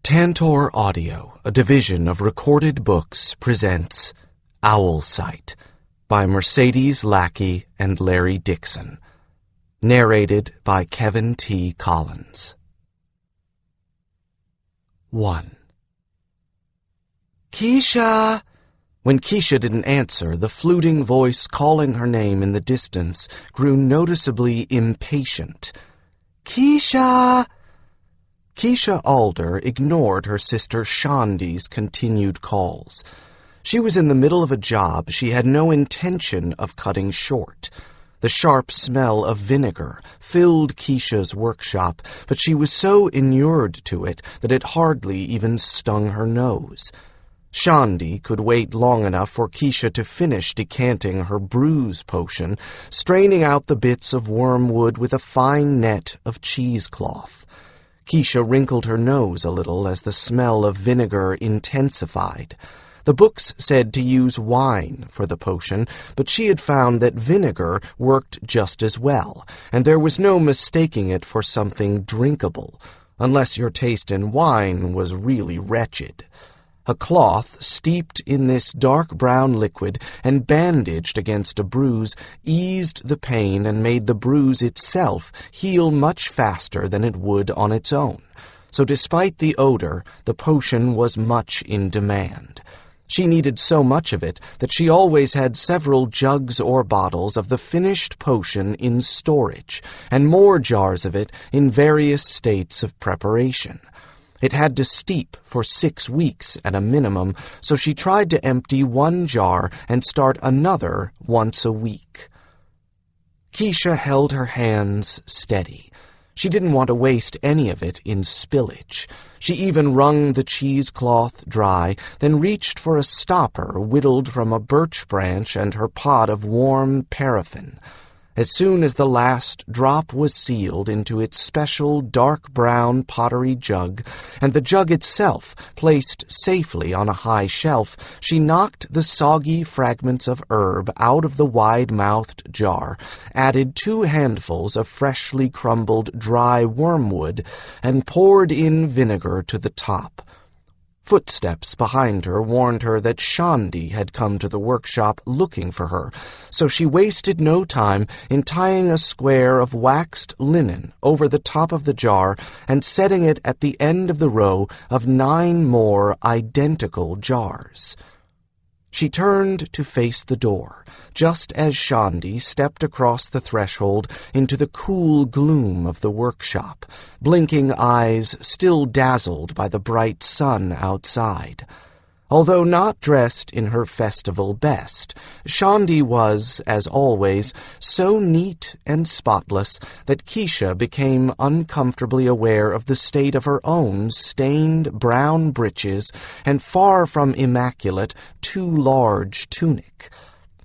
Tantor Audio, a division of Recorded Books, presents Owlsight by Mercedes Lackey and Larry Dixon. Narrated by Kevin T. Collins. 1. Keisha! When Keisha didn't answer, the fluting voice calling her name in the distance grew noticeably impatient. Keisha! Keisha Alder ignored her sister Shondi's continued calls. She was in the middle of a job she had no intention of cutting short. The sharp smell of vinegar filled Keisha's workshop, but she was so inured to it that it hardly even stung her nose. Shondi could wait long enough for Keisha to finish decanting her bruise potion, straining out the bits of wormwood with a fine net of cheesecloth. Keisha wrinkled her nose a little as the smell of vinegar intensified. The books said to use wine for the potion, but she had found that vinegar worked just as well, and there was no mistaking it for something drinkable, unless your taste in wine was really wretched. A cloth steeped in this dark brown liquid and bandaged against a bruise eased the pain and made the bruise itself heal much faster than it would on its own. So despite the odor, the potion was much in demand. She needed so much of it that she always had several jugs or bottles of the finished potion in storage, and more jars of it in various states of preparation. It had to steep for 6 weeks at a minimum, so she tried to empty one jar and start another once a week. Keisha held her hands steady. She didn't want to waste any of it in spillage. She even wrung the cheesecloth dry, then reached for a stopper whittled from a birch branch and her pot of warm paraffin. As soon as the last drop was sealed into its special dark brown pottery jug, and the jug itself placed safely on a high shelf, she knocked the soggy fragments of herb out of the wide-mouthed jar, added 2 handfuls of freshly crumbled dry wormwood, and poured in vinegar to the top. Footsteps behind her warned her that Shondi had come to the workshop looking for her, so she wasted no time in tying a square of waxed linen over the top of the jar and setting it at the end of the row of 9 more identical jars. She turned to face the door, just as Shondi stepped across the threshold into the cool gloom of the workshop, blinking eyes still dazzled by the bright sun outside. Although not dressed in her festival best, Shondi was, as always, so neat and spotless that Keisha became uncomfortably aware of the state of her own stained brown breeches and far from immaculate, too large tunic.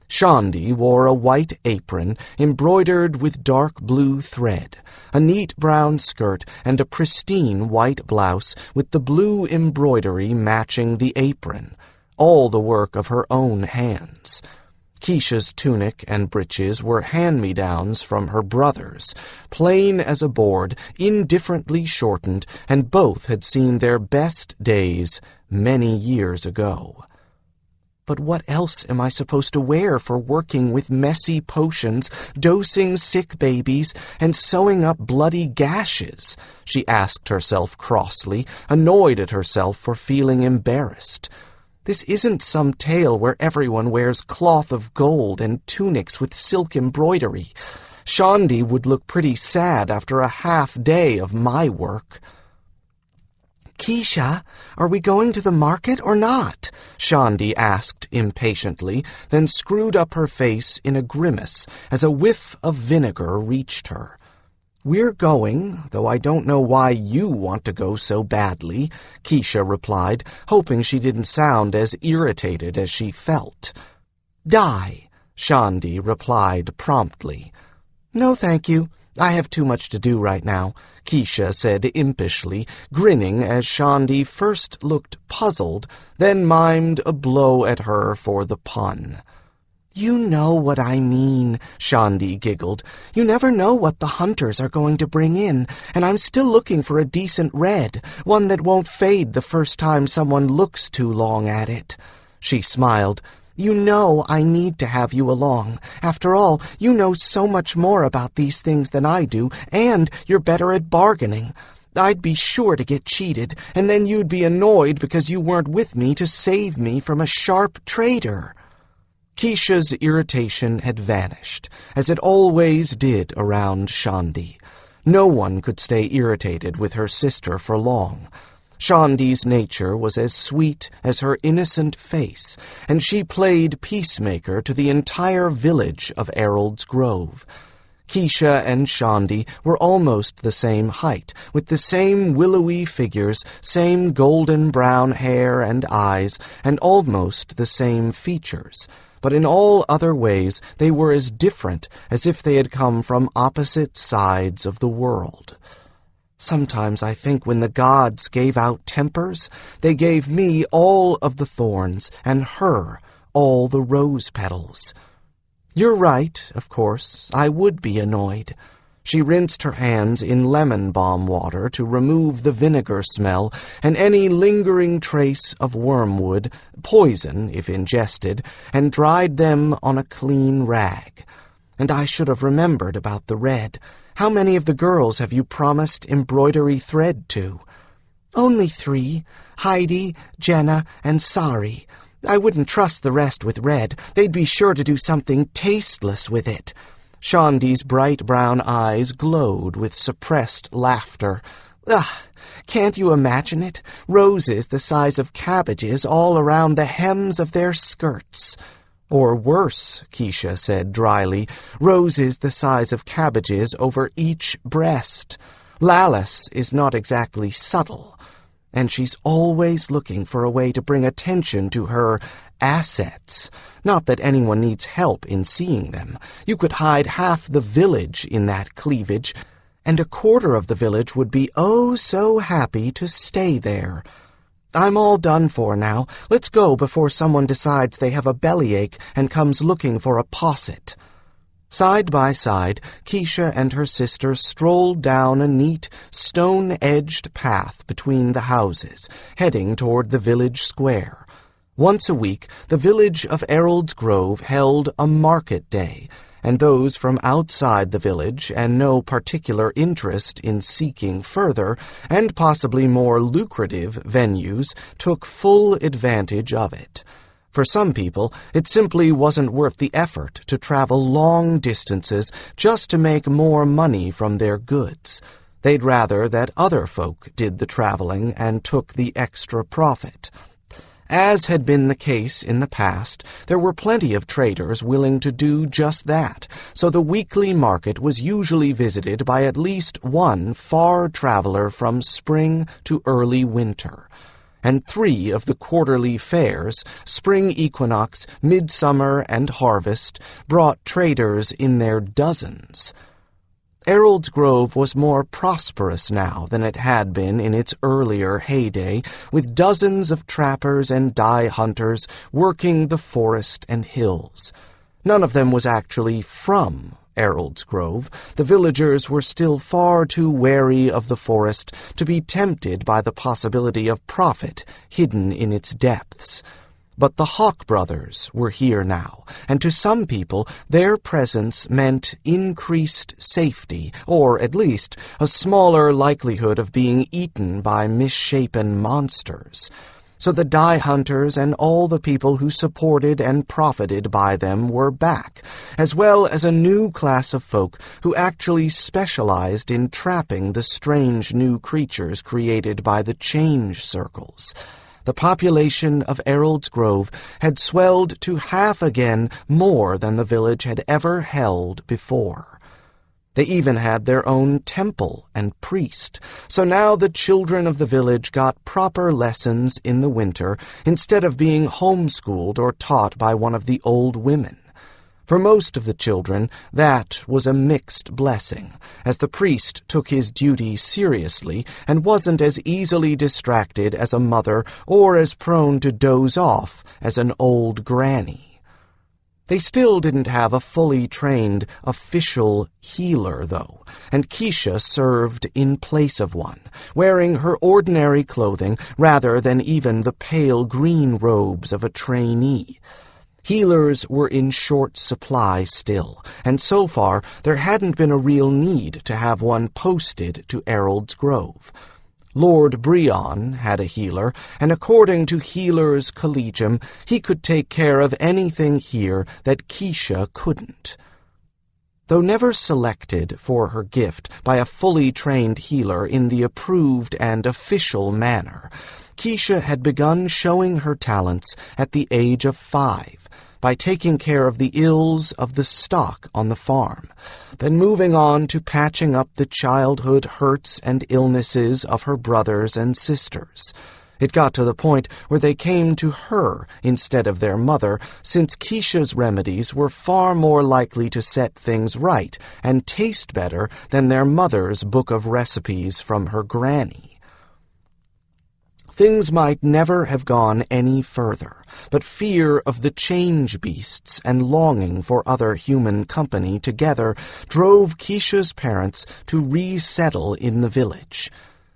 Shondi wore a white apron embroidered with dark blue thread, a neat brown skirt, and a pristine white blouse with the blue embroidery matching the apron, all the work of her own hands. Keisha's tunic and breeches were hand-me-downs from her brothers, plain as a board, indifferently shortened, and both had seen their best days many years ago. But what else am I supposed to wear for working with messy potions, dosing sick babies, and sewing up bloody gashes? She asked herself crossly, annoyed at herself for feeling embarrassed. This isn't some tale where everyone wears cloth of gold and tunics with silk embroidery. Shondi would look pretty sad after a half day of my work. Keisha, are we going to the market or not? Shondi asked impatiently, then screwed up her face in a grimace as a whiff of vinegar reached her. We're going, though I don't know why you want to go so badly, Keisha replied, hoping she didn't sound as irritated as she felt. Die, Shondi replied promptly. No, thank you. I have too much to do right now, Keisha said impishly, grinning as Shondi first looked puzzled, then mimed a blow at her for the pun. "You know what I mean," Shandi giggled. "You never know what the hunters are going to bring in, and I'm still looking for a decent red, one that won't fade the first time someone looks too long at it." She smiled. "You know I need to have you along. After all, you know so much more about these things than I do, and you're better at bargaining. I'd be sure to get cheated, and then you'd be annoyed because you weren't with me to save me from a sharp trader." Keisha's irritation had vanished, as it always did around Shandi. No one could stay irritated with her sister for long. Shandi's nature was as sweet as her innocent face, and she played peacemaker to the entire village of Errold's Grove. Keisha and Shandi were almost the same height, with the same willowy figures, same golden brown hair and eyes, and almost the same features. But in all other ways they were as different as if they had come from opposite sides of the world. Sometimes I think when the gods gave out tempers, they gave me all of the thorns and her all the rose petals. You're right, of course, I would be annoyed. She rinsed her hands in lemon balm water to remove the vinegar smell and any lingering trace of wormwood, poison if ingested, and dried them on a clean rag. And I should have remembered about the red. How many of the girls have you promised embroidery thread to? Only 3, Heidi, Jenna, and Sari. I wouldn't trust the rest with red. They'd be sure to do something tasteless with it. Shandi's bright brown eyes glowed with suppressed laughter. Ugh, can't you imagine it? Roses the size of cabbages all around the hems of their skirts. Or worse, Keisha said dryly, roses the size of cabbages over each breast. Lallis is not exactly subtle, and she's always looking for a way to bring attention to her assets. Not that anyone needs help in seeing them. You could hide half the village in that cleavage, and a quarter of the village would be oh so happy to stay there. I'm all done for now. Let's go before someone decides they have a bellyache and comes looking for a posset. Side by side, Keisha and her sister strolled down a neat, stone-edged path between the houses, heading toward the village square. Once a week, the village of Errold's Grove held a market day, and those from outside the village and no particular interest in seeking further and possibly more lucrative venues took full advantage of it. For some people, it simply wasn't worth the effort to travel long distances just to make more money from their goods. They'd rather that other folk did the traveling and took the extra profit. As had been the case in the past, there were plenty of traders willing to do just that, so the weekly market was usually visited by at least one far traveler from spring to early winter. And 3 of the quarterly fairs, spring equinox, midsummer, and harvest, brought traders in their dozens. Errold's Grove was more prosperous now than it had been in its earlier heyday, with dozens of trappers and dye hunters working the forest and hills. None of them was actually from Errold's Grove. The villagers were still far too wary of the forest to be tempted by the possibility of profit hidden in its depths. But the Hawkbrothers were here now, and to some people their presence meant increased safety, or at least a smaller likelihood of being eaten by misshapen monsters. So the dye hunters and all the people who supported and profited by them were back, as well as a new class of folk who actually specialized in trapping the strange new creatures created by the change circles. The population of Errold's Grove had swelled to half again more than the village had ever held before. They even had their own temple and priest, so now the children of the village got proper lessons in the winter instead of being homeschooled or taught by one of the old women. For most of the children, that was a mixed blessing, as the priest took his duty seriously and wasn't as easily distracted as a mother or as prone to doze off as an old granny. They still didn't have a fully trained official healer, though, and Keisha served in place of one, wearing her ordinary clothing rather than even the pale green robes of a trainee. Healers were in short supply still, and so far there hadn't been a real need to have one posted to Errol's Grove. Lord Brion had a healer, and according to Healer's Collegium, he could take care of anything here that Keisha couldn't. Though never selected for her gift by a fully trained healer in the approved and official manner, Keisha had begun showing her talents at the age of 5, by taking care of the ills of the stock on the farm, then moving on to patching up the childhood hurts and illnesses of her brothers and sisters. It got to the point where they came to her instead of their mother, since Keisha's remedies were far more likely to set things right and taste better than their mother's book of recipes from her granny. Things might never have gone any further, but fear of the change beasts and longing for other human company together drove Keisha's parents to resettle in the village.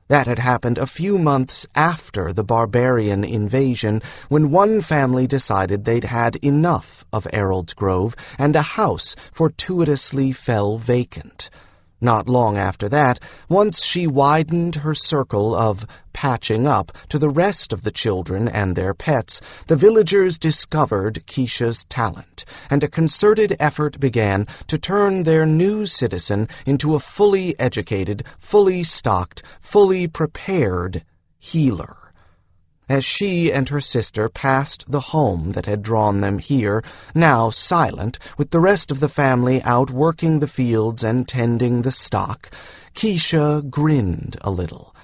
That had happened a few months after the barbarian invasion, when one family decided they'd had enough of Errol's Grove, and a house fortuitously fell vacant. Not long after that, once she widened her circle of patching up to the rest of the children and their pets, the villagers discovered Keisha's talent, and a concerted effort began to turn their new citizen into a fully educated, fully stocked, fully prepared healer. As she and her sister passed the home that had drawn them here, now silent, with the rest of the family out working the fields and tending the stock, Keisha grinned a little.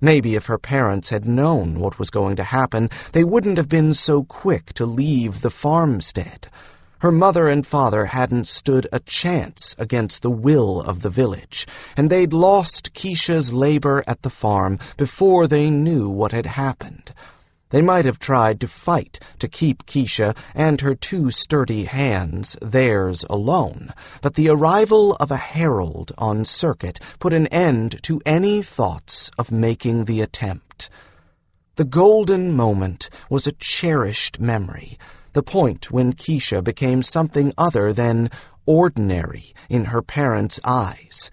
Maybe if her parents had known what was going to happen, they wouldn't have been so quick to leave the farmstead. Her mother and father hadn't stood a chance against the will of the village, and they'd lost Keisha's labor at the farm before they knew what had happened. They might have tried to fight to keep Keisha and her 2 sturdy hands theirs alone, but the arrival of a herald on circuit put an end to any thoughts of making the attempt. The golden moment was a cherished memory, the point when Keisha became something other than ordinary in her parents' eyes.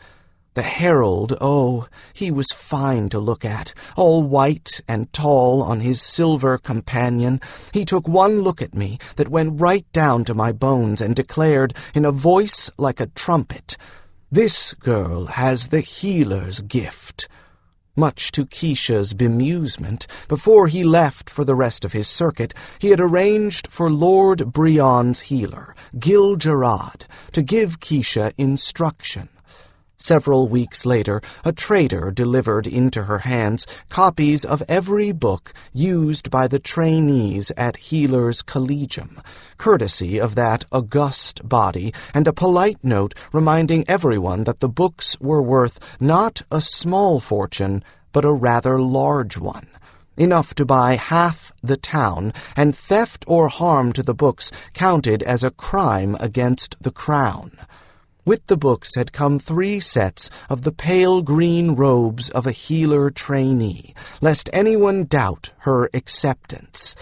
The herald, oh, he was fine to look at, all white and tall on his silver companion. He took one look at me that went right down to my bones and declared in a voice like a trumpet, "This girl has the healer's gift." Much to Keisha's bemusement, before he left for the rest of his circuit, he had arranged for Lord Brion's healer, Gil Gerard, to give Keisha instruction. Several weeks later, a trader delivered into her hands copies of every book used by the trainees at Healer's Collegium, courtesy of that august body, and a polite note reminding everyone that the books were worth not a small fortune, but a rather large one, enough to buy half the town, and theft or harm to the books counted as a crime against the crown. With the books had come 3 sets of the pale green robes of a healer trainee, lest anyone doubt her acceptance.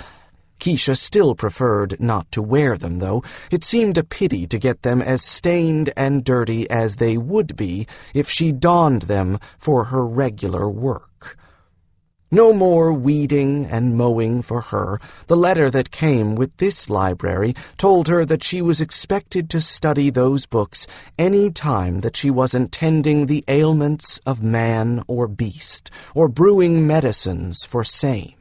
Keisha still preferred not to wear them, though. It seemed a pity to get them as stained and dirty as they would be if she donned them for her regular work. No more weeding and mowing for her. The letter that came with this library told her that she was expected to study those books any time that she wasn't tending the ailments of man or beast, or brewing medicines for same.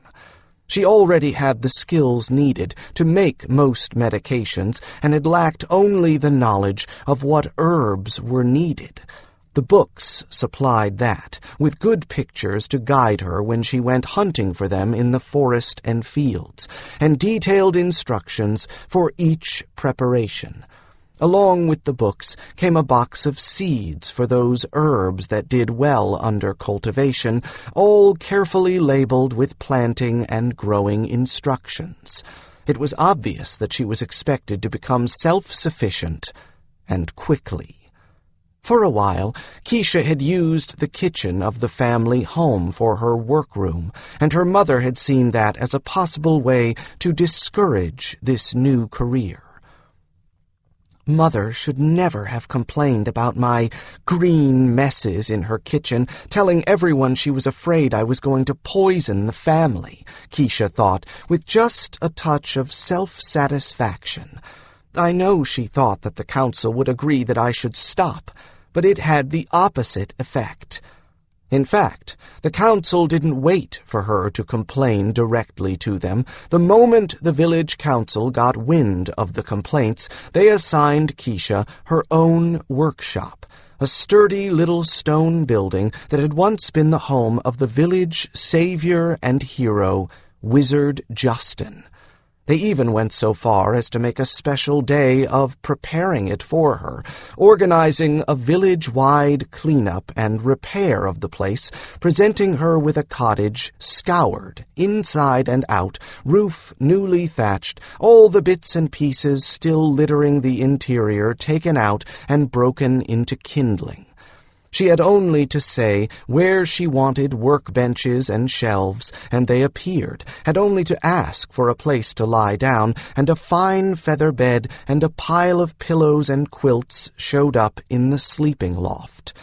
She already had the skills needed to make most medications, and had lacked only the knowledge of what herbs were needed. The books supplied that, with good pictures to guide her when she went hunting for them in the forest and fields, and detailed instructions for each preparation. Along with the books came a box of seeds for those herbs that did well under cultivation, all carefully labeled with planting and growing instructions. It was obvious that she was expected to become self-sufficient, and quickly. For a while, Keisha had used the kitchen of the family home for her workroom, and her mother had seen that as a possible way to discourage this new career. Mother should never have complained about my green messes in her kitchen, telling everyone she was afraid I was going to poison the family, Keisha thought, with just a touch of self-satisfaction. I know she thought that the council would agree that I should stop, but it had the opposite effect. In fact, the council didn't wait for her to complain directly to them. The moment the village council got wind of the complaints, they assigned Keisha her own workshop, a sturdy little stone building that had once been the home of the village savior and hero, Wizard Justin. They even went so far as to make a special day of preparing it for her, organizing a village-wide cleanup and repair of the place, presenting her with a cottage scoured, inside and out, roof newly thatched, all the bits and pieces still littering the interior taken out and broken into kindling. She had only to say where she wanted workbenches and shelves, and they appeared, had only to ask for a place to lie down, and a fine feather bed and a pile of pillows and quilts showed up in the sleeping loft.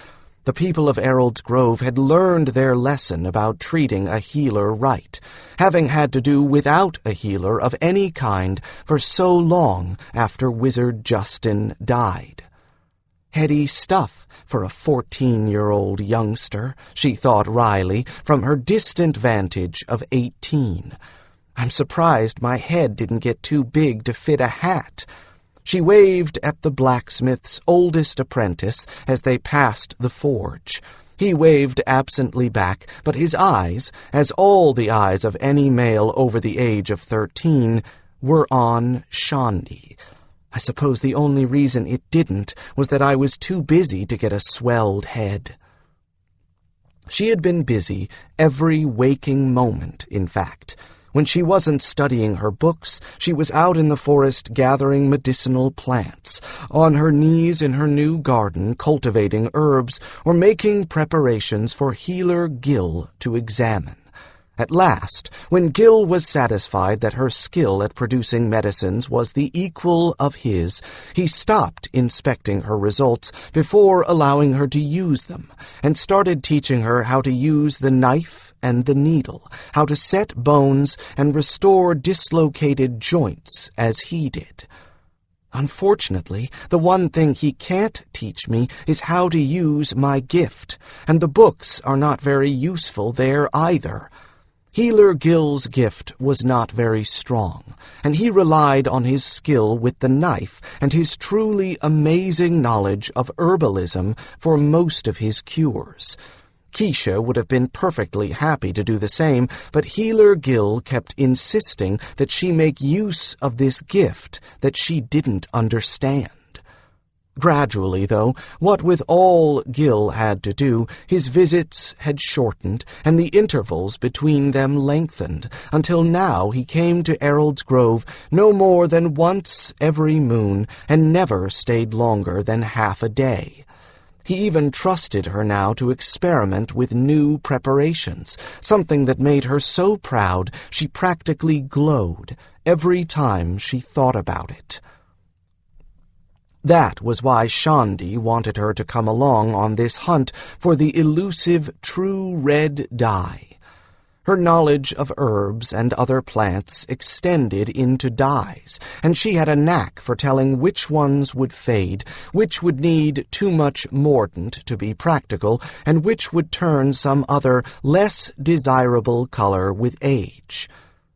The people of Errold's Grove had learned their lesson about treating a healer right, having had to do without a healer of any kind for so long after Wizard Justin died. Heady stuff for a 14-year-old youngster, she thought wryly, from her distant vantage of 18. I'm surprised my head didn't get too big to fit a hat. She waved at the blacksmith's oldest apprentice as they passed the forge. He waved absently back, but his eyes, as all the eyes of any male over the age of 13, were on Shandi. I suppose the only reason it didn't was that I was too busy to get a swelled head. She had been busy every waking moment, in fact. When she wasn't studying her books, she was out in the forest gathering medicinal plants, on her knees in her new garden cultivating herbs, or making preparations for Healer Gil to examine. At last, when Gil was satisfied that her skill at producing medicines was the equal of his, he stopped inspecting her results before allowing her to use them, and started teaching her how to use the knife and the needle, how to set bones and restore dislocated joints as he did. Unfortunately, the one thing he can't teach me is how to use my gift, and the books are not very useful there either. Healer Gil's gift was not very strong, and he relied on his skill with the knife and his truly amazing knowledge of herbalism for most of his cures. Keisha would have been perfectly happy to do the same, but Healer Gil kept insisting that she make use of this gift that she didn't understand. Gradually, though, what with all Gil had to do, his visits had shortened, and the intervals between them lengthened, until now he came to Errold's Grove no more than once every moon, and never stayed longer than half a day. He even trusted her now to experiment with new preparations, something that made her so proud she practically glowed every time she thought about it. That was why Shandi wanted her to come along on this hunt for the elusive true red dye. Her knowledge of herbs and other plants extended into dyes, and she had a knack for telling which ones would fade, which would need too much mordant to be practical, and which would turn some other, less desirable color with age.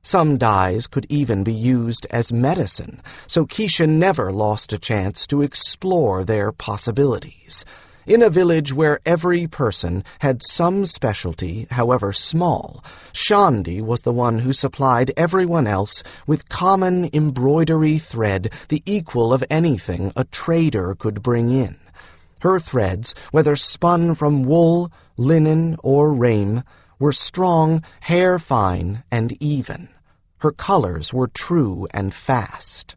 Some dyes could even be used as medicine, so Keisha never lost a chance to explore their possibilities. In a village where every person had some specialty, however small, Shandi was the one who supplied everyone else with common embroidery thread, the equal of anything a trader could bring in. Her threads, whether spun from wool, linen, or rame, were strong, hair-fine, and even. Her colors were true and fast.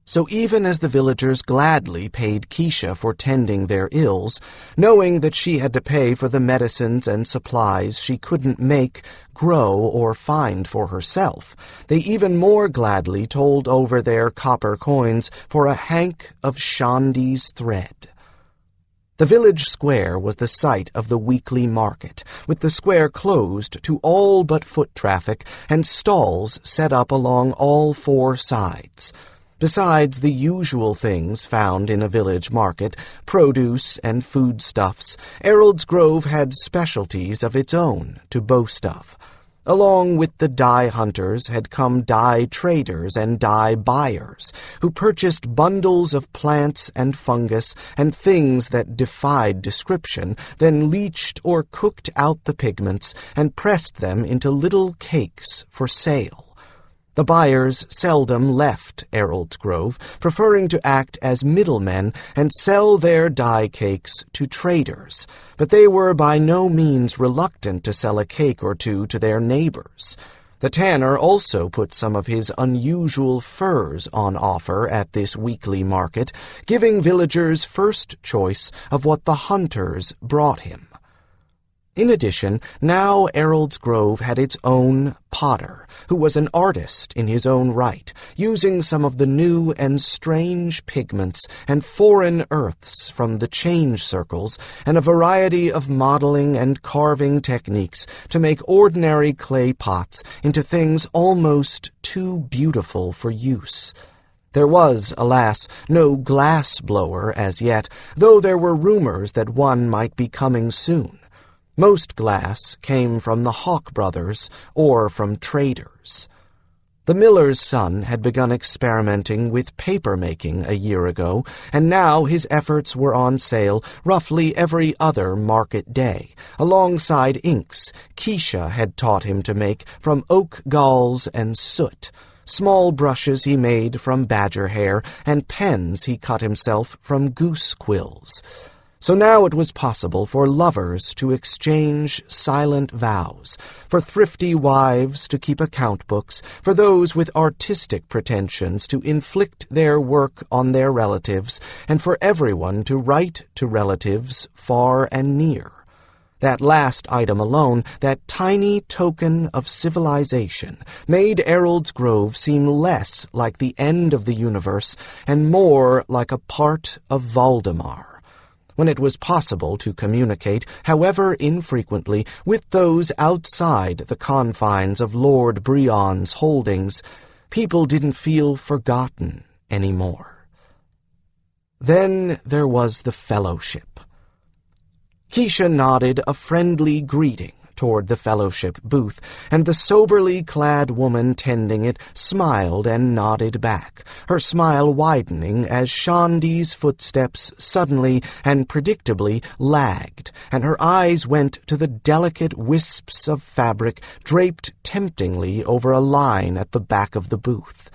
So even as the villagers gladly paid Keisha for tending their ills, knowing that she had to pay for the medicines and supplies she couldn't make, grow, or find for herself, they even more gladly told over their copper coins for a hank of Shandi's thread. The village square was the site of the weekly market, with the square closed to all but foot traffic and stalls set up along all four sides. Besides the usual things found in a village market, produce and foodstuffs, Errold's Grove had specialties of its own to boast of. Along with the dye hunters had come dye traders and dye buyers, who purchased bundles of plants and fungus and things that defied description, then leached or cooked out the pigments and pressed them into little cakes for sale. The buyers seldom left Errold's Grove, preferring to act as middlemen and sell their dye cakes to traders, but they were by no means reluctant to sell a cake or two to their neighbors. The tanner also put some of his unusual furs on offer at this weekly market, giving villagers first choice of what the hunters brought him. In addition, now Errold's Grove had its own potter, who was an artist in his own right, using some of the new and strange pigments and foreign earths from the change circles and a variety of modeling and carving techniques to make ordinary clay pots into things almost too beautiful for use. There was, alas, no glass blower as yet, though there were rumors that one might be coming soon. Most glass came from the Hawkbrothers or from traders. The miller's son had begun experimenting with paper-making a year ago, and now his efforts were on sale roughly every other market day, alongside inks Keisha had taught him to make from oak galls and soot, small brushes he made from badger hair, and pens he cut himself from goose quills. So now it was possible for lovers to exchange silent vows, for thrifty wives to keep account books, for those with artistic pretensions to inflict their work on their relatives, and for everyone to write to relatives far and near. That last item alone, that tiny token of civilization, made Errold's Grove seem less like the end of the universe and more like a part of Valdemar. When it was possible to communicate, however infrequently, with those outside the confines of Lord Brion's holdings, people didn't feel forgotten anymore. Then there was the fellowship. Keisha nodded a friendly greeting toward the fellowship booth, and the soberly clad woman tending it smiled and nodded back, her smile widening as Shandi's footsteps suddenly and predictably lagged, and her eyes went to the delicate wisps of fabric draped temptingly over a line at the back of the booth.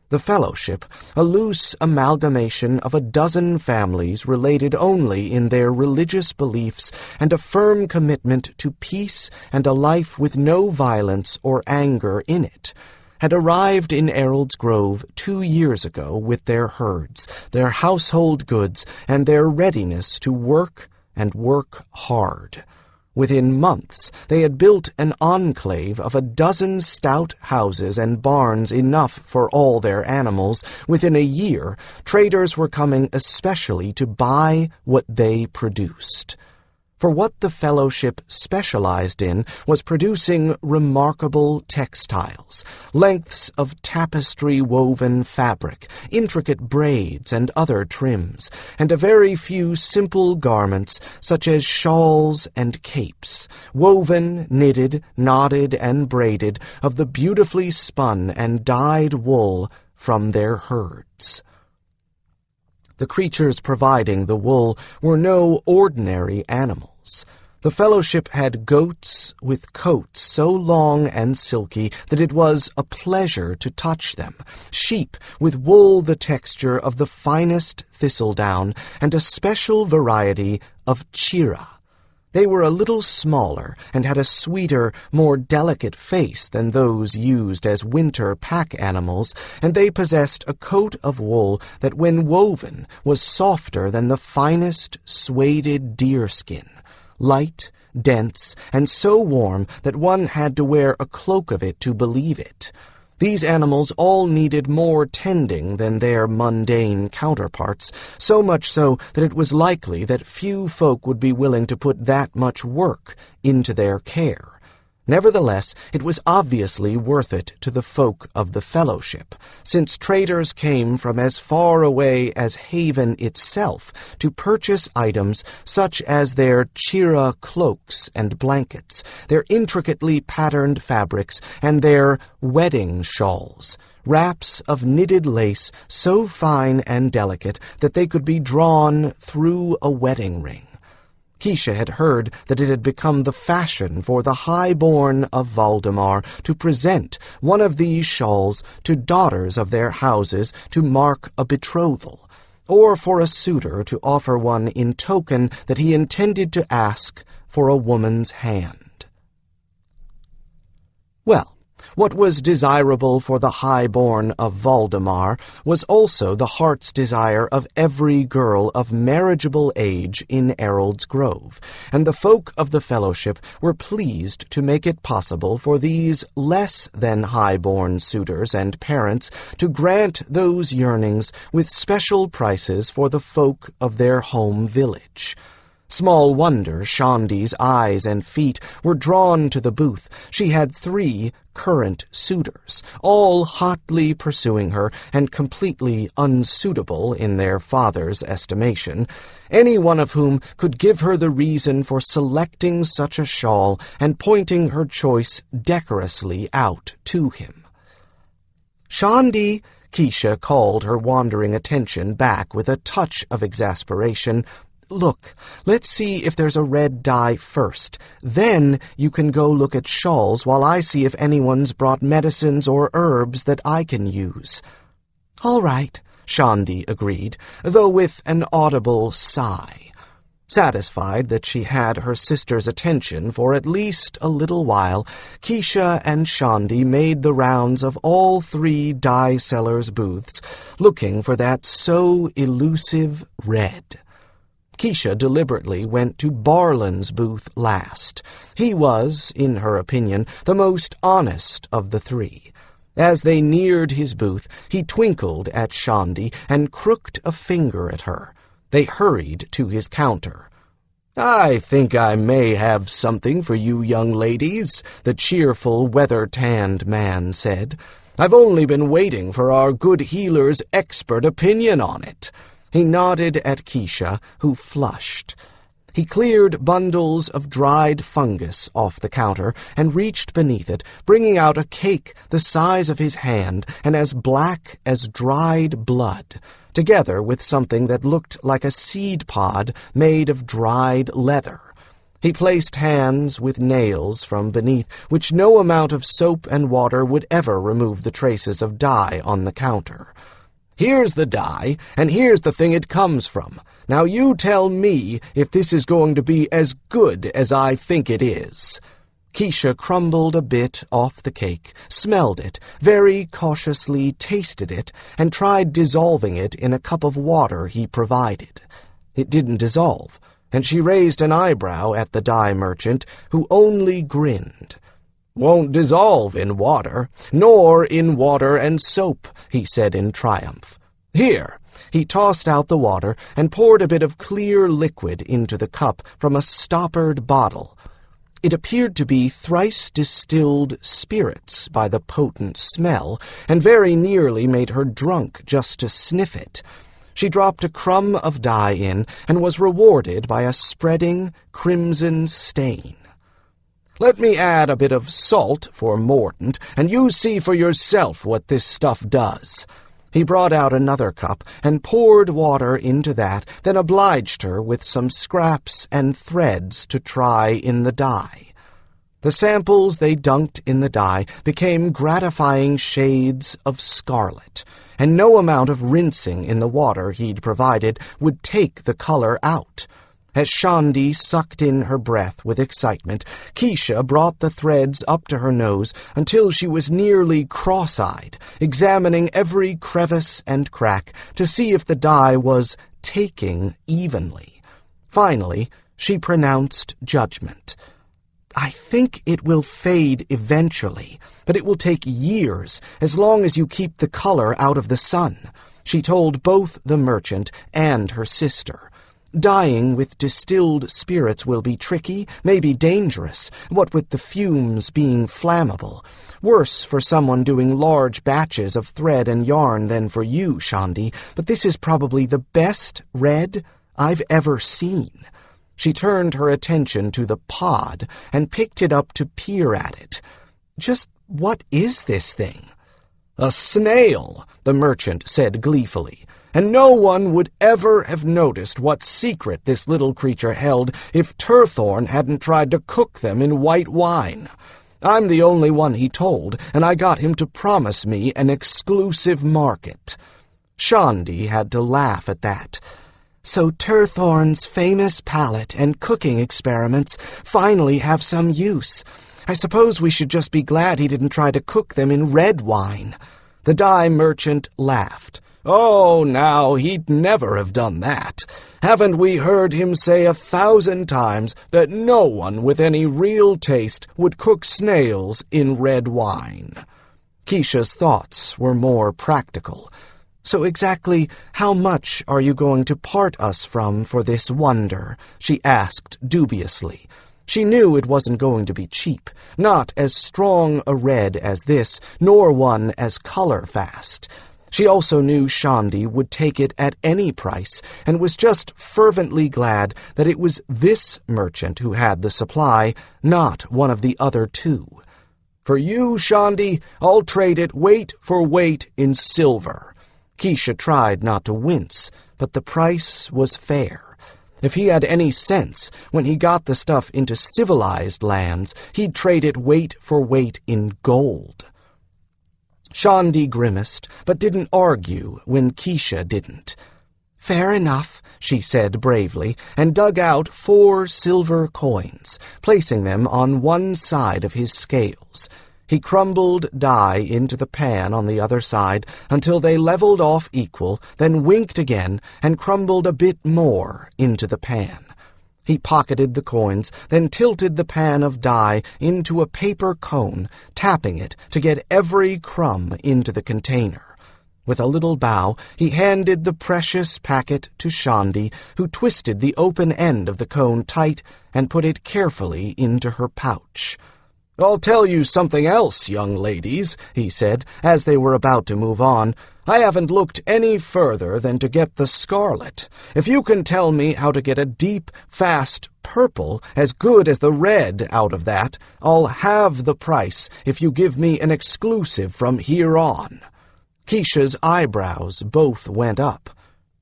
The fellowship, a loose amalgamation of a dozen families related only in their religious beliefs and a firm commitment to peace and a life with no violence or anger in it, had arrived in Errold's Grove 2 years ago with their herds, their household goods, and their readiness to work and work hard. Within months, they had built an enclave of a dozen stout houses and barns enough for all their animals. Within a year, traders were coming especially to buy what they produced. For what the fellowship specialized in was producing remarkable textiles, lengths of tapestry-woven fabric, intricate braids and other trims, and a very few simple garments such as shawls and capes, woven, knitted, knotted, and braided of the beautifully spun and dyed wool from their herds. The creatures providing the wool were no ordinary animals. The fellowship had goats with coats so long and silky that it was a pleasure to touch them, sheep with wool the texture of the finest thistledown, and a special variety of chira. They were a little smaller and had a sweeter, more delicate face than those used as winter pack animals, and they possessed a coat of wool that when woven was softer than the finest sueded deerskin, light, dense, and so warm that one had to wear a cloak of it to believe it. These animals all needed more tending than their mundane counterparts, so much so that it was likely that few folk would be willing to put that much work into their care. Nevertheless, it was obviously worth it to the folk of the Fellowship, since traders came from as far away as Haven itself to purchase items such as their chira cloaks and blankets, their intricately patterned fabrics, and their wedding shawls, wraps of knitted lace so fine and delicate that they could be drawn through a wedding ring. Keisha had heard that it had become the fashion for the highborn of Valdemar to present one of these shawls to daughters of their houses to mark a betrothal, or for a suitor to offer one in token that he intended to ask for a woman's hand. Well, what was desirable for the highborn of Valdemar was also the heart's desire of every girl of marriageable age in Errold's Grove, and the folk of the Fellowship were pleased to make it possible for these less than highborn suitors and parents to grant those yearnings with special prices for the folk of their home village. Small wonder Shondi's eyes and feet were drawn to the booth. She had 3 current suitors, all hotly pursuing her and completely unsuitable in their father's estimation, any one of whom could give her the reason for selecting such a shawl and pointing her choice decorously out to him. "Shondi," Keisha called her wandering attention back with a touch of exasperation. "Look, let's see if there's a red dye first. Then you can go look at shawls while I see if anyone's brought medicines or herbs that I can use." "All right," Shondi agreed, though with an audible sigh. Satisfied that she had her sister's attention for at least a little while, Keisha and Shondi made the rounds of all 3 dye sellers' booths, looking for that so elusive red. Keisha deliberately went to Barlin's booth last. He was, in her opinion, the most honest of the 3. As they neared his booth, he twinkled at Shondi and crooked a finger at her. They hurried to his counter. "I think I may have something for you young ladies," the cheerful, weather-tanned man said. "I've only been waiting for our good healer's expert opinion on it." He nodded at Keisha, who flushed. He cleared bundles of dried fungus off the counter and reached beneath it, bringing out a cake the size of his hand and as black as dried blood, together with something that looked like a seed pod made of dried leather. He placed hands with nails from beneath, which no amount of soap and water would ever remove the traces of dye on the counter. "Here's the dye, and here's the thing it comes from. Now you tell me if this is going to be as good as I think it is." Keisha crumbled a bit off the cake, smelled it, very cautiously tasted it, and tried dissolving it in a cup of water he provided. It didn't dissolve, and she raised an eyebrow at the dye merchant, who only grinned. "Won't dissolve in water, nor in water and soap," he said in triumph. "Here." He tossed out the water and poured a bit of clear liquid into the cup from a stoppered bottle. It appeared to be thrice distilled spirits by the potent smell, and very nearly made her drunk just to sniff it. She dropped a crumb of dye in and was rewarded by a spreading crimson stain. "Let me add a bit of salt for mordant, and you see for yourself what this stuff does." He brought out another cup and poured water into that, then obliged her with some scraps and threads to try in the dye. The samples they dunked in the dye became gratifying shades of scarlet, and no amount of rinsing in the water he'd provided would take the color out. As Shandi sucked in her breath with excitement, Keisha brought the threads up to her nose until she was nearly cross-eyed, examining every crevice and crack to see if the dye was taking evenly. Finally, she pronounced judgment. "I think it will fade eventually, but it will take years, as long as you keep the color out of the sun," she told both the merchant and her sister. "Dyeing with distilled spirits will be tricky, maybe dangerous, what with the fumes being flammable. Worse for someone doing large batches of thread and yarn than for you, Shandi, but this is probably the best red I've ever seen." She turned her attention to the pod and picked it up to peer at it. "Just what is this thing?" "A snail," the merchant said gleefully. "And no one would ever have noticed what secret this little creature held if Turthorn hadn't tried to cook them in white wine. I'm the only one he told, and I got him to promise me an exclusive market." Shandi had to laugh at that. "So Turthorn's famous palate and cooking experiments finally have some use. I suppose we should just be glad he didn't try to cook them in red wine." The dye merchant laughed. "Oh, now, he'd never have done that. Haven't we heard him say 1,000 times that no one with any real taste would cook snails in red wine?" Keisha's thoughts were more practical. "So exactly how much are you going to part us from for this wonder?" she asked dubiously. She knew it wasn't going to be cheap, not as strong a red as this, nor one as color-fast. She also knew Shandi would take it at any price, and was just fervently glad that it was this merchant who had the supply, not one of the other two. "For you, Shandi, I'll trade it weight for weight in silver." Keisha tried not to wince, but the price was fair. If he had any sense, when he got the stuff into civilized lands, he'd trade it weight for weight in gold. Shandi grimaced, but didn't argue when Keisha didn't. "Fair enough," she said bravely, and dug out 4 silver coins, placing them on one side of his scales. He crumbled dye into the pan on the other side until they leveled off equal, then winked again and crumbled a bit more into the pan. He pocketed the coins, then tilted the pan of dye into a paper cone, tapping it to get every crumb into the container. With a little bow, he handed the precious packet to Shandi, who twisted the open end of the cone tight and put it carefully into her pouch. "I'll tell you something else, young ladies," he said, as they were about to move on. "I haven't looked any further than to get the scarlet. If you can tell me how to get a deep, fast purple as good as the red out of that, I'll halve the price if you give me an exclusive from here on." Keisha's eyebrows both went up.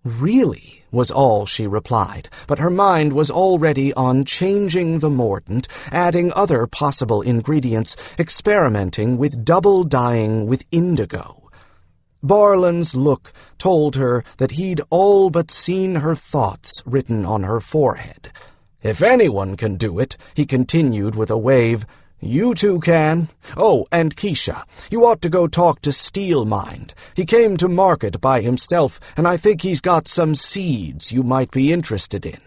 "Really?" was all she replied, but her mind was already on changing the mordant, adding other possible ingredients, experimenting with double dyeing with indigo. Barlin's look told her that he'd all but seen her thoughts written on her forehead. "If anyone can do it," he continued with a wave, "you two can. Oh, and Keisha, you ought to go talk to Steelmind. He came to market by himself, and I think he's got some seeds you might be interested in."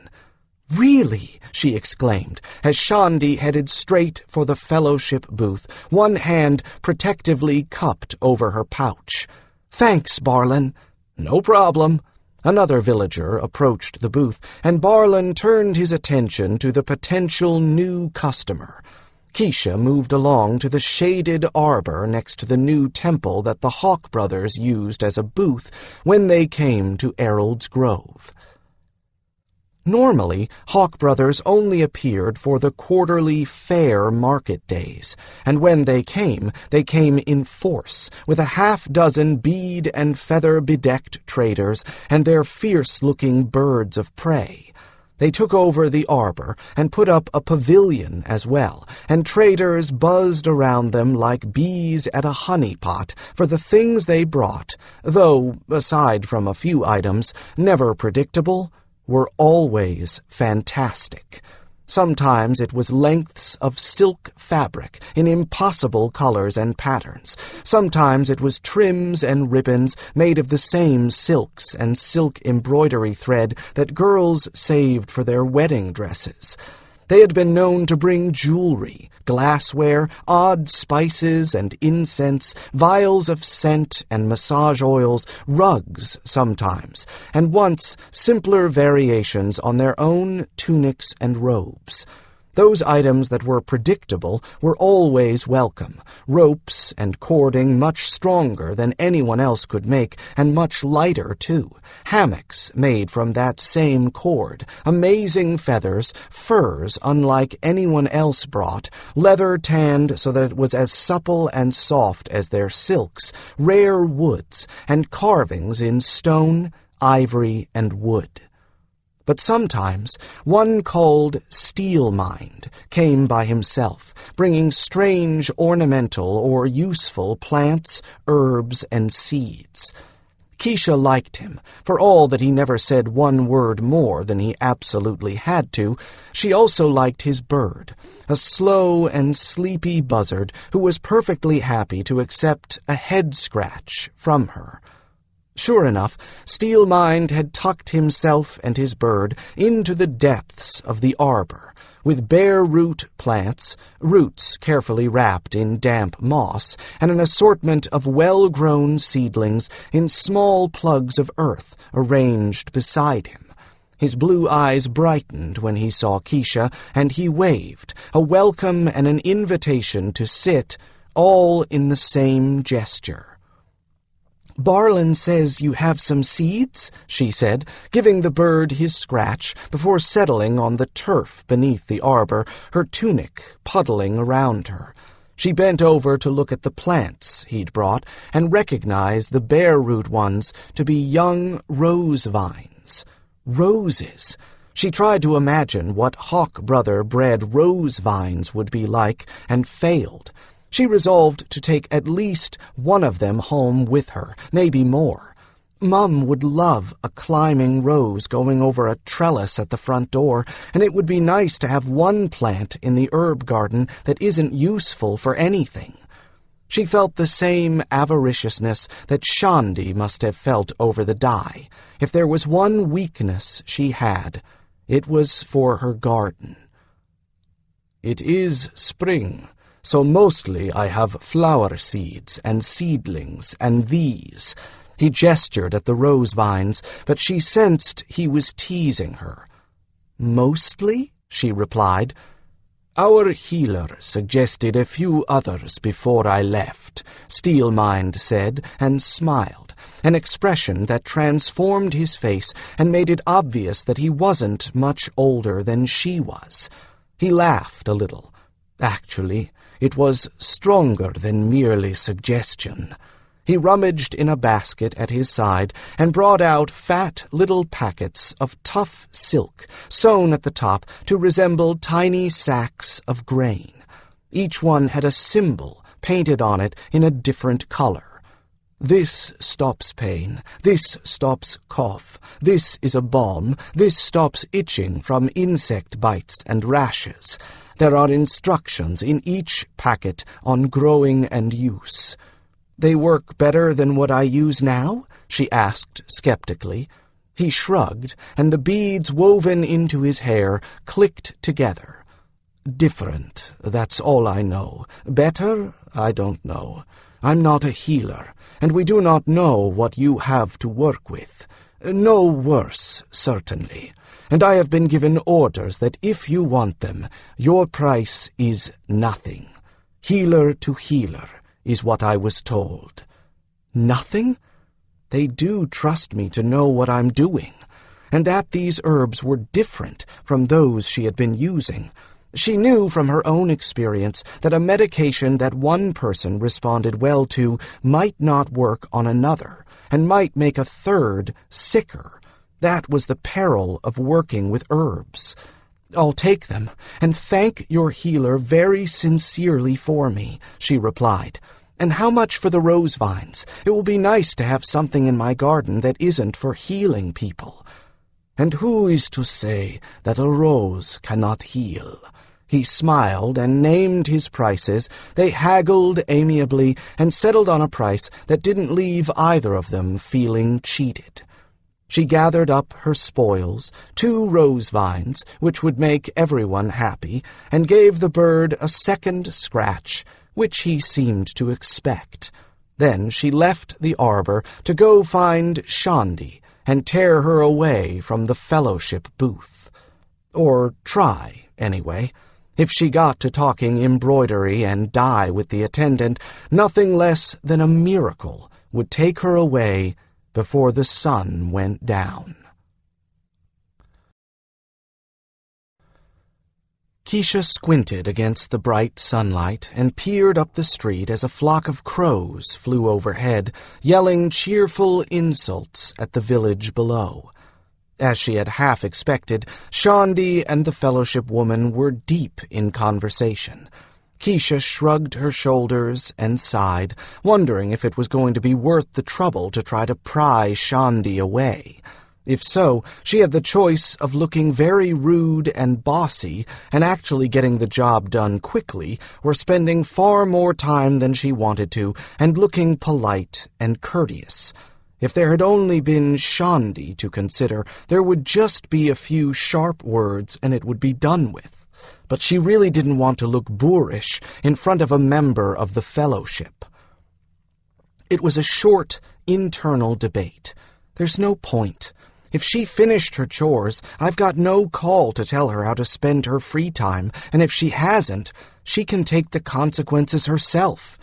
"Really?" she exclaimed, as Shandi headed straight for the fellowship booth, one hand protectively cupped over her pouch. "Thanks, Barlin." "No problem." Another villager approached the booth, and Barlin turned his attention to the potential new customer. Keisha moved along to the shaded arbor next to the new temple that the Hawkbrothers used as a booth when they came to Errold's Grove. Normally, Hawkbrothers only appeared for the quarterly fair market days, and when they came in force, with a half-dozen bead and feather-bedecked traders and their fierce-looking birds of prey. They took over the arbor and put up a pavilion as well, and traders buzzed around them like bees at a honey-pot for the things they brought, though, aside from a few items, never predictable were always fantastic. Sometimes it was lengths of silk fabric in impossible colors and patterns. Sometimes it was trims and ribbons made of the same silks and silk embroidery thread that girls saved for their wedding dresses. They had been known to bring jewelry, glassware, odd spices and incense, vials of scent and massage oils, rugs sometimes, and once simpler variations on their own tunics and robes. Those items that were predictable were always welcome, ropes and cording much stronger than anyone else could make, and much lighter, too, hammocks made from that same cord, amazing feathers, furs unlike anyone else brought, leather tanned so that it was as supple and soft as their silks, rare woods, and carvings in stone, ivory, and wood. But sometimes one called Steelmind came by himself, bringing strange ornamental or useful plants, herbs, and seeds. Keisha liked him, for all that he never said one word more than he absolutely had to. She also liked his bird, a slow and sleepy buzzard who was perfectly happy to accept a head scratch from her. Sure enough, Steelmind had tucked himself and his bird into the depths of the arbor, with bare root plants, roots carefully wrapped in damp moss, and an assortment of well-grown seedlings in small plugs of earth arranged beside him. His blue eyes brightened when he saw Keisha, and he waved, a welcome and an invitation to sit, all in the same gesture. "Barlin says you have some seeds," she said, giving the bird his scratch before settling on the turf beneath the arbor, her tunic puddling around her. She bent over to look at the plants he'd brought and recognized the bare-root ones to be young rose vines. Roses! She tried to imagine what Hawkbrother-bred rose vines would be like and failed. She resolved to take at least one of them home with her, maybe more. Mum would love a climbing rose going over a trellis at the front door, and it would be nice to have one plant in the herb garden that isn't useful for anything. She felt the same avariciousness that Shandi must have felt over the dye. If there was one weakness she had, it was for her garden. "It is spring, so mostly I have flower seeds and seedlings and these." He gestured at the rose vines, but she sensed he was teasing her. "Mostly?" she replied. "Our healer suggested a few others before I left," Steelmind said, and smiled, an expression that transformed his face and made it obvious that he wasn't much older than she was. He laughed a little. Actually, it was stronger than merely suggestion. He rummaged in a basket at his side and brought out fat little packets of tough silk, sewn at the top to resemble tiny sacks of grain. Each one had a symbol painted on it in a different color. "This stops pain. This stops cough. This is a balm. This stops itching from insect bites and rashes." There are instructions in each packet on growing and use. "They work better than what I use now?" she asked skeptically. He shrugged, and the beads woven into his hair clicked together. "Different, that's all I know. Better, I don't know. I'm not a healer, and we do not know what you have to work with. No worse, certainly. And I have been given orders that if you want them, your price is nothing. Healer to healer is what I was told." "Nothing?" They do trust me to know what I'm doing, and that these herbs were different from those she had been using. She knew from her own experience that a medication that one person responded well to might not work on another, and might make a third sicker. That was the peril of working with herbs. "I'll take them, and thank your healer very sincerely for me," she replied. "And how much for the rose vines? It will be nice to have something in my garden that isn't for healing people." And who is to say that a rose cannot heal? He smiled and named his prices. They haggled amiably and settled on a price that didn't leave either of them feeling cheated. She gathered up her spoils, 2 rose vines, which would make everyone happy, and gave the bird a second scratch, which he seemed to expect. Then she left the arbor to go find Shandi and tear her away from the fellowship booth. Or try, anyway. If she got to talking embroidery and dye with the attendant, nothing less than a miracle would take her away before the sun went down. Keisha squinted against the bright sunlight and peered up the street as a flock of crows flew overhead, yelling cheerful insults at the village below. As she had half expected, Shandi and the fellowship woman were deep in conversation. Keisha shrugged her shoulders and sighed, wondering if it was going to be worth the trouble to try to pry Shandi away. If so, she had the choice of looking very rude and bossy and actually getting the job done quickly, or spending far more time than she wanted to and looking polite and courteous. If there had only been Shandi to consider, there would just be a few sharp words and it would be done with. But she really didn't want to look boorish in front of a member of the fellowship. It was a short, internal debate. There's no point. If she finished her chores, I've got no call to tell her how to spend her free time, and if she hasn't, she can take the consequences herself.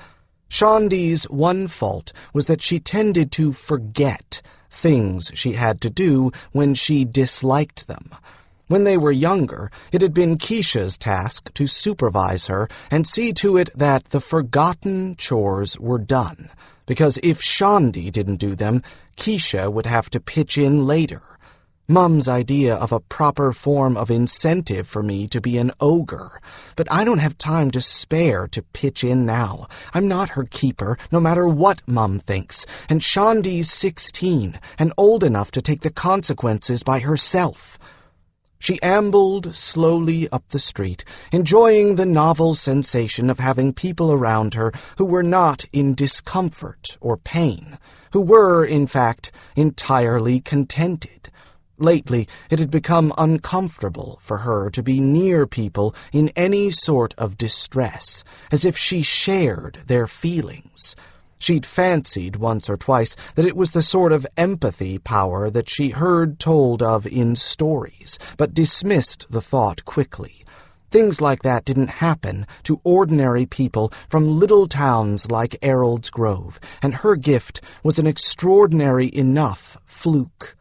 Shandi's one fault was that she tended to forget things she had to do when she disliked them. When they were younger, it had been Keisha's task to supervise her and see to it that the forgotten chores were done, because if Shandi didn't do them, Keisha would have to pitch in later. Mum's idea of a proper form of incentive for me to be an ogre, but I don't have time to spare to pitch in now. I'm not her keeper, no matter what Mum thinks, and Shandi's 16 and old enough to take the consequences by herself. She ambled slowly up the street, enjoying the novel sensation of having people around her who were not in discomfort or pain, who were, in fact, entirely contented. Lately, it had become uncomfortable for her to be near people in any sort of distress, as if she shared their feelings. She'd fancied once or twice that it was the sort of empathy power that she heard told of in stories, but dismissed the thought quickly. Things like that didn't happen to ordinary people from little towns like Errold's Grove, and her gift was an extraordinary enough fluke.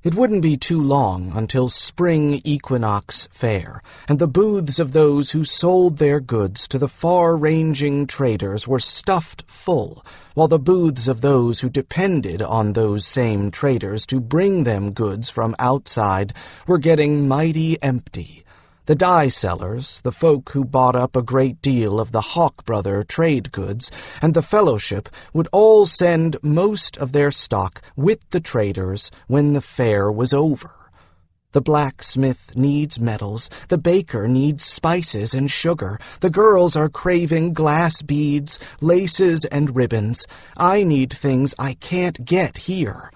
It wouldn't be too long until spring equinox fair, and the booths of those who sold their goods to the far-ranging traders were stuffed full, while the booths of those who depended on those same traders to bring them goods from outside were getting mighty empty. The dye sellers, the folk who bought up a great deal of the Hawkbrother trade goods, and the fellowship would all send most of their stock with the traders when the fair was over. The blacksmith needs metals, the baker needs spices and sugar, the girls are craving glass beads, laces, and ribbons. I need things I can't get here.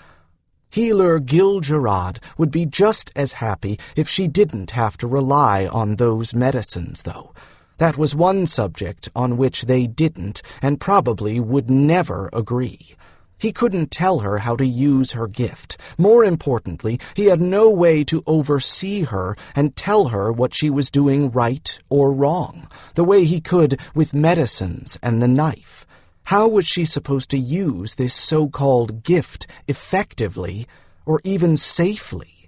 Healer Gil-Gerard would be just as happy if she didn't have to rely on those medicines, though. That was one subject on which they didn't and probably would never agree. He couldn't tell her how to use her gift. More importantly, he had no way to oversee her and tell her what she was doing right or wrong, the way he could with medicines and the knife. How was she supposed to use this so-called gift effectively or even safely?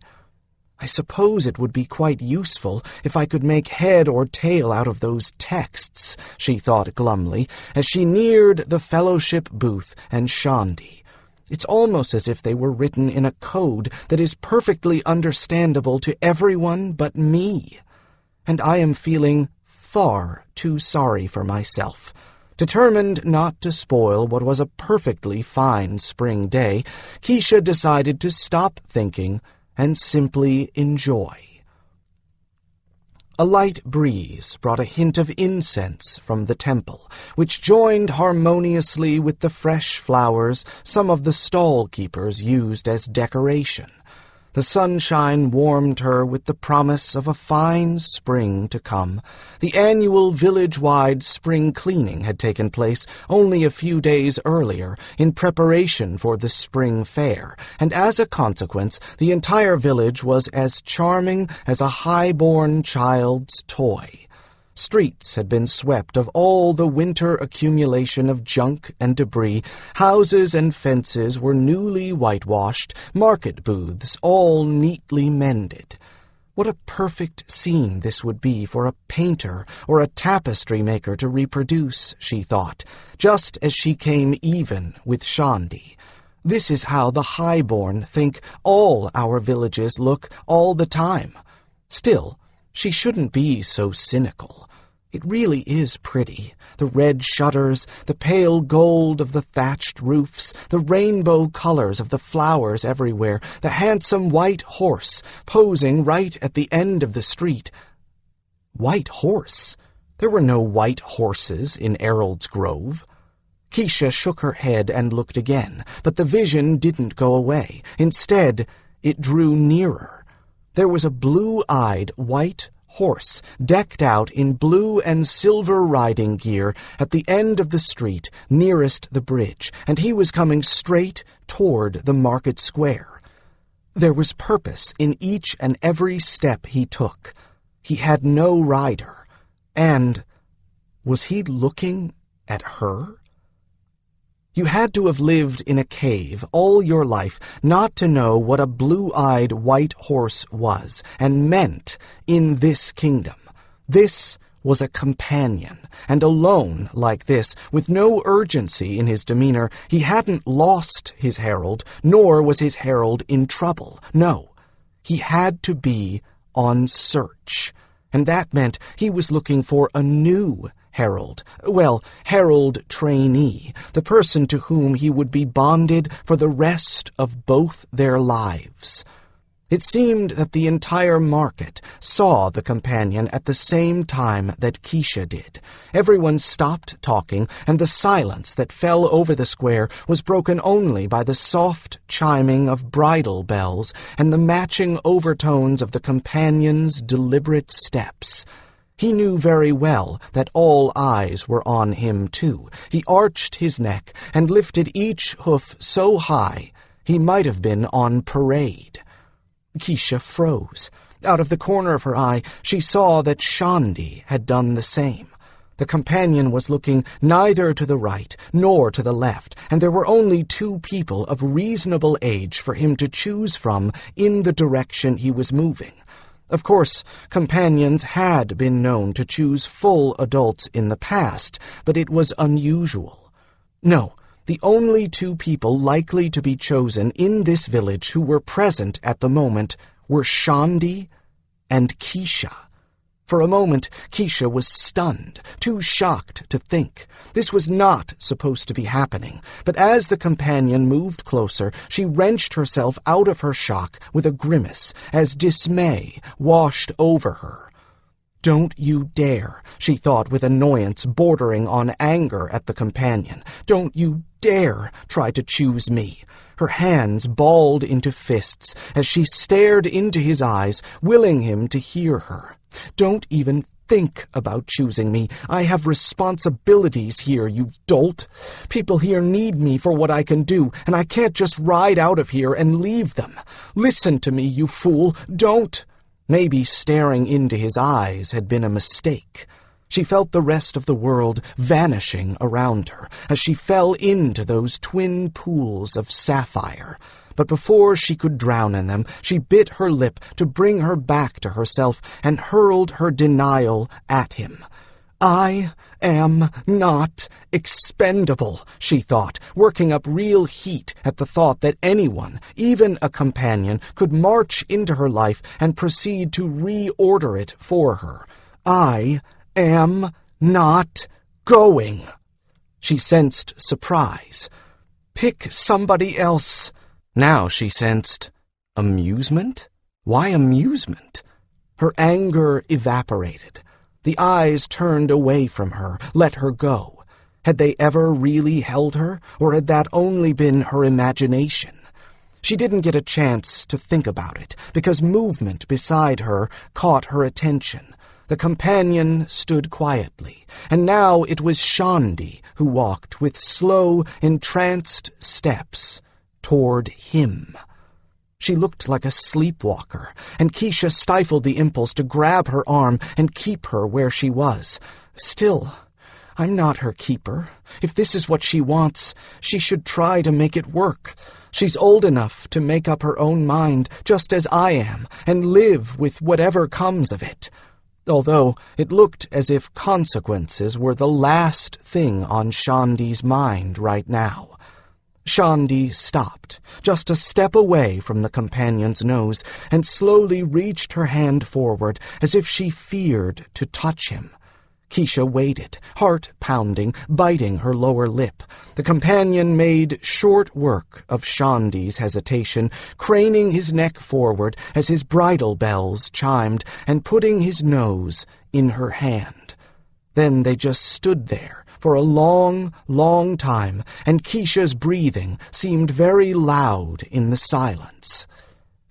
I suppose it would be quite useful if I could make head or tail out of those texts, she thought glumly, as she neared the fellowship booth and Shandi. It's almost as if they were written in a code that is perfectly understandable to everyone but me. And I am feeling far too sorry for myself. Determined not to spoil what was a perfectly fine spring day, Keisha decided to stop thinking and simply enjoy. A light breeze brought a hint of incense from the temple, which joined harmoniously with the fresh flowers some of the stall keepers used as decoration. The sunshine warmed her with the promise of a fine spring to come. The annual village-wide spring cleaning had taken place only a few days earlier in preparation for the spring fair, and as a consequence, the entire village was as charming as a high-born child's toy. Streets had been swept of all the winter accumulation of junk and debris, houses and fences were newly whitewashed, market booths all neatly mended. What a perfect scene this would be for a painter or a tapestry maker to reproduce, she thought, just as she came even with Shandi. This is how the highborn think all our villages look all the time. Still, she shouldn't be so cynical. It really is pretty. The red shutters, the pale gold of the thatched roofs, the rainbow colors of the flowers everywhere, the handsome white horse posing right at the end of the street. White horse? There were no white horses in Errold's Grove. Keisha shook her head and looked again, but the vision didn't go away. Instead, it drew nearer. There was a blue-eyed white horse, decked out in blue and silver riding gear, at the end of the street nearest the bridge, and he was coming straight toward the market square. There was purpose in each and every step he took. He had no rider, and was he looking at her? You had to have lived in a cave all your life not to know what a blue-eyed white horse was and meant in this kingdom. This was a companion, and alone like this, with no urgency in his demeanor, he hadn't lost his herald, nor was his herald in trouble. No, he had to be on search, and that meant he was looking for a new herald. Well, herald trainee, the person to whom he would be bonded for the rest of both their lives. It seemed that the entire market saw the companion at the same time that Keisha did. Everyone stopped talking, and the silence that fell over the square was broken only by the soft chiming of bridle bells and the matching overtones of the companion's deliberate steps. He knew very well that all eyes were on him, too. He arched his neck and lifted each hoof so high he might have been on parade. Keisha froze. Out of the corner of her eye, she saw that Shandi had done the same. The companion was looking neither to the right nor to the left, and there were only two people of reasonable age for him to choose from in the direction he was moving. Of course, companions had been known to choose full adults in the past, but it was unusual. No, the only two people likely to be chosen in this village who were present at the moment were Shandi and Keisha. For a moment, Keisha was stunned, too shocked to think. This was not supposed to be happening, but as the companion moved closer, she wrenched herself out of her shock with a grimace, as dismay washed over her. "Don't you dare," she thought with annoyance bordering on anger at the companion. "Don't you dare try to choose me." Her hands balled into fists as she stared into his eyes, willing him to hear her. "Don't even think about choosing me. I have responsibilities here, you dolt. People here need me for what I can do, and I can't just ride out of here and leave them. Listen to me, you fool. Don't." Maybe staring into his eyes had been a mistake. She felt the rest of the world vanishing around her as she fell into those twin pools of sapphire. But before she could drown in them, she bit her lip to bring her back to herself and hurled her denial at him. "I am not expendable," she thought, working up real heat at the thought that anyone, even a companion, could march into her life and proceed to reorder it for her. "I am not going." She sensed surprise. "Pick somebody else." Now she sensed amusement? Why amusement? Her anger evaporated. The eyes turned away from her, let her go. Had they ever really held her, or had that only been her imagination? She didn't get a chance to think about it, because movement beside her caught her attention. The companion stood quietly, and now it was Shandi who walked with slow, entranced steps toward him. She looked like a sleepwalker, and Keisha stifled the impulse to grab her arm and keep her where she was. Still, I'm not her keeper. If this is what she wants, she should try to make it work. She's old enough to make up her own mind, just as I am, and live with whatever comes of it. Although it looked as if consequences were the last thing on Shandi's mind right now. Shandi stopped, just a step away from the companion's nose, and slowly reached her hand forward, as if she feared to touch him. Keisha waited, heart pounding, biting her lower lip. The companion made short work of Shandi's hesitation, craning his neck forward as his bridle bells chimed, and putting his nose in her hand. Then they just stood there for a long, long time, and Keisha's breathing seemed very loud in the silence.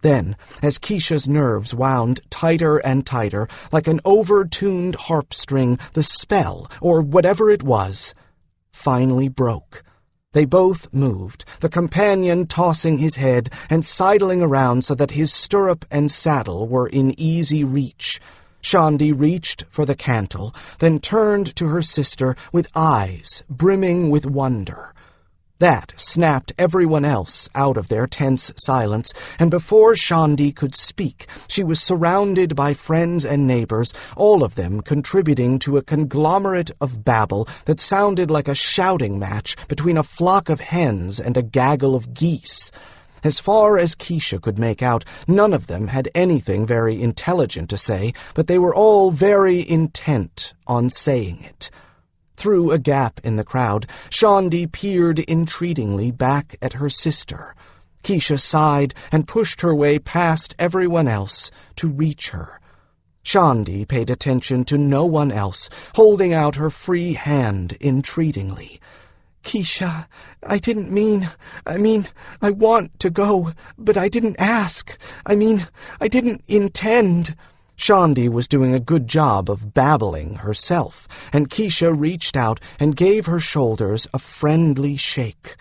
Then, as Keisha's nerves wound tighter and tighter, like an over-tuned harp string, the spell, or whatever it was, finally broke. They both moved, the companion tossing his head and sidling around so that his stirrup and saddle were in easy reach. Shandi reached for the cantle, then turned to her sister with eyes brimming with wonder. That snapped everyone else out of their tense silence, and before Shandi could speak, she was surrounded by friends and neighbors, all of them contributing to a conglomerate of babble that sounded like a shouting match between a flock of hens and a gaggle of geese. As far as Keisha could make out, none of them had anything very intelligent to say, but they were all very intent on saying it. Through a gap in the crowd, Shandi peered entreatingly back at her sister. Keisha sighed and pushed her way past everyone else to reach her. Shandi paid attention to no one else, holding out her free hand entreatingly. "Keisha, I didn't mean, I want to go, but I didn't ask. I didn't intend." Shandi was doing a good job of babbling herself, and Keisha reached out and gave her shoulders a friendly shake.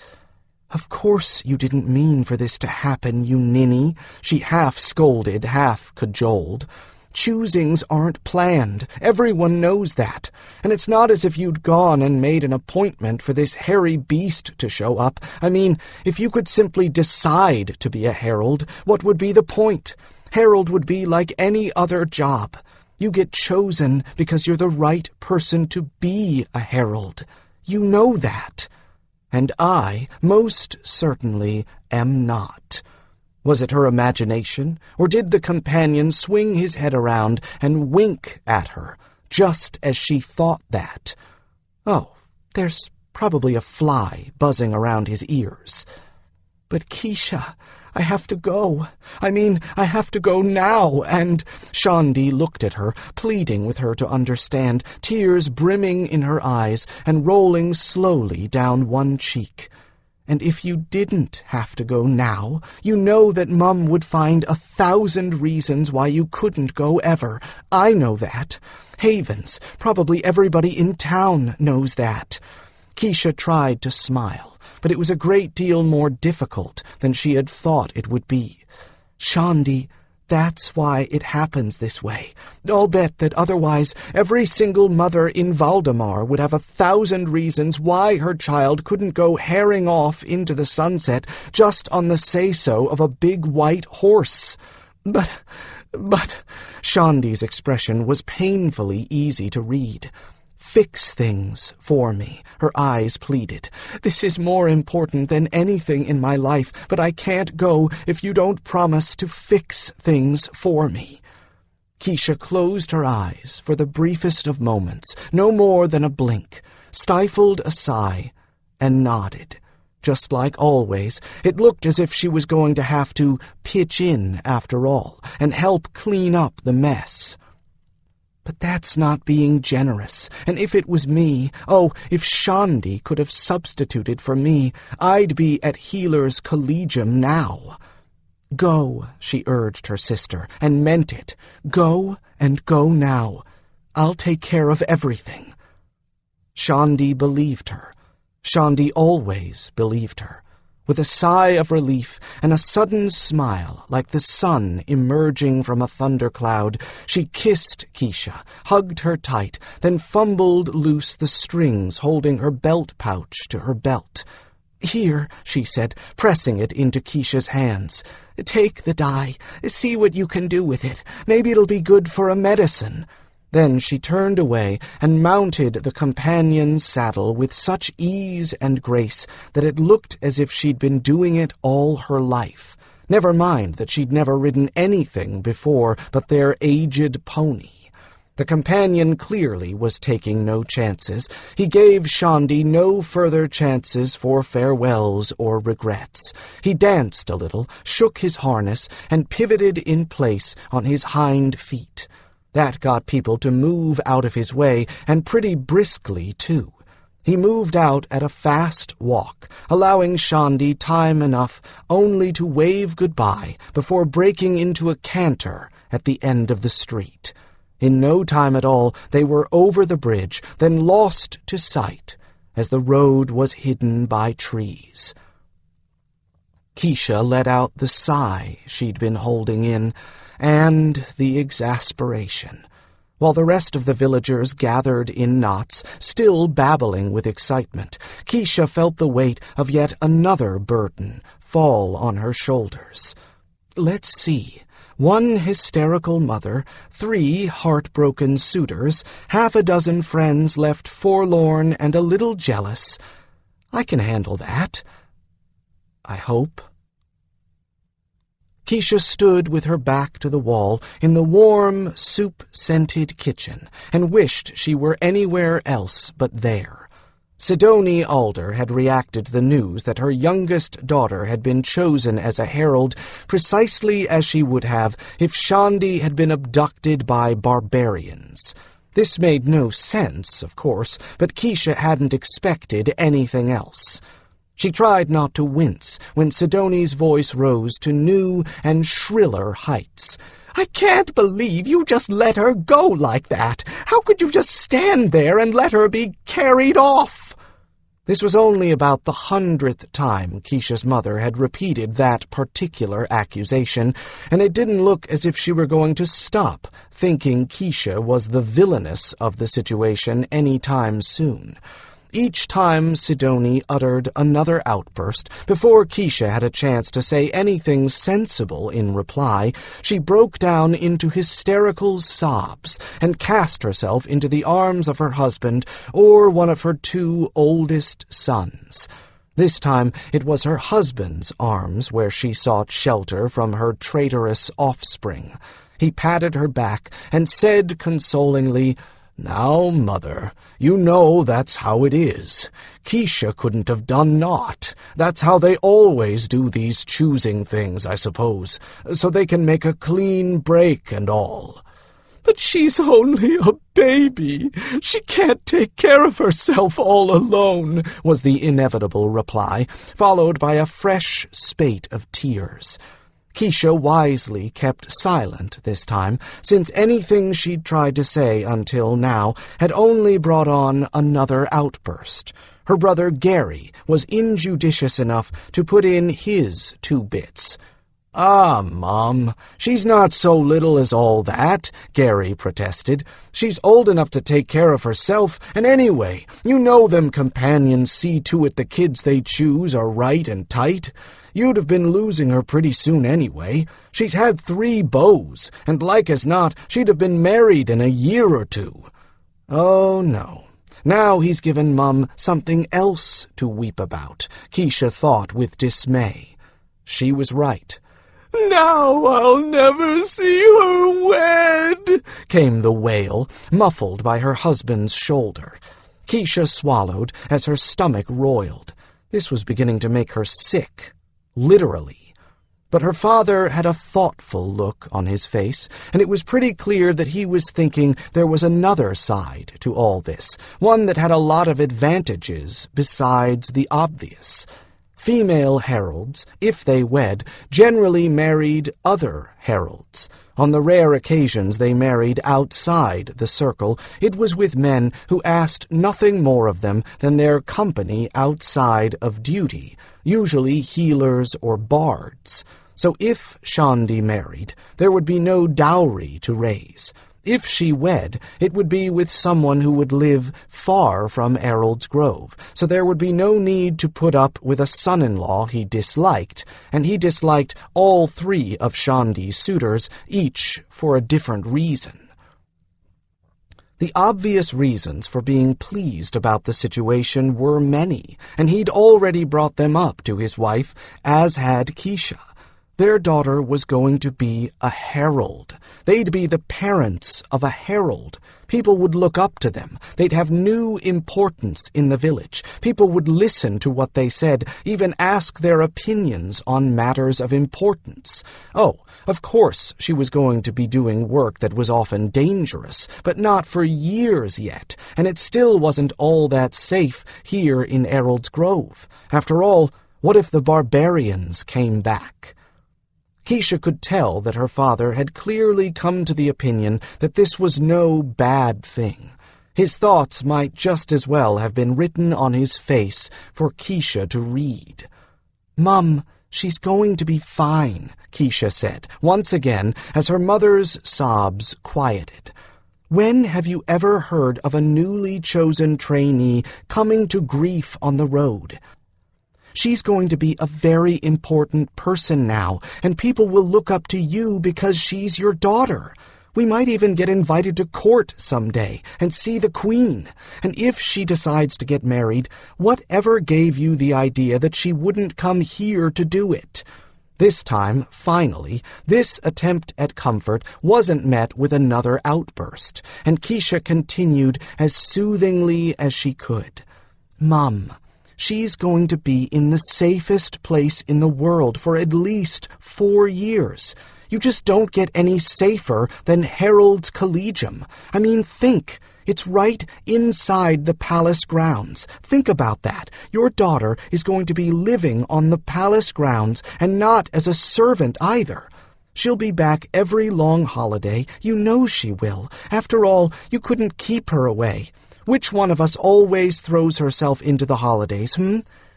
"Of course you didn't mean for this to happen, you ninny," she half scolded, half cajoled. "Choosings aren't planned. Everyone knows that. And it's not as if you'd gone and made an appointment for this hairy beast to show up. If you could simply decide to be a herald, what would be the point? Herald would be like any other job. You get chosen because you're the right person to be a herald. You know that. And I, most certainly, am not." Was it her imagination, or did the companion swing his head around and wink at her, just as she thought that? Oh, there's probably a fly buzzing around his ears. "But Keisha, I have to go. I have to go now, and—" Shandi looked at her, pleading with her to understand, tears brimming in her eyes and rolling slowly down one cheek. "And if you didn't have to go now, you know that Mum would find 1,000 reasons why you couldn't go ever. I know that. Havens, probably everybody in town knows that." Keisha tried to smile, but it was a great deal more difficult than she had thought it would be. "Shandi, that's why it happens this way. I'll bet that otherwise every single mother in Valdemar would have 1,000 reasons why her child couldn't go herring off into the sunset just on the say-so of a big white horse. But, Shandi's expression was painfully easy to read. "Fix things for me," her eyes pleaded. "This is more important than anything in my life, but I can't go if you don't promise to fix things for me." Keisha closed her eyes for the briefest of moments, no more than a blink. stifled a sigh, and nodded. Just like always, it looked as if she was going to have to pitch in after all and help clean up the mess. But that's not being generous, and if it was me, oh, if Shandi could have substituted for me, I'd be at Healer's Collegium now. Go, she urged her sister, and meant it. Go, and go now. I'll take care of everything. Shandi believed her. Shandi always believed her. With a sigh of relief and a sudden smile like the sun emerging from a thundercloud, she kissed Keisha, hugged her tight, then fumbled loose the strings holding her belt pouch to her belt. "Here," she said, pressing it into Keisha's hands. "Take the dye. See what you can do with it. Maybe it'll be good for a medicine." Then she turned away and mounted the companion's saddle with such ease and grace that it looked as if she'd been doing it all her life. Never mind that she'd never ridden anything before but their aged pony. The companion clearly was taking no chances. He gave Shandi no further chances for farewells or regrets. He danced a little, shook his harness, and pivoted in place on his hind feet. That got people to move out of his way, and pretty briskly, too. He moved out at a fast walk, allowing Shandi time enough only to wave goodbye before breaking into a canter at the end of the street. In no time at all, they were over the bridge, then lost to sight, as the road was hidden by trees. Keisha let out the sigh she'd been holding in, and the exasperation. While the rest of the villagers gathered in knots, still babbling with excitement, Keisha felt the weight of yet another burden fall on her shoulders. Let's see. 1 hysterical mother, 3 heartbroken suitors, half a dozen friends left forlorn and a little jealous. I can handle that. I hope. Keisha stood with her back to the wall in the warm, soup-scented kitchen and wished she were anywhere else but there. Sidoni Alder had reacted to the news that her youngest daughter had been chosen as a herald precisely as she would have if Shandi had been abducted by barbarians. This made no sense, of course, but Keisha hadn't expected anything else. She tried not to wince when Sidoni's voice rose to new and shriller heights. "I can't believe you just let her go like that. How could you just stand there and let her be carried off?" This was only about the 100th time Keisha's mother had repeated that particular accusation, and it didn't look as if she were going to stop thinking Keisha was the villainess of the situation any time soon. Each time Sidoni uttered another outburst, before Keisha had a chance to say anything sensible in reply, she broke down into hysterical sobs and cast herself into the arms of her husband or one of her 2 oldest sons. This time it was her husband's arms where she sought shelter from her traitorous offspring. He patted her back and said consolingly, "Now, Mother, you know that's how it is. Keisha couldn't have done naught. That's how they always do these choosing things, I suppose, so they can make a clean break and all." "But she's only a baby. She can't take care of herself all alone," was the inevitable reply, followed by a fresh spate of tears. Keisha wisely kept silent this time, since anything she'd tried to say until now had only brought on another outburst. Her brother Gary was injudicious enough to put in his 2 bits. "Ah, Mom, she's not so little as all that," Gary protested. "She's old enough to take care of herself, and anyway, you know them companions see to it the kids they choose are right and tight. You'd have been losing her pretty soon anyway. She's had 3 beaux, and like as not, she'd have been married in a year or 2. Oh, no. Now he's given Mum something else to weep about, Keisha thought with dismay. She was right. "Now I'll never see her wed," came the wail, muffled by her husband's shoulder. Keisha swallowed as her stomach roiled. This was beginning to make her sick, literally. But her father had a thoughtful look on his face, and it was pretty clear that he was thinking there was another side to all this, one that had a lot of advantages besides the obvious. Female heralds, if they wed, generally married other heralds. On the rare occasions they married outside the circle, it was with men who asked nothing more of them than their company outside of duty, usually healers or bards. So if Shandi married, there would be no dowry to raise. If she wed, it would be with someone who would live far from Errol's Grove, so there would be no need to put up with a son-in-law he disliked, and he disliked all three of Shandi's suitors, each for a different reason. The obvious reasons for being pleased about the situation were many, and he'd already brought them up to his wife, as had Keisha. Their daughter was going to be a herald. They'd be the parents of a herald. People would look up to them. They'd have new importance in the village. People would listen to what they said, even ask their opinions on matters of importance. Oh, of course she was going to be doing work that was often dangerous, but not for years yet, and it still wasn't all that safe here in Errol's Grove. After all, what if the barbarians came back? Keisha could tell that her father had clearly come to the opinion that this was no bad thing. His thoughts might just as well have been written on his face for Keisha to read. "Mum, she's going to be fine," Keisha said, once again, as her mother's sobs quieted. "When have you ever heard of a newly chosen trainee coming to grief on the road? She's going to be a very important person now, and people will look up to you because she's your daughter. We might even get invited to court someday and see the Queen. And if she decides to get married, whatever gave you the idea that she wouldn't come here to do it?" This time, finally, this attempt at comfort wasn't met with another outburst, and Keisha continued as soothingly as she could. "Mum, she's going to be in the safest place in the world for at least 4 years. You just don't get any safer than Herald's Collegium. I mean, think. It's right inside the palace grounds. Think about that. Your daughter is going to be living on the palace grounds, and not as a servant either. She'll be back every long holiday. You know she will. After all, you couldn't keep her away. Which one of us always throws herself into the holidays,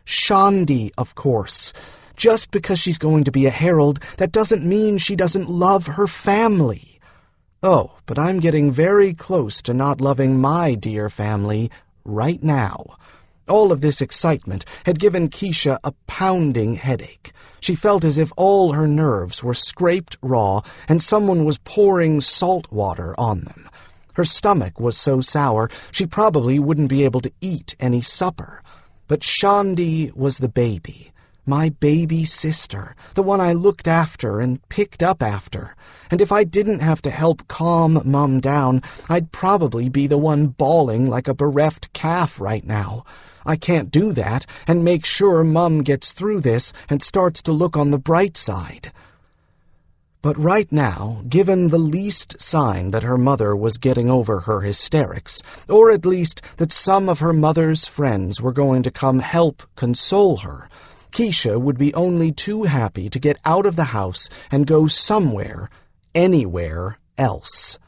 Shandi, of course. Just because she's going to be a herald, that doesn't mean she doesn't love her family. Oh, but I'm getting very close to not loving my dear family right now." All of this excitement had given Keisha a pounding headache. She felt as if all her nerves were scraped raw and someone was pouring salt water on them. Her stomach was so sour she probably wouldn't be able to eat any supper. But Shandi was the baby, my baby sister, the one I looked after and picked up after. And if I didn't have to help calm Mum down, I'd probably be the one bawling like a bereft calf right now. I can't do that and make sure Mum gets through this and starts to look on the bright side. But right now, given the least sign that her mother was getting over her hysterics, or at least that some of her mother's friends were going to come help console her, Keisha would be only too happy to get out of the house and go somewhere, anywhere else.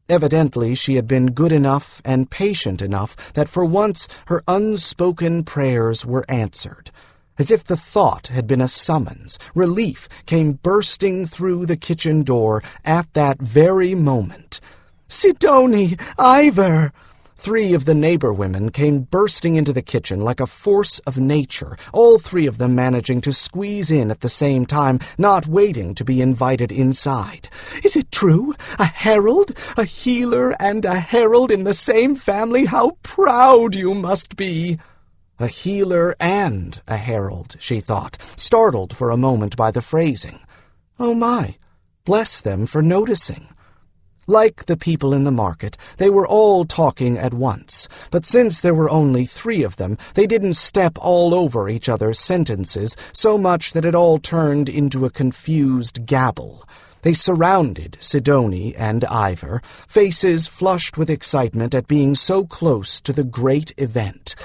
Evidently, she had been good enough and patient enough that for once her unspoken prayers were answered. As if the thought had been a summons, relief came bursting through the kitchen door at that very moment. "Sidoni! Ivor!" 3 of the neighbor women came bursting into the kitchen like a force of nature, all 3 of them managing to squeeze in at the same time, not waiting to be invited inside. "Is it true? A herald? A healer and a herald in the same family? How proud you must be!" A healer and a herald, she thought, startled for a moment by the phrasing. Oh my, bless them for noticing. Like the people in the market, they were all talking at once, but since there were only 3 of them, they didn't step all over each other's sentences so much that it all turned into a confused gabble. They surrounded Sidoni and Ivor, faces flushed with excitement at being so close to the great event.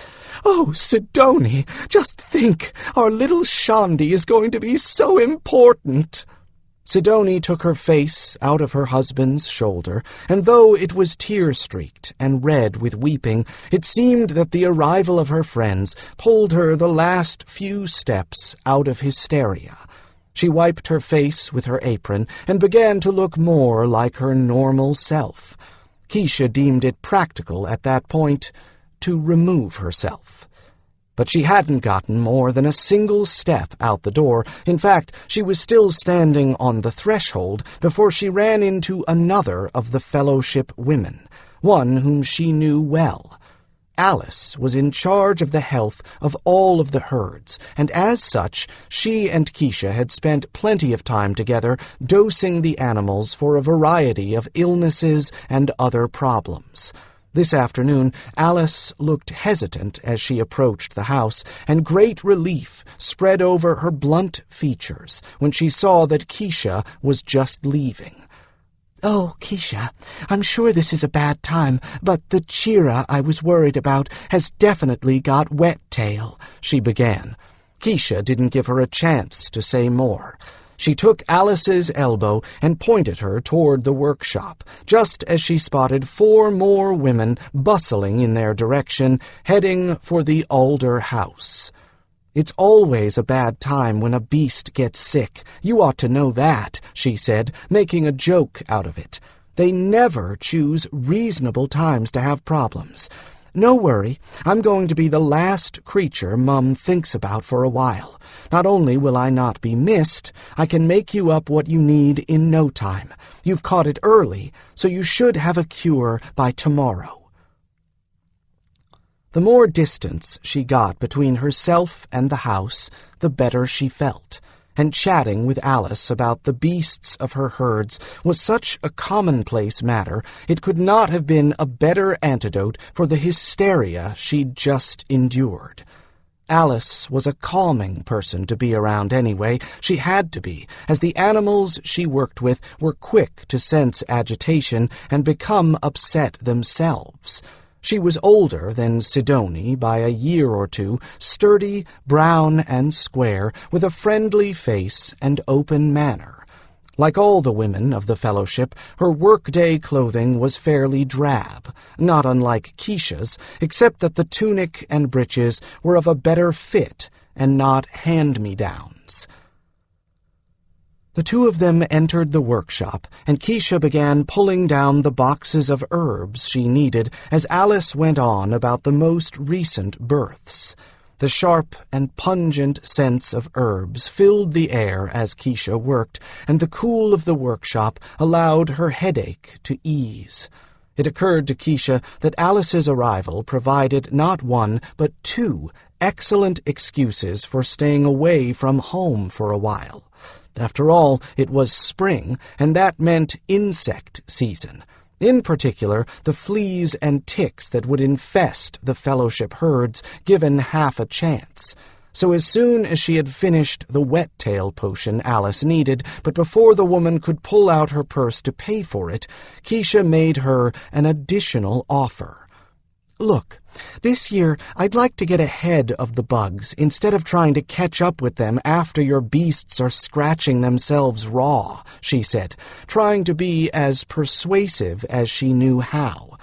"Oh, Sidoni, just think, our little Shandi is going to be so important!" Sidoni took her face out of her husband's shoulder, and though it was tear-streaked and red with weeping, it seemed that the arrival of her friends pulled her the last few steps out of hysteria. She wiped her face with her apron and began to look more like her normal self. Keisha deemed it practical at that point to remove herself. But she hadn't gotten more than a single step out the door. In fact, she was still standing on the threshold before she ran into another of the Fellowship women, one whom she knew well. Alice was in charge of the health of all of the herds, and as such, she and Keisha had spent plenty of time together dosing the animals for a variety of illnesses and other problems. This afternoon, Alice looked hesitant as she approached the house, and great relief spread over her blunt features when she saw that Keisha was just leaving. "Oh, Keisha, I'm sure this is a bad time, but the Chira I was worried about has definitely got wet tail," she began. Keisha didn't give her a chance to say more. She took Alice's elbow and pointed her toward the workshop, just as she spotted 4 more women bustling in their direction, heading for the alder house. "It's always a bad time when a beast gets sick. You ought to know that," she said, making a joke out of it. "They never choose reasonable times to have problems. No worry, I'm going to be the last creature Mum thinks about for a while. Not only will I not be missed, I can make you up what you need in no time. You've caught it early, so you should have a cure by tomorrow." The more distance she got between herself and the house, the better she felt, and chatting with Alice about the beasts of her herds was such a commonplace matter it could not have been a better antidote for the hysteria she'd just endured. Alice was a calming person to be around anyway. She had to be, as the animals she worked with were quick to sense agitation and become upset themselves. She was older than Sidoni by a year or 2, sturdy, brown and square, with a friendly face and open manner. Like all the women of the Fellowship, her workday clothing was fairly drab, not unlike Keisha's, except that the tunic and breeches were of a better fit and not hand-me-downs. The 2 of them entered the workshop, and Keisha began pulling down the boxes of herbs she needed as Alice went on about the most recent births. The sharp and pungent scents of herbs filled the air as Keisha worked, and the cool of the workshop allowed her headache to ease. It occurred to Keisha that Alice's arrival provided not 1, but 2 excellent excuses for staying away from home for a while. After all, it was spring, and that meant insect season. In particular, the fleas and ticks that would infest the Fellowship herds given half a chance. So as soon as she had finished the wet-tail potion Alice needed, but before the woman could pull out her purse to pay for it, Keisha made her an additional offer. "Look, this year I'd like to get ahead of the bugs instead of trying to catch up with them after your beasts are scratching themselves raw," she said, trying to be as persuasive as she knew how.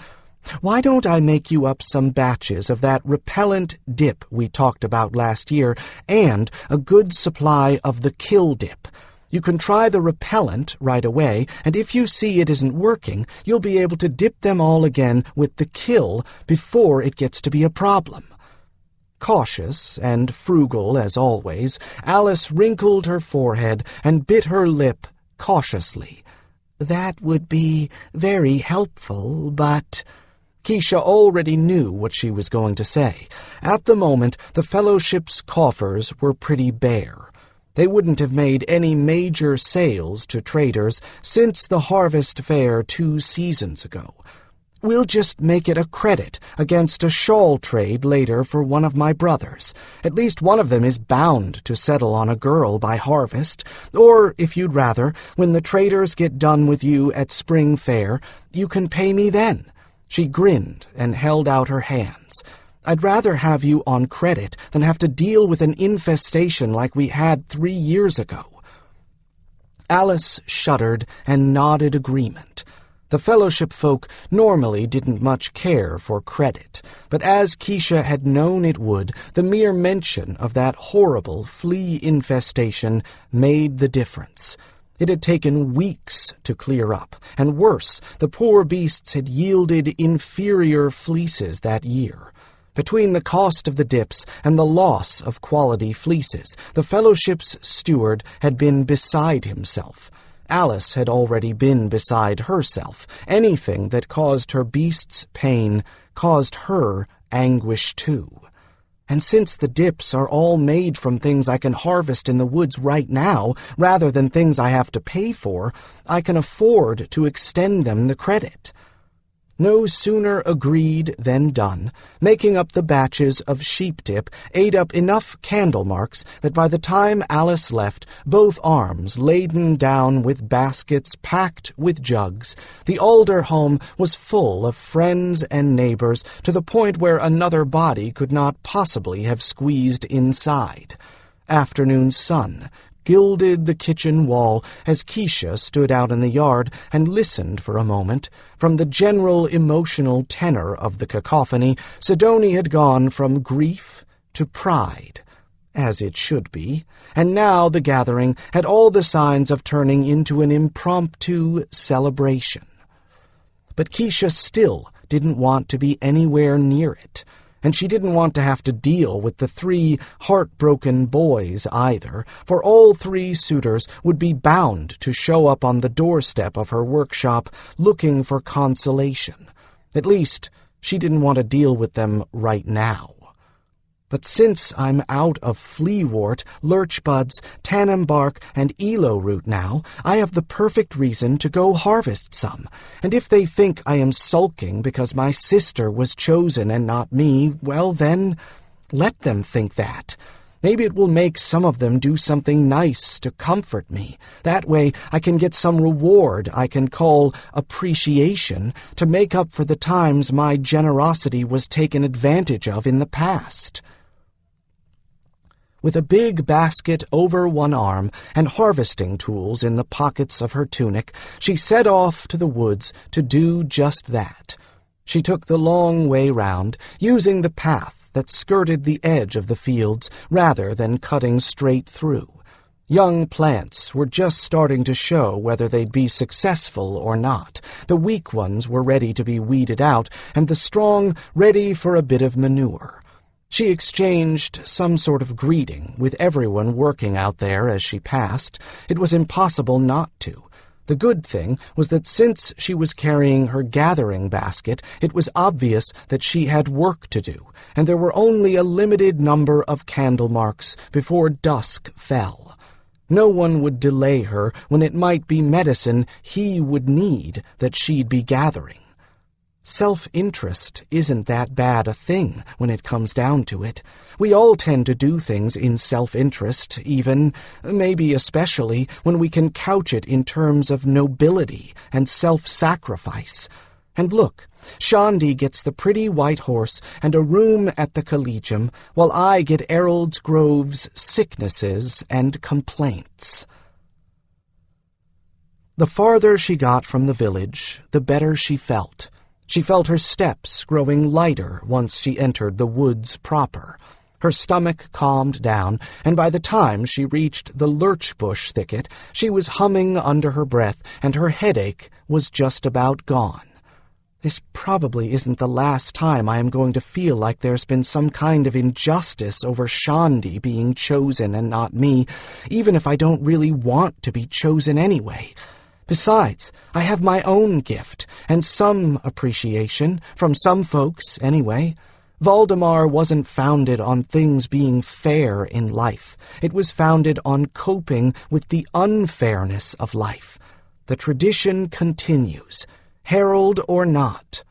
"Why don't I make you up some batches of that repellent dip we talked about last year and a good supply of the kill dip? You can try the repellent right away, and if you see it isn't working, you'll be able to dip them all again with the kill before it gets to be a problem." Cautious and frugal as always, Alice wrinkled her forehead and bit her lip cautiously. "That would be very helpful, but—" Keisha already knew what she was going to say. At the moment, the Fellowship's coffers were pretty bare. They wouldn't have made any major sales to traders since the harvest fair 2 seasons ago. We'll just make it a credit against a shawl trade later for one of my brothers. At least one of them is bound to settle on a girl by harvest. Or, if you'd rather, when the traders get done with you at spring fair, you can pay me then." She grinned and held out her hands. "I'd rather have you on credit than have to deal with an infestation like we had 3 years ago." Alice shuddered and nodded agreement. The Fellowship folk normally didn't much care for credit, but as Keisha had known it would, the mere mention of that horrible flea infestation made the difference. It had taken weeks to clear up, and worse, the poor beasts had yielded inferior fleeces that year. Between the cost of the dips and the loss of quality fleeces, the Fellowship's steward had been beside himself. Alice had already been beside herself. Anything that caused her beasts pain caused her anguish too. And since the dips are all made from things I can harvest in the woods right now, rather than things I have to pay for, I can afford to extend them the credit. No sooner agreed than done. Making up the batches of sheep dip ate up enough candle marks that by the time Alice left, both arms laden down with baskets packed with jugs, the Alder home was full of friends and neighbors to the point where another body could not possibly have squeezed inside. Afternoon sun gilded the kitchen wall as Keisha stood out in the yard and listened for a moment. From the general emotional tenor of the cacophony, Sidoni had gone from grief to pride, as it should be, and now the gathering had all the signs of turning into an impromptu celebration. But Keisha still didn't want to be anywhere near it. And she didn't want to have to deal with the 3 heartbroken boys either, for all 3 suitors would be bound to show up on the doorstep of her workshop looking for consolation. At least, she didn't want to deal with them right now. But since I'm out of fleawort, lurchbuds, tannum bark, and elo root now, I have the perfect reason to go harvest some. And if they think I am sulking because my sister was chosen and not me, well then, let them think that. Maybe it will make some of them do something nice to comfort me. That way I can get some reward I can call appreciation to make up for the times my generosity was taken advantage of in the past. With a big basket over one arm and harvesting tools in the pockets of her tunic, she set off to the woods to do just that. She took the long way round, using the path that skirted the edge of the fields rather than cutting straight through. Young plants were just starting to show whether they'd be successful or not. The weak ones were ready to be weeded out, and the strong ready for a bit of manure. She exchanged some sort of greeting with everyone working out there as she passed. It was impossible not to. The good thing was that since she was carrying her gathering basket, it was obvious that she had work to do, and there were only a limited number of candle marks before dusk fell. No one would delay her when it might be medicine he would need that she'd be gathering. Self-interest isn't that bad a thing when it comes down to it. We all tend to do things in self-interest, even, maybe especially, when we can couch it in terms of nobility and self-sacrifice. And look, Shandi gets the pretty white horse and a room at the Collegium, while I get Errold's Grove's sicknesses and complaints. The farther she got from the village, the better she felt. She felt her steps growing lighter once she entered the woods proper. Her stomach calmed down, and by the time she reached the lurchbush thicket, she was humming under her breath, and her headache was just about gone. This probably isn't the last time I am going to feel like there's been some kind of injustice over Shandi being chosen and not me, even if I don't really want to be chosen anyway. Besides, I have my own gift, and some appreciation, from some folks anyway. Valdemar wasn't founded on things being fair in life. It was founded on coping with the unfairness of life. The tradition continues, herald or not.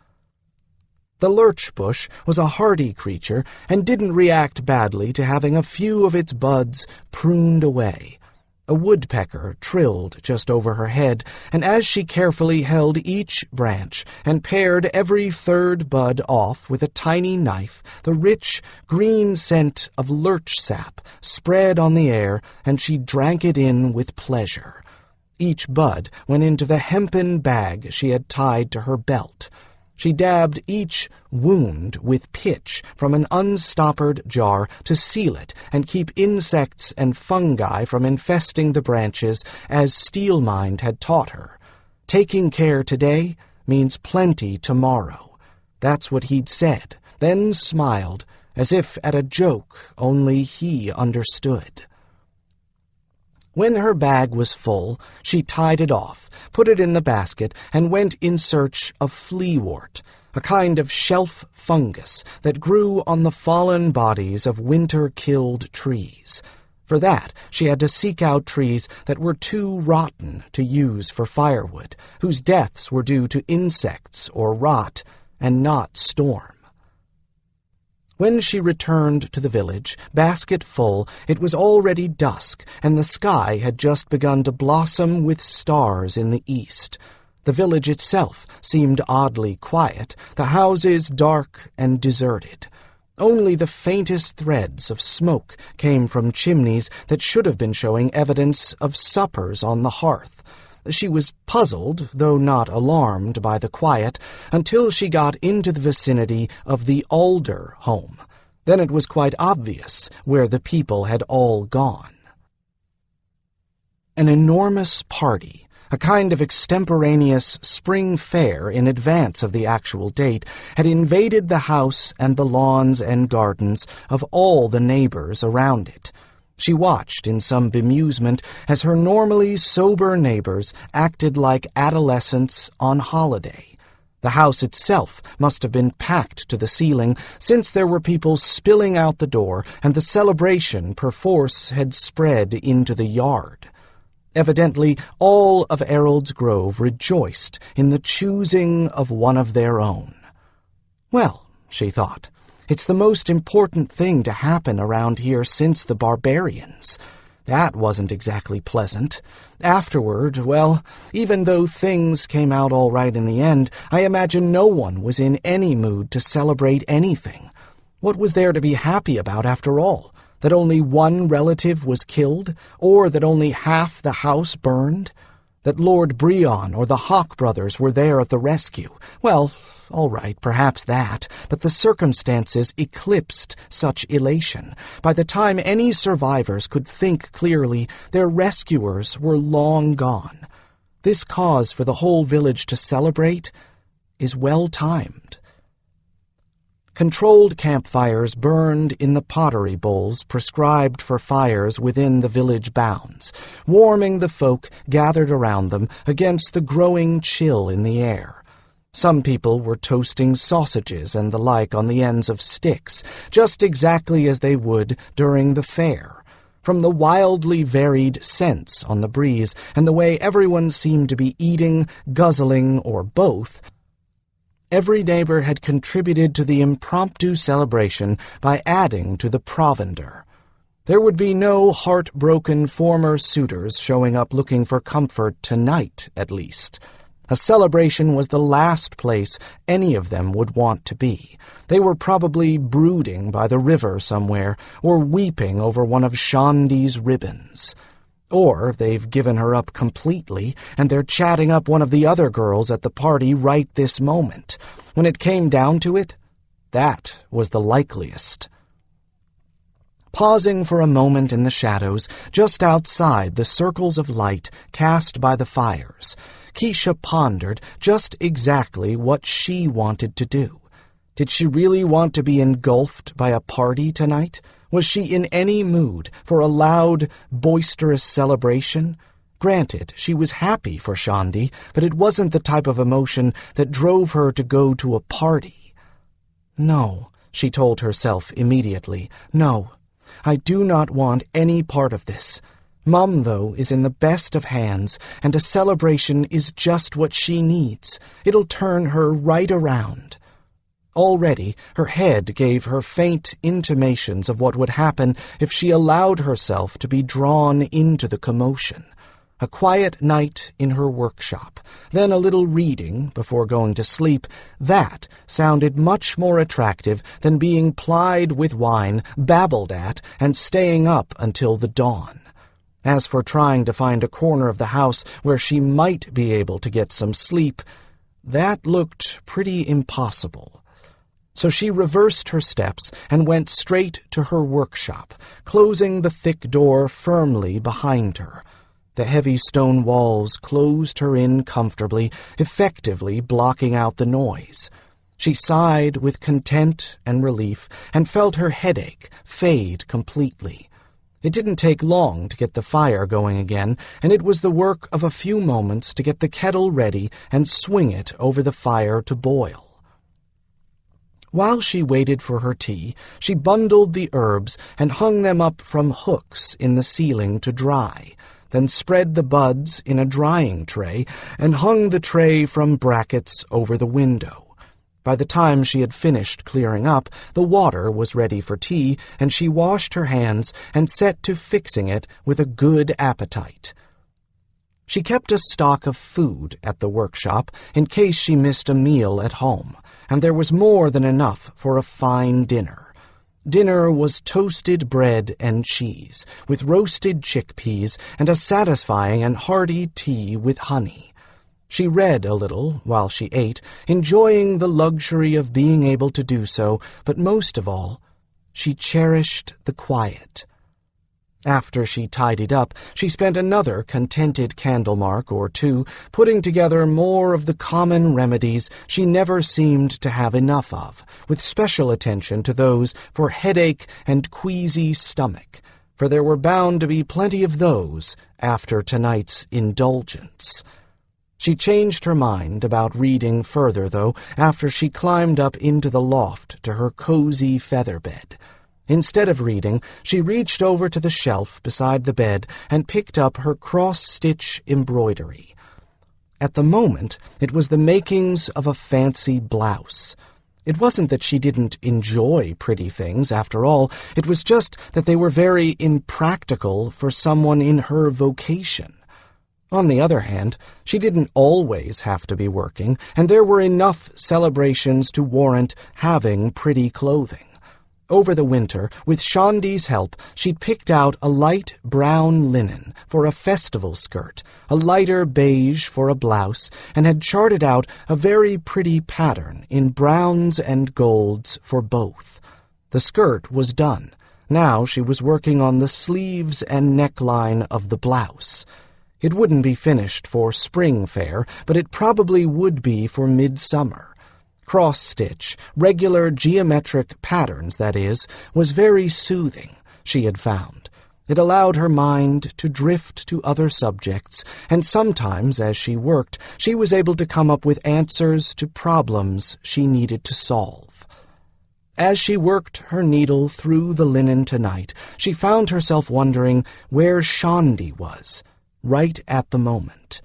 The lurch bush was a hardy creature and didn't react badly to having a few of its buds pruned away. A woodpecker trilled just over her head, and as she carefully held each branch and pared every third bud off with a tiny knife, the rich, green scent of lurch sap spread on the air, and she drank it in with pleasure. Each bud went into the hempen bag she had tied to her belt. She dabbed each wound with pitch from an unstoppered jar to seal it and keep insects and fungi from infesting the branches, as Steelmind had taught her. Taking care today means plenty tomorrow. That's what he'd said, then smiled, as if at a joke only he understood. When her bag was full, she tied it off, put it in the basket, and went in search of fleawort, a kind of shelf fungus that grew on the fallen bodies of winter-killed trees. For that, she had to seek out trees that were too rotten to use for firewood, whose deaths were due to insects or rot, and not storm. When she returned to the village, basket full, it was already dusk, and the sky had just begun to blossom with stars in the east. The village itself seemed oddly quiet, the houses dark and deserted. Only the faintest threads of smoke came from chimneys that should have been showing evidence of suppers on the hearth. She was puzzled, though not alarmed by the quiet, until she got into the vicinity of the Alder home. Then it was quite obvious where the people had all gone. An enormous party, a kind of extemporaneous spring fair in advance of the actual date, had invaded the house and the lawns and gardens of all the neighbors around it. She watched in some bemusement as her normally sober neighbors acted like adolescents on holiday. The house itself must have been packed to the ceiling, since there were people spilling out the door, and the celebration perforce had spread into the yard. Evidently, all of Errold's Grove rejoiced in the choosing of one of their own. Well, she thought, it's the most important thing to happen around here since the barbarians. That wasn't exactly pleasant. Afterward, well, even though things came out all right in the end, I imagine no one was in any mood to celebrate anything. What was there to be happy about after all? That only one relative was killed? Or that only half the house burned? That Lord Brion or the Hawkbrothers were there at the rescue? Well, all right, perhaps that, but the circumstances eclipsed such elation. By the time any survivors could think clearly, their rescuers were long gone. This cause for the whole village to celebrate is well-timed. Controlled campfires burned in the pottery bowls prescribed for fires within the village bounds, warming the folk gathered around them against the growing chill in the air. Some people were toasting sausages and the like on the ends of sticks, just exactly as they would during the fair. From the wildly varied scents on the breeze and the way everyone seemed to be eating, guzzling, or both, every neighbor had contributed to the impromptu celebration by adding to the provender. There would be no heartbroken former suitors showing up looking for comfort tonight, at least. A celebration was the last place any of them would want to be. They were probably brooding by the river somewhere, or weeping over one of Shandi's ribbons. Or they've given her up completely, and they're chatting up one of the other girls at the party right this moment. When it came down to it, that was the likeliest. Pausing for a moment in the shadows, just outside the circles of light cast by the fires, Keisha pondered just exactly what she wanted to do. Did she really want to be engulfed by a party tonight? Was she in any mood for a loud, boisterous celebration? Granted, she was happy for Shandi, but it wasn't the type of emotion that drove her to go to a party. No, She told herself immediately, "No, I do not want any part of this. Mum, though, is in the best of hands, and a celebration is just what she needs. It'll turn her right around." Already, her head gave her faint intimations of what would happen if she allowed herself to be drawn into the commotion. A quiet night in her workshop, then a little reading before going to sleep, that sounded much more attractive than being plied with wine, babbled at, and staying up until the dawn. As for trying to find a corner of the house where she might be able to get some sleep, that looked pretty impossible. So she reversed her steps and went straight to her workshop, closing the thick door firmly behind her. The heavy stone walls closed her in comfortably, effectively blocking out the noise. She sighed with content and relief and felt her headache fade completely. It didn't take long to get the fire going again, and it was the work of a few moments to get the kettle ready and swing it over the fire to boil. While she waited for her tea, she bundled the herbs and hung them up from hooks in the ceiling to dry, then spread the buds in a drying tray and hung the tray from brackets over the window. By the time she had finished clearing up, the water was ready for tea, and she washed her hands and set to fixing it with a good appetite. She kept a stock of food at the workshop in case she missed a meal at home, and there was more than enough for a fine dinner. Dinner was toasted bread and cheese, with roasted chickpeas and a satisfying and hearty tea with honey. She read a little while she ate, enjoying the luxury of being able to do so, but most of all, she cherished the quiet. After she tidied up, she spent another contented candlemark or two, putting together more of the common remedies she never seemed to have enough of, with special attention to those for headache and queasy stomach, for there were bound to be plenty of those after tonight's indulgence. She changed her mind about reading further, though, after she climbed up into the loft to her cozy feather bed. Instead of reading, she reached over to the shelf beside the bed and picked up her cross-stitch embroidery. At the moment, it was the makings of a fancy blouse. It wasn't that she didn't enjoy pretty things, after all. It was just that they were very impractical for someone in her vocation. On the other hand, she didn't always have to be working, and there were enough celebrations to warrant having pretty clothing. Over the winter, with Shondi's help, she'd picked out a light brown linen for a festival skirt, a lighter beige for a blouse, and had charted out a very pretty pattern in browns and golds for both. The skirt was done. Now she was working on the sleeves and neckline of the blouse. It wouldn't be finished for spring fair, but it probably would be for midsummer. Cross-stitch, regular geometric patterns, that is, was very soothing, she had found. It allowed her mind to drift to other subjects, and sometimes, as she worked, she was able to come up with answers to problems she needed to solve. As she worked her needle through the linen tonight, she found herself wondering where Shondi was, right at the moment.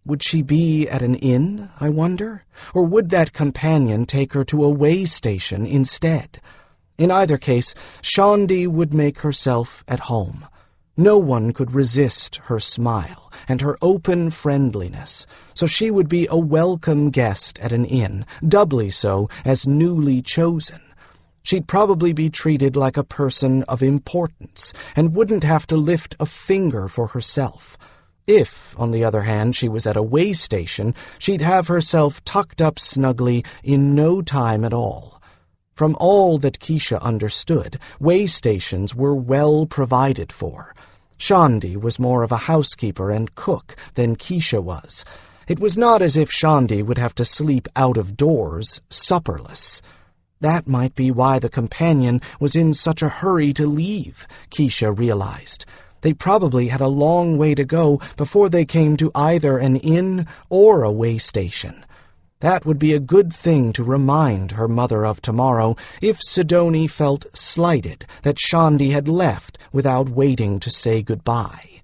Would she be at an inn, I wonder? Or would that companion take her to a way station instead? In either case, Shondi would make herself at home. No one could resist her smile and her open friendliness, so she would be a welcome guest at an inn, doubly so as newly chosen. She'd probably be treated like a person of importance and wouldn't have to lift a finger for herself. If, on the other hand, she was at a way station, she'd have herself tucked up snugly in no time at all. From all that Keisha understood, way stations were well provided for. Shondi was more of a housekeeper and cook than Keisha was. It was not as if Shondi would have to sleep out of doors, supperless. That might be why the companion was in such a hurry to leave, Keisha realized. They probably had a long way to go before they came to either an inn or a way station. That would be a good thing to remind her mother of tomorrow if Sidoni felt slighted that Shandi had left without waiting to say goodbye.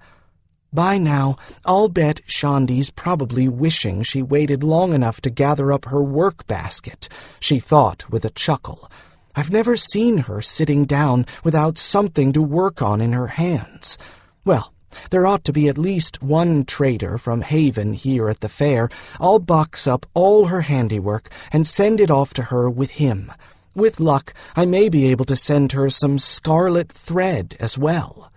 By now, I'll bet Shandi's probably wishing she waited long enough to gather up her work basket, she thought with a chuckle. I've never seen her sitting down without something to work on in her hands. Well, there ought to be at least one trader from Haven here at the fair. I'll box up all her handiwork and send it off to her with him. With luck, I may be able to send her some scarlet thread as well.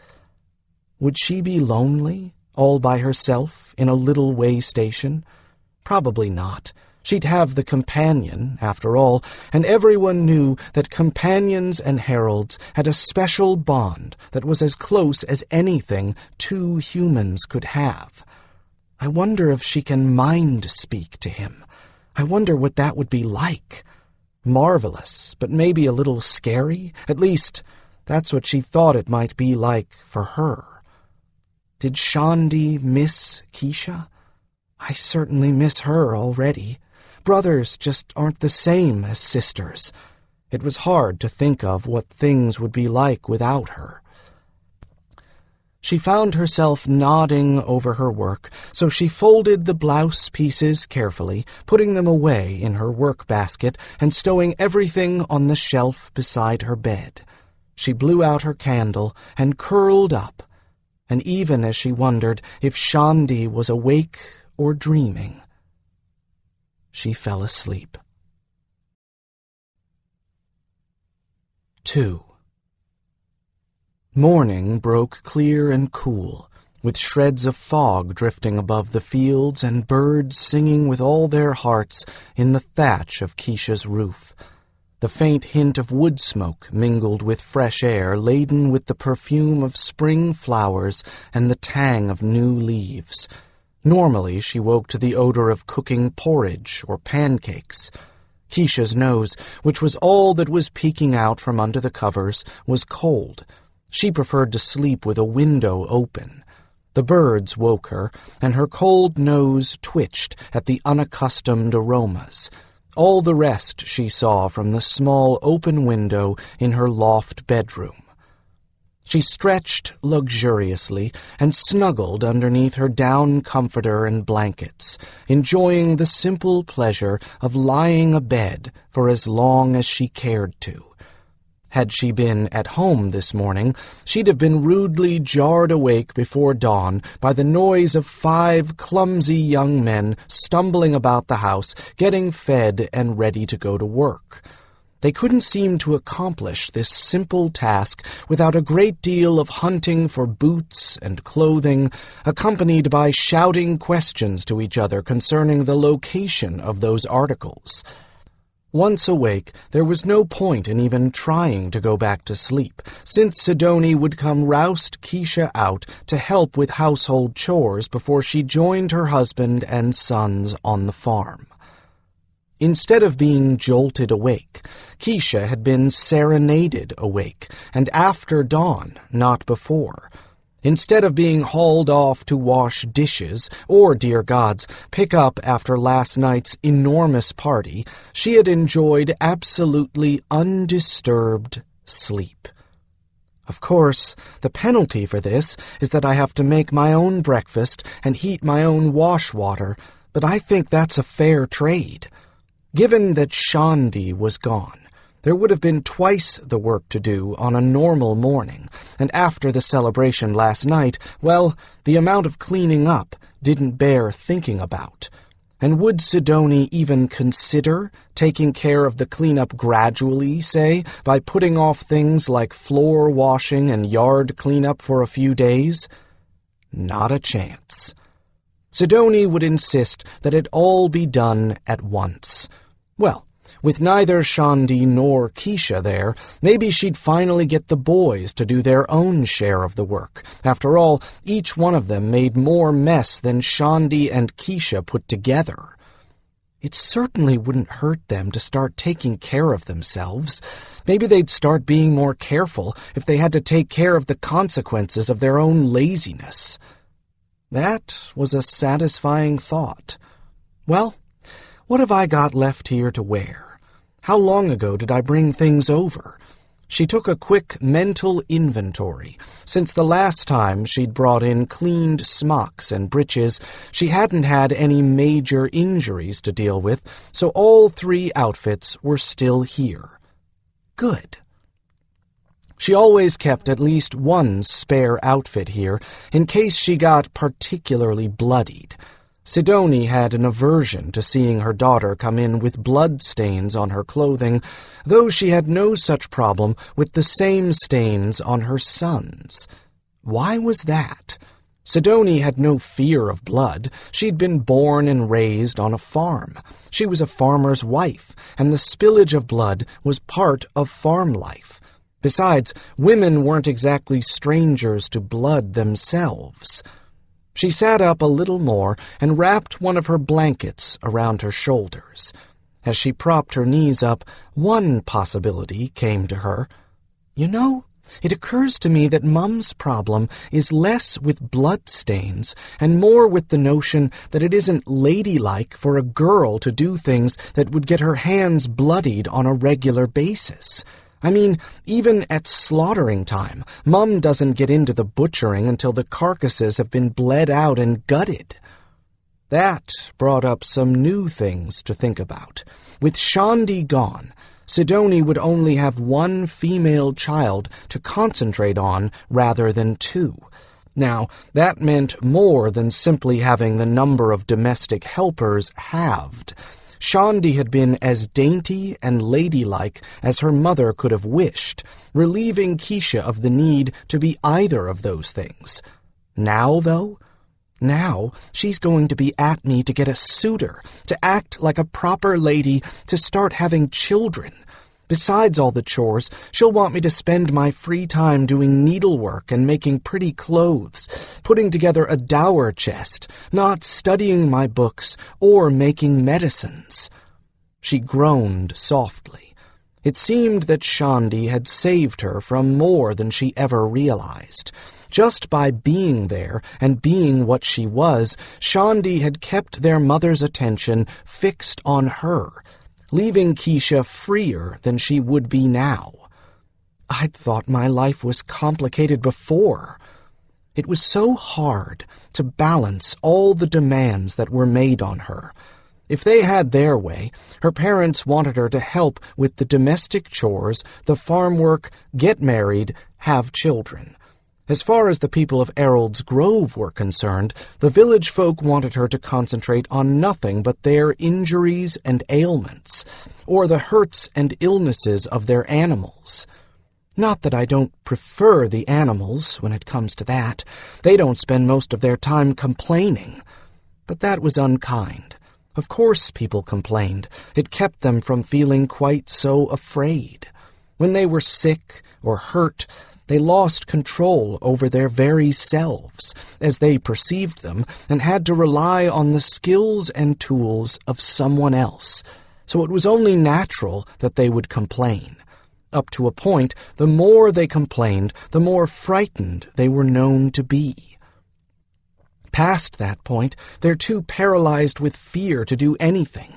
Would she be lonely, all by herself, in a little way station? Probably not. She'd have the companion, after all, and everyone knew that companions and heralds had a special bond that was as close as anything two humans could have. I wonder if she can mind-speak to him. I wonder what that would be like. Marvelous, but maybe a little scary. At least, that's what she thought it might be like for her. Did Shandi miss Keisha? I certainly miss her already. Brothers just aren't the same as sisters. It was hard to think of what things would be like without her. She found herself nodding over her work, so she folded the blouse pieces carefully, putting them away in her work basket and stowing everything on the shelf beside her bed. She blew out her candle and curled up, and even as she wondered if Shandi was awake or dreaming, she fell asleep. 2. Morning broke clear and cool, with shreds of fog drifting above the fields and birds singing with all their hearts in the thatch of Keisha's roof. The faint hint of wood smoke mingled with fresh air laden with the perfume of spring flowers and the tang of new leaves. Normally she woke to the odor of cooking porridge or pancakes. Keisha's nose, which was all that was peeking out from under the covers, was cold. She preferred to sleep with a window open. The birds woke her, and her cold nose twitched at the unaccustomed aromas. All the rest she saw from the small open window in her loft bedroom. She stretched luxuriously and snuggled underneath her down comforter and blankets, enjoying the simple pleasure of lying abed for as long as she cared to. Had she been at home this morning, she'd have been rudely jarred awake before dawn by the noise of 5 clumsy young men stumbling about the house, getting fed and ready to go to work. They couldn't seem to accomplish this simple task without a great deal of hunting for boots and clothing, accompanied by shouting questions to each other concerning the location of those articles. Once awake, there was no point in even trying to go back to sleep, since Sidoni would come roust Keisha out to help with household chores before she joined her husband and sons on the farm. Instead of being jolted awake, Keisha had been serenaded awake, and after dawn, not before. Instead of being hauled off to wash dishes, or, dear gods, pick up after last night's enormous party, she had enjoyed absolutely undisturbed sleep. Of course, the penalty for this is that I have to make my own breakfast and heat my own wash water, but I think that's a fair trade. Given that Shandi was gone, there would have been twice the work to do on a normal morning, and after the celebration last night, well, the amount of cleaning up didn't bear thinking about. And would Sidoni even consider taking care of the cleanup gradually, say, by putting off things like floor washing and yard cleanup for a few days? Not a chance. Sidoni would insist that it all be done at once. Well, with neither Shandi nor Keisha there, maybe she'd finally get the boys to do their own share of the work. After all, each one of them made more mess than Shandi and Keisha put together. It certainly wouldn't hurt them to start taking care of themselves. Maybe they'd start being more careful if they had to take care of the consequences of their own laziness. That was a satisfying thought. Well, What have I got left here to wear? How long ago did I bring things over? She took a quick mental inventory. Since the last time she'd brought in cleaned smocks and breeches, she hadn't had any major injuries to deal with, so all 3 outfits were still here. Good. She always kept at least one spare outfit here, in case she got particularly bloodied. Sidoni had an aversion to seeing her daughter come in with blood stains on her clothing, though she had no such problem with the same stains on her sons. Why was that? Sidoni had no fear of blood. She'd been born and raised on a farm. She was a farmer's wife, and the spillage of blood was part of farm life. Besides, women weren't exactly strangers to blood themselves. She sat up a little more and wrapped one of her blankets around her shoulders. As she propped her knees up, one possibility came to her. You know, it occurs to me that Mum's problem is less with bloodstains and more with the notion that it isn't ladylike for a girl to do things that would get her hands bloodied on a regular basis. I mean, even at slaughtering time, Mum doesn't get into the butchering until the carcasses have been bled out and gutted. That brought up some new things to think about. With Shandi gone, Sidoni would only have one female child to concentrate on rather than 2. Now, that meant more than simply having the number of domestic helpers halved. Shandi had been as dainty and ladylike as her mother could have wished, relieving Keisha of the need to be either of those things. Now, though? Now, she's going to be at me to get a suitor, to act like a proper lady, to start having children. Besides all the chores, she'll want me to spend my free time doing needlework and making pretty clothes, putting together a dower chest, not studying my books or making medicines. She groaned softly. It seemed that Shandi had saved her from more than she ever realized. Just by being there and being what she was, Shandi had kept their mother's attention fixed on her, leaving Keisha freer than she would be now. I'd thought my life was complicated before. It was so hard to balance all the demands that were made on her. If they had their way, her parents wanted her to help with the domestic chores, the farm work, get married, have children. As far as the people of Errold's Grove were concerned, the village folk wanted her to concentrate on nothing but their injuries and ailments, or the hurts and illnesses of their animals. Not that I don't prefer the animals when it comes to that. They don't spend most of their time complaining. But that was unkind. Of course people complained. It kept them from feeling quite so afraid. When they were sick or hurt, they lost control over their very selves, as they perceived them, and had to rely on the skills and tools of someone else. So it was only natural that they would complain. Up to a point, the more they complained, the more frightened they were known to be. Past that point, they're too paralyzed with fear to do anything.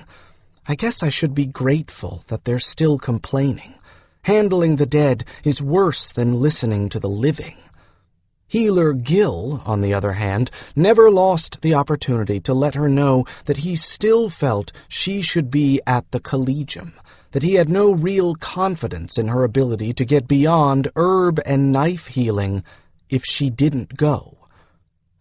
I guess I should be grateful that they're still complaining. Handling the dead is worse than listening to the living. Healer Gil, on the other hand, never lost the opportunity to let her know that he still felt she should be at the collegium, that he had no real confidence in her ability to get beyond herb and knife healing if she didn't go.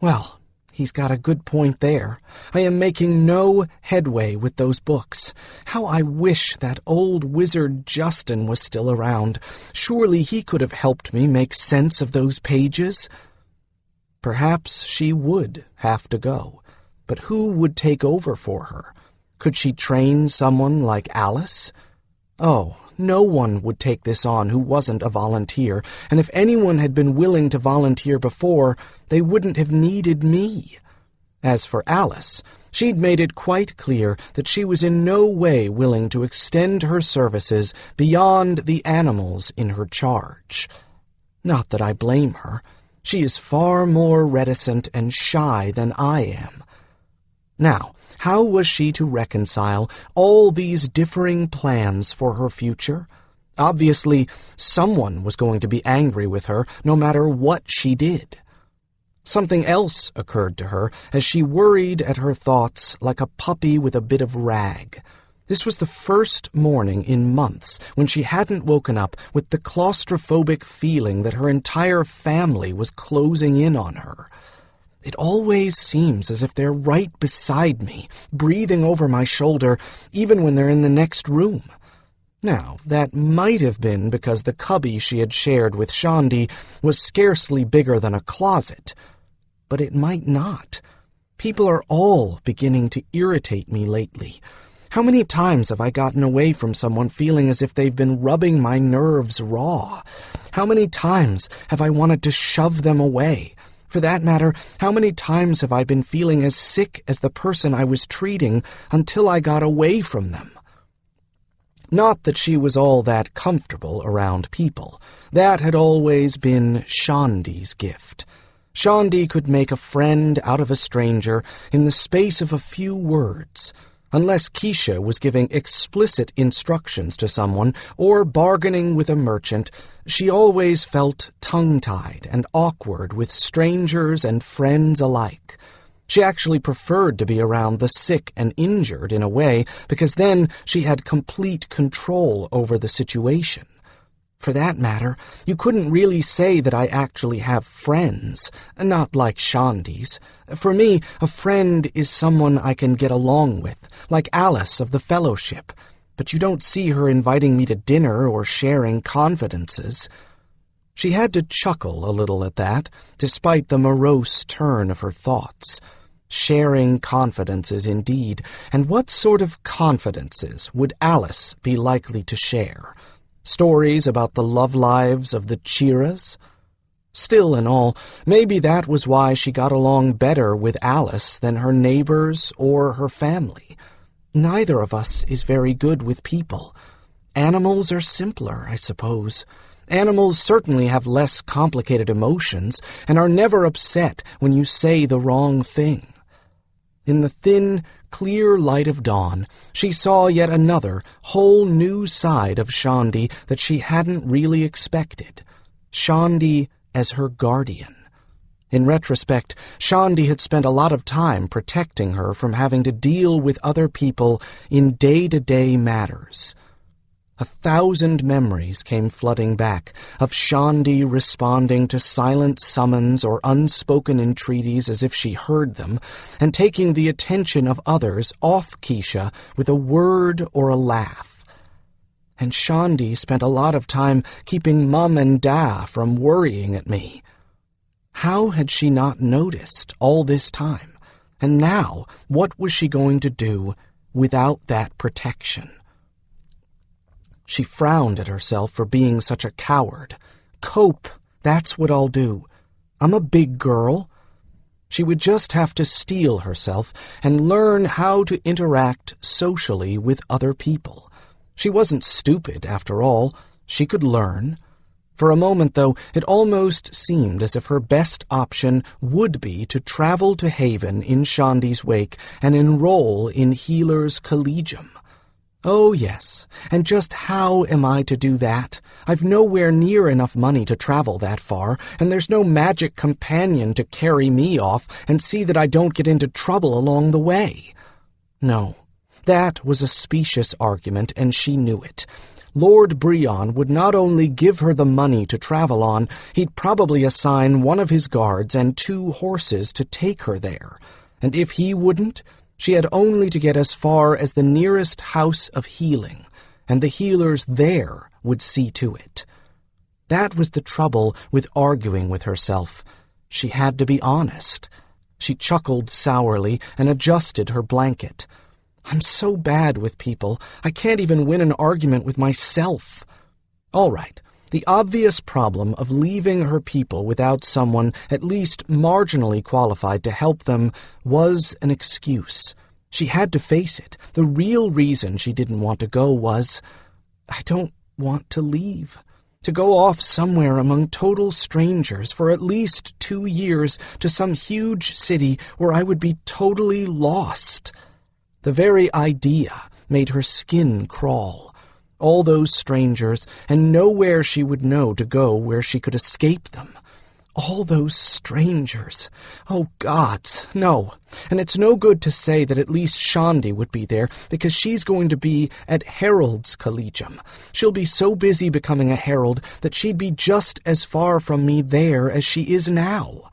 Well, he's got a good point there. I am making no headway with those books. How I wish that old wizard Justin was still around. Surely he could have helped me make sense of those pages. Perhaps she would have to go. But who would take over for her? Could she train someone like Alice? Oh, no one would take this on who wasn't a volunteer, and if anyone had been willing to volunteer before, they wouldn't have needed me. As for Alice, she'd made it quite clear that she was in no way willing to extend her services beyond the animals in her charge. Not that I blame her. She is far more reticent and shy than I am. Now, how was she to reconcile all these differing plans for her future? Obviously, someone was going to be angry with her no matter what she did. Something else occurred to her as she worried at her thoughts like a puppy with a bit of rag. This was the first morning in months when she hadn't woken up with the claustrophobic feeling that her entire family was closing in on her. It always seems as if they're right beside me, breathing over my shoulder, even when they're in the next room. Now, that might have been because the cubby she had shared with Shandi was scarcely bigger than a closet. But it might not. People are all beginning to irritate me lately. How many times have I gotten away from someone feeling as if they've been rubbing my nerves raw? How many times have I wanted to shove them away? For that matter, how many times have I been feeling as sick as the person I was treating until I got away from them? Not that she was all that comfortable around people. That had always been Shandi's gift. Shandi could make a friend out of a stranger in the space of a few words. Unless Keisha was giving explicit instructions to someone or bargaining with a merchant, she always felt tongue-tied and awkward with strangers and friends alike. She actually preferred to be around the sick and injured in a way, because then she had complete control over the situation. For that matter, you couldn't really say that I actually have friends, not like Shandi's. For me, a friend is someone I can get along with, like Alice of the Fellowship, but you don't see her inviting me to dinner or sharing confidences. She had to chuckle a little at that, despite the morose turn of her thoughts. Sharing confidences, indeed, and what sort of confidences would Alice be likely to share? Stories about the love lives of the Chiras? Still and all, maybe that was why she got along better with Alice than her neighbors or her family. Neither of us is very good with people. Animals are simpler, I suppose. Animals certainly have less complicated emotions and are never upset when you say the wrong thing. In the thin, clear light of dawn, she saw yet another, whole new side of Shandi that she hadn't really expected. Shandi as her guardian. In retrospect, Shandi had spent a lot of time protecting her from having to deal with other people in day-to-day matters. 1,000 memories came flooding back of Shandi responding to silent summons or unspoken entreaties as if she heard them, and taking the attention of others off Keisha with a word or a laugh. And Shandi spent a lot of time keeping Mum and Da from worrying at me. How had she not noticed all this time? And now, what was she going to do without that protection? She frowned at herself for being such a coward. Cope, that's what I'll do. I'm a big girl. She would just have to steel herself and learn how to interact socially with other people. She wasn't stupid, after all. She could learn. For a moment, though, it almost seemed as if her best option would be to travel to Haven in Shandi's wake and enroll in Healer's Collegium. Oh, yes, and just how am I to do that? I've nowhere near enough money to travel that far, and there's no magic companion to carry me off and see that I don't get into trouble along the way. No, that was a specious argument, and she knew it. Lord Brion would not only give her the money to travel on, he'd probably assign one of his guards and 2 horses to take her there. And if he wouldn't, she had only to get as far as the nearest house of healing, and the healers there would see to it. That was the trouble with arguing with herself. She had to be honest. She chuckled sourly and adjusted her blanket. I'm so bad with people, I can't even win an argument with myself. All right. The obvious problem of leaving her people without someone at least marginally qualified to help them was an excuse. She had to face it. The real reason she didn't want to go was, I don't want to leave. To go off somewhere among total strangers for at least 2 years to some huge city where I would be totally lost. The very idea made her skin crawl. All those strangers, and nowhere she would know to go where she could escape them. All those strangers. Oh, gods, no. And it's no good to say that at least Shandi would be there, because she's going to be at Herald's Collegium. She'll be so busy becoming a herald that she'd be just as far from me there as she is now.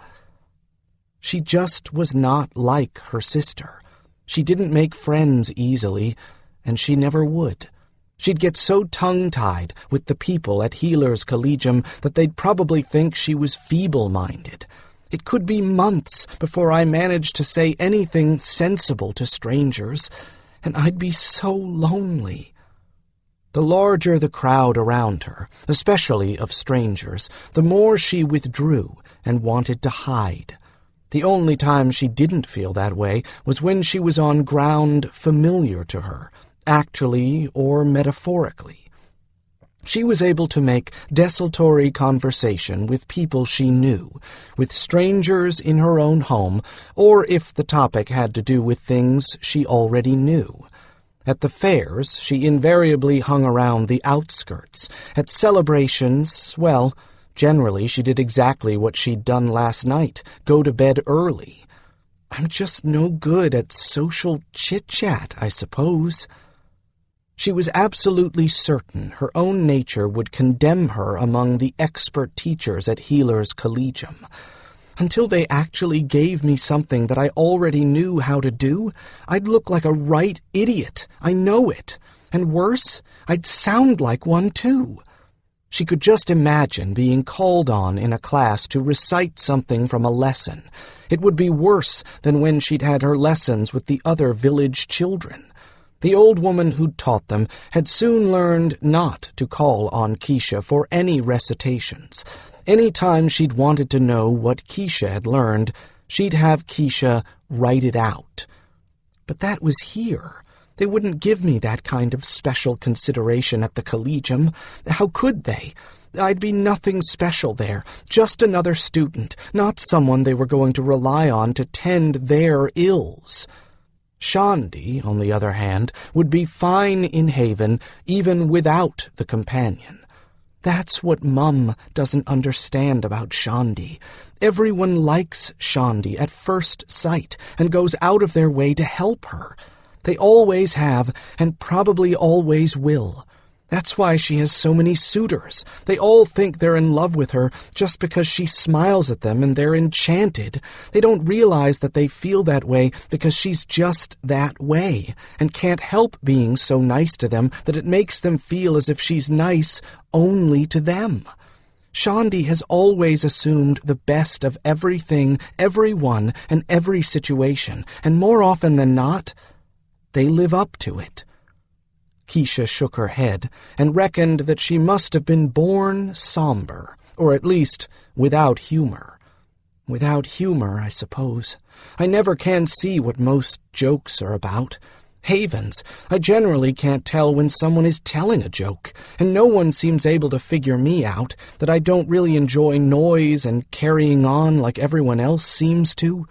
She just was not like her sister. She didn't make friends easily, and she never would. She'd get so tongue-tied with the people at Healer's Collegium that they'd probably think she was feeble-minded. It could be months before I managed to say anything sensible to strangers, and I'd be so lonely. The larger the crowd around her, especially of strangers, the more she withdrew and wanted to hide. The only time she didn't feel that way was when she was on ground familiar to her, actually or metaphorically. She was able to make desultory conversation with people she knew, with strangers in her own home, or if the topic had to do with things she already knew. At the fairs, she invariably hung around the outskirts. At celebrations, well, generally she did exactly what she'd done last night, go to bed early. I'm just no good at social chit-chat, I suppose. She was absolutely certain her own nature would condemn her among the expert teachers at Healer's Collegium. Until they actually gave me something that I already knew how to do, I'd look like a right idiot. I know it. And worse, I'd sound like one too. She could just imagine being called on in a class to recite something from a lesson. It would be worse than when she'd had her lessons with the other village children. The old woman who'd taught them had soon learned not to call on Keisha for any recitations. Any time she'd wanted to know what Keisha had learned, she'd have Keisha write it out. But that was here. They wouldn't give me that kind of special consideration at the Collegium. How could they? I'd be nothing special there, just another student, not someone they were going to rely on to tend their ills. Shandi, on the other hand, would be fine in Haven even without the companion. That's what Mum doesn't understand about Shandi. Everyone likes Shandi at first sight and goes out of their way to help her. They always have and probably always will. That's why she has so many suitors. They all think they're in love with her just because she smiles at them and they're enchanted. They don't realize that they feel that way because she's just that way and can't help being so nice to them that it makes them feel as if she's nice only to them. Shandi has always assumed the best of everything, everyone, and every situation, and more often than not, they live up to it. Keisha shook her head and reckoned that she must have been born somber, or at least without humor. Without humor, I suppose. I never can see what most jokes are about. Havens, I generally can't tell when someone is telling a joke, and no one seems able to figure me out, that I don't really enjoy noise and carrying on like everyone else seems to.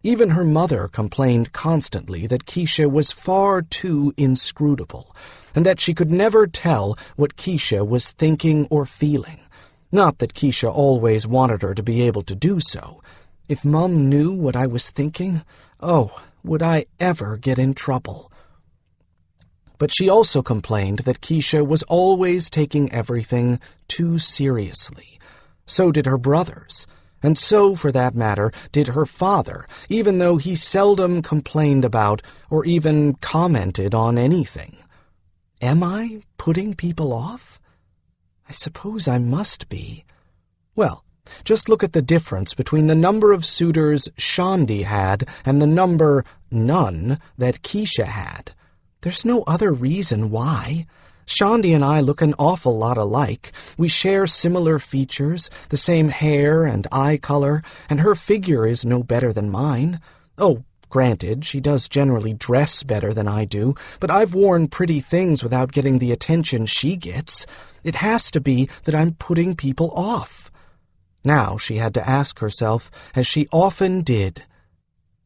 Even her mother complained constantly that Keisha was far too inscrutable, and that she could never tell what Keisha was thinking or feeling. Not that Keisha always wanted her to be able to do so. If Mum knew what I was thinking, oh, would I ever get in trouble? But she also complained that Keisha was always taking everything too seriously. So did her brothers. And so, for that matter, did her father, even though he seldom complained about or even commented on anything. Am I putting people off? I suppose I must be. Well, just look at the difference between the number of suitors Shandi had and the number, none, that Keisha had. There's no other reason why. Shandi and I look an awful lot alike. We share similar features, the same hair and eye color, and her figure is no better than mine. Oh, Granted, she does generally dress better than I do, but I've worn pretty things without getting the attention she gets. It has to be that I'm putting people off. Now she had to ask herself, as she often did,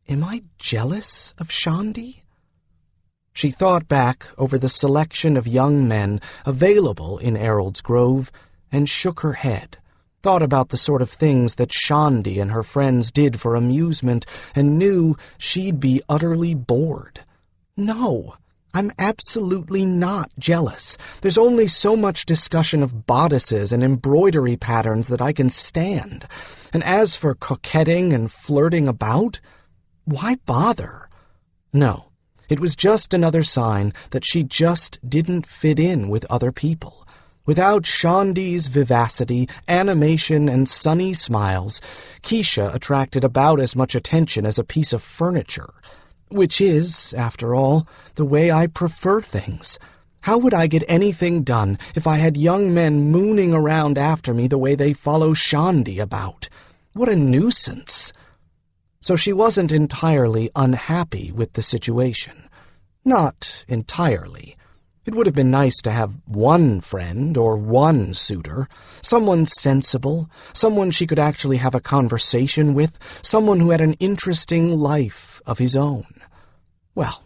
am I jealous of Shandi? She thought back over the selection of young men available in Errol's Grove and shook her head, thought about the sort of things that Shandi and her friends did for amusement, and knew she'd be utterly bored. No, I'm absolutely not jealous. There's only so much discussion of bodices and embroidery patterns that I can stand. And as for coquetting and flirting about, why bother? No, it was just another sign that she just didn't fit in with other people. Without Shandi's vivacity, animation, and sunny smiles, Keisha attracted about as much attention as a piece of furniture. Which is, after all, the way I prefer things. How would I get anything done if I had young men mooning around after me the way they follow Shandi about? What a nuisance! So she wasn't entirely unhappy with the situation. Not entirely. It would have been nice to have one friend or one suitor, someone sensible, someone she could actually have a conversation with, someone who had an interesting life of his own. Well,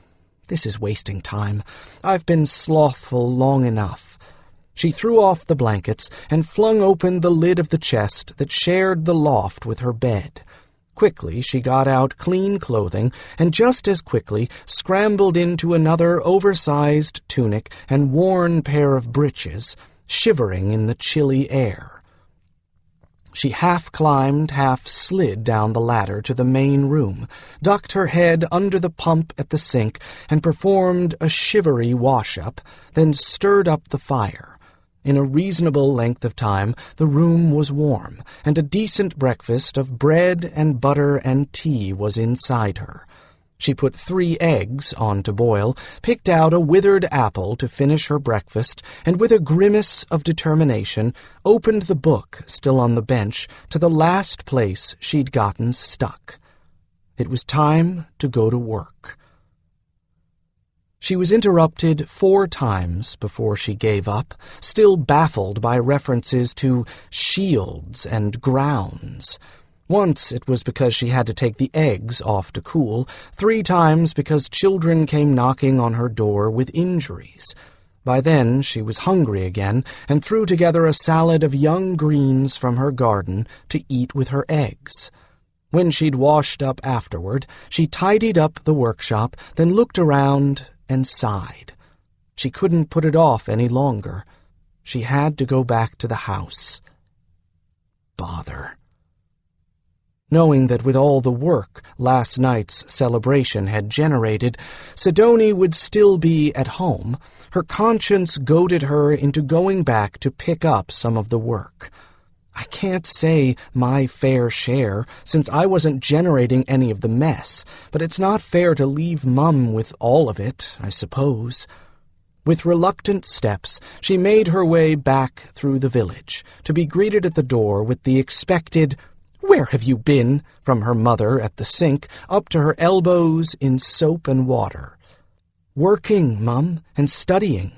this is wasting time. I've been slothful long enough. She threw off the blankets and flung open the lid of the chest that shared the loft with her bed. Quickly she got out clean clothing, and just as quickly scrambled into another oversized tunic and worn pair of breeches, shivering in the chilly air. She half climbed, half slid down the ladder to the main room, ducked her head under the pump at the sink, and performed a shivery wash-up, then stirred up the fire. In a reasonable length of time, the room was warm, and a decent breakfast of bread and butter and tea was inside her. She put 3 eggs on to boil, picked out a withered apple to finish her breakfast, and with a grimace of determination, opened the book still on the bench to the last place she'd gotten stuck. It was time to go to work. She was interrupted 4 times before she gave up, still baffled by references to shields and grounds. Once it was because she had to take the eggs off to cool, 3 times because children came knocking on her door with injuries. By then she was hungry again and threw together a salad of young greens from her garden to eat with her eggs. When she'd washed up afterward, she tidied up the workshop, then looked around and sighed. She couldn't put it off any longer. She had to go back to the house. Bother. Knowing that with all the work last night's celebration had generated, Sidoni would still be at home, her conscience goaded her into going back to pick up some of the work. I can't say my fair share, since I wasn't generating any of the mess, but it's not fair to leave Mum with all of it, I suppose. With reluctant steps, she made her way back through the village, to be greeted at the door with the expected, "Where have you been?" from her mother at the sink, up to her elbows in soap and water. Working, Mum, and studying.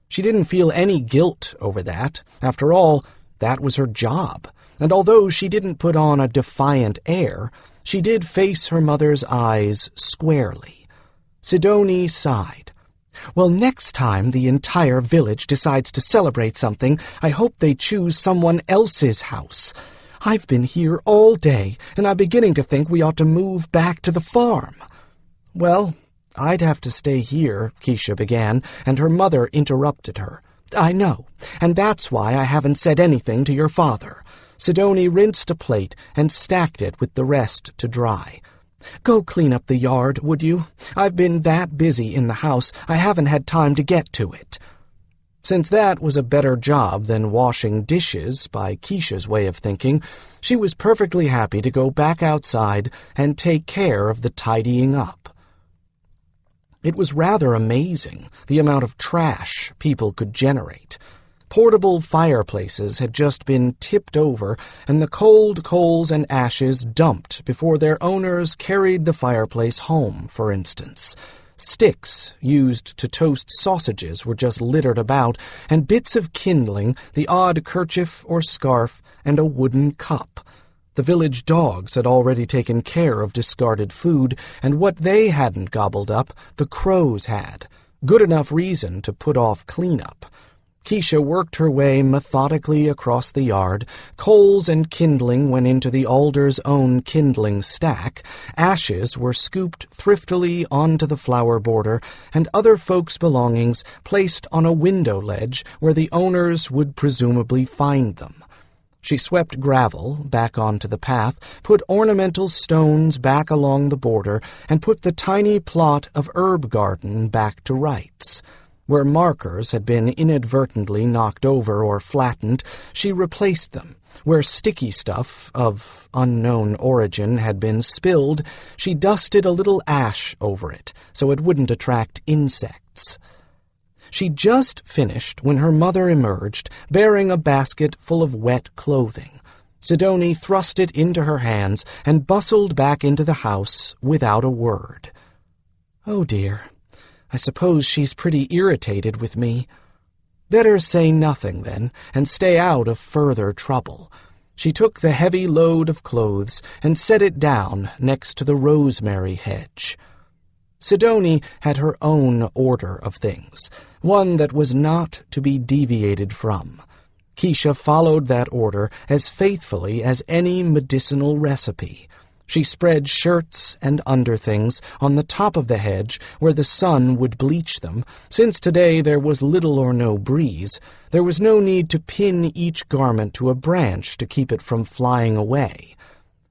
She didn't feel any guilt over that. After all, that was her job, and although she didn't put on a defiant air, she did face her mother's eyes squarely. Sidoni sighed. "Well, next time the entire village decides to celebrate something, I hope they choose someone else's house. I've been here all day, and I'm beginning to think we ought to move back to the farm." "Well, I'd have to stay here," Keisha began, and her mother interrupted her. "I know, and that's why I haven't said anything to your father." Sidoni rinsed a plate and stacked it with the rest to dry. "Go clean up the yard, would you? I've been that busy in the house, I haven't had time to get to it." Since that was a better job than washing dishes, by Keisha's way of thinking, she was perfectly happy to go back outside and take care of the tidying up. It was rather amazing, the amount of trash people could generate. Portable fireplaces had just been tipped over and the cold coals and ashes dumped before their owners carried the fireplace home, for instance. Sticks used to toast sausages were just littered about, and bits of kindling, the odd kerchief or scarf, and a wooden cup. The village dogs had already taken care of discarded food, and what they hadn't gobbled up, the crows had. Good enough reason to put off cleanup. Keisha worked her way methodically across the yard. Coals and kindling went into the alder's own kindling stack. Ashes were scooped thriftily onto the flower border, and other folks' belongings placed on a window ledge where the owners would presumably find them. She swept gravel back onto the path, put ornamental stones back along the border, and put the tiny plot of herb garden back to rights. Where markers had been inadvertently knocked over or flattened, she replaced them. Where sticky stuff of unknown origin had been spilled, she dusted a little ash over it so it wouldn't attract insects. She'd just finished when her mother emerged, bearing a basket full of wet clothing. Sidoni thrust it into her hands and bustled back into the house without a word. "Oh, dear. I suppose she's pretty irritated with me. Better say nothing, then, and stay out of further trouble." She took the heavy load of clothes and set it down next to the rosemary hedge. Sidoni had her own order of things, one that was not to be deviated from. Keisha followed that order as faithfully as any medicinal recipe. She spread shirts and underthings on the top of the hedge where the sun would bleach them. Since today there was little or no breeze, there was no need to pin each garment to a branch to keep it from flying away.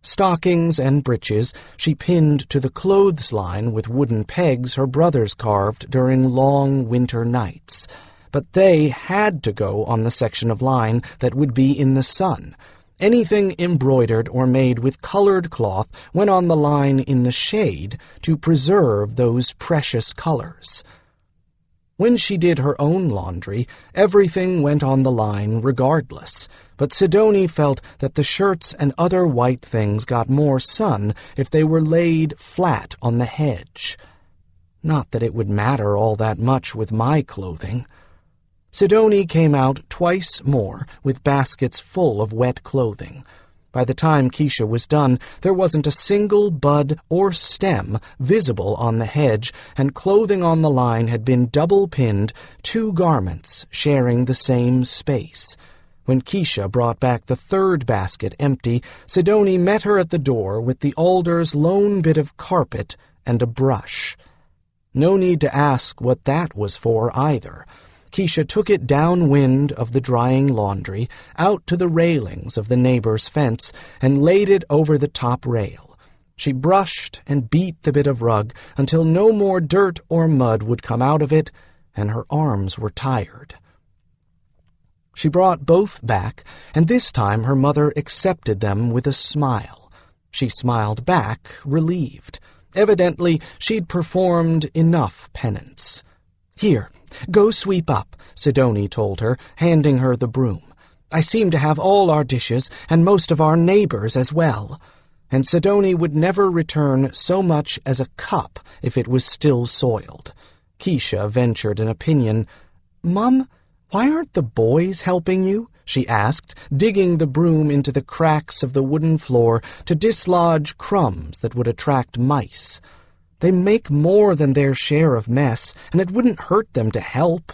Stockings and breeches she pinned to the clothesline with wooden pegs her brothers carved during long winter nights. But they had to go on the section of line that would be in the sun. Anything embroidered or made with colored cloth went on the line in the shade to preserve those precious colors. When she did her own laundry, everything went on the line regardless, but Sidoni felt that the shirts and other white things got more sun if they were laid flat on the hedge. Not that it would matter all that much with my clothing. Sidoni came out twice more with baskets full of wet clothing. By the time Keisha was done, there wasn't a single bud or stem visible on the hedge, and clothing on the line had been double-pinned, 2 garments sharing the same space. When Keisha brought back the third basket empty, Sidoni met her at the door with the alder's lone bit of carpet and a brush. No need to ask what that was for either. Keisha took it downwind of the drying laundry, out to the railings of the neighbor's fence, and laid it over the top rail. She brushed and beat the bit of rug until no more dirt or mud would come out of it, and her arms were tired. She brought both back, and this time her mother accepted them with a smile. She smiled back, relieved. Evidently, she'd performed enough penance. "Here, go sweep up," Sidoni told her, handing her the broom. "I seem to have all our dishes, and most of our neighbors as well." And Sidoni would never return so much as a cup if it was still soiled. Keisha ventured an opinion. "Mum, why aren't the boys helping you?" she asked, digging the broom into the cracks of the wooden floor to dislodge crumbs that would attract mice. "They make more than their share of mess, and it wouldn't hurt them to help."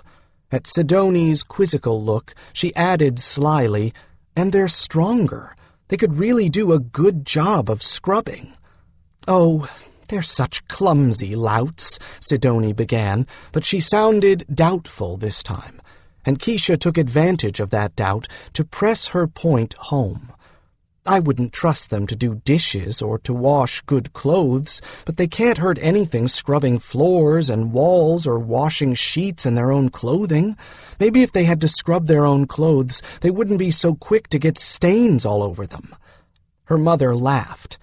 At Sidoni's quizzical look, she added slyly, "And they're stronger. They could really do a good job of scrubbing." "Oh, they're such clumsy louts," Sidoni began, but she sounded doubtful this time, and Keisha took advantage of that doubt to press her point home. "I wouldn't trust them to do dishes or to wash good clothes, but they can't hurt anything scrubbing floors and walls or washing sheets in their own clothing. Maybe if they had to scrub their own clothes, they wouldn't be so quick to get stains all over them." Her mother laughed.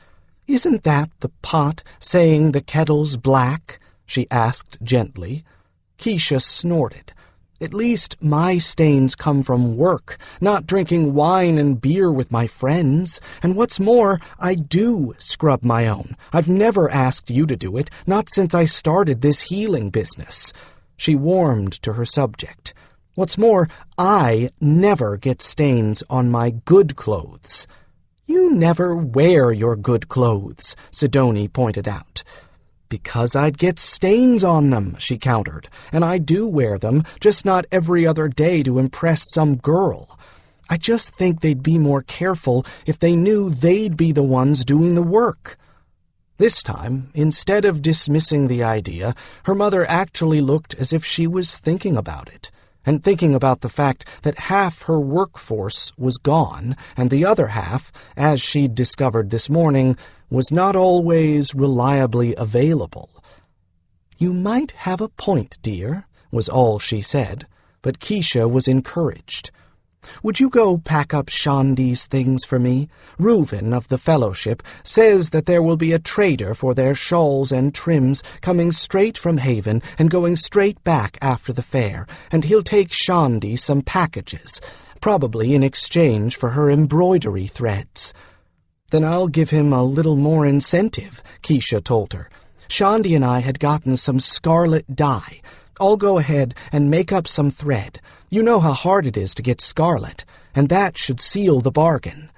"Isn't that the pot saying the kettle's black?" she asked gently. Keisha snorted. At least my stains come from work, not drinking wine and beer with my friends. And what's more, I do scrub my own. I've never asked you to do it, not since I started this healing business." She warmed to her subject. "What's more, I never get stains on my good clothes." "You never wear your good clothes," Sidoni pointed out. "Because I'd get stains on them," she countered, "and I do wear them, just not every other day to impress some girl. I just think they'd be more careful if they knew they'd be the ones doing the work." This time, instead of dismissing the idea, her mother actually looked as if she was thinking about it, and thinking about the fact that half her workforce was gone, and the other half, as she'd discovered this morning, was not always reliably available. "You might have a point, dear," was all she said, but Keisha was encouraged. "Would you go pack up Shandi's things for me? Reuven of the Fellowship says that there will be a trader for their shawls and trims coming straight from Haven and going straight back after the fair, and he'll take Shandi some packages, probably in exchange for her embroidery threads." "Then I'll give him a little more incentive," Keisha told her. "Shandi and I had gotten some scarlet dye. I'll go ahead and make up some thread. You know how hard it is to get scarlet, and that should seal the bargain."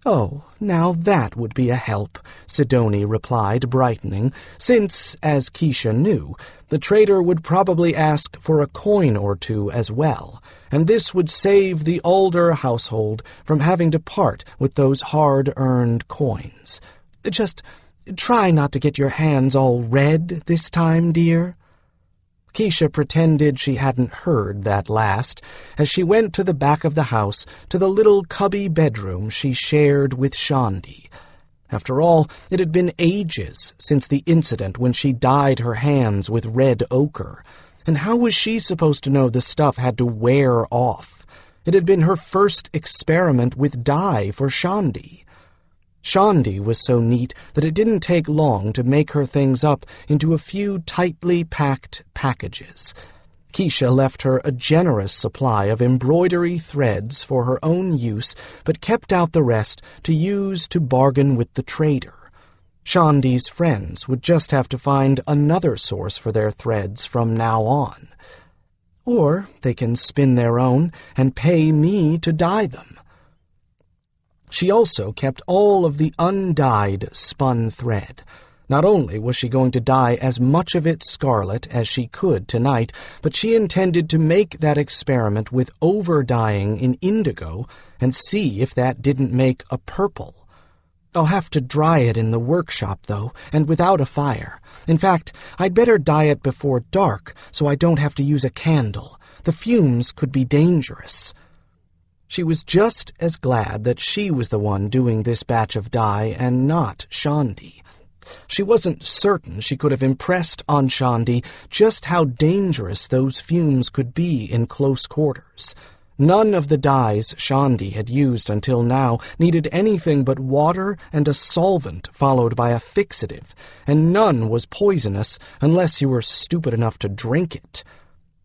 "Oh, now that would be a help," Sidoni replied, brightening, since, as Keisha knew, the trader would probably ask for a coin or two as well, and this would save the Alder household from having to part with those hard-earned coins. "Just try not to get your hands all red this time, dear." Keisha pretended she hadn't heard that last, as she went to the back of the house to the little cubby bedroom she shared with Shandi. After all, it had been ages since the incident when she dyed her hands with red ochre, and how was she supposed to know the stuff had to wear off? It had been her first experiment with dye for Shandi. Shandi was so neat that it didn't take long to make her things up into a few tightly packed packages. Keisha left her a generous supply of embroidery threads for her own use, but kept out the rest to use to bargain with the trader. Shandi's friends would just have to find another source for their threads from now on. Or they can spin their own and pay me to dye them. She also kept all of the undyed spun thread. Not only was she going to dye as much of it scarlet as she could tonight, but she intended to make that experiment with over-dyeing in indigo and see if that didn't make a purple. I'll have to dry it in the workshop, though, and without a fire. In fact, I'd better dye it before dark so I don't have to use a candle. The fumes could be dangerous. She was just as glad that she was the one doing this batch of dye and not Shandi. She wasn't certain she could have impressed on Shandi just how dangerous those fumes could be in close quarters. None of the dyes Shandi had used until now needed anything but water and a solvent followed by a fixative, and none was poisonous unless you were stupid enough to drink it.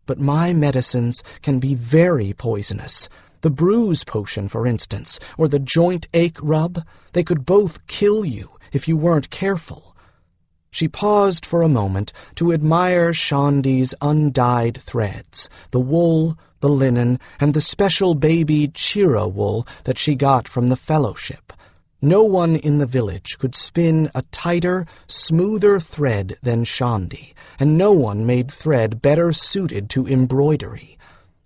But my medicines can be very poisonous. The bruise potion, for instance, or the joint ache rub, they could both kill you if you weren't careful. She paused for a moment to admire Shandi's undyed threads, the wool, the linen, and the special baby Chira wool that she got from the Fellowship. No one in the village could spin a tighter, smoother thread than Shandi, and no one made thread better suited to embroidery.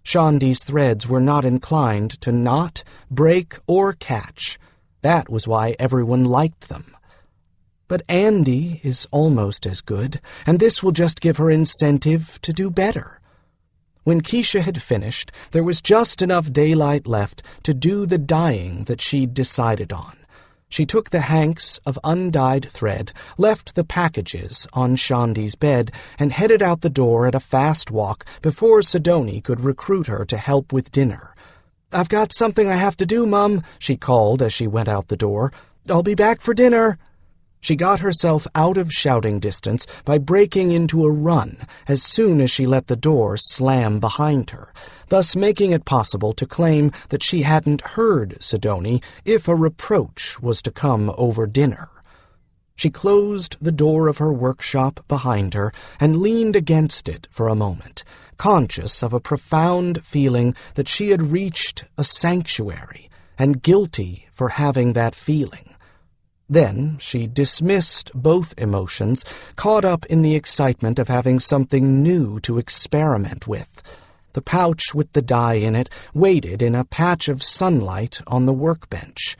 Shandi's threads were not inclined to knot, break, or catch. That was why everyone liked them. But Andy is almost as good, and this will just give her incentive to do better. When Keisha had finished, there was just enough daylight left to do the dyeing that she'd decided on. She took the hanks of undyed thread, left the packages on Shandi's bed, and headed out the door at a fast walk before Sidoni could recruit her to help with dinner. "I've got something I have to do, Mum," she called as she went out the door. "I'll be back for dinner." She got herself out of shouting distance by breaking into a run as soon as she let the door slam behind her, thus making it possible to claim that she hadn't heard Sidoni if a reproach was to come over dinner. She closed the door of her workshop behind her and leaned against it for a moment, conscious of a profound feeling that she had reached a sanctuary and guilty for having that feeling. Then she dismissed both emotions, caught up in the excitement of having something new to experiment with. The pouch with the dye in it waited in a patch of sunlight on the workbench,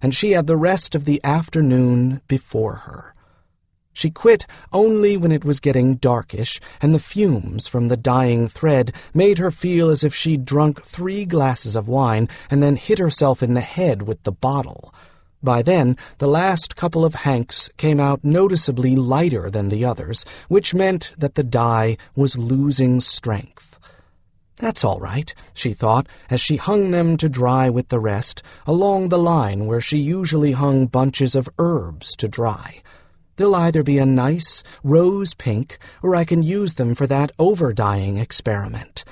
and she had the rest of the afternoon before her. She quit only when it was getting darkish, and the fumes from the dyeing thread made her feel as if she'd drunk 3 glasses of wine and then hit herself in the head with the bottle. By then, the last couple of hanks came out noticeably lighter than the others, which meant that the dye was losing strength. That's all right, she thought, as she hung them to dry with the rest, along the line where she usually hung bunches of herbs to dry. They'll either be a nice rose pink, or I can use them for that over-dyeing experiment.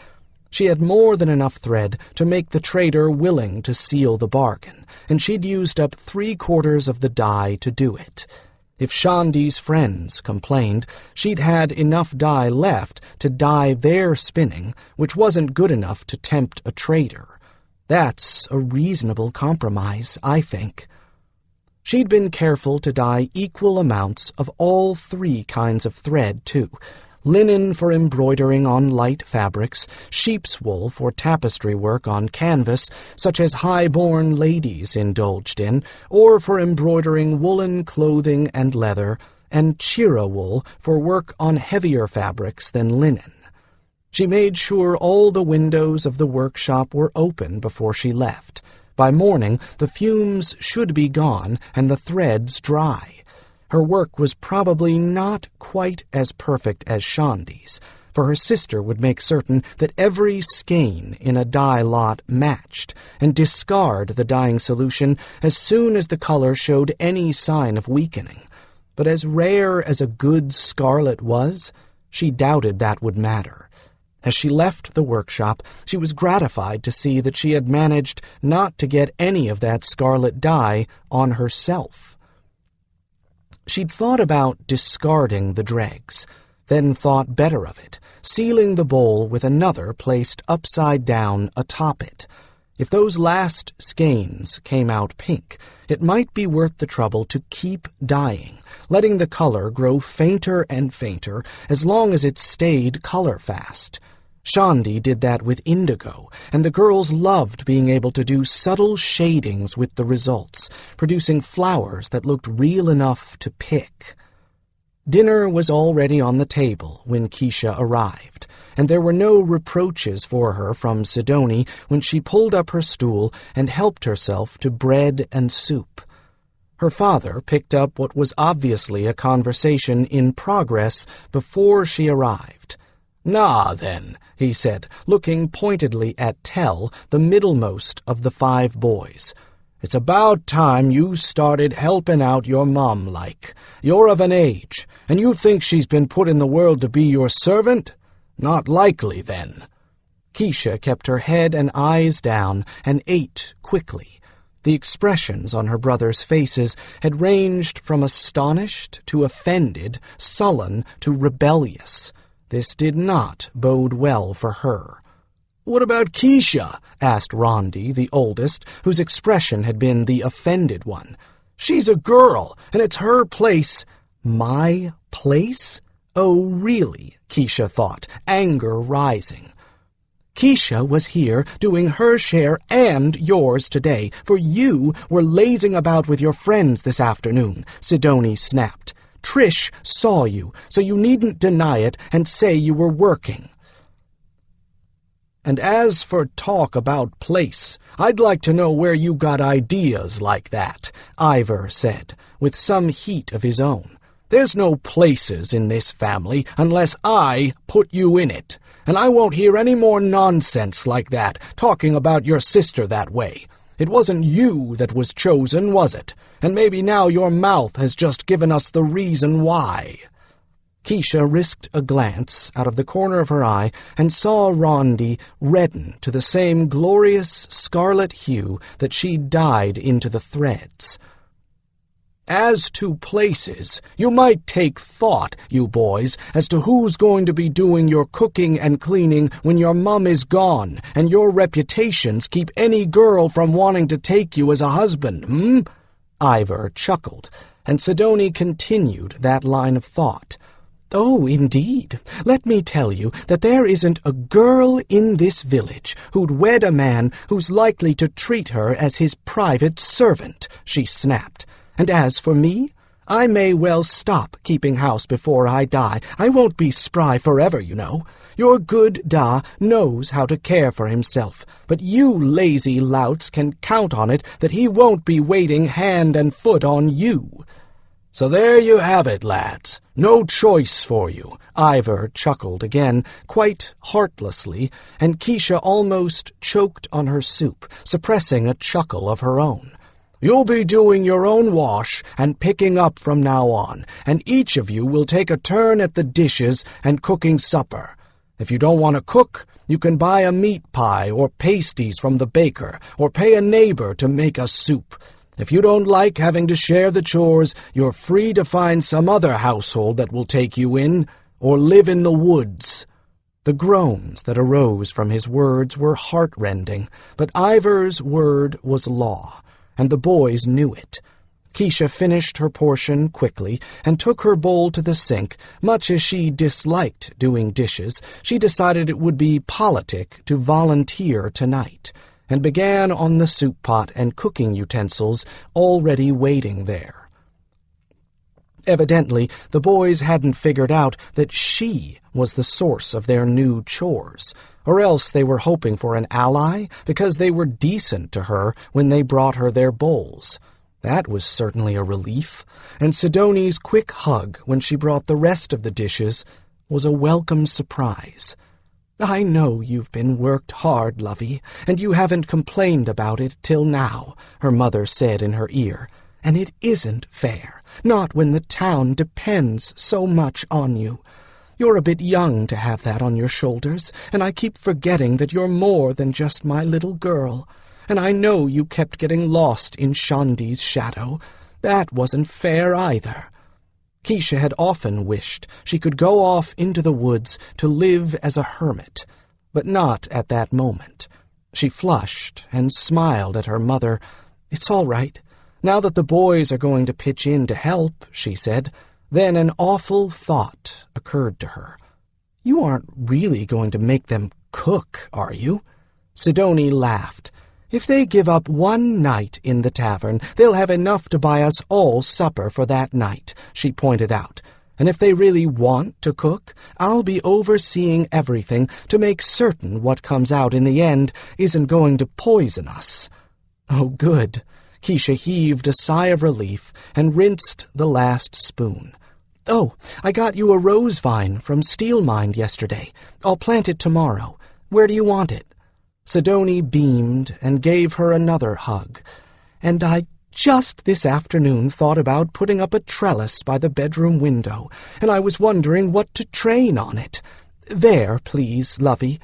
She had more than enough thread to make the trader willing to seal the bargain, and she'd used up 3/4 of the dye to do it. If Shandi's friends complained, she'd had enough dye left to dye their spinning, which wasn't good enough to tempt a trader. That's a reasonable compromise, I think. She'd been careful to dye equal amounts of all 3 kinds of thread, too. Linen for embroidering on light fabrics, sheep's wool for tapestry work on canvas, such as high-born ladies indulged in, or for embroidering woolen clothing and leather, and chira wool for work on heavier fabrics than linen. She made sure all the windows of the workshop were open before she left. By morning, the fumes should be gone and the threads dry. Her work was probably not quite as perfect as Shandi's, for her sister would make certain that every skein in a dye lot matched, and discard the dyeing solution as soon as the color showed any sign of weakening. But as rare as a good scarlet was, she doubted that would matter. As she left the workshop, she was gratified to see that she had managed not to get any of that scarlet dye on herself. She'd thought about discarding the dregs, then thought better of it, sealing the bowl with another placed upside down atop it. If those last skeins came out pink, it might be worth the trouble to keep dyeing, letting the color grow fainter and fainter as long as it stayed color-fast. Shandi did that with indigo, and the girls loved being able to do subtle shadings with the results, producing flowers that looked real enough to pick. Dinner was already on the table when Keisha arrived, and there were no reproaches for her from Sidoni when she pulled up her stool and helped herself to bread and soup. Her father picked up what was obviously a conversation in progress before she arrived. "Nah, then," he said, looking pointedly at Tell, the middlemost of the 5 boys. "It's about time you started helping out your mom like. You're of an age, and you think she's been put in the world to be your servant? Not likely, then." Keisha kept her head and eyes down and ate quickly. The expressions on her brothers' faces had ranged from astonished to offended, sullen to rebellious. This did not bode well for her. "What about Keisha?" asked Rondi, the oldest, whose expression had been the offended one. "She's a girl, and it's her place." "My place? Oh, really?" Keisha thought, anger rising. "Keisha was here doing her share and yours today, for you were lazing about with your friends this afternoon," Sidoni snapped. "Trish saw you, so you needn't deny it and say you were working." "And as for talk about place, I'd like to know where you got ideas like that," Ivor said, with some heat of his own. "There's no places in this family unless I put you in it, and I won't hear any more nonsense like that, talking about your sister that way. It wasn't you that was chosen, was it? And maybe now your mouth has just given us the reason why." Keisha risked a glance out of the corner of her eye and saw Rondi redden to the same glorious scarlet hue that she'd dyed into the threads. "As to places, you might take thought, you boys, as to who's going to be doing your cooking and cleaning when your mum is gone, and your reputations keep any girl from wanting to take you as a husband, Ivor chuckled, and Sidoni continued that line of thought. "Oh, indeed. Let me tell you that there isn't a girl in this village who'd wed a man who's likely to treat her as his private servant," she snapped. "And as for me, I may well stop keeping house before I die. I won't be spry forever, you know. Your good Da knows how to care for himself, but you lazy louts can count on it that he won't be waiting hand and foot on you." "So there you have it, lads. No choice for you," Ivor chuckled again, quite heartlessly, and Keisha almost choked on her soup, suppressing a chuckle of her own. "You'll be doing your own wash and picking up from now on, and each of you will take a turn at the dishes and cooking supper. If you don't want to cook, you can buy a meat pie or pasties from the baker, or pay a neighbor to make a soup. If you don't like having to share the chores, you're free to find some other household that will take you in, or live in the woods." The groans that arose from his words were heart-rending, but Ivor's word was law, and the boys knew it. Keisha finished her portion quickly and took her bowl to the sink. Much as she disliked doing dishes, she decided it would be politic to volunteer tonight, and began on the soup pot and cooking utensils already waiting there. Evidently, the boys hadn't figured out that she was the source of their new chores, or else they were hoping for an ally because they were decent to her when they brought her their bowls. That was certainly a relief, and Sidoni's quick hug when she brought the rest of the dishes was a welcome surprise. "I know you've been worked hard, lovey, and you haven't complained about it till now," her mother said in her ear, "and it isn't fair, not when the town depends so much on you. You're a bit young to have that on your shoulders, and I keep forgetting that you're more than just my little girl. And I know you kept getting lost in Shandi's shadow. That wasn't fair either." Keisha had often wished she could go off into the woods to live as a hermit, but not at that moment. She flushed and smiled at her mother. "It's all right. Now that the boys are going to pitch in to help," she said. Then an awful thought occurred to her. "You aren't really going to make them cook, are you?" Sidoni laughed. "If they give up one night in the tavern, they'll have enough to buy us all supper for that night," she pointed out. "And if they really want to cook, I'll be overseeing everything to make certain what comes out in the end isn't going to poison us." "Oh, good." Keisha heaved a sigh of relief and rinsed the last spoon. "Oh, I got you a rose vine from Steelmind yesterday. I'll plant it tomorrow. Where do you want it?" Sidoni beamed and gave her another hug. "And I just this afternoon thought about putting up a trellis by the bedroom window, and I was wondering what to train on it. There, please, lovey.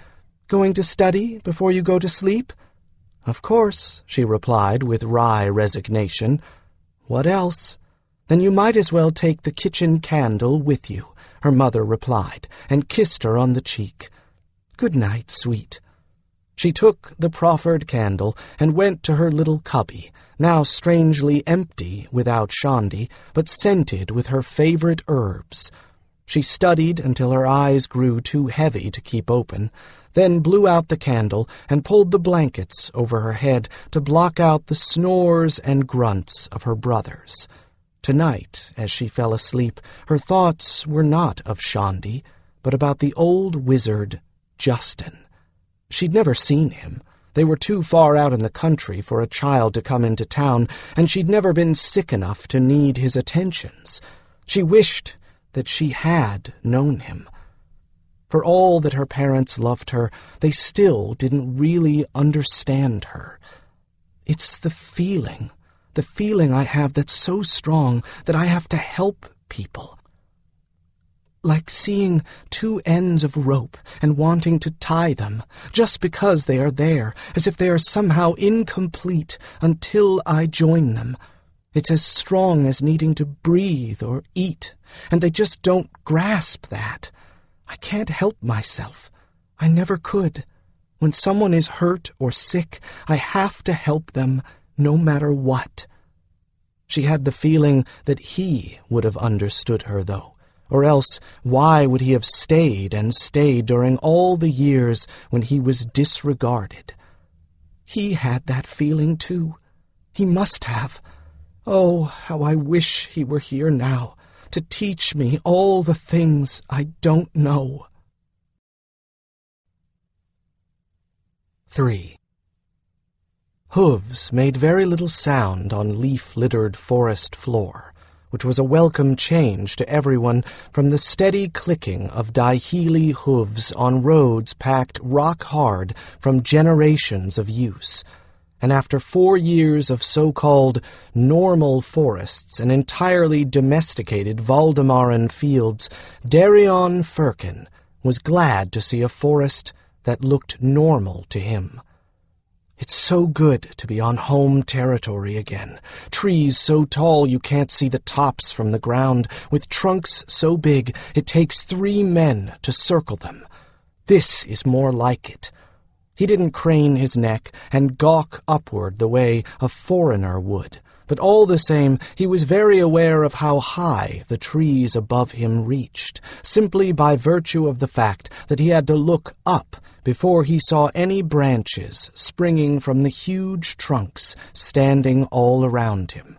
Going to study before you go to sleep?" "Of course," she replied with wry resignation. "What else?" "Then you might as well take the kitchen candle with you," her mother replied, and kissed her on the cheek. "Good night, sweet." She took the proffered candle and went to her little cubby, now strangely empty without Shandi, but scented with her favorite herbs. She studied until her eyes grew too heavy to keep open, then blew out the candle and pulled the blankets over her head to block out the snores and grunts of her brothers. Tonight, as she fell asleep, her thoughts were not of Shandi, but about the old wizard, Justin. She'd never seen him. They were too far out in the country for a child to come into town, and she'd never been sick enough to need his attentions. She wished that she had known him. For all that her parents loved her, they still didn't really understand her. It's the feeling I have that's so strong that I have to help people. Like seeing two ends of rope and wanting to tie them, just because they are there, as if they are somehow incomplete until I join them. It's as strong as needing to breathe or eat, and they just don't grasp that. I can't help myself. I never could. When someone is hurt or sick, I have to help them no matter what. She had the feeling that he would have understood her, though. Or else, why would he have stayed and stayed during all the years when he was disregarded? He had that feeling, too. He must have. Oh, how I wish he were here now, to teach me all the things I don't know. 3. Hooves made very little sound on leaf-littered forest floor, which was a welcome change to everyone from the steady clicking of Daihili hooves on roads packed rock-hard from generations of use. And after 4 years of so-called normal forests and entirely domesticated Valdemaran fields, Darian Firkin was glad to see a forest that looked normal to him. It's so good to be on home territory again. Trees so tall you can't see the tops from the ground, with trunks so big it takes 3 men to circle them. This is more like it. He didn't crane his neck and gawk upward the way a foreigner would, but all the same he was very aware of how high the trees above him reached, simply by virtue of the fact that he had to look up before he saw any branches springing from the huge trunks standing all around him.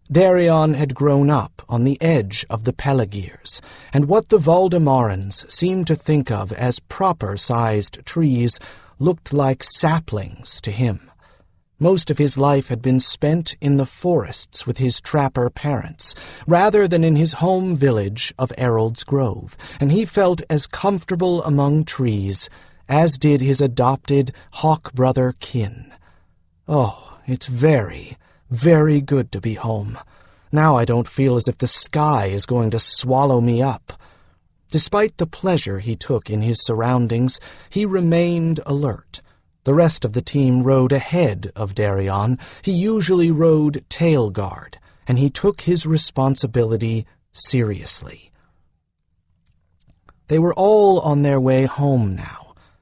Darian had grown up on the edge of the Pelagirs, and what the Valdemarans seemed to think of as proper-sized trees looked like saplings to him. Most of his life had been spent in the forests with his trapper parents, rather than in his home village of Errold's Grove, and he felt as comfortable among trees as did his adopted Hawkbrother kin. Oh, it's very, very good to be home. Now I don't feel as if the sky is going to swallow me up. Despite the pleasure he took in his surroundings, he remained alert. The rest of the team rode ahead of Darian. He usually rode tail guard, and he took his responsibility seriously. They were all on their way home now.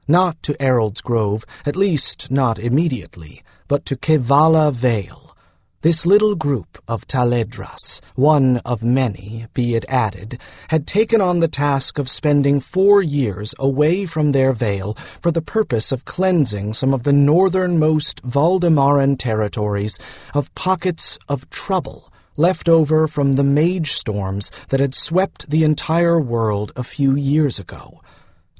Not to Errold's Grove, at least not immediately, but to Kevala Vale. This little group of Taledras, one of many, be it added, had taken on the task of spending 4 years away from their vale for the purpose of cleansing some of the northernmost Valdemaran territories of pockets of trouble left over from the Mage storms that had swept the entire world a few years ago.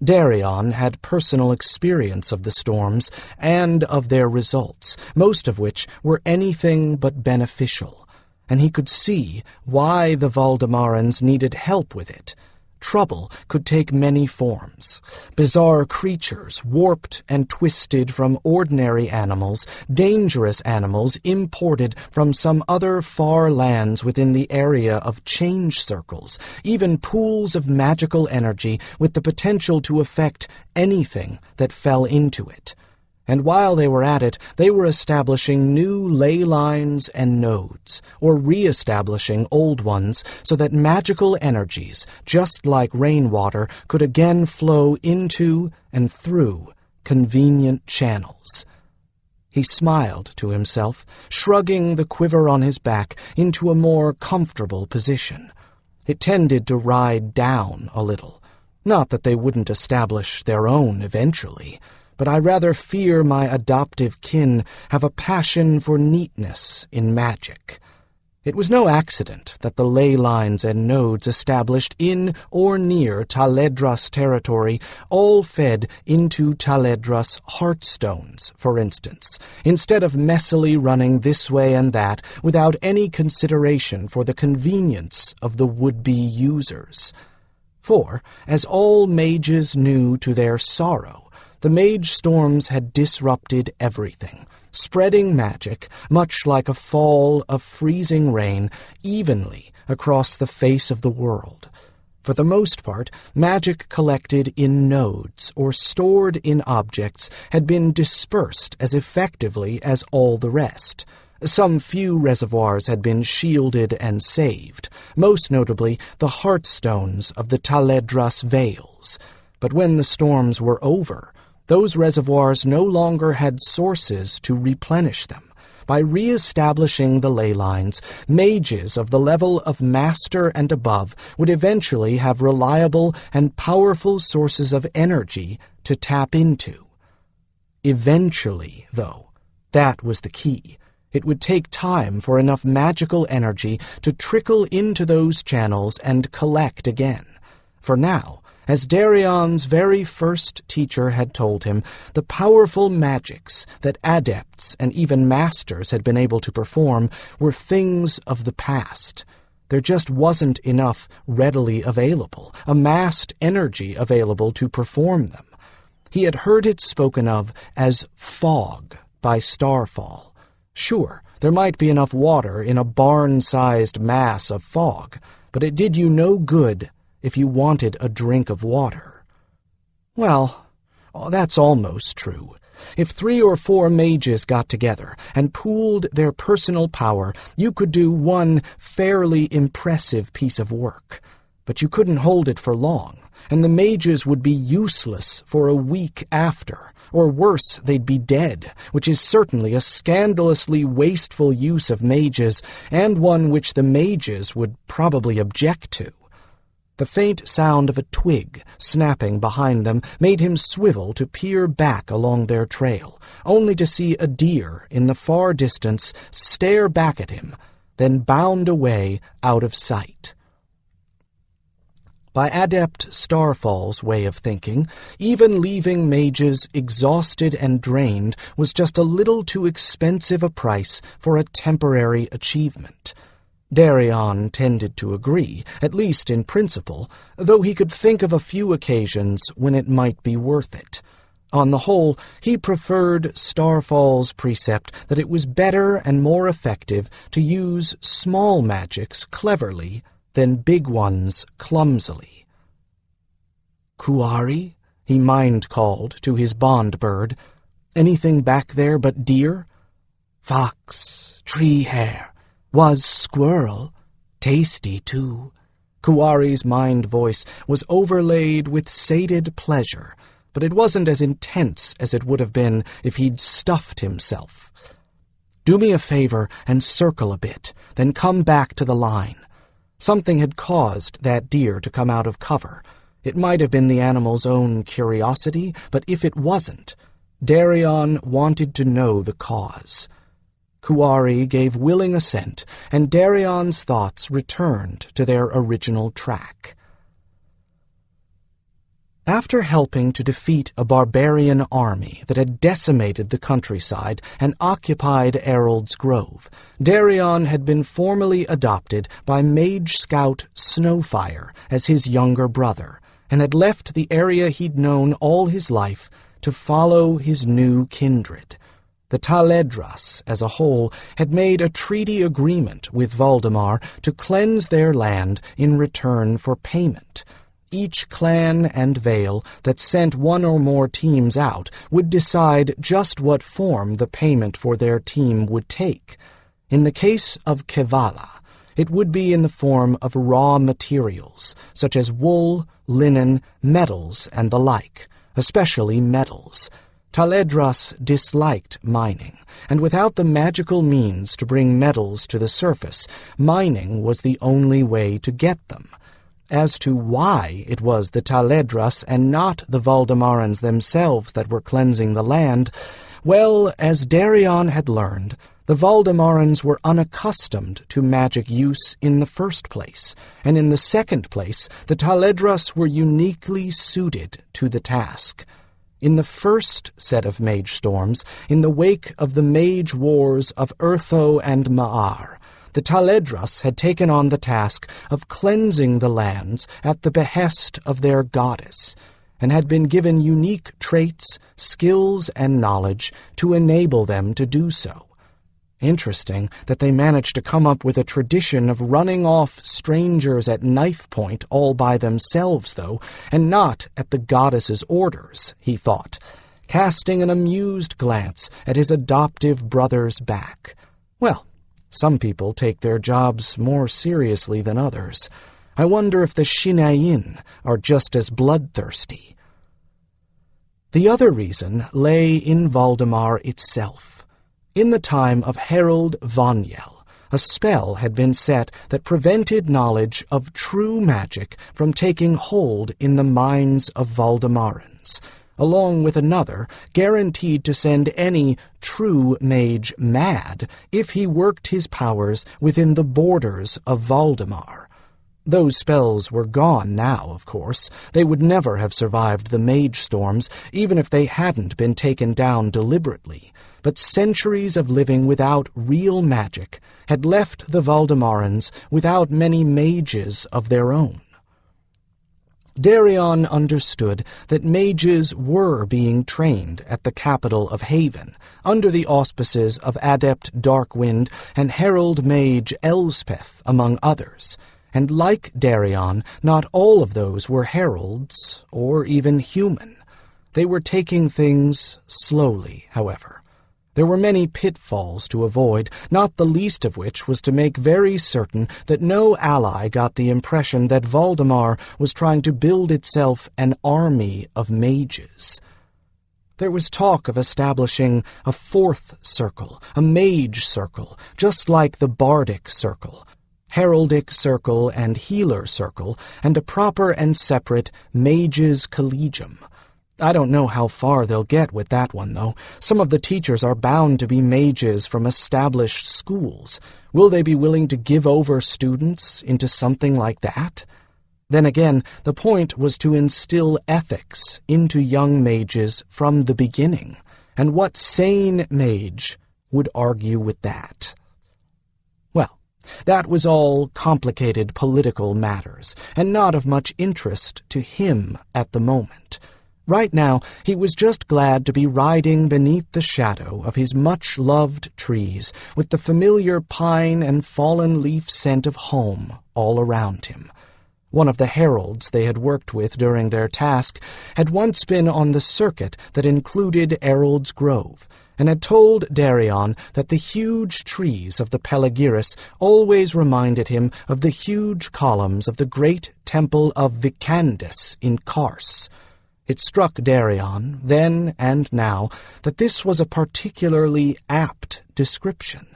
Darian had personal experience of the storms and of their results, most of which were anything but beneficial, and he could see why the Valdemarans needed help with it. Trouble could take many forms. Bizarre creatures, warped and twisted from ordinary animals, dangerous animals imported from some other far lands within the area of change circles, even pools of magical energy with the potential to affect anything that fell into it. And while they were at it, they were establishing new ley lines and nodes, or re-establishing old ones, so that magical energies, just like rainwater, could again flow into and through convenient channels. He smiled to himself, shrugging the quiver on his back into a more comfortable position. It tended to ride down a little. Not that they wouldn't establish their own eventually, but I rather fear my adoptive kin have a passion for neatness in magic. It was no accident that the ley lines and nodes established in or near Taledras territory all fed into Taledras heartstones, for instance, instead of messily running this way and that without any consideration for the convenience of the would-be users. For, as all mages knew to their sorrow, The mage storms had disrupted everything, spreading magic, much like a fall of freezing rain, evenly across the face of the world. For the most part, magic collected in nodes or stored in objects had been dispersed as effectively as all the rest. Some few reservoirs had been shielded and saved, most notably the heartstones of the Taledras Vales. But when the storms were over, those reservoirs no longer had sources to replenish them. By re-establishing the ley lines, mages of the level of master and above would eventually have reliable and powerful sources of energy to tap into. Eventually, though, that was the key. It would take time for enough magical energy to trickle into those channels and collect again. For now, as Darian's very first teacher had told him, the powerful magics that adepts and even masters had been able to perform were things of the past. There just wasn't enough readily available, amassed energy available to perform them. He had heard it spoken of as fog by starfall. Sure, there might be enough water in a barn-sized mass of fog, but it did you no good if you wanted a drink of water. Well, that's almost true. If 3 or 4 mages got together and pooled their personal power, you could do one fairly impressive piece of work. But you couldn't hold it for long, and the mages would be useless for a week after. Or worse, they'd be dead, which is certainly a scandalously wasteful use of mages, and one which the mages would probably object to. The faint sound of a twig snapping behind them made him swivel to peer back along their trail, only to see a deer in the far distance stare back at him, then bound away out of sight. By Adept Starfall's way of thinking, even leaving mages exhausted and drained was just a little too expensive a price for a temporary achievement. Darian tended to agree, at least in principle, though he could think of a few occasions when it might be worth it. On the whole, he preferred Starfall's precept that it was better and more effective to use small magics cleverly than big ones clumsily. "Kuari?" he mind-called to his bond bird. "Anything back there but deer?" "Fox, tree hare. Was squirrel. Tasty, too." Kuari's mind voice was overlaid with sated pleasure, but it wasn't as intense as it would have been if he'd stuffed himself. "Do me a favor and circle a bit, then come back to the line." Something had caused that deer to come out of cover. It might have been the animal's own curiosity, but if it wasn't, Darian wanted to know the cause. Kuari gave willing assent, and Darian's thoughts returned to their original track. After helping to defeat a barbarian army that had decimated the countryside and occupied Errold's Grove, Darian had been formally adopted by Mage Scout Snowfire as his younger brother, and had left the area he'd known all his life to follow his new kindred. The Taledras, as a whole, had made a treaty agreement with Valdemar to cleanse their land in return for payment. Each clan and vale that sent one or more teams out would decide just what form the payment for their team would take. In the case of Kevala, it would be in the form of raw materials, such as wool, linen, metals, and the like, especially metals. Taledras disliked mining, and without the magical means to bring metals to the surface, mining was the only way to get them. As to why it was the Taledras and not the Valdemarans themselves that were cleansing the land, well, as Darian had learned, the Valdemarans were unaccustomed to magic use in the first place, and in the second place, the Taledras were uniquely suited to the task. In the first set of mage storms, in the wake of the mage wars of Urtho and Ma'ar, the Taledras had taken on the task of cleansing the lands at the behest of their goddess, and had been given unique traits, skills, and knowledge to enable them to do so. Interesting that they managed to come up with a tradition of running off strangers at knife point all by themselves, though, and not at the goddess's orders, he thought, casting an amused glance at his adoptive brother's back. Well, some people take their jobs more seriously than others. I wonder if the Shinayin are just as bloodthirsty. The other reason lay in Valdemar itself. In the time of Harold Vonyel, a spell had been set that prevented knowledge of true magic from taking hold in the minds of Valdemarans, along with another guaranteed to send any true mage mad if he worked his powers within the borders of Valdemar. Those spells were gone now, of course. They would never have survived the mage storms, even if they hadn't been taken down deliberately. But centuries of living without real magic had left the Valdemarans without many mages of their own. Darian understood that mages were being trained at the capital of Haven, under the auspices of Adept Darkwind and Herald Mage Elspeth, among others. And like Darian, not all of those were heralds, or even human. They were taking things slowly, however. There were many pitfalls to avoid, not the least of which was to make very certain that no ally got the impression that Valdemar was trying to build itself an army of mages. There was talk of establishing a fourth circle, a mage circle, just like the bardic circle, heraldic circle and healer circle, and a proper and separate mages collegium. I don't know how far they'll get with that one, though. Some of the teachers are bound to be mages from established schools. Will they be willing to give over students into something like that? Then again, the point was to instill ethics into young mages from the beginning, and what sane mage would argue with that? Well, that was all complicated political matters, and not of much interest to him at the moment. Right now, he was just glad to be riding beneath the shadow of his much-loved trees, with the familiar pine and fallen leaf scent of home all around him. One of the heralds they had worked with during their task had once been on the circuit that included Errol's Grove, and had told Darian that the huge trees of the Pelagiris always reminded him of the huge columns of the great temple of Vicandus in Kars. It struck Darian, then and now, that this was a particularly apt description.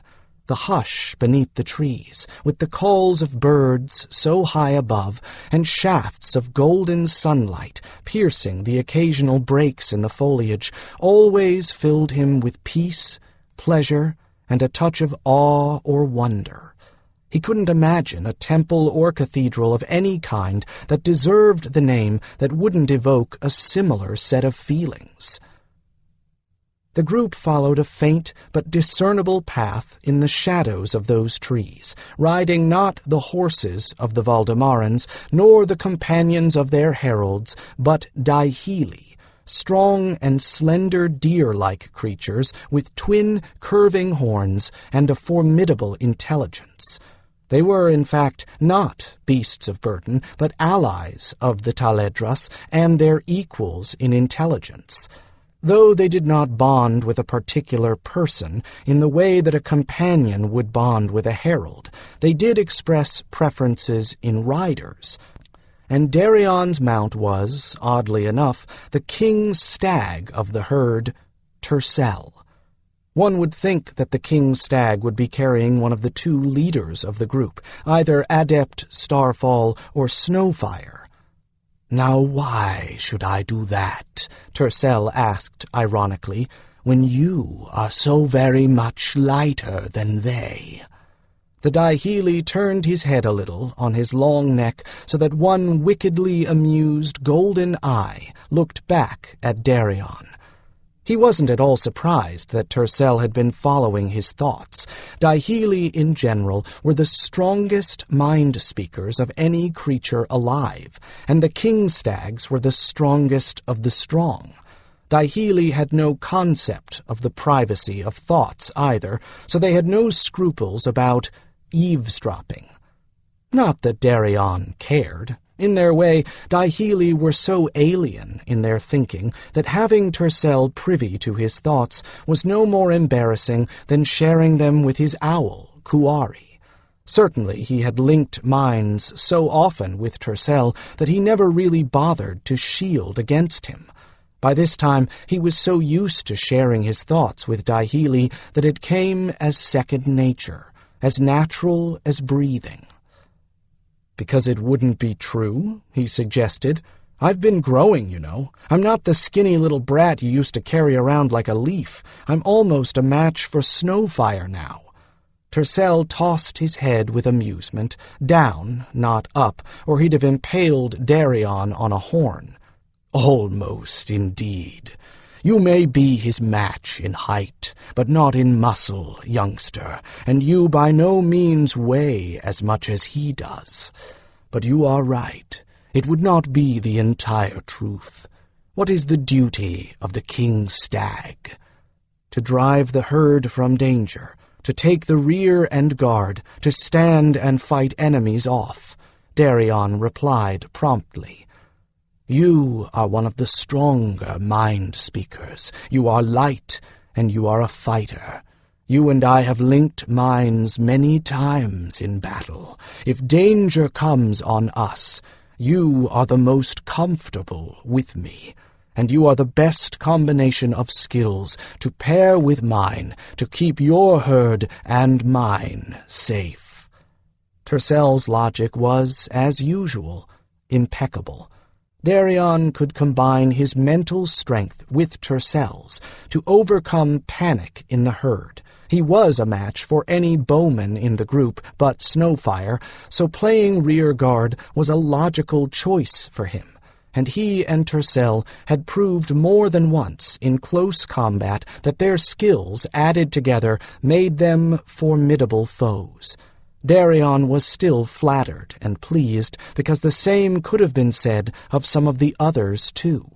The hush beneath the trees, with the calls of birds so high above, and shafts of golden sunlight piercing the occasional breaks in the foliage, always filled him with peace, pleasure, and a touch of awe or wonder. He couldn't imagine a temple or cathedral of any kind that deserved the name that wouldn't evoke a similar set of feelings. The group followed a faint but discernible path in the shadows of those trees, riding not the horses of the Valdemarans, nor the companions of their heralds, but Daihili, strong and slender deer-like creatures with twin curving horns and a formidable intelligence. They were, in fact, not beasts of burden, but allies of the Taledras and their equals in intelligence. Though they did not bond with a particular person in the way that a companion would bond with a herald, they did express preferences in riders. And Darian's mount was, oddly enough, the king's stag of the herd, Tercel. One would think that the king's stag would be carrying one of the two leaders of the group, either Adept Starfall or Snowfire. "Now why should I do that?" Tercel asked ironically, "when you are so very much lighter than they?" The Daihili turned his head a little on his long neck so that one wickedly amused golden eye looked back at Darian. He wasn't at all surprised that Tercel had been following his thoughts. Dihili, in general, were the strongest mind-speakers of any creature alive, and the king stags were the strongest of the strong. Dihili had no concept of the privacy of thoughts either, so they had no scruples about eavesdropping. Not that Darian cared. In their way, Dihili were so alien in their thinking that having Tercel privy to his thoughts was no more embarrassing than sharing them with his owl, Kuari. Certainly he had linked minds so often with Tercel that he never really bothered to shield against him. By this time he was so used to sharing his thoughts with Dihili that it came as second nature, as natural as breathing. "Because it wouldn't be true?" he suggested. "I've been growing, you know. I'm not the skinny little brat you used to carry around like a leaf. I'm almost a match for Snowfire now." Tercel tossed his head with amusement, down, not up, or he'd have impaled Darian on a horn. "Almost, indeed. You may be his match in height, but not in muscle, youngster, and you by no means weigh as much as he does. But you are right. It would not be the entire truth. What is the duty of the king stag? To drive the herd from danger, to take the rear and guard, to stand and fight enemies off," Darian replied promptly. "You are one of the stronger mind-speakers. You are light, and you are a fighter. You and I have linked minds many times in battle. If danger comes on us, you are the most comfortable with me, and you are the best combination of skills to pair with mine to keep your herd and mine safe." Tercel's logic was, as usual, impeccable. Darian could combine his mental strength with Tercel's to overcome panic in the herd. He was a match for any bowman in the group but Snowfire, so playing rear guard was a logical choice for him, and he and Tercel had proved more than once in close combat that their skills added together made them formidable foes. Darian was still flattered and pleased because the same could have been said of some of the others too.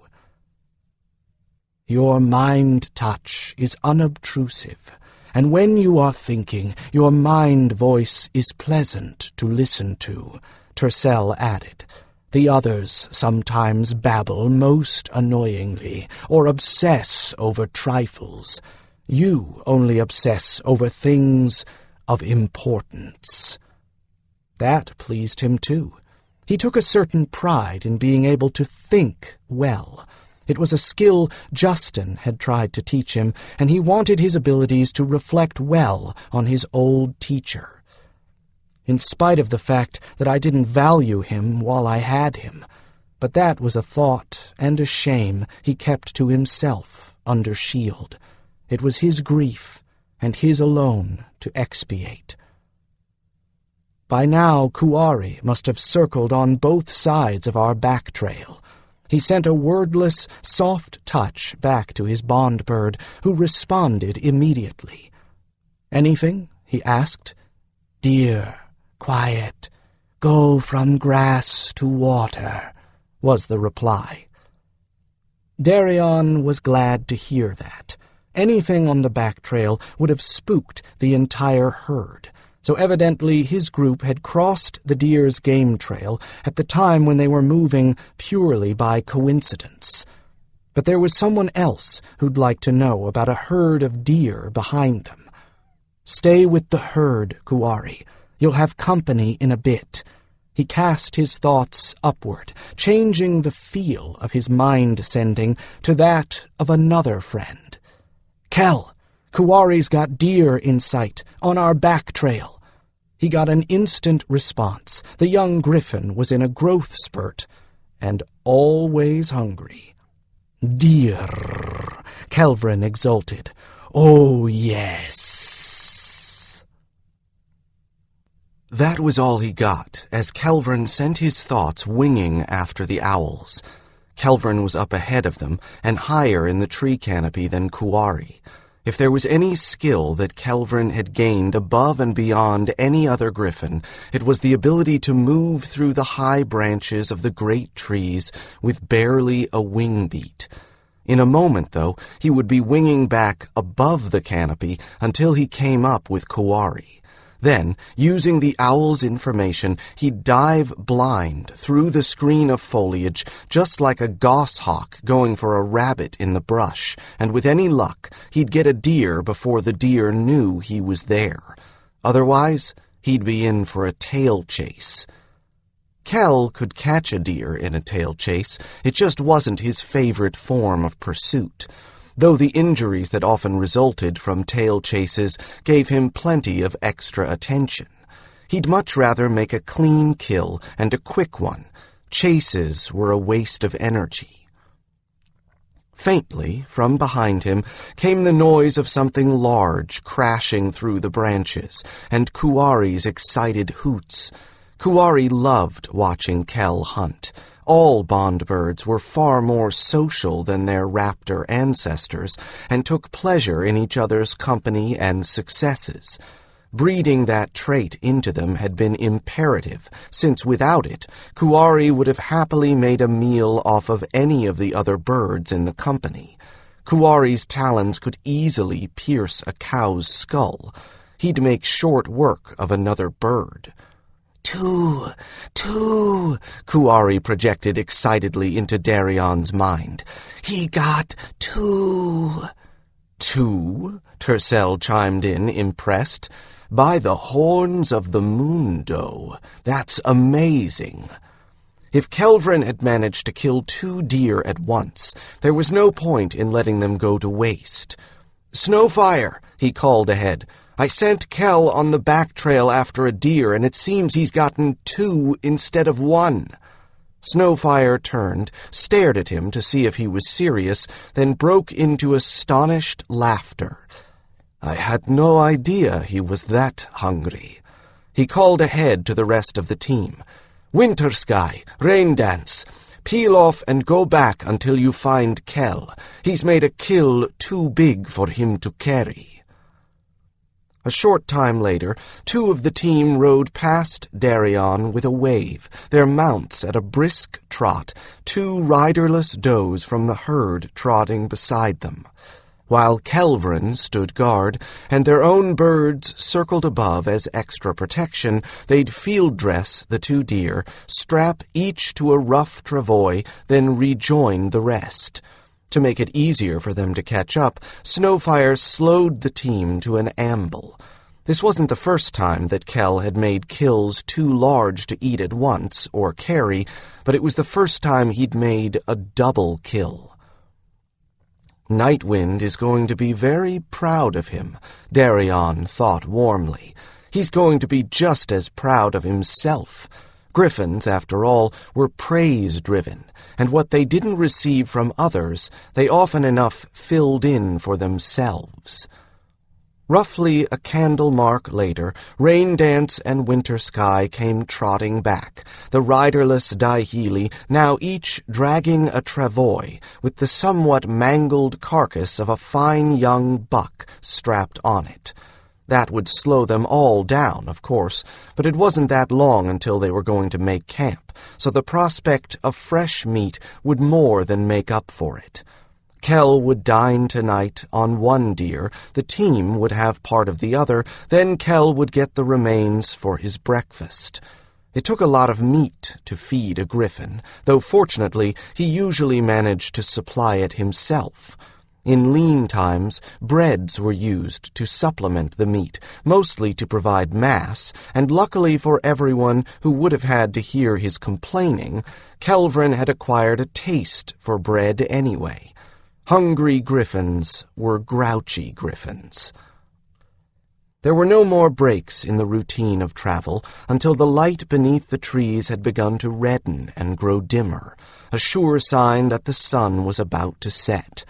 "Your mind touch is unobtrusive, and when you are thinking, your mind voice is pleasant to listen to," Tercel added. "The others sometimes babble most annoyingly, or obsess over trifles. You only obsess over things of importance." That pleased him too. He took a certain pride in being able to think well. It was a skill Justin had tried to teach him, and he wanted his abilities to reflect well on his old teacher. In spite of the fact that I didn't value him while I had him, but that was a thought and a shame he kept to himself under shield. It was his grief, and his alone, to expiate. By now Kuari must have circled on both sides of our back trail. He sent a wordless, soft touch back to his bond bird, who responded immediately. "Anything?" he asked. "Dear, quiet, go from grass to water," was the reply. Darian was glad to hear that. Anything on the back trail would have spooked the entire herd, so evidently his group had crossed the deer's game trail at the time when they were moving purely by coincidence. But there was someone else who'd like to know about a herd of deer behind them. "Stay with the herd, Kuari. You'll have company in a bit." He cast his thoughts upward, changing the feel of his mind-sending to that of another friend. "Kel, Kuari's got deer in sight, on our back trail." He got an instant response. The young griffin was in a growth spurt, and always hungry. "Deer," Kelvin exulted. "Oh, yes." That was all he got, as Kelvin sent his thoughts winging after the owls. Kelvin was up ahead of them and higher in the tree canopy than Kuwari. If there was any skill that Kelvin had gained above and beyond any other griffin, it was the ability to move through the high branches of the great trees with barely a wing beat. In a moment, though, he would be winging back above the canopy until he came up with Kuwari. Then, using the owl's information, he'd dive blind through the screen of foliage, just like a goshawk going for a rabbit in the brush, and with any luck, he'd get a deer before the deer knew he was there. Otherwise, he'd be in for a tail chase. Kel could catch a deer in a tail chase. It just wasn't his favorite form of pursuit, though the injuries that often resulted from tail chases gave him plenty of extra attention. He'd much rather make a clean kill and a quick one. Chases were a waste of energy. Faintly, from behind him, came the noise of something large crashing through the branches, and Kuwari's excited hoots. Kuwari loved watching Kel hunt. All bond birds were far more social than their raptor ancestors and took pleasure in each other's company and successes. Breeding that trait into them had been imperative, since without it, Kuwari would have happily made a meal off of any of the other birds in the company. Kuwari's talons could easily pierce a cow's skull. He'd make short work of another bird. Two, Kuwari projected excitedly into Darian's mind. He got two. Two? Tercel chimed in, impressed. By the horns of the Mundo. That's amazing. If Kelvin had managed to kill 2 deer at once, there was no point in letting them go to waste. Snowfire, he called ahead. I sent Kel on the back trail after a deer, and it seems he's gotten 2 instead of 1. Snowfire turned, stared at him to see if he was serious, then broke into astonished laughter. I had no idea he was that hungry. He called ahead to the rest of the team. Winter Sky, Rain Dance, peel off and go back until you find Kel. He's made a kill too big for him to carry. A short time later, 2 of the team rode past Darian with a wave, their mounts at a brisk trot, 2 riderless does from the herd trotting beside them. While Kelvin stood guard, and their own birds circled above as extra protection, they'd field dress the 2 deer, strap each to a rough travois, then rejoin the rest. To make it easier for them to catch up, Snowfire slowed the team to an amble. This wasn't the first time that Kel had made kills too large to eat at once or carry, but it was the first time he'd made a double kill. Nightwind is going to be very proud of him, Darian thought warmly. He's going to be just as proud of himself. Griffins, after all, were praise-driven, and what they didn't receive from others, they often enough filled in for themselves. Roughly a candle mark later, Rain Dance and Winter Sky came trotting back, the riderless Daihili now each dragging a travois, with the somewhat mangled carcass of a fine young buck strapped on it. That would slow them all down, of course, but it wasn't that long until they were going to make camp, so the prospect of fresh meat would more than make up for it. Kel would dine tonight on 1 deer, the team would have part of the other, then Kel would get the remains for his breakfast. It took a lot of meat to feed a griffin, though fortunately he usually managed to supply it himself. In lean times, breads were used to supplement the meat, mostly to provide mass, and luckily for everyone who would have had to hear his complaining, Kelvin had acquired a taste for bread anyway. Hungry griffins were grouchy griffins. There were no more breaks in the routine of travel until the light beneath the trees had begun to redden and grow dimmer, a sure sign that the sun was about to set.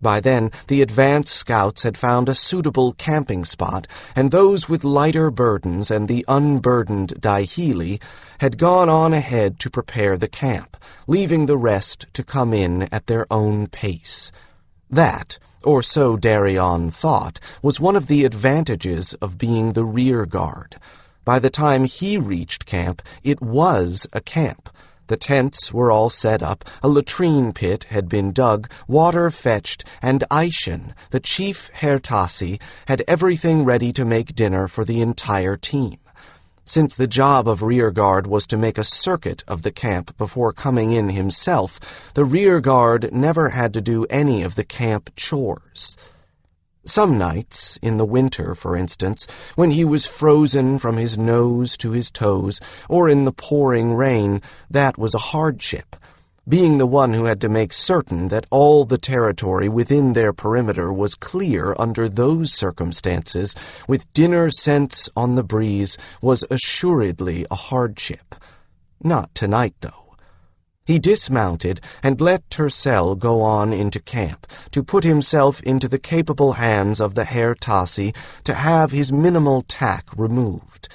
By then, the advance scouts had found a suitable camping spot, and those with lighter burdens and the unburdened Daihili had gone on ahead to prepare the camp, leaving the rest to come in at their own pace. That, or so Darian thought, was one of the advantages of being the rear guard. By the time he reached camp, it was a camp. The tents were all set up, a latrine pit had been dug, water fetched, and Aishin, the chief Hertasi, had everything ready to make dinner for the entire team. Since the job of rearguard was to make a circuit of the camp before coming in himself, the rearguard never had to do any of the camp chores. Some nights, in the winter, for instance, when he was frozen from his nose to his toes, or in the pouring rain, that was a hardship. Being the one who had to make certain that all the territory within their perimeter was clear under those circumstances, with dinner scents on the breeze, was assuredly a hardship. Not tonight, though. He dismounted and let Tercel go on into camp, to put himself into the capable hands of the Hertasi to have his minimal tack removed.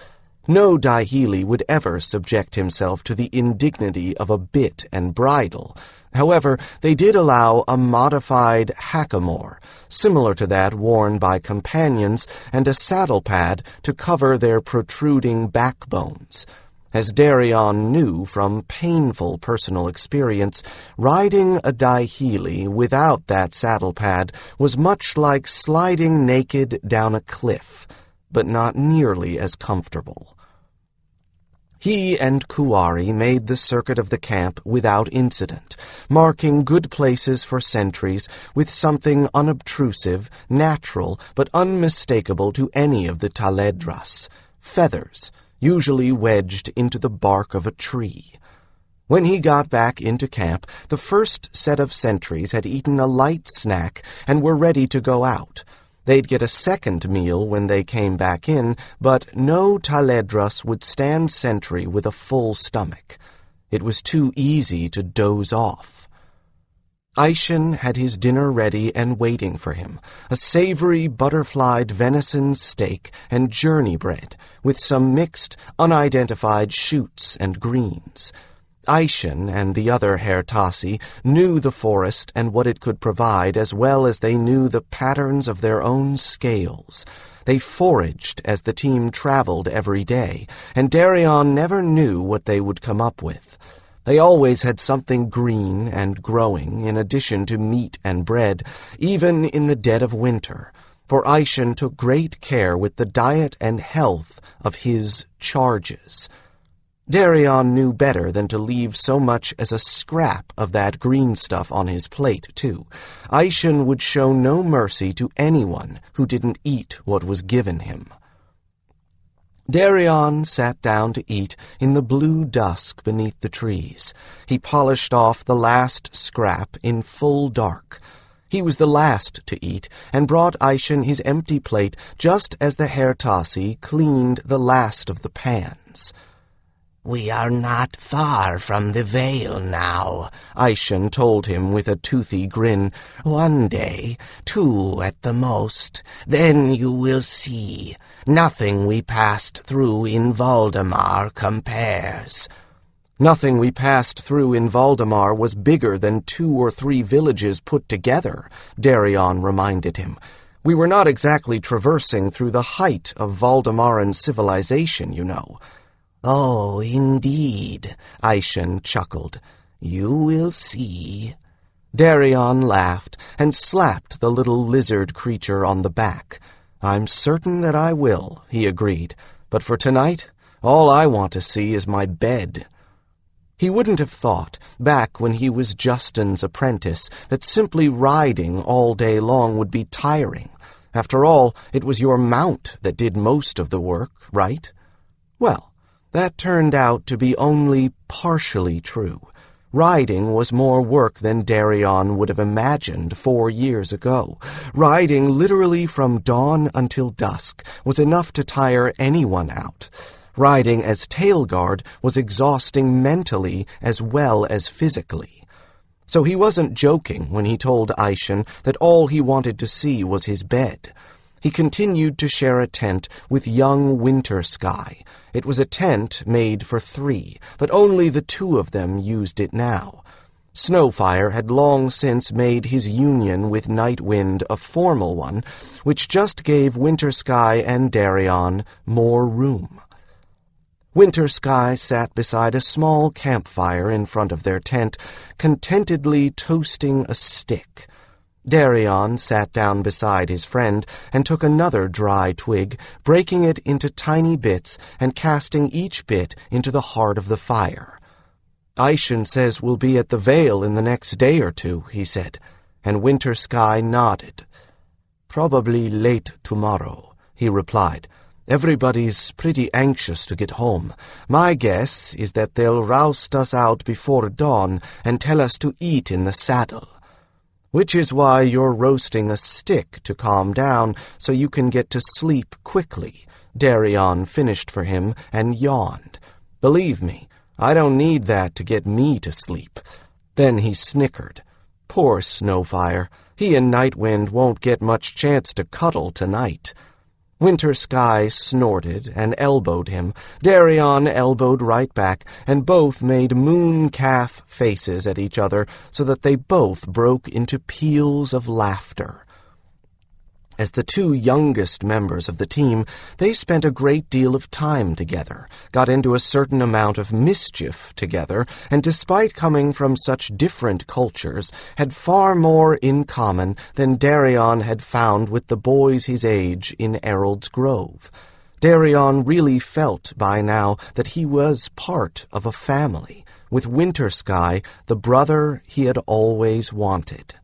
No Daihili would ever subject himself to the indignity of a bit and bridle. However, they did allow a modified hackamore, similar to that worn by companions, and a saddle pad to cover their protruding backbones. As Darian knew from painful personal experience, riding a Daihili without that saddle pad was much like sliding naked down a cliff, but not nearly as comfortable. He and Kuwari made the circuit of the camp without incident, marking good places for sentries with something unobtrusive, natural, but unmistakable to any of the Taledras: feathers, usually wedged into the bark of a tree. When he got back into camp, the first set of sentries had eaten a light snack and were ready to go out. They'd get a second meal when they came back in, but no Taledras would stand sentry with a full stomach. It was too easy to doze off. Aishin had his dinner ready and waiting for him, a savory butterflied venison steak and journey bread, with some mixed, unidentified shoots and greens. Aishin and the other Hertasi knew the forest and what it could provide as well as they knew the patterns of their own scales. They foraged as the team traveled every day, and Darian never knew what they would come up with. They always had something green and growing in addition to meat and bread, even in the dead of winter, for Aishin took great care with the diet and health of his charges. Darian knew better than to leave so much as a scrap of that green stuff on his plate, too. Aishin would show no mercy to anyone who didn't eat what was given him. Darian sat down to eat in the blue dusk beneath the trees. He polished off the last scrap in full dark. He was the last to eat, and brought Aishin his empty plate just as the Hertasi cleaned the last of the pans. "We are not far from the Vale now," Aishin told him with a toothy grin. "One day, 2 at the most, then you will see. Nothing we passed through in Valdemar compares." "Nothing we passed through in Valdemar was bigger than 2 or 3 villages put together," Darian reminded him. "We were not exactly traversing through the height of Valdemaran civilization, you know." "Oh, indeed," Aishin chuckled. "You will see." Darian laughed and slapped the little lizard creature on the back. "I'm certain that I will," he agreed. "But for tonight, all I want to see is my bed." He wouldn't have thought, back when he was Justin's apprentice, that simply riding all day long would be tiring. After all, it was your mount that did most of the work, right? Well, that turned out to be only partially true. Riding was more work than Darian would have imagined 4 years ago. Riding literally from dawn until dusk was enough to tire anyone out. Riding as tail guard was exhausting mentally as well as physically. So he wasn't joking when he told Aishin that all he wanted to see was his bed. He continued to share a tent with young Winter Sky. It was a tent made for 3, but only the 2 of them used it now. Snowfire had long since made his union with Night Wind a formal one, which just gave Winter Sky and Darian more room. Winter Sky sat beside a small campfire in front of their tent, contentedly toasting a stick. Darian sat down beside his friend and took another dry twig, breaking it into tiny bits and casting each bit into the heart of the fire. "Aishin says we'll be at the Vale in the next day or 2, he said, and Winter Sky nodded. "Probably late tomorrow," he replied. "Everybody's pretty anxious to get home. My guess is that they'll roust us out before dawn and tell us to eat in the saddle. Which is why you're roasting a stick to calm down so you can get to sleep quickly," Darian finished for him and yawned. "Believe me, I don't need that to get me to sleep." Then he snickered. Poor Snowfire. He and Night Wind won't get much chance to cuddle tonight. Winter Sky snorted and elbowed him. Darian elbowed right back, and both made moon-calf faces at each other so that they both broke into peals of laughter. As the 2 youngest members of the team, they spent a great deal of time together, got into a certain amount of mischief together, and despite coming from such different cultures, had far more in common than Darian had found with the boys his age in Errol's Grove. Darian really felt by now that he was part of a family, with Winter Sky, the brother he had always wanted.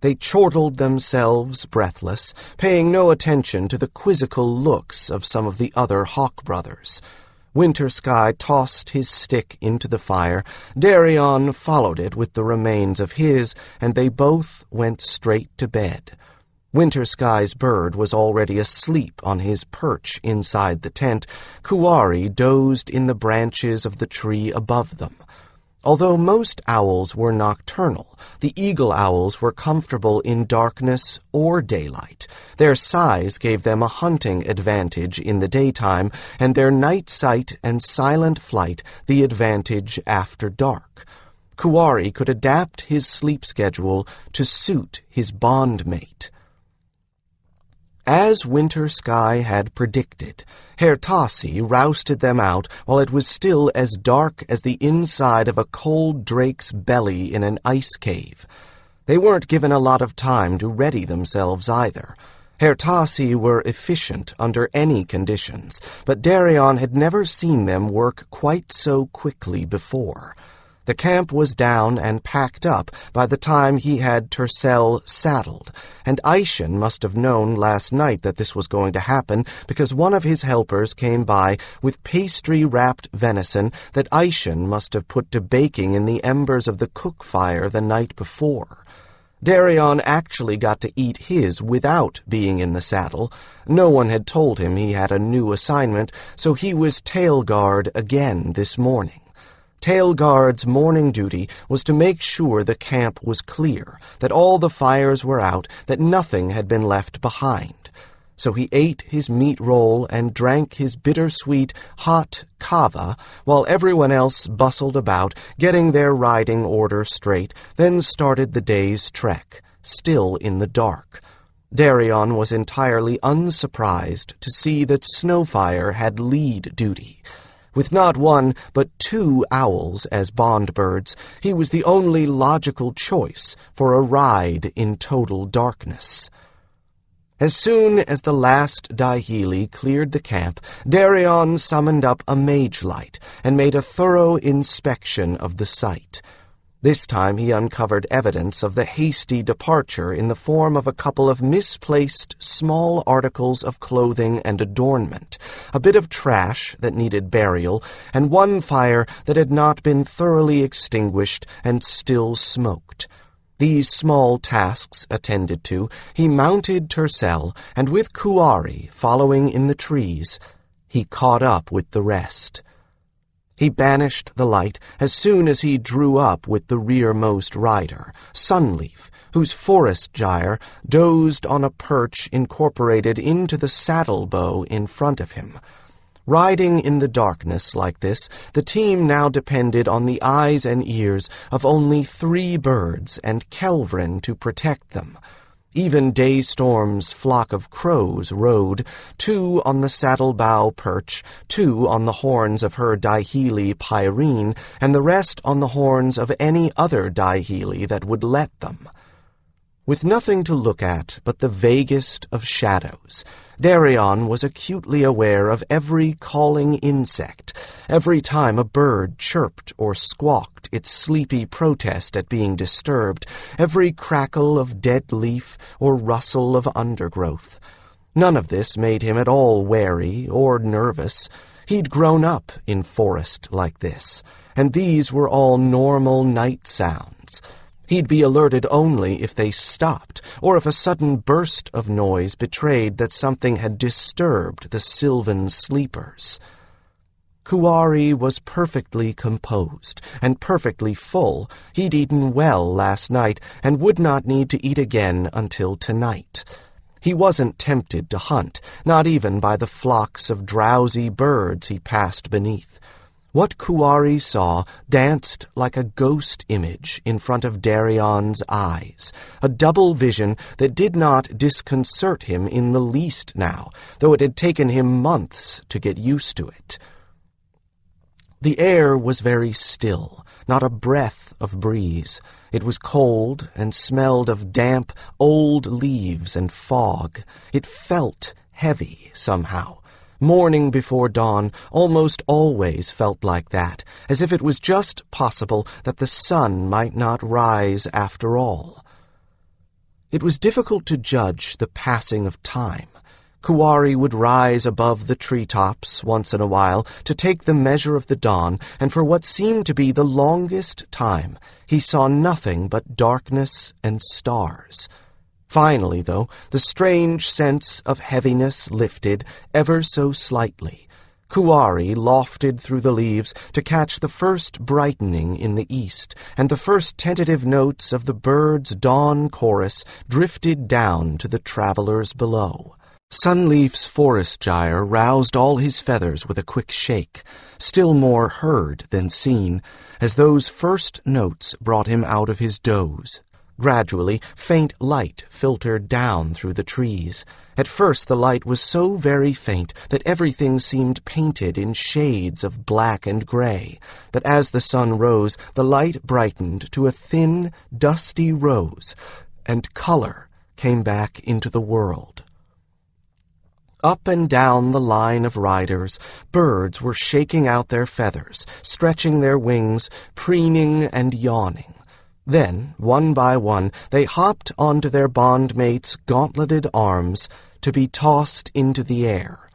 They chortled themselves breathless, paying no attention to the quizzical looks of some of the other Hawkbrothers. Winter Sky tossed his stick into the fire. Darian followed it with the remains of his, and they both went straight to bed. Winter Sky's bird was already asleep on his perch inside the tent. Kuwari dozed in the branches of the tree above them. Although most owls were nocturnal, the eagle owls were comfortable in darkness or daylight. Their size gave them a hunting advantage in the daytime, and their night sight and silent flight the advantage after dark. Kuwari could adapt his sleep schedule to suit his bondmate. As Winter Sky had predicted, Herr Tassi rousted them out while it was still as dark as the inside of a cold drake's belly in an ice cave. They weren't given a lot of time to ready themselves either. Herr Tassi were efficient under any conditions, but Darian had never seen them work quite so quickly before. The camp was down and packed up by the time he had Tercel saddled, and Aishin must have known last night that this was going to happen because one of his helpers came by with pastry-wrapped venison that Aishin must have put to baking in the embers of the cook fire the night before. Darian actually got to eat his without being in the saddle. No one had told him he had a new assignment, so he was tail guard again this morning. Tail guard's morning duty was to make sure the camp was clear, that all the fires were out, that nothing had been left behind. So he ate his meat roll and drank his bittersweet, hot kava, while everyone else bustled about, getting their riding order straight, then started the day's trek, still in the dark. Darian was entirely unsurprised to see that Snowfire had lead duty. With not 1, but 2 owls as bond birds, he was the only logical choice for a ride in total darkness. As soon as the last Daihili cleared the camp, Darian summoned up a mage light and made a thorough inspection of the site. This time he uncovered evidence of the hasty departure in the form of a couple of misplaced small articles of clothing and adornment, a bit of trash that needed burial, and 1 fire that had not been thoroughly extinguished and still smoked. These small tasks attended to, he mounted Tercel, and with Kuwari following in the trees, he caught up with the rest. He banished the light as soon as he drew up with the rearmost rider, Sunleaf, whose forest gyre dozed on a perch incorporated into the saddle bow in front of him. Riding in the darkness like this, the team now depended on the eyes and ears of only 3 birds and Kelvrin to protect them. Even Daystorm's flock of crows rode, 2 on the saddle-bow perch, 2 on the horns of her Dihili Pyrene, and the rest on the horns of any other Dihili that would let them. With nothing to look at but the vaguest of shadows, Darian was acutely aware of every calling insect, every time a bird chirped or squawked its sleepy protest at being disturbed, every crackle of dead leaf or rustle of undergrowth. None of this made him at all wary or nervous. He'd grown up in forest like this, and these were all normal night sounds. He'd be alerted only if they stopped, or if a sudden burst of noise betrayed that something had disturbed the sylvan sleepers. Kuwari was perfectly composed and perfectly full. He'd eaten well last night and would not need to eat again until tonight. He wasn't tempted to hunt, not even by the flocks of drowsy birds he passed beneath. What Kuwari saw danced like a ghost image in front of Darian's eyes, a double vision that did not disconcert him in the least now, though it had taken him months to get used to it. The air was very still, not a breath of breeze. It was cold and smelled of damp, old leaves and fog. It felt heavy somehow. Morning before dawn almost always felt like that, as if it was just possible that the sun might not rise after all. It was difficult to judge the passing of time. Kuwari would rise above the treetops once in a while to take the measure of the dawn, and for what seemed to be the longest time, he saw nothing but darkness and stars. Finally, though, the strange sense of heaviness lifted ever so slightly. Kuwari lofted through the leaves to catch the first brightening in the east, and the first tentative notes of the birds' dawn chorus drifted down to the travelers below. Sunleaf's forest gyre roused all his feathers with a quick shake, still more heard than seen, as those first notes brought him out of his doze. Gradually, faint light filtered down through the trees. At first the light was so very faint that everything seemed painted in shades of black and gray, but as the sun rose, the light brightened to a thin, dusty rose, and color came back into the world. Up and down the line of riders, birds were shaking out their feathers, stretching their wings, preening and yawning. Then, one by one, they hopped onto their bondmates' gauntleted arms to be tossed into the air.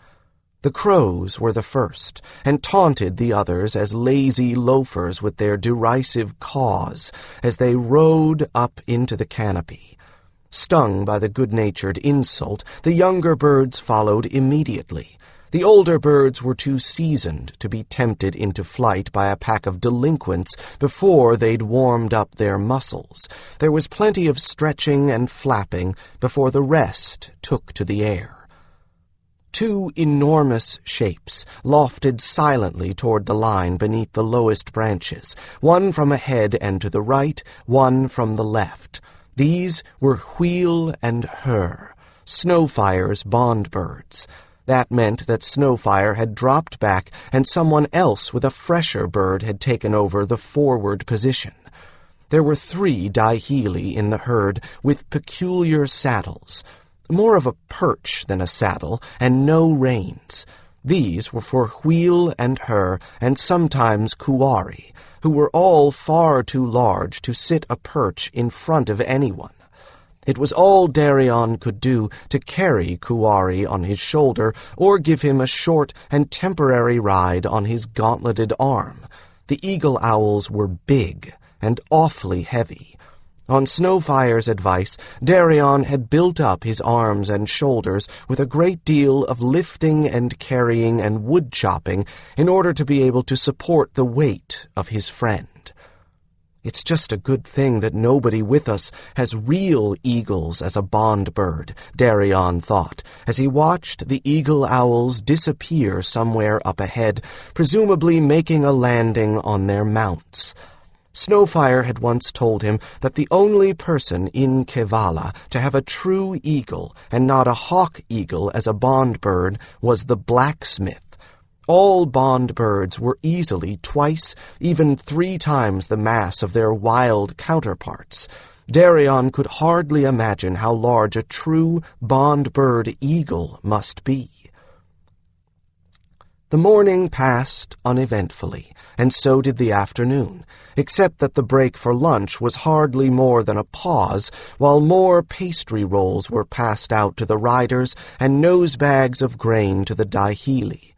The crows were the first, and taunted the others as lazy loafers with their derisive caws as they rode up into the canopy. Stung by the good-natured insult, the younger birds followed immediately. The older birds were too seasoned to be tempted into flight by a pack of delinquents before they'd warmed up their muscles. There was plenty of stretching and flapping before the rest took to the air. 2 enormous shapes lofted silently toward the line beneath the lowest branches, one from ahead and to the right, one from the left. These were Wheel and Her, Snowfire's bond birds. That meant that Snowfire had dropped back and someone else with a fresher bird had taken over the forward position. There were 3 Dihili in the herd with peculiar saddles, more of a perch than a saddle, and no reins. These were for Wheel and Her and sometimes Kuwari, who were all far too large to sit a perch in front of anyone. It was all Darian could do to carry Kuwari on his shoulder or give him a short and temporary ride on his gauntleted arm. The eagle owls were big and awfully heavy. On Snowfire's advice, Darian had built up his arms and shoulders with a great deal of lifting and carrying and wood chopping in order to be able to support the weight of his friend. It's just a good thing that nobody with us has real eagles as a bond bird, Darian thought, as he watched the eagle owls disappear somewhere up ahead, presumably making a landing on their mounts. Snowfire had once told him that the only person in Kevala to have a true eagle and not a hawk eagle as a bond bird was the blacksmith. All bond birds were easily twice, even 3 times the mass of their wild counterparts. Darian could hardly imagine how large a true bond bird eagle must be. The morning passed uneventfully, and so did the afternoon, except that the break for lunch was hardly more than a pause, while more pastry rolls were passed out to the riders and nosebags of grain to the Daihili.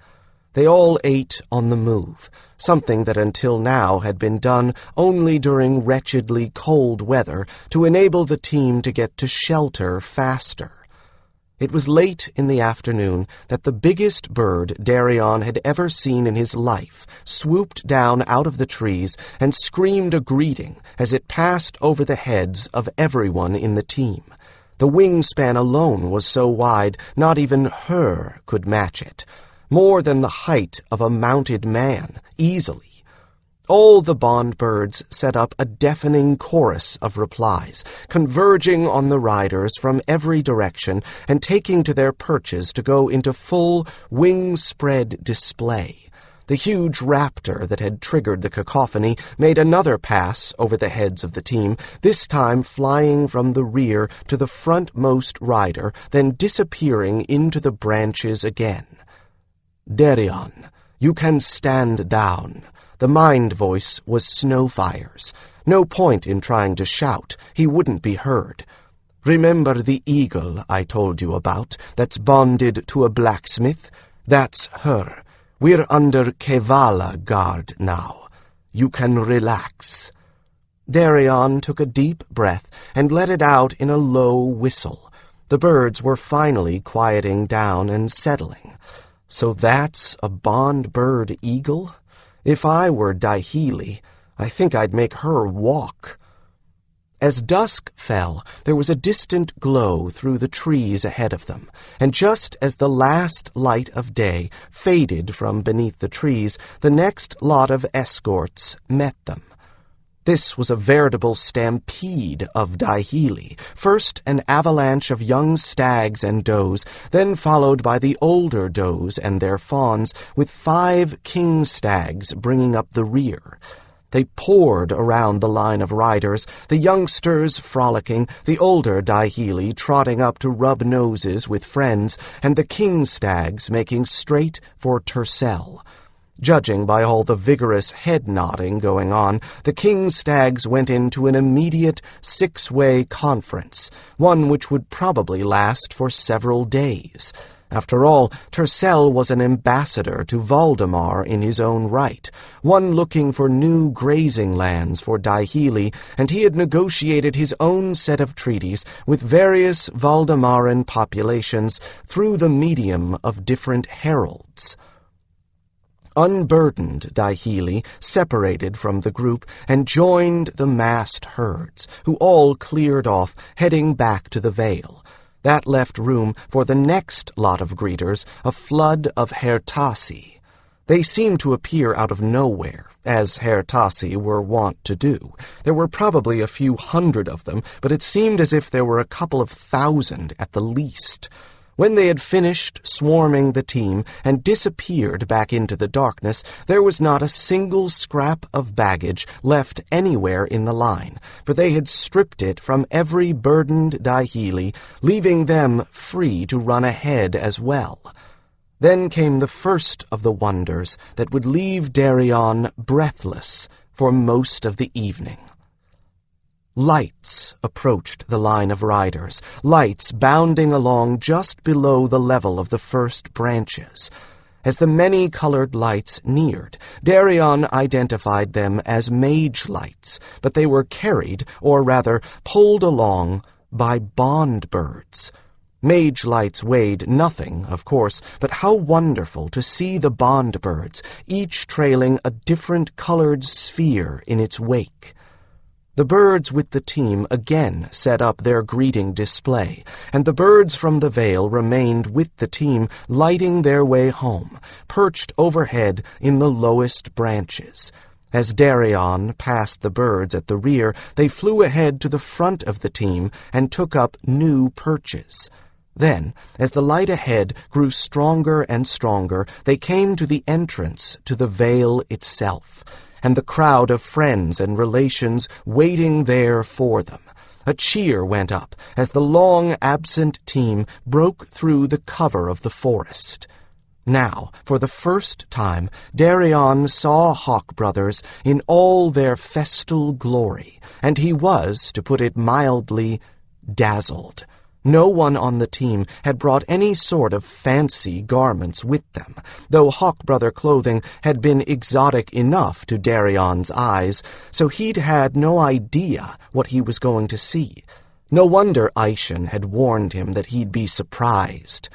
They all ate on the move, something that until now had been done only during wretchedly cold weather to enable the team to get to shelter faster. It was late in the afternoon that the biggest bird Darian had ever seen in his life swooped down out of the trees and screamed a greeting as it passed over the heads of everyone in the team. The wingspan alone was so wide not even her could match it, more than the height of a mounted man, easily. All the bond birds set up a deafening chorus of replies, converging on the riders from every direction and taking to their perches to go into full wing-spread display. The huge raptor that had triggered the cacophony made another pass over the heads of the team, this time flying from the rear to the frontmost rider, then disappearing into the branches again. "Darian, you can stand down." The mind voice was Snowfire's. No point in trying to shout. He wouldn't be heard. "Remember the eagle I told you about that's bonded to a blacksmith? That's her. We're under Kevala guard now. You can relax." Darian took a deep breath and let it out in a low whistle. The birds were finally quieting down and settling. So that's a bond bird eagle? If I were Daihili, I think I'd make her walk. As dusk fell, there was a distant glow through the trees ahead of them, and just as the last light of day faded from beneath the trees, the next lot of escorts met them. This was a veritable stampede of Daihili, first an avalanche of young stags and does, then followed by the older does and their fawns, with 5 king stags bringing up the rear. They poured around the line of riders, the youngsters frolicking, the older Daihili trotting up to rub noses with friends, and the king stags making straight for Tercel. Judging by all the vigorous head-nodding going on, the king stags went into an immediate 6-way conference, one which would probably last for several days. After all, Tercel was an ambassador to Valdemar in his own right, one looking for new grazing lands for Daihili, and he had negotiated his own set of treaties with various Valdemaran populations through the medium of different heralds. Unburdened Daihili separated from the group and joined the massed herds, who all cleared off, heading back to the Vale. That left room for the next lot of greeters, a flood of Hertasi. They seemed to appear out of nowhere, as Hertasi were wont to do. There were probably a few hundred of them, but it seemed as if there were a couple of thousand at the least. When they had finished swarming the team and disappeared back into the darkness, there was not a single scrap of baggage left anywhere in the line, for they had stripped it from every burdened Daihili, leaving them free to run ahead as well. Then came the first of the wonders that would leave Darian breathless for most of the evening. Lights approached the line of riders, lights bounding along just below the level of the first branches. As the many-colored lights neared, Darian identified them as mage lights, but they were carried, or rather pulled along, by bond birds. Mage lights weighed nothing, of course, but how wonderful to see the bond birds, each trailing a different colored sphere in its wake. The birds with the team again set up their greeting display, and the birds from the Vale remained with the team, lighting their way home, perched overhead in the lowest branches. As Darian passed the birds at the rear, they flew ahead to the front of the team and took up new perches. Then, as the light ahead grew stronger and stronger, they came to the entrance to the Vale itself, and the crowd of friends and relations waiting there for them. A cheer went up as the long-absent team broke through the cover of the forest. Now, for the first time, Darian saw Hawkbrothers in all their festal glory, and he was, to put it mildly, dazzled. No one on the team had brought any sort of fancy garments with them, though Hawkbrother clothing had been exotic enough to Darian's eyes, so he'd had no idea what he was going to see. No wonder Aishan had warned him that he'd be surprised.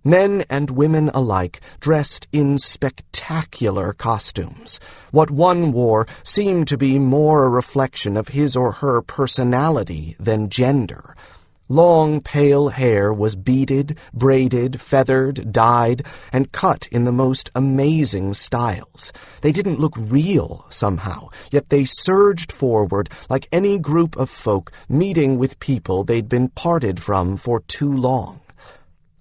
Men and women alike dressed in spectacular costumes. What one wore seemed to be more a reflection of his or her personality than gender. Long, pale hair was beaded, braided, feathered, dyed, and cut in the most amazing styles. They didn't look real, somehow, yet they surged forward like any group of folk meeting with people they'd been parted from for too long.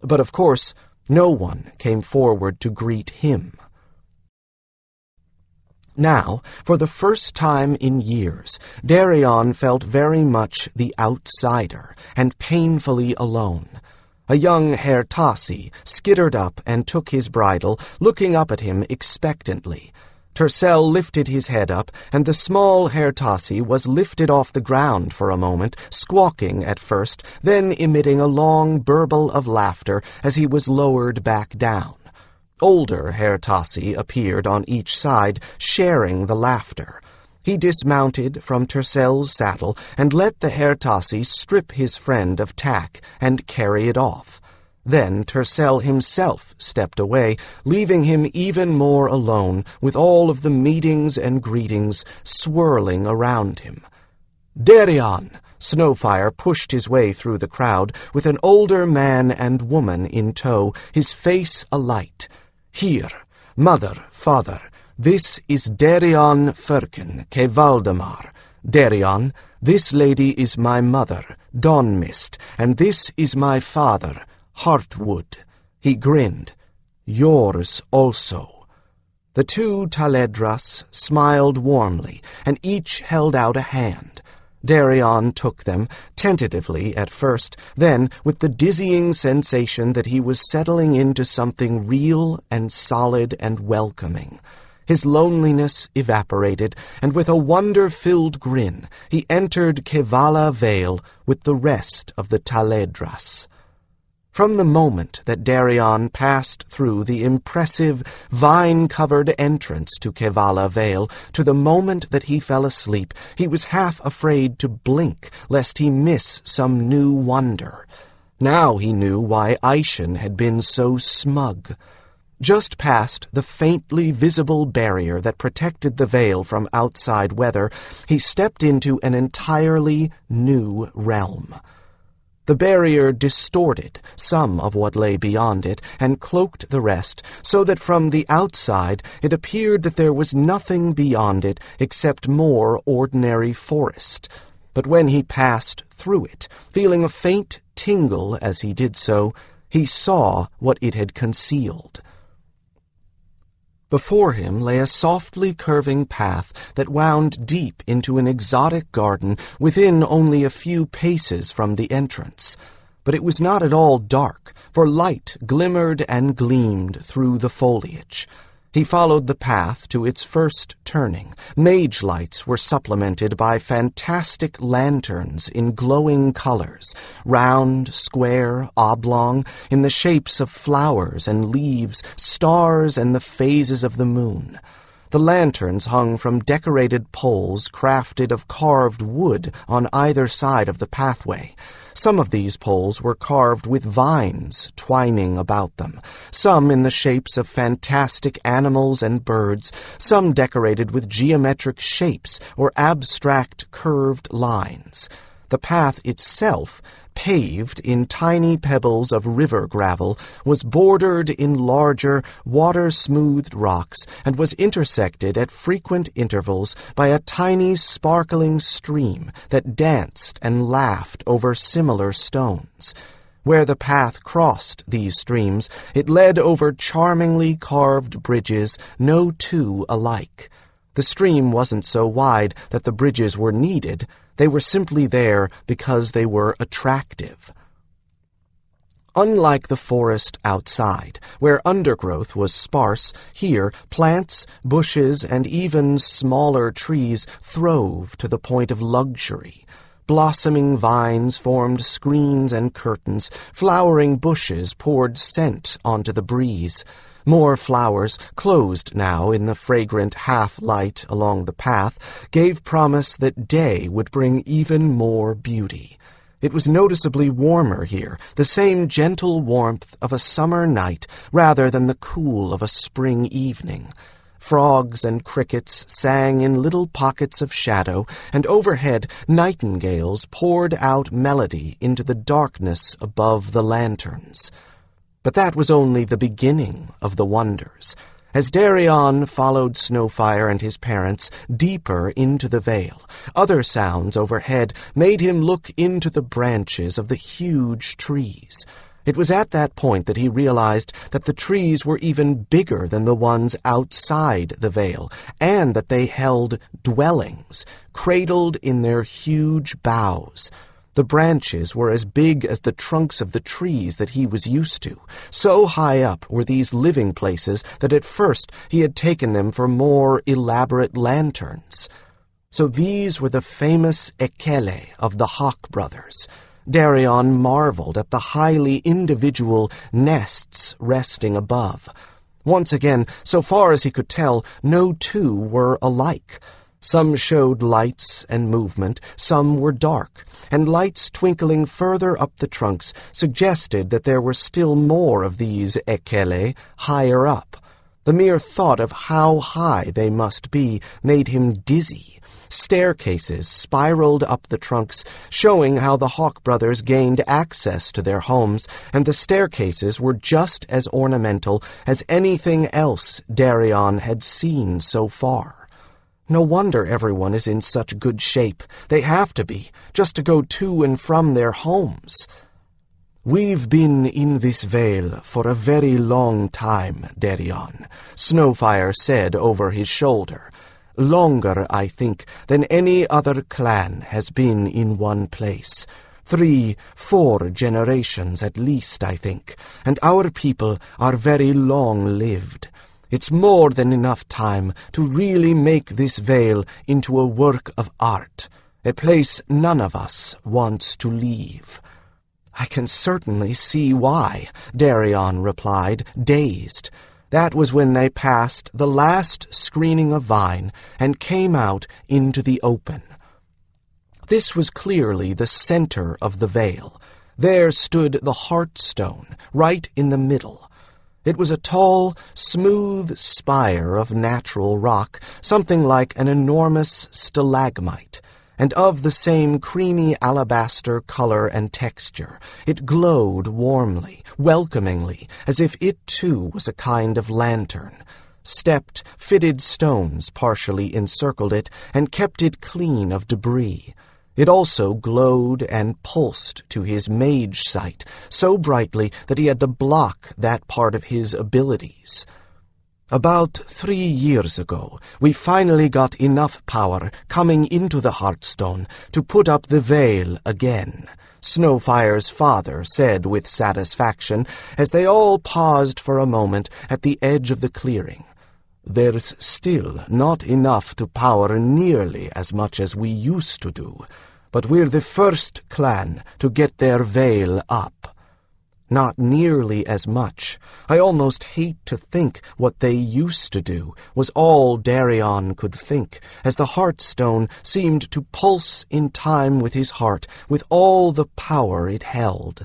But of course, no one came forward to greet him. Now, for the first time in years, Darian felt very much the outsider and painfully alone. A young Herr Tassi skittered up and took his bridle, looking up at him expectantly. Tercel lifted his head up, and the small Herr Tassi was lifted off the ground for a moment, squawking at first, then emitting a long burble of laughter as he was lowered back down. Older Herr Tassi appeared on each side, sharing the laughter. He dismounted from Tercel's saddle and let the Herr Tassi strip his friend of tack and carry it off. Then Tercel himself stepped away, leaving him even more alone with all of the meetings and greetings swirling around him. "Darian!" Snowfire pushed his way through the crowd with an older man and woman in tow, his face alight. "Here, mother, father, this is Darian Firkin, ke Valdemar. Darian, this lady is my mother, Dawnmist, and this is my father, Heartwood." He grinned. "Yours also." The two Taledras smiled warmly, and each held out a hand. Darian took them, tentatively at first, then with the dizzying sensation that he was settling into something real and solid and welcoming. His loneliness evaporated, and with a wonder-filled grin, he entered Kevala Vale with the rest of the Taledras. From the moment that Darian passed through the impressive, vine-covered entrance to Kevala Vale to the moment that he fell asleep, he was half afraid to blink lest he miss some new wonder. Now he knew why Aishan had been so smug. Just past the faintly visible barrier that protected the Vale from outside weather, he stepped into an entirely new realm. The barrier distorted some of what lay beyond it and cloaked the rest, so that from the outside it appeared that there was nothing beyond it except more ordinary forest. But when he passed through it, feeling a faint tingle as he did so, he saw what it had concealed. Before him lay a softly curving path that wound deep into an exotic garden within only a few paces from the entrance. But it was not at all dark, for light glimmered and gleamed through the foliage. He followed the path to its first turning. Mage lights were supplemented by fantastic lanterns in glowing colors, round, square, oblong, in the shapes of flowers and leaves, stars, and the phases of the moon. The lanterns hung from decorated poles crafted of carved wood on either side of the pathway. Some of these poles were carved with vines twining about them, some in the shapes of fantastic animals and birds, some decorated with geometric shapes or abstract curved lines. The path itself, paved in tiny pebbles of river gravel, was bordered in larger, water-smoothed rocks and was intersected at frequent intervals by a tiny sparkling stream that danced and laughed over similar stones. Where the path crossed these streams, it led over charmingly carved bridges, no two alike. The stream wasn't so wide that the bridges were needed. They were simply there because they were attractive. Unlike the forest outside, where undergrowth was sparse, here plants, bushes, and even smaller trees throve to the point of luxury. Blossoming vines formed screens and curtains, flowering bushes poured scent onto the breeze. More flowers, closed now in the fragrant half-light along the path, gave promise that day would bring even more beauty. It was noticeably warmer here, the same gentle warmth of a summer night rather than the cool of a spring evening. Frogs and crickets sang in little pockets of shadow, and overhead nightingales poured out melody into the darkness above the lanterns. But that was only the beginning of the wonders. As Darian followed Snowfire and his parents deeper into the vale, other sounds overhead made him look into the branches of the huge trees. It was at that point that he realized that the trees were even bigger than the ones outside the vale, and that they held dwellings, cradled in their huge boughs. The branches were as big as the trunks of the trees that he was used to. So high up were these living places that at first he had taken them for more elaborate lanterns. So these were the famous Ekele of the Hawkbrothers. Darian marveled at the highly individual nests resting above. Once again, so far as he could tell, no two were alike. Some showed lights and movement, some were dark, and lights twinkling further up the trunks suggested that there were still more of these Ekele higher up. The mere thought of how high they must be made him dizzy. Staircases spiraled up the trunks, showing how the Hawkbrothers gained access to their homes, and the staircases were just as ornamental as anything else Darian had seen so far. No wonder everyone is in such good shape. They have to be, just to go to and from their homes. "We've been in this vale for a very long time, Darian," Snowfire said over his shoulder. "Longer, I think, than any other clan has been in one place. 3, 4 generations at least, I think, and our people are very long-lived. It's more than enough time to really make this vale into a work of art, a place none of us wants to leave." "I can certainly see why," Darian replied, dazed. That was when they passed the last screening of vine and came out into the open. This was clearly the center of the vale. There stood the Heartstone, right in the middle. It was a tall, smooth spire of natural rock, something like an enormous stalagmite, and of the same creamy alabaster color and texture. It glowed warmly, welcomingly, as if it too was a kind of lantern. Stepped, fitted stones partially encircled it and kept it clean of debris. It also glowed and pulsed to his mage sight, so brightly that he had to block that part of his abilities. "About 3 years ago, we finally got enough power coming into the Heartstone to put up the veil again," Snowfire's father said with satisfaction, as they all paused for a moment at the edge of the clearing. There's still not enough to power nearly as much as we used to do, but we're the first clan to get their veil up. Not nearly as much. I almost hate to think what they used to do was all Darian could think, as the Heartstone seemed to pulse in time with his heart, with all the power it held.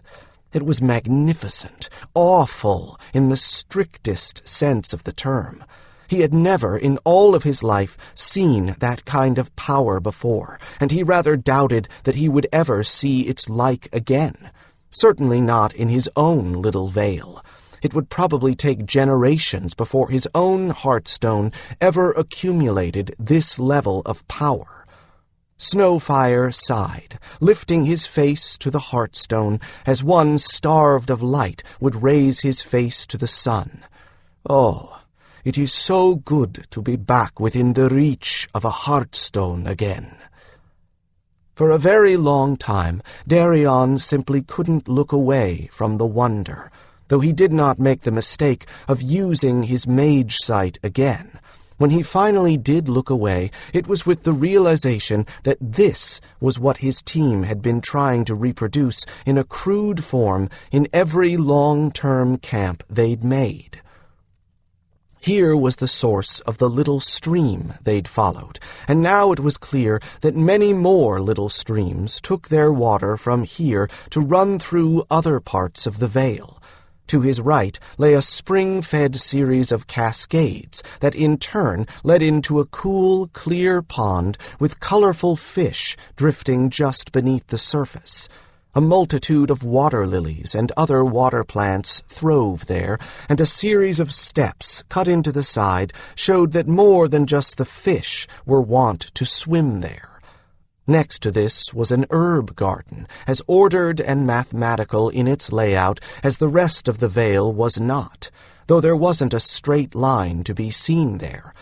It was magnificent, awful in the strictest sense of the term. He had never in all of his life seen that kind of power before, and he rather doubted that he would ever see its like again. Certainly not in his own little vale. It would probably take generations before his own Heartstone ever accumulated this level of power. Snowfire sighed, lifting his face to the Heartstone as one starved of light would raise his face to the sun. Oh, it is so good to be back within the reach of a Heartstone again. For a very long time, Darian simply couldn't look away from the wonder, though he did not make the mistake of using his mage sight again. When he finally did look away, it was with the realization that this was what his team had been trying to reproduce in a crude form in every long-term camp they'd made. Here was the source of the little stream they'd followed, and now it was clear that many more little streams took their water from here to run through other parts of the vale. To his right lay a spring-fed series of cascades that in turn led into a cool, clear pond with colorful fish drifting just beneath the surface. A multitude of water lilies and other water plants throve there, and a series of steps cut into the side showed that more than just the fish were wont to swim there. Next to this was an herb garden, as ordered and mathematical in its layout as the rest of the vale was not, though there wasn't a straight line to be seen there.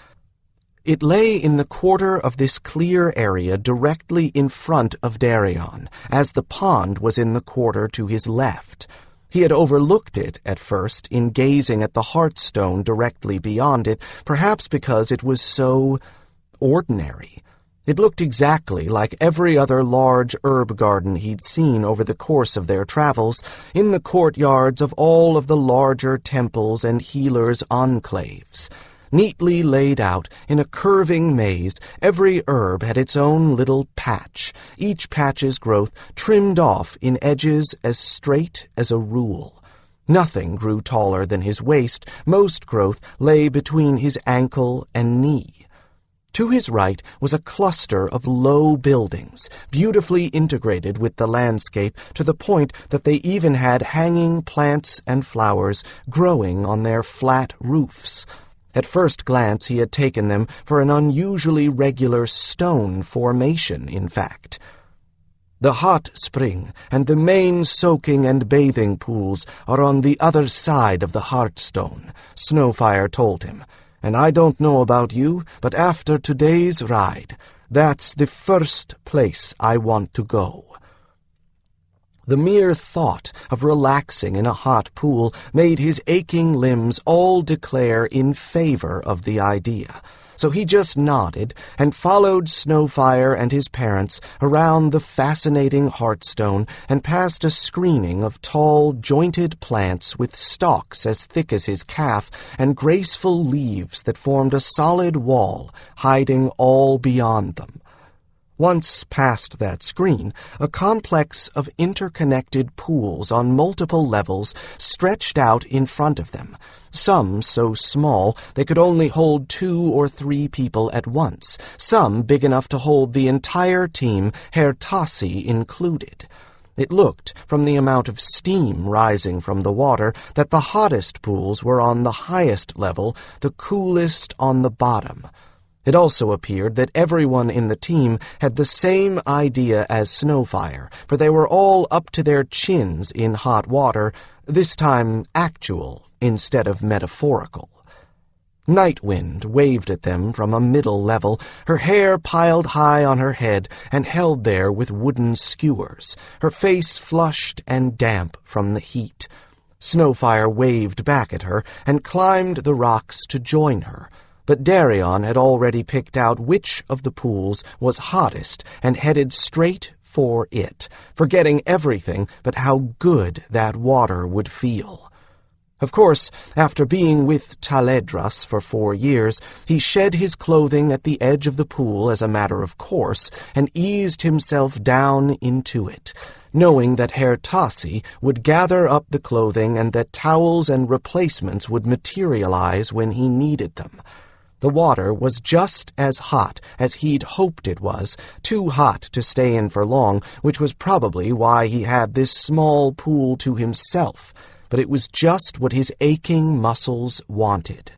It lay in the quarter of this clear area directly in front of Darian, as the pond was in the quarter to his left. He had overlooked it at first in gazing at the Heartstone directly beyond it, perhaps because it was so ordinary. It looked exactly like every other large herb garden he'd seen over the course of their travels, in the courtyards of all of the larger temples and healers' enclaves. Neatly laid out in a curving maze, every herb had its own little patch, each patch's growth trimmed off in edges as straight as a rule. Nothing grew taller than his waist, most growth lay between his ankle and knee. To his right was a cluster of low buildings, beautifully integrated with the landscape to the point that they even had hanging plants and flowers growing on their flat roofs. At first glance he had taken them for an unusually regular stone formation, in fact. The hot spring and the main soaking and bathing pools are on the other side of the Heartstone, Snowfire told him. And I don't know about you, but after today's ride, that's the first place I want to go. The mere thought of relaxing in a hot pool made his aching limbs all declare in favor of the idea. So he just nodded and followed Snowfire and his parents around the fascinating Heartstone and past a screening of tall, jointed plants with stalks as thick as his calf and graceful leaves that formed a solid wall, hiding all beyond them. Once past that screen, a complex of interconnected pools on multiple levels stretched out in front of them, some so small they could only hold 2 or 3 people at once, some big enough to hold the entire team, Herr Tassi included. It looked, from the amount of steam rising from the water, that the hottest pools were on the highest level, the coolest on the bottom. It also appeared that everyone in the team had the same idea as Snowfire, for they were all up to their chins in hot water, this time actual instead of metaphorical. Nightwind waved at them from a middle level, her hair piled high on her head and held there with wooden skewers, her face flushed and damp from the heat. Snowfire waved back at her and climbed the rocks to join her, but Darian had already picked out which of the pools was hottest and headed straight for it, forgetting everything but how good that water would feel. Of course, after being with Taledras for 4 years, he shed his clothing at the edge of the pool as a matter of course and eased himself down into it, knowing that Herr Tassi would gather up the clothing and that towels and replacements would materialize when he needed them. The water was just as hot as he'd hoped it was, too hot to stay in for long, which was probably why he had this small pool to himself, but it was just what his aching muscles wanted.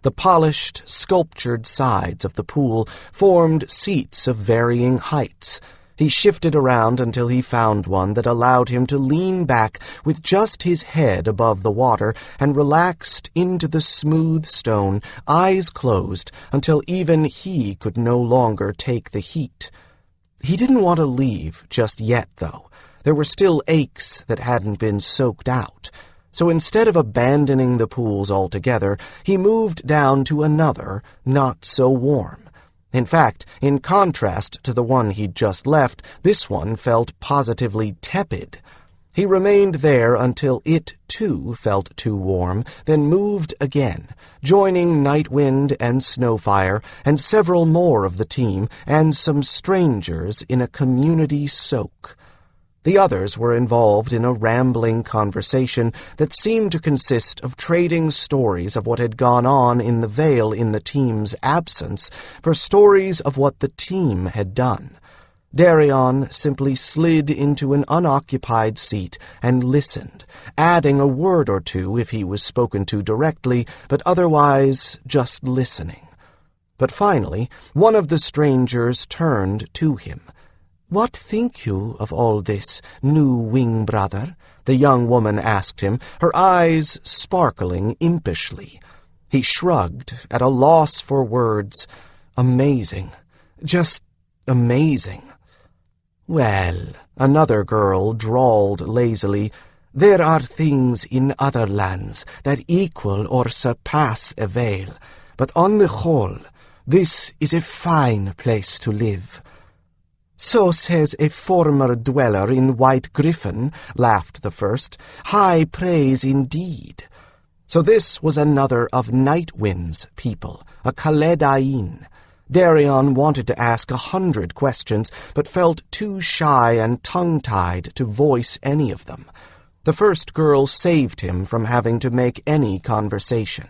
The polished, sculptured sides of the pool formed seats of varying heights. He shifted around until he found one that allowed him to lean back with just his head above the water and relaxed into the smooth stone, eyes closed, until even he could no longer take the heat. He didn't want to leave just yet, though. There were still aches that hadn't been soaked out. So instead of abandoning the pools altogether, he moved down to another, not so warm. In fact, in contrast to the one he'd just left, this one felt positively tepid. He remained there until it, too, felt too warm, then moved again, joining Nightwind and Snowfire and several more of the team and some strangers in a community soak. The others were involved in a rambling conversation that seemed to consist of trading stories of what had gone on in the Vale in the team's absence for stories of what the team had done. Darian simply slid into an unoccupied seat and listened, adding a word or two if he was spoken to directly, but otherwise just listening. But finally, one of the strangers turned to him. "What think you of all this, new wing brother?" the young woman asked him, her eyes sparkling impishly. He shrugged, at a loss for words. Amazing. Just amazing. "Well," another girl drawled lazily, "there are things in other lands that equal or surpass a Vale, but on the whole, this is a fine place to live." "So says a former dweller in White Griffin," laughed the first. "High praise indeed." So this was another of Nightwind's people, a Kaledain. Darian wanted to ask 100 questions, but felt too shy and tongue-tied to voice any of them. The first girl saved him from having to make any conversation.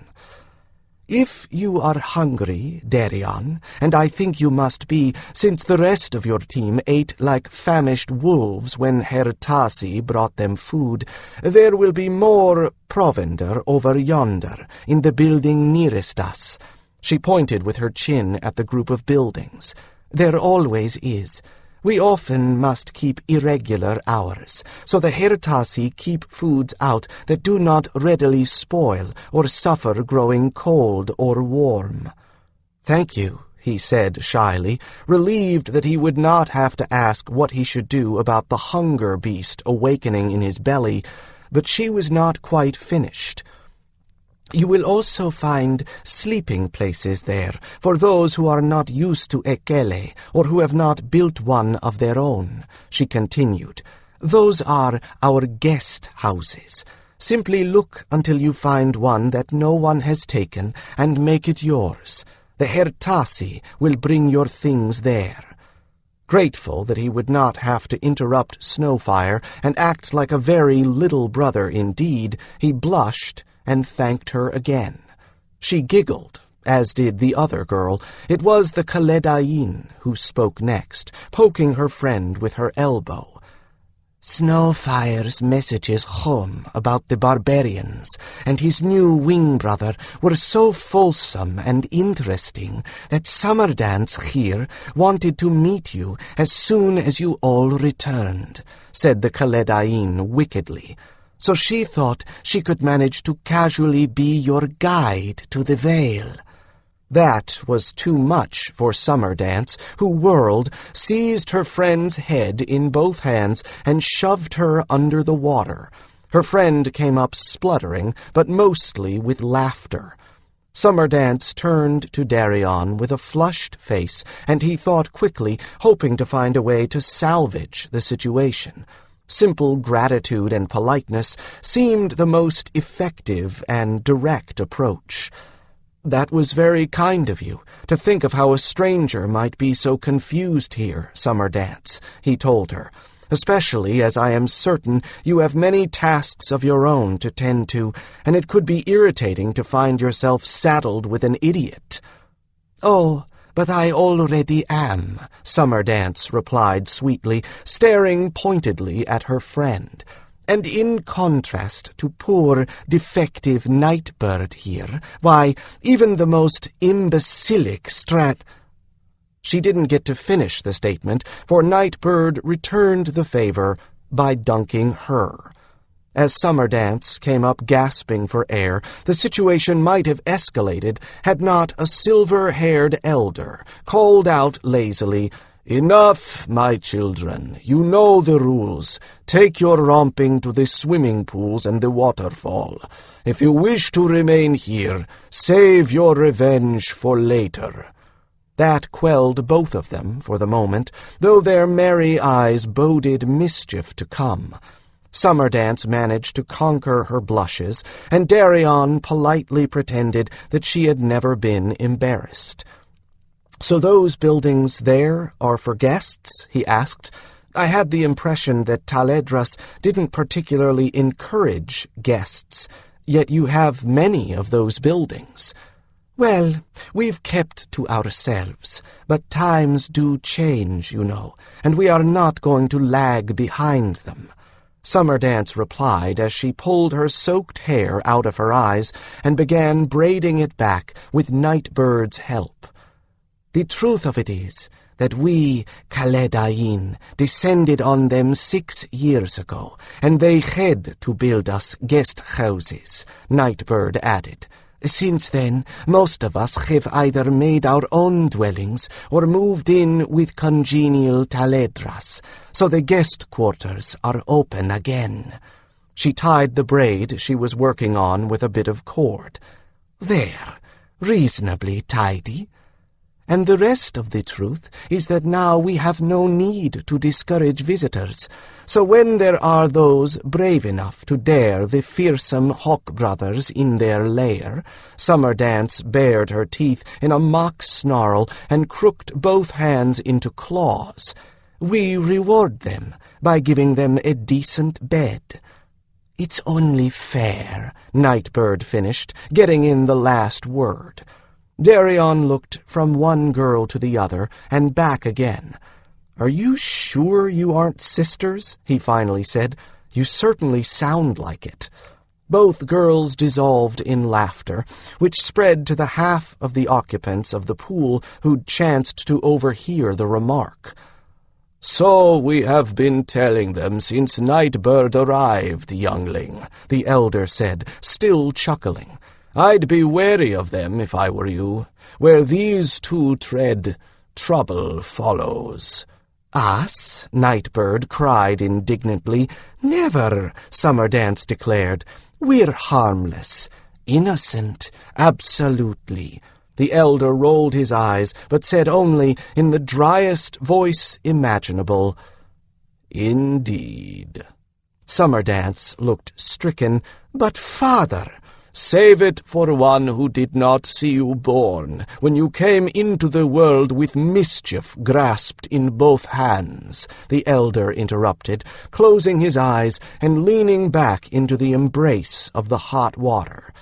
"If you are hungry, Darian, and I think you must be, since the rest of your team ate like famished wolves when Herr Tassi brought them food, there will be more provender over yonder, in the building nearest us." She pointed with her chin at the group of buildings. "There always is. We often must keep irregular hours, so the Herr Tassi keep foods out that do not readily spoil or suffer growing cold or warm." "Thank you," he said shyly, relieved that he would not have to ask what he should do about the hunger beast awakening in his belly, but she was not quite finished. "You will also find sleeping places there for those who are not used to Ekele or who have not built one of their own," she continued. "Those are our guest houses. Simply look until you find one that no one has taken and make it yours. The Herr Tassi will bring your things there." Grateful that he would not have to interrupt Snowfire and act like a very little brother indeed, he blushed and thanked her again. She giggled, as did the other girl. It was the Kaledain who spoke next, poking her friend with her elbow. "Snowfire's messages home about the barbarians and his new wing brother were so fulsome and interesting that Summerdance here wanted to meet you as soon as you all returned," said the Kaledain wickedly. "So she thought she could manage to casually be your guide to the Vale." That was too much for Summerdance, who whirled, seized her friend's head in both hands, and shoved her under the water. Her friend came up spluttering, but mostly with laughter. Summerdance turned to Darian with a flushed face, and he thought quickly, hoping to find a way to salvage the situation. Simple gratitude and politeness seemed the most effective and direct approach. "That was very kind of you, to think of how a stranger might be so confused here, Summerdance," he told her, "especially as I am certain you have many tasks of your own to tend to, and it could be irritating to find yourself saddled with an idiot." "Oh, but I already am," Summerdance replied sweetly, staring pointedly at her friend. "And in contrast to poor, defective Nightbird here, why, even the most imbecilic She didn't get to finish the statement, for Nightbird returned the favor by dunking her. As Summerdance came up gasping for air, the situation might have escalated had not a silver-haired elder called out lazily, "Enough, my children. You know the rules. Take your romping to the swimming pools and the waterfall. If you wish to remain here, save your revenge for later." That quelled both of them for the moment, though their merry eyes boded mischief to come. Summerdance managed to conquer her blushes, and Darian politely pretended that she had never been embarrassed. "So those buildings there are for guests?" he asked. "I had the impression that Taledras didn't particularly encourage guests, yet you have many of those buildings." "Well, we've kept to ourselves, but times do change, you know, and we are not going to lag behind them," Summerdance replied as she pulled her soaked hair out of her eyes and began braiding it back with Nightbird's help. "The truth of it is that we, Kaledain, descended on them 6 years ago, and they had to build us guest houses," Nightbird added. "Since then, most of us have either made our own dwellings or moved in with congenial Taledras, so the guest quarters are open again." She tied the braid she was working on with a bit of cord. "There, reasonably tidy. And the rest of the truth is that now we have no need to discourage visitors, so when there are those brave enough to dare the fearsome Hawkbrothers in their lair," Summerdance bared her teeth in a mock snarl and crooked both hands into claws, "we reward them by giving them a decent bed." "It's only fair," Nightbird finished, getting in the last word. Darian looked from one girl to the other and back again. "Are you sure you aren't sisters?" he finally said. "You certainly sound like it." Both girls dissolved in laughter, which spread to the half of the occupants of the pool who'd chanced to overhear the remark. "So we have been telling them since Nightbird arrived, youngling," the elder said, still chuckling. "I'd be wary of them if I were you. Where these two tread, trouble follows." "Us?" Nightbird cried indignantly. "Never," Summerdance declared. "We're harmless. Innocent. Absolutely." The elder rolled his eyes, but said only, in the driest voice imaginable, "Indeed." Summerdance looked stricken. "But, father—" "Save it for one who did not see you born, when you came into the world with mischief grasped in both hands," the elder interrupted, closing his eyes and leaning back into the embrace of the hot water.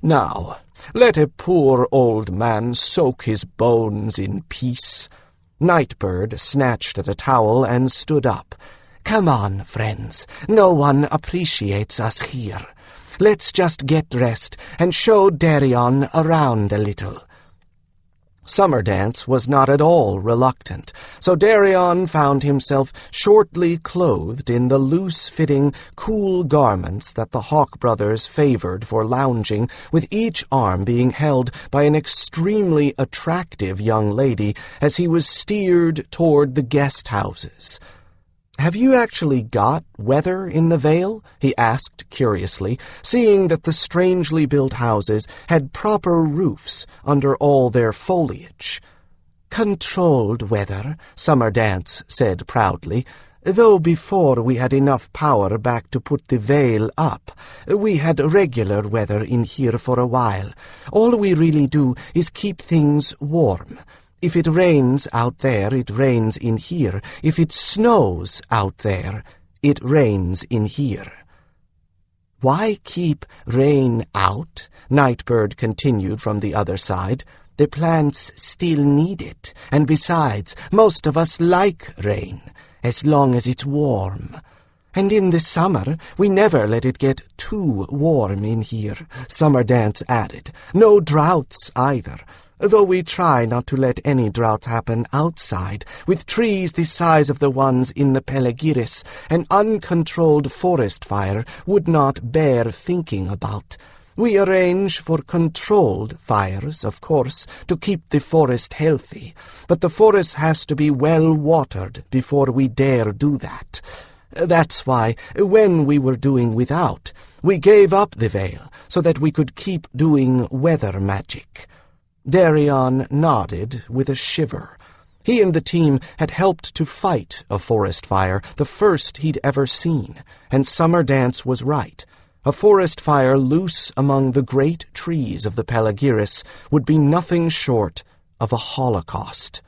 "Now, let a poor old man soak his bones in peace." Nightbird snatched at a towel and stood up. "Come on, friends. No one appreciates us here. Let's just get dressed and show Darian around a little." Summerdance was not at all reluctant, so Darian found himself shortly clothed in the loose-fitting, cool garments that the Hawkbrothers favored for lounging, with each arm being held by an extremely attractive young lady as he was steered toward the guest houses. "Have you actually got weather in the Vale?" he asked curiously, seeing that the strangely built houses had proper roofs under all their foliage. "Controlled weather," Summer Dance said proudly, "though before we had enough power back to put the Vale up, we had regular weather in here for a while. All we really do is keep things warm. If it rains out there, it rains in here. If it snows out there, it rains in here." "Why keep rain out?" Nightbird continued from the other side. "The plants still need it, and besides, most of us like rain, as long as it's warm. And in the summer, we never let it get too warm in here," Summer Dance added. "No droughts either, though we try not to let any droughts happen outside. With trees the size of the ones in the Pelagiris, an uncontrolled forest fire would not bear thinking about. We arrange for controlled fires, of course, to keep the forest healthy, but the forest has to be well watered before we dare do that. That's why, when we were doing without, we gave up the Vale so that we could keep doing weather magic." Darian nodded with a shiver. He and the team had helped to fight a forest fire, the first he'd ever seen, and Summer Dance was right. A forest fire loose among the great trees of the Pelagiris would be nothing short of a holocaust.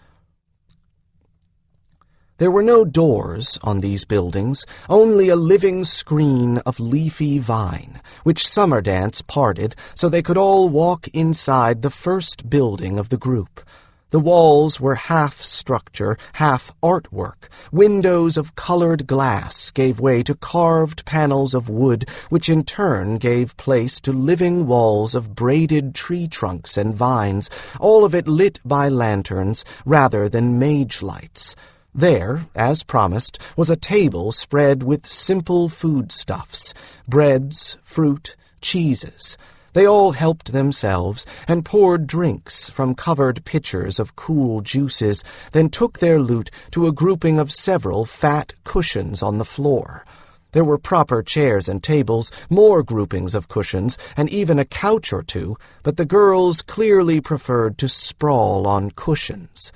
There were no doors on these buildings, only a living screen of leafy vine, which Summer Dance parted so they could all walk inside the first building of the group. The walls were half structure, half artwork. Windows of colored glass gave way to carved panels of wood, which in turn gave place to living walls of braided tree trunks and vines, all of it lit by lanterns rather than mage lights. There, as promised, was a table spread with simple foodstuffs, breads, fruit, cheeses. They all helped themselves and poured drinks from covered pitchers of cool juices, then took their loot to a grouping of several fat cushions on the floor. There were proper chairs and tables, more groupings of cushions, and even a couch or two, but the girls clearly preferred to sprawl on cushions.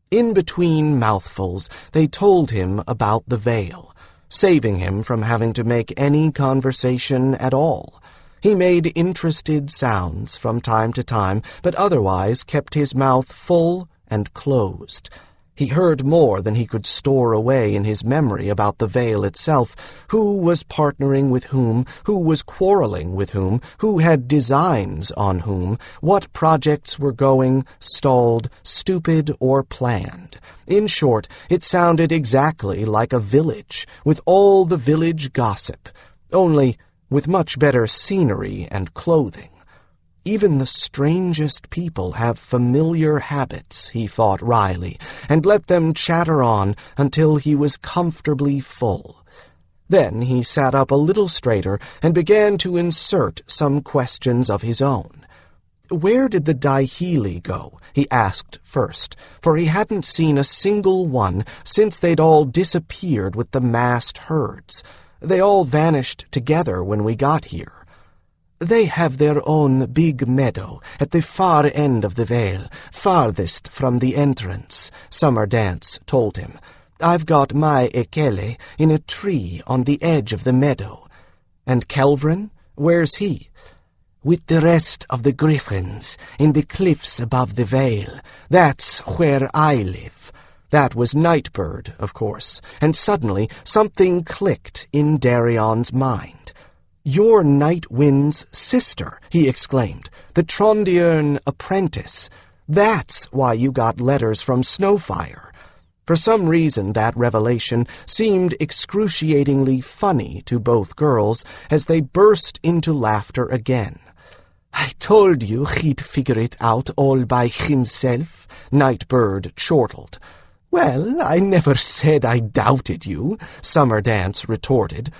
In between mouthfuls, they told him about the Vale, saving him from having to make any conversation at all. He made interested sounds from time to time, but otherwise kept his mouth full and closed. He heard more than he could store away in his memory about the Vale itself, who was partnering with whom, who was quarreling with whom, who had designs on whom, what projects were going, stalled, stupid, or planned. In short, it sounded exactly like a village, with all the village gossip, only with much better scenery and clothing. Even the strangest people have familiar habits, he thought wryly, and let them chatter on until he was comfortably full. Then he sat up a little straighter and began to insert some questions of his own. Where did the Daihili go? He asked first, for he hadn't seen a single one since they'd all disappeared with the massed herds. They all vanished together when we got here. They have their own big meadow at the far end of the Vale, farthest from the entrance, Summer Dance told him. I've got my Ekele in a tree on the edge of the meadow. And Kelvrin? Where's he? With the rest of the griffins, in the cliffs above the Vale. That's where I live. That was Nightbird, of course, and suddenly something clicked in Darian's mind. "You're Nightwind's sister," he exclaimed, "the Trondiern apprentice. That's why you got letters from Snowfire." For some reason, that revelation seemed excruciatingly funny to both girls as they burst into laughter again. "I told you he'd figure it out all by himself," Nightbird chortled. "Well, I never said I doubted you," Summer Dance retorted.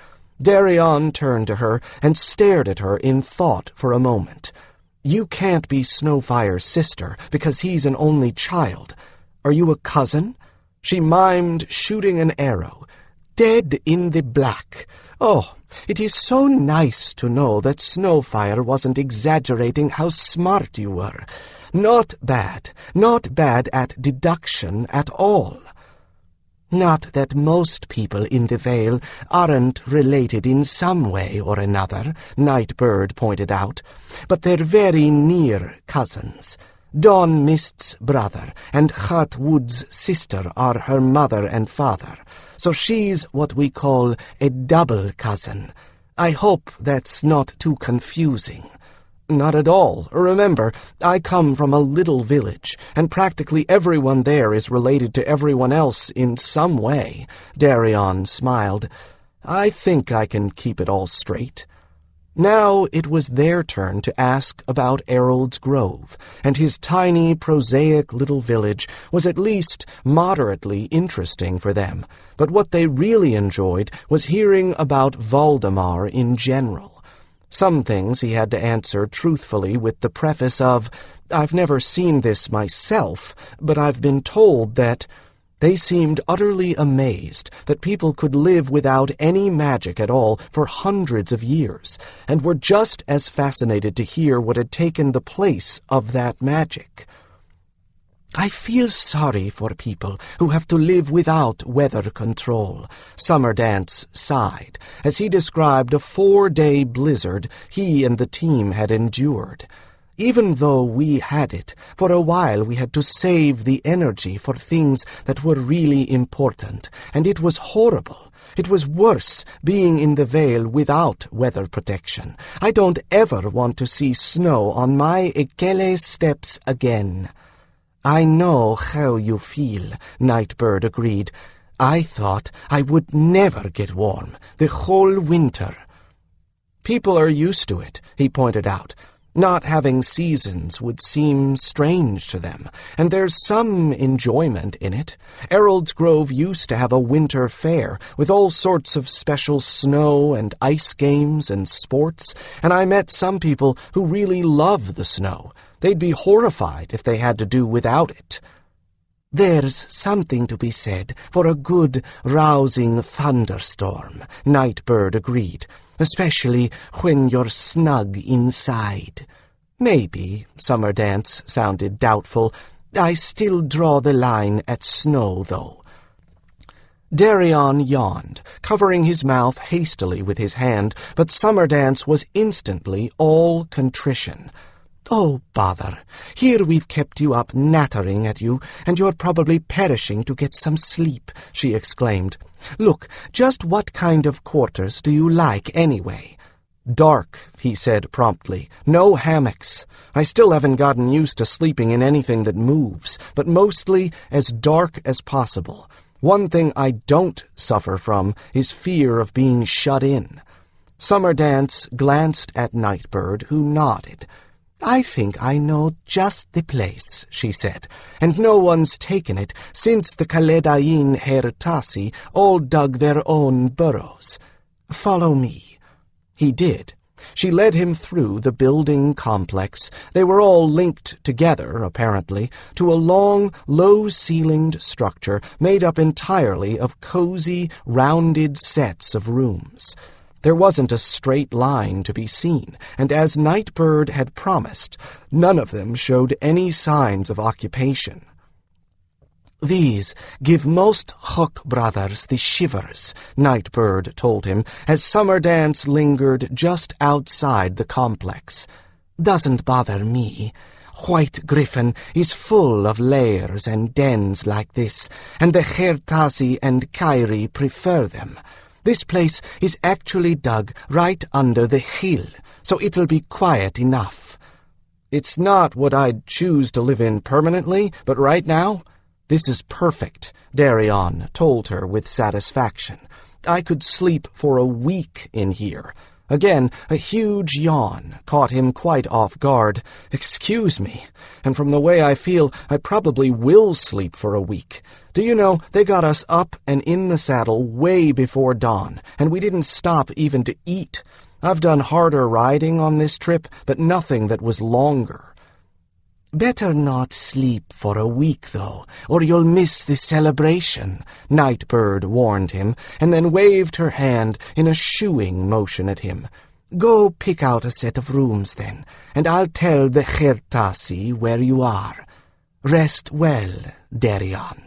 Darian turned to her and stared at her in thought for a moment. "You can't be Snowfire's sister because he's an only child. Are you a cousin?" She mimed shooting an arrow. dead in the black. Oh, it is so nice to know that Snowfire wasn't exaggerating how smart you were. Not bad at deduction at all. Not that most people in the Vale aren't related in some way or another, Nightbird pointed out, but they're very near cousins. Dawn Mist's brother and Heartwood's sister are her mother and father, so she's what we call a double cousin. I hope that's not too confusing. Not at all. Remember, I come from a little village, and practically everyone there is related to everyone else in some way. Darian smiled. I think I can keep it all straight. Now it was their turn to ask about Errold's Grove, and his tiny, prosaic little village was at least moderately interesting for them. But what they really enjoyed was hearing about Valdemar in general. Some things he had to answer truthfully with the preface of, I've never seen this myself, but I've been told that... They seemed utterly amazed that people could live without any magic at all for hundreds of years, and were just as fascinated to hear what had taken the place of that magic. I feel sorry for people who have to live without weather control, Summerdance sighed, as he described a 4-day blizzard he and the team had endured. Even though we had it, for a while we had to save the energy for things that were really important, and it was horrible. It was worse being in the Vale without weather protection. I don't ever want to see snow on my Ekele steps again. I know how you feel, Nightbird agreed. I thought I would never get warm, the whole winter. People are used to it, he pointed out. Not having seasons would seem strange to them, and there's some enjoyment in it. Errold's Grove used to have a winter fair with all sorts of special snow and ice games and sports, and I met some people who really love the snow. They'd be horrified if they had to do without it. There's something to be said for a good, rousing thunderstorm, Nightbird agreed, especially when you're snug inside. Maybe, Summerdance sounded doubtful. I still draw the line at snow, though. Darian yawned, covering his mouth hastily with his hand, but Summerdance was instantly all contrition. Oh, bother. Here we've kept you up nattering at you, and you're probably perishing to get some sleep, she exclaimed. Look, just what kind of quarters do you like, anyway? Dark, he said promptly. No hammocks. I still haven't gotten used to sleeping in anything that moves, but mostly as dark as possible. One thing I don't suffer from is fear of being shut in. Summerdance glanced at Nightbird, who nodded. I think I know just the place, she said, and no one's taken it since the Kaledain Hertasi all dug their own burrows. Follow me. He did. She led him through the building complex. They were all linked together, apparently, to a long, low-ceilinged structure made up entirely of cozy, rounded sets of rooms. There wasn't a straight line to be seen, and as Nightbird had promised, none of them showed any signs of occupation. These give most Hawkbrothers the shivers, Nightbird told him, as Summerdance lingered just outside the complex. Doesn't bother me. White Griffin is full of lairs and dens like this, and the Hertasi and Kairi prefer them. This place is actually dug right under the hill, so it'll be quiet enough. It's not what I'd choose to live in permanently, but right now, this is perfect, Darian told her with satisfaction. I could sleep for a week in here. Again, a huge yawn caught him quite off guard. Excuse me, and from the way I feel, I probably will sleep for a week. Do you know, they got us up and in the saddle way before dawn, and we didn't stop even to eat. I've done harder riding on this trip, but nothing that was longer. "Better not sleep for a week, though, or you'll miss the celebration," Nightbird warned him, and then waved her hand in a shooing motion at him. "Go pick out a set of rooms, then, and I'll tell the Khertasi where you are. Rest well, Darian."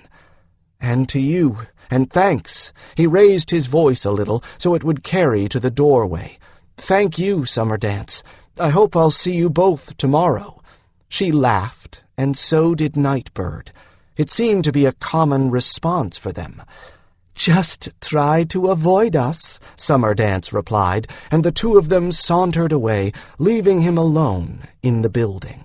"And to you, and thanks." He raised his voice a little so it would carry to the doorway. "Thank you, Summer Dance. I hope I'll see you both tomorrow." She laughed, and so did Nightbird. It seemed to be a common response for them. "Just try to avoid us," Summer Dance replied, and the two of them sauntered away, leaving him alone in the building.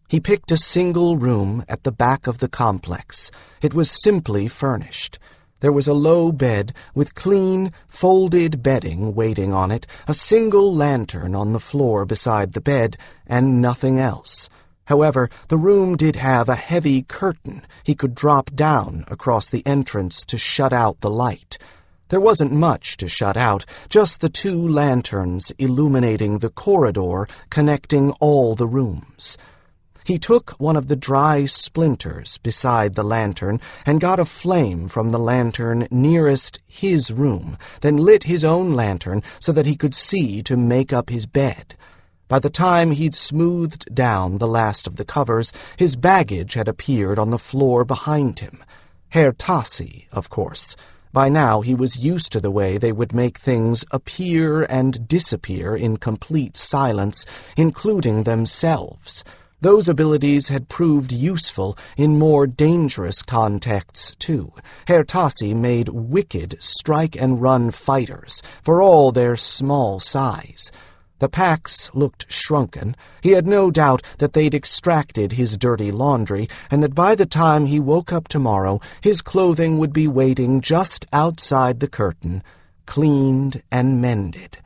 He picked a single room at the back of the complex. It was simply furnished. There was a low bed with clean, folded bedding waiting on it, a single lantern on the floor beside the bed, and nothing else. However, the room did have a heavy curtain he could drop down across the entrance to shut out the light. There wasn't much to shut out, just the two lanterns illuminating the corridor connecting all the rooms. He took one of the dry splinters beside the lantern and got a flame from the lantern nearest his room, then lit his own lantern so that he could see to make up his bed. By the time he'd smoothed down the last of the covers, his baggage had appeared on the floor behind him. Khertasi, of course. By now he was used to the way they would make things appear and disappear in complete silence, including themselves. Those abilities had proved useful in more dangerous contexts, too. Khertasi made wicked strike-and-run fighters, for all their small size. The packs looked shrunken. He had no doubt that they'd extracted his dirty laundry, and that by the time he woke up tomorrow, his clothing would be waiting just outside the curtain, cleaned and mended.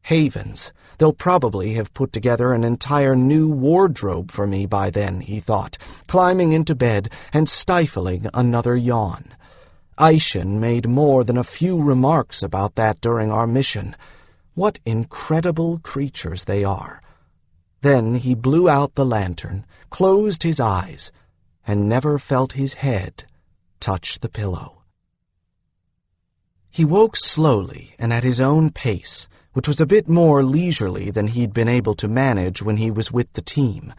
Havens. They'll probably have put together an entire new wardrobe for me by then, he thought, climbing into bed and stifling another yawn. Aishin made more than a few remarks about that during our mission. What incredible creatures they are. Then he blew out the lantern, closed his eyes, and never felt his head touch the pillow. He woke slowly and at his own pace, which was a bit more leisurely than he'd been able to manage when he was with the team.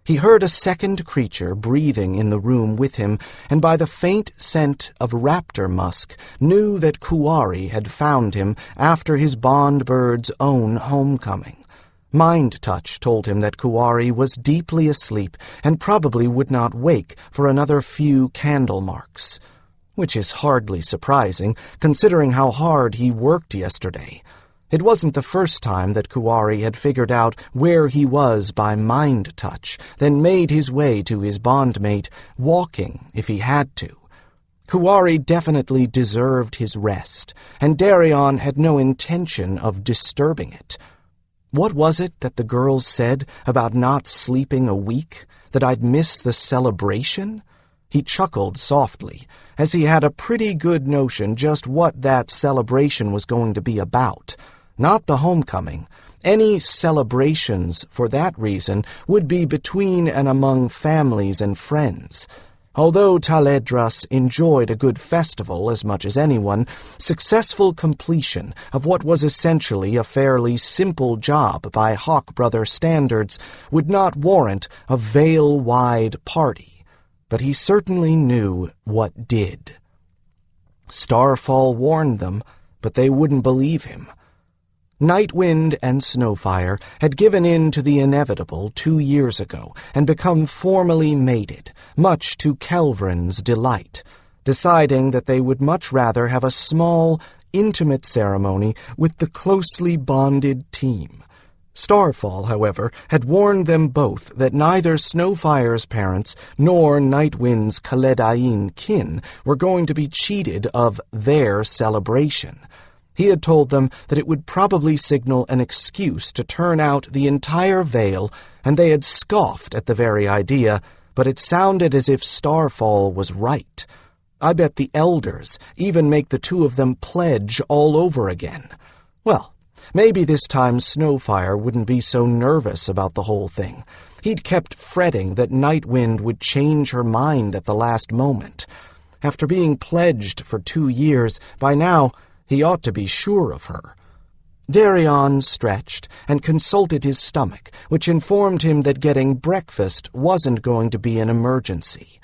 He heard a second creature breathing in the room with him, and by the faint scent of raptor musk, knew that Kuwari had found him after his bond bird's own homecoming. Mind touch told him that Kuwari was deeply asleep and probably would not wake for another few candle marks, which is hardly surprising, considering how hard he worked yesterday. It wasn't the first time that Kuwari had figured out where he was by mind touch, then made his way to his bondmate, walking if he had to. Kuwari definitely deserved his rest, and Darian had no intention of disturbing it. What was it that the girls said about not sleeping a week? That I'd miss the celebration? He chuckled softly, as he had a pretty good notion just what that celebration was going to be about. Not the homecoming. Any celebrations, for that reason, would be between and among families and friends. Although Taledras enjoyed a good festival as much as anyone, successful completion of what was essentially a fairly simple job by Hawkbrother standards would not warrant a Vale-wide party, but he certainly knew what did. Starfall warned them, but they wouldn't believe him. Nightwind and Snowfire had given in to the inevitable 2 years ago and become formally mated, much to Kelvrin's delight, deciding that they would much rather have a small, intimate ceremony with the closely bonded team. Starfall, however, had warned them both that neither Snowfire's parents nor Nightwind's Kaledain kin were going to be cheated of their celebration. He had told them that it would probably signal an excuse to turn out the entire Vale, and they had scoffed at the very idea, but it sounded as if Starfall was right. I bet the elders even make the two of them pledge all over again. Well, Maybe this time Snowfire wouldn't be so nervous about the whole thing. He'd kept fretting that Nightwind would change her mind at the last moment. After being pledged for 2 years, by now he ought to be sure of her. Darian stretched and consulted his stomach, which informed him that getting breakfast wasn't going to be an emergency.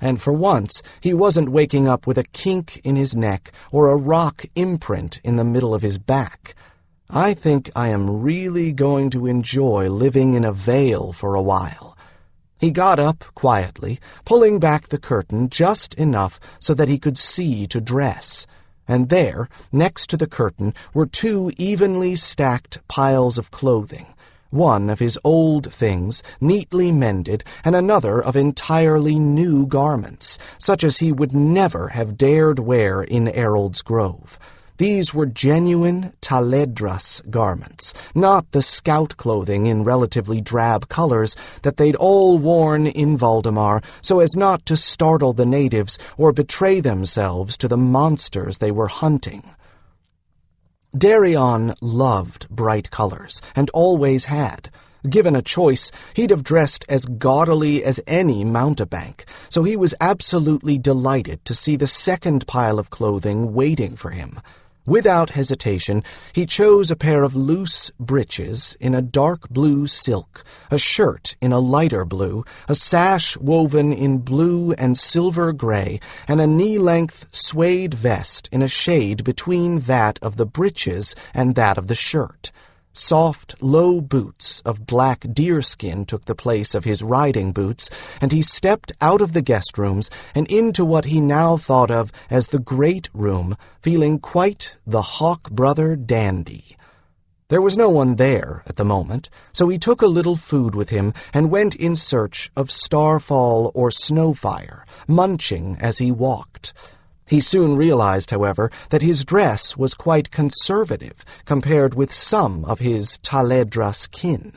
And for once, he wasn't waking up with a kink in his neck or a rock imprint in the middle of his back. I think I am really going to enjoy living in a veil for a while. He got up quietly, pulling back the curtain just enough so that he could see to dress. And there, next to the curtain, were 2 evenly stacked piles of clothing. One of his old things, neatly mended, and another of entirely new garments, such as he would never have dared wear in Errol's Grove. These were genuine Taledras garments, not the scout clothing in relatively drab colors that they'd all worn in Valdemar so as not to startle the natives or betray themselves to the monsters they were hunting. Darian loved bright colors, and always had. Given a choice, he'd have dressed as gaudily as any mountebank, so he was absolutely delighted to see the second pile of clothing waiting for him. Without hesitation, he chose a pair of loose breeches in a dark blue silk, a shirt in a lighter blue, a sash woven in blue and silver gray, and a knee-length suede vest in a shade between that of the breeches and that of the shirt. Soft, low boots of black deerskin took the place of his riding boots, and he stepped out of the guest rooms and into what he now thought of as the great room, feeling quite the Hawkbrother dandy. There was no one there at the moment, so he took a little food with him and went in search of Starfall or Snowfire, munching as he walked. He soon realized, however, that his dress was quite conservative compared with some of his Taledras kin.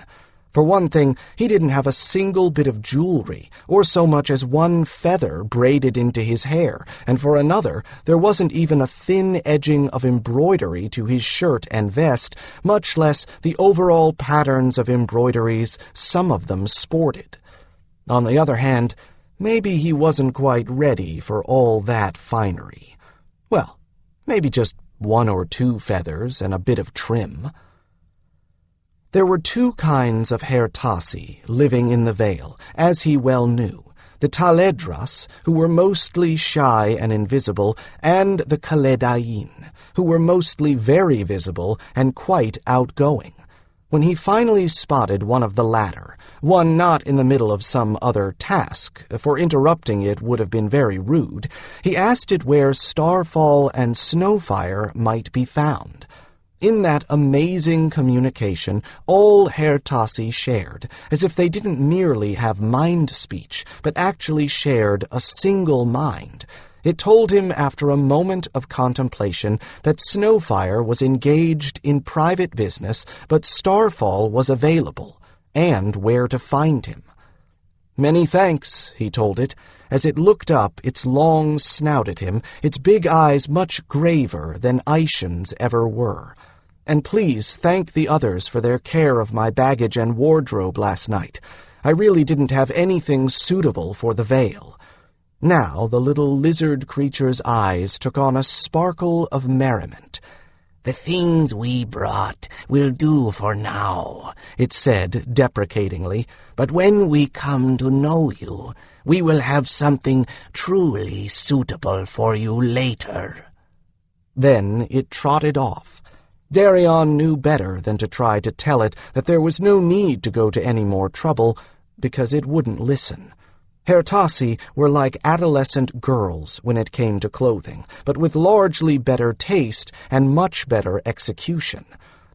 For one thing, he didn't have a single bit of jewelry, or so much as one feather braided into his hair, and for another, there wasn't even a thin edging of embroidery to his shirt and vest, much less the overall patterns of embroideries some of them sported. On the other hand, maybe he wasn't quite ready for all that finery. Well, maybe just 1 or 2 feathers and a bit of trim. There were 2 kinds of Hertasi living in the Vale, as he well knew. The Taledras, who were mostly shy and invisible, and the Kaledain, who were mostly very visible and quite outgoing. When he finally spotted one of the latter, one not in the middle of some other task, for interrupting it would have been very rude, he asked it where Starfall and Snowfire might be found. In that amazing communication, all Hertasi shared, as if they didn't merely have mind speech, but actually shared a single mind. It told him after a moment of contemplation that Snowfire was engaged in private business, but Starfall was available, and where to find him. "Many thanks," he told it, as it looked up its long snout at him, its big eyes much graver than Aishan's ever were. "And please thank the others for their care of my baggage and wardrobe last night. I really didn't have anything suitable for the Vale." Now the little lizard creature's eyes took on a sparkle of merriment. "The things we brought will do for now," it said deprecatingly, "but when we come to know you, we will have something truly suitable for you later." Then it trotted off. Darian knew better than to try to tell it that there was no need to go to any more trouble, because it wouldn't listen. Hertasi were like adolescent girls when it came to clothing, but with largely better taste and much better execution.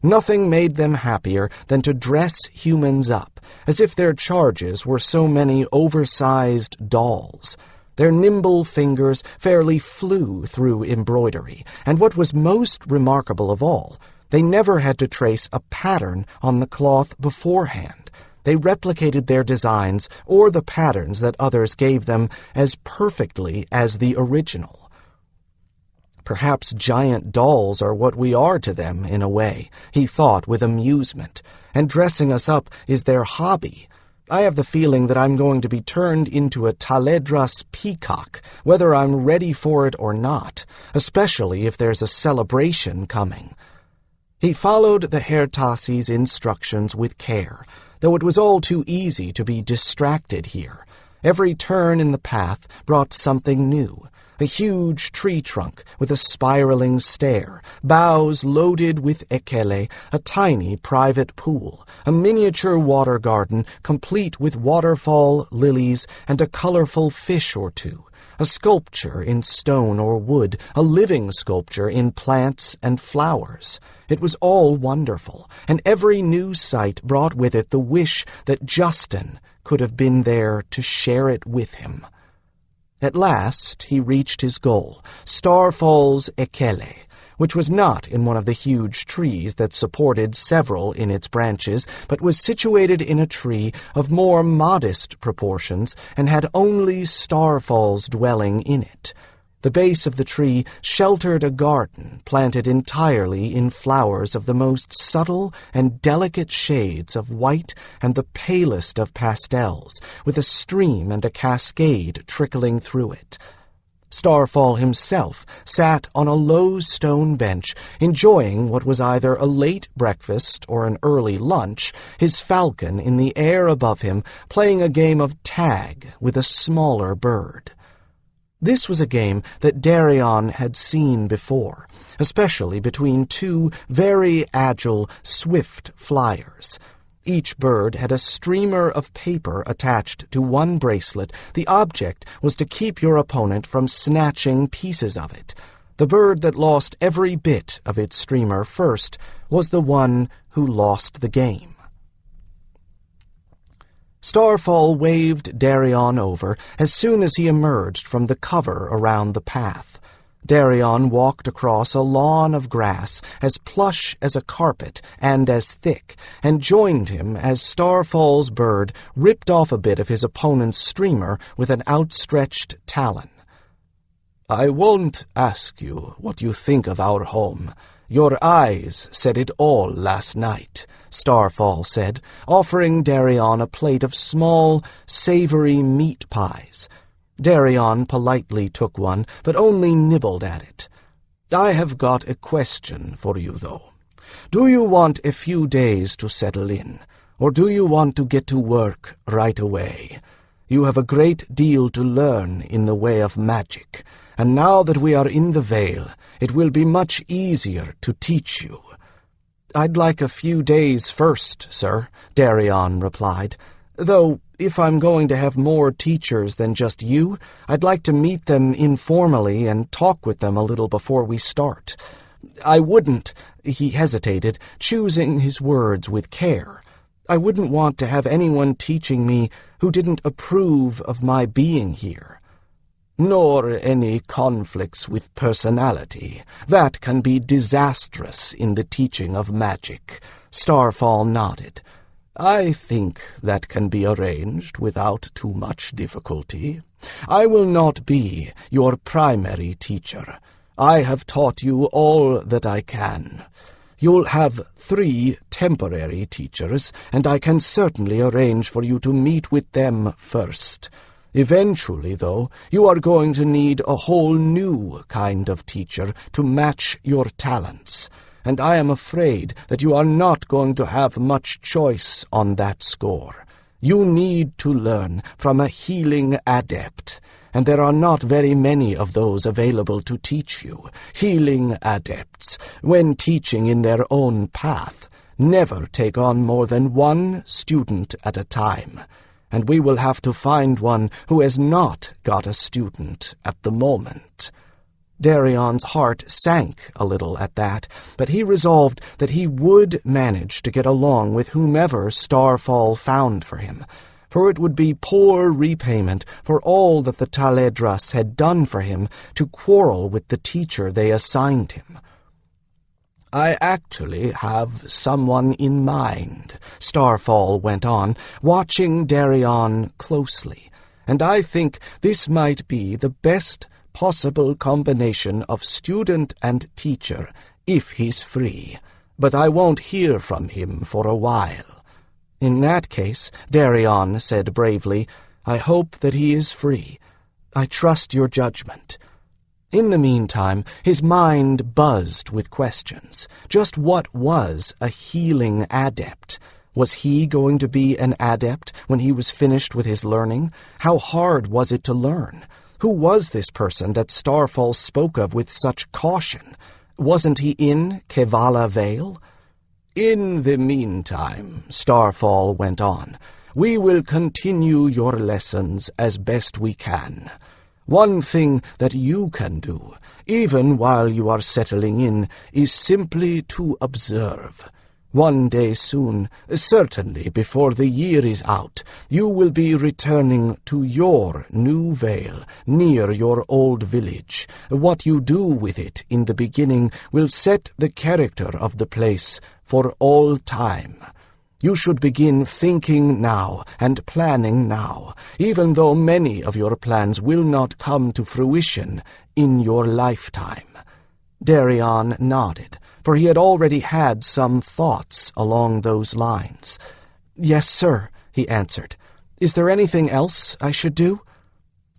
Nothing made them happier than to dress humans up, as if their charges were so many oversized dolls. Their nimble fingers fairly flew through embroidery, and what was most remarkable of all, they never had to trace a pattern on the cloth beforehand. They replicated their designs or the patterns that others gave them as perfectly as the original. Perhaps giant dolls are what we are to them, in a way, he thought with amusement, and dressing us up is their hobby. I have the feeling that I'm going to be turned into a Taledras peacock, whether I'm ready for it or not, especially if there's a celebration coming. He followed the Hertasi's instructions with care, though it was all too easy to be distracted here. Every turn in the path brought something new. A huge tree trunk with a spiraling stair, boughs loaded with ekele, a tiny private pool, a miniature water garden complete with waterfall, lilies, and a colorful fish or two, a sculpture in stone or wood, a living sculpture in plants and flowers. It was all wonderful, and every new sight brought with it the wish that Justin could have been there to share it with him. At last he reached his goal, Starfall's Ekele, which was not in one of the huge trees that supported several in its branches, but was situated in a tree of more modest proportions and had only Starfall's dwelling in it. The base of the tree sheltered a garden planted entirely in flowers of the most subtle and delicate shades of white and the palest of pastels, with a stream and a cascade trickling through it. Starfall himself sat on a low stone bench, enjoying what was either a late breakfast or an early lunch, his falcon in the air above him, playing a game of tag with a smaller bird. This was a game that Darian had seen before, especially between two very agile, swift flyers. Each bird had a streamer of paper attached to one bracelet. The object was to keep your opponent from snatching pieces of it. The bird that lost every bit of its streamer first was the one who lost the game. Starfall waved Darian over as soon as he emerged from the cover around the path. Darian walked across a lawn of grass as plush as a carpet and as thick, and joined him as Starfall's bird ripped off a bit of his opponent's streamer with an outstretched talon. "I won't ask you what you think of our home. Your eyes said it all last night," Starfall said, offering Darian a plate of small, savory meat pies. Darian politely took one, but only nibbled at it. "I have got a question for you, though. Do you want a few days to settle in, or do you want to get to work right away? You have a great deal to learn in the way of magic, and now that we are in the Vale, it will be much easier to teach you." "I'd like a few days first, sir," Darian replied. "Though, if I'm going to have more teachers than just you, I'd like to meet them informally and talk with them a little before we start. I wouldn't," he hesitated, choosing his words with care, "I wouldn't want to have anyone teaching me who didn't approve of my being here." "Nor any conflicts with personality. That can be disastrous in the teaching of magic." Starfall nodded. "I think that can be arranged without too much difficulty. I will not be your primary teacher. I have taught you all that I can. You'll have 3 temporary teachers, and I can certainly arrange for you to meet with them first. Eventually, though, you are going to need a whole new kind of teacher to match your talents, and I am afraid that you are not going to have much choice on that score. You need to learn from a Healing Adept, and there are not very many of those available to teach you. Healing Adepts, when teaching in their own path, never take on more than 1 student at a time, and we will have to find one who has not got a student at the moment." Darian's heart sank a little at that, but he resolved that he would manage to get along with whomever Starfall found for him, for it would be poor repayment for all that the Taledras had done for him to quarrel with the teacher they assigned him. "I actually have someone in mind," Starfall went on, watching Darian closely, "and I think this might be the best possible combination of student and teacher, if he's free, but I won't hear from him for a while." "In that case," Darian said bravely, "I hope that he is free. I trust your judgment." In the meantime, his mind buzzed with questions. Just what was a Healing Adept? Was he going to be an adept when he was finished with his learning? How hard was it to learn? Who was this person that Starfall spoke of with such caution? Wasn't he in Kevala Vale? "In the meantime," Starfall went on, "we will continue your lessons as best we can. One thing that you can do, even while you are settling in, is simply to observe. One day soon, certainly before the year is out, you will be returning to your new vale, near your old village. What you do with it in the beginning will set the character of the place for all time. You should begin thinking now and planning now, even though many of your plans will not come to fruition in your lifetime." Darian nodded, for he had already had some thoughts along those lines. "Yes, sir," he answered. "Is there anything else I should do?"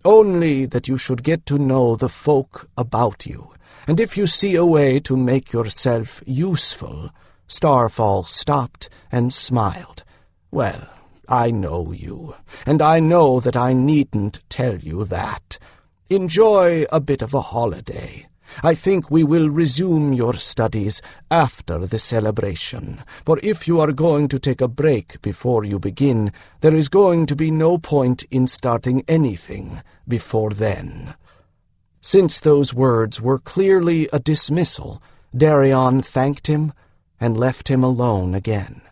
"Only that you should get to know the folk about you, and if you see a way to make yourself useful—" Starfall stopped and smiled. "Well, I know you, and I know that I needn't tell you that. Enjoy a bit of a holiday. I think we will resume your studies after the celebration, for if you are going to take a break before you begin, there is going to be no point in starting anything before then." Since those words were clearly a dismissal, Darian thanked him and left him alone again.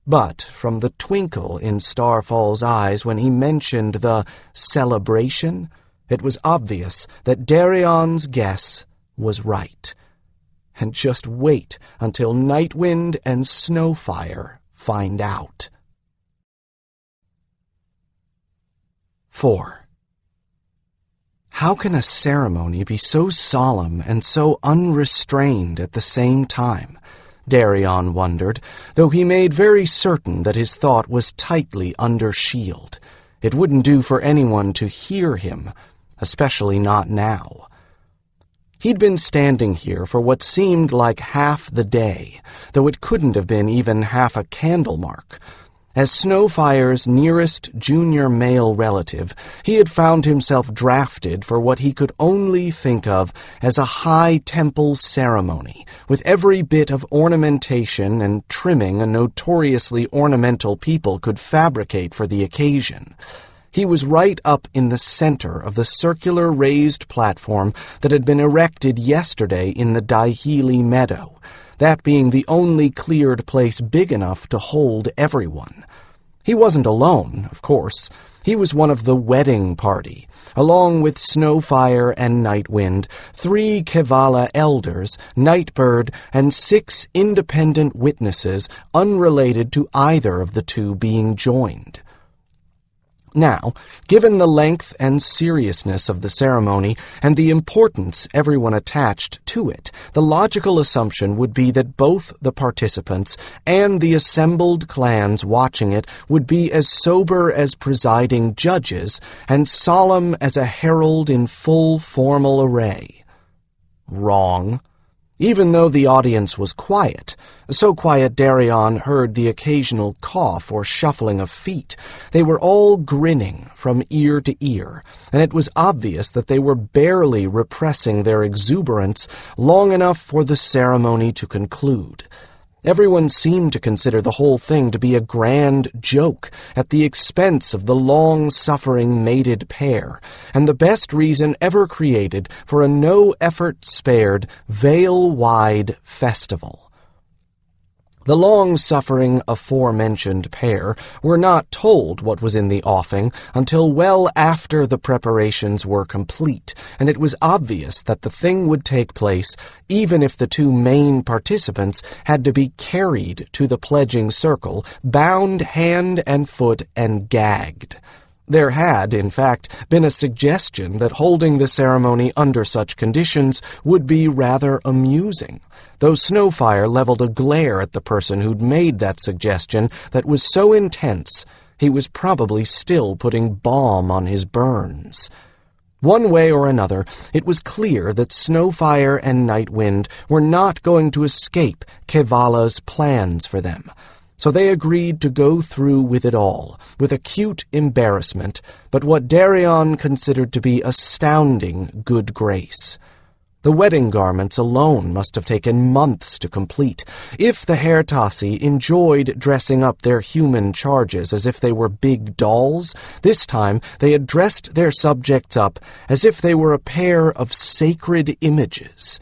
But from the twinkle in Starfall's eyes when he mentioned the celebration, it was obvious that Darian's guess was right. And just wait until Nightwind and Snowfire find out. 4. How can a ceremony be so solemn and so unrestrained at the same time? Darian wondered, though he made very certain that his thought was tightly under shield. It wouldn't do for anyone to hear him, especially not now. He'd been standing here for what seemed like half the day, though it couldn't have been even half a candle mark. As Snowfire's nearest junior male relative, he had found himself drafted for what he could only think of as a high temple ceremony, with every bit of ornamentation and trimming a notoriously ornamental people could fabricate for the occasion. He was right up in the center of the circular raised platform that had been erected yesterday in the Daihili meadow, that being the only cleared place big enough to hold everyone. He wasn't alone, of course. He was one of the wedding party, along with Snowfire and Nightwind, 3 Kevala elders, Nightbird, and 6 independent witnesses unrelated to either of the two being joined. Now, given the length and seriousness of the ceremony and the importance everyone attached to it, the logical assumption would be that both the participants and the assembled clans watching it would be as sober as presiding judges and solemn as a herald in full formal array. Wrong. Even though the audience was quiet, so quiet Darian heard the occasional cough or shuffling of feet, they were all grinning from ear to ear, and it was obvious that they were barely repressing their exuberance long enough for the ceremony to conclude. Everyone seemed to consider the whole thing to be a grand joke at the expense of the long-suffering mated pair, and the best reason ever created for a no-effort-spared, Vale-wide festival. The long-suffering aforementioned pair were not told what was in the offing until well after the preparations were complete, and it was obvious that the thing would take place even if the 2 main participants had to be carried to the pledging circle, bound hand and foot and gagged. There had, in fact, been a suggestion that holding the ceremony under such conditions would be rather amusing, though Snowfire leveled a glare at the person who'd made that suggestion that was so intense he was probably still putting balm on his burns. One way or another, it was clear that Snowfire and Nightwind were not going to escape Kevala's plans for them, so they agreed to go through with it all, with acute embarrassment, but what Darian considered to be astounding good grace. The wedding garments alone must have taken months to complete. If the Hairtassi enjoyed dressing up their human charges as if they were big dolls, this time they had dressed their subjects up as if they were a pair of sacred images.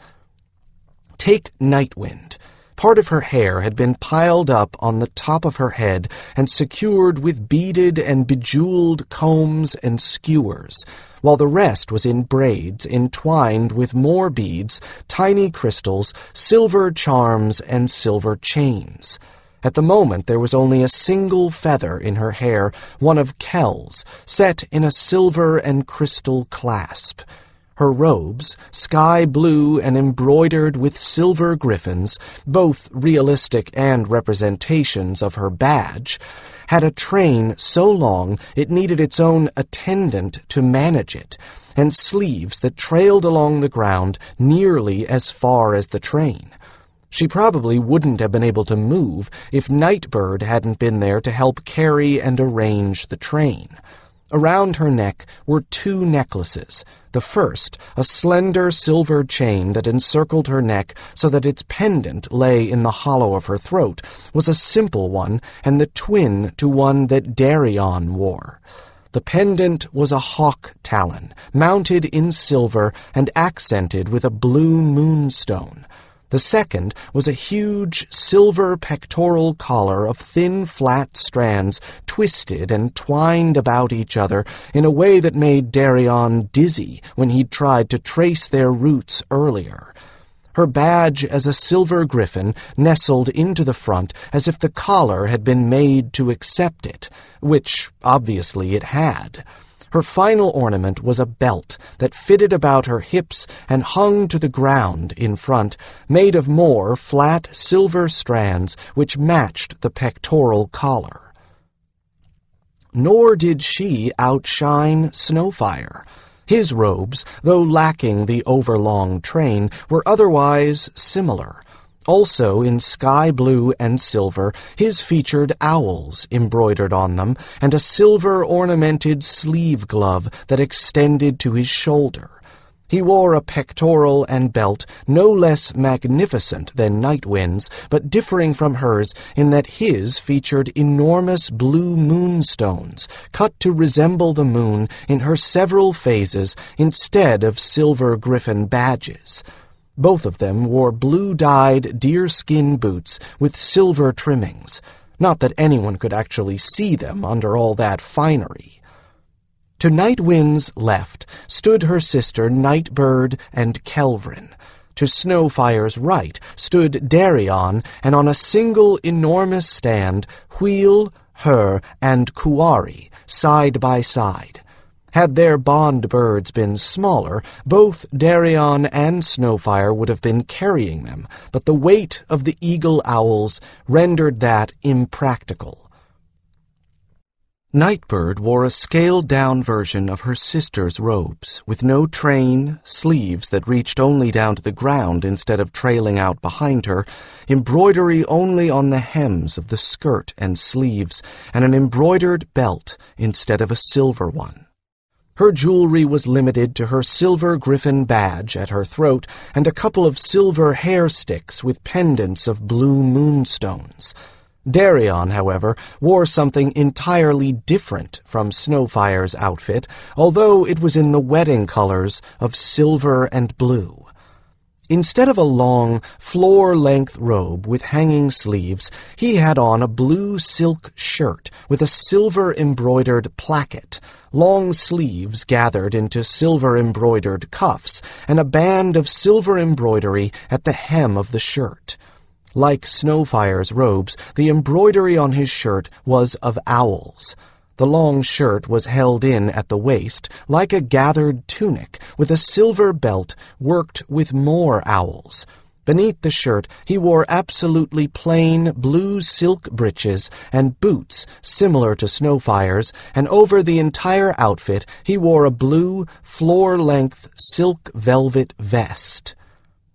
Take Nightwind. Part of her hair had been piled up on the top of her head and secured with beaded and bejeweled combs and skewers, while the rest was in braids entwined with more beads, tiny crystals, silver charms, and silver chains. At the moment there was only a single feather in her hair, one of Kel's, set in a silver and crystal clasp. Her robes, sky blue and embroidered with silver griffins, both realistic and representations of her badge, had a train so long it needed its own attendant to manage it, and sleeves that trailed along the ground nearly as far as the train. She probably wouldn't have been able to move if Nightbird hadn't been there to help carry and arrange the train. Around her neck were 2 necklaces. The first, a slender silver chain that encircled her neck so that its pendant lay in the hollow of her throat, was a simple one and the twin to one that Darian wore. The pendant was a hawk talon, mounted in silver and accented with a blue moonstone. The second was a huge silver pectoral collar of thin, flat strands twisted and twined about each other in a way that made Darian dizzy when he'd tried to trace their roots earlier. Her badge as a silver griffin nestled into the front as if the collar had been made to accept it, which obviously it had. Her final ornament was a belt that fitted about her hips and hung to the ground in front, made of more flat silver strands which matched the pectoral collar. Nor did she outshine Snowfire. His robes, though lacking the overlong train, were otherwise similar. Also in sky blue and silver, his featured owls embroidered on them, and a silver ornamented sleeve glove that extended to his shoulder. He wore a pectoral and belt no less magnificent than Nightwind's, but differing from hers in that his featured enormous blue moonstones, cut to resemble the moon in her several phases instead of silver griffin badges. Both of them wore blue-dyed deerskin boots with silver trimmings. Not that anyone could actually see them under all that finery. To Nightwind's left stood her sister Nightbird and Kelvrin. To Snowfire's right stood Darian, and on a single enormous stand, Wheel, Her, and Kuari, side by side. Had their bond birds been smaller, both Darian and Snowfire would have been carrying them, but the weight of the eagle owls rendered that impractical. Nightbird wore a scaled-down version of her sister's robes, with no train, sleeves that reached only down to the ground instead of trailing out behind her, embroidery only on the hems of the skirt and sleeves, and an embroidered belt instead of a silver one. Her jewelry was limited to her silver griffin badge at her throat and a couple of silver hair sticks with pendants of blue moonstones. Darian, however, wore something entirely different from Snowfire's outfit, although it was in the wedding colors of silver and blue. Instead of a long, floor-length robe with hanging sleeves, he had on a blue silk shirt with a silver-embroidered placket, long sleeves gathered into silver-embroidered cuffs, and a band of silver embroidery at the hem of the shirt. Like Snowfire's robes, the embroidery on his shirt was of owls. The long shirt was held in at the waist like a gathered tunic, with a silver belt worked with more owls. Beneath the shirt he wore absolutely plain blue silk breeches and boots similar to Snowfire's, and over the entire outfit he wore a blue, floor-length silk velvet vest.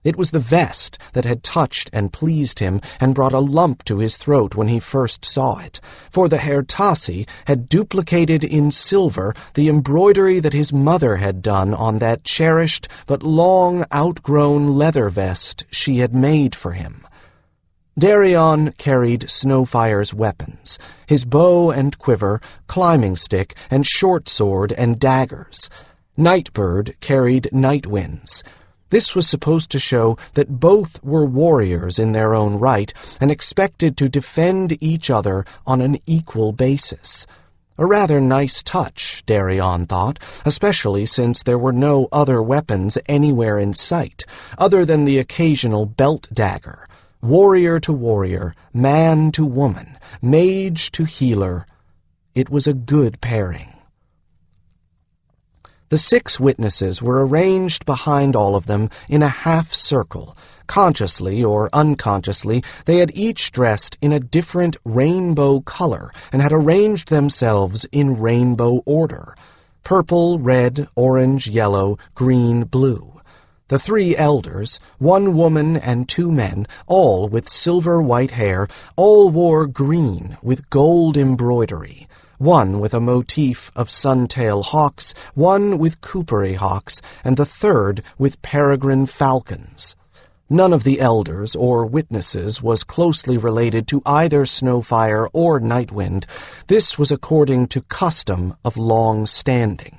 It was the vest that had touched and pleased him and brought a lump to his throat when he first saw it, for the Hertasi had duplicated in silver the embroidery that his mother had done on that cherished but long outgrown leather vest she had made for him. Darian carried Snowfire's weapons, his bow and quiver, climbing stick and short sword and daggers. Nightbird carried Nightwind's. This was supposed to show that both were warriors in their own right and expected to defend each other on an equal basis. A rather nice touch, Darian thought, especially since there were no other weapons anywhere in sight, other than the occasional belt dagger. Warrior to warrior, man to woman, mage to healer. It was a good pairing. The 6 witnesses were arranged behind all of them in a half-circle. Consciously or unconsciously, they had each dressed in a different rainbow color and had arranged themselves in rainbow order: purple, red, orange, yellow, green, blue. The 3 elders, 1 woman and 2 men, all with silver-white hair, all wore green with gold embroidery. 1 with a motif of suntail hawks, 1 with coopery hawks, and the 3rd with peregrine falcons. None of the elders or witnesses was closely related to either Snowfire or Nightwind. This was according to custom of long standing.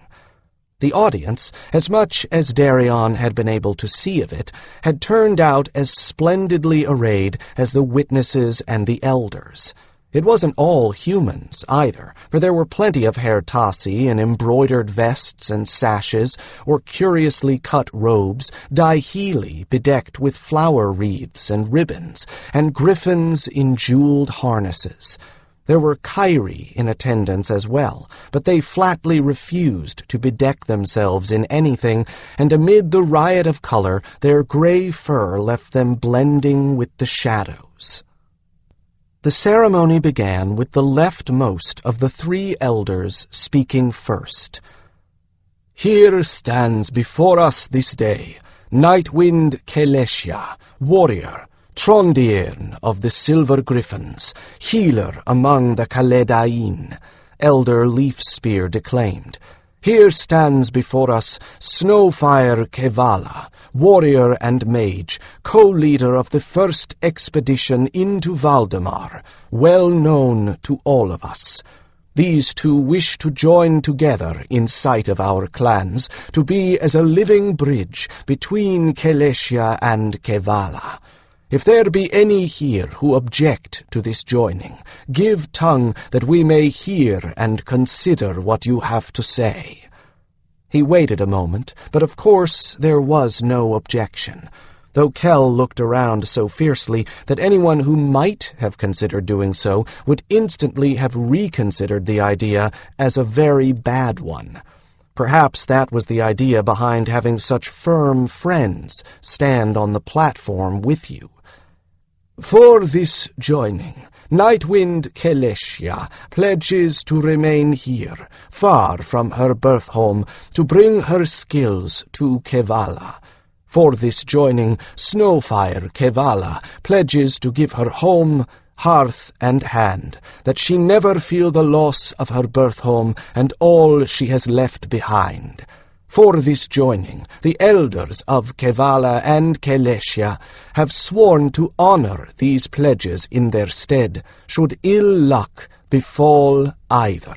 The audience, as much as Darian had been able to see of it, had turned out as splendidly arrayed as the witnesses and the elders. It wasn't all humans, either, for there were plenty of Hertasi in embroidered vests and sashes, or curiously cut robes, Daihili bedecked with flower wreaths and ribbons, and griffins in jeweled harnesses. There were Kairi in attendance as well, but they flatly refused to bedeck themselves in anything, and amid the riot of color their gray fur left them blending with the shadows. The ceremony began with the leftmost of the 3 elders speaking first. "Here stands before us this day Nightwind Keleshia, warrior, Trondiern of the Silver Griffins, healer among the Kaledain," Elder Leafspear declaimed. "Here stands before us Snowfire Kevala, warrior and mage, co-leader of the first expedition into Valdemar, well known to all of us. These 2 wish to join together in sight of our clans, to be as a living bridge between Keleshia and Kevala. If there be any here who object to this joining, give tongue that we may hear and consider what you have to say." He waited a moment, but of course there was no objection, though Kell looked around so fiercely that anyone who might have considered doing so would instantly have reconsidered the idea as a very bad one. Perhaps that was the idea behind having such firm friends stand on the platform with you. "For this joining, Nightwind Keleshia pledges to remain here, far from her birth home, to bring her skills to Kevala. For this joining, Snowfire Kevala pledges to give her home, hearth, and hand, that she never feel the loss of her birth home and all she has left behind. For this joining, the elders of Kevala and Keleshia have sworn to honor these pledges in their stead, should ill luck befall either."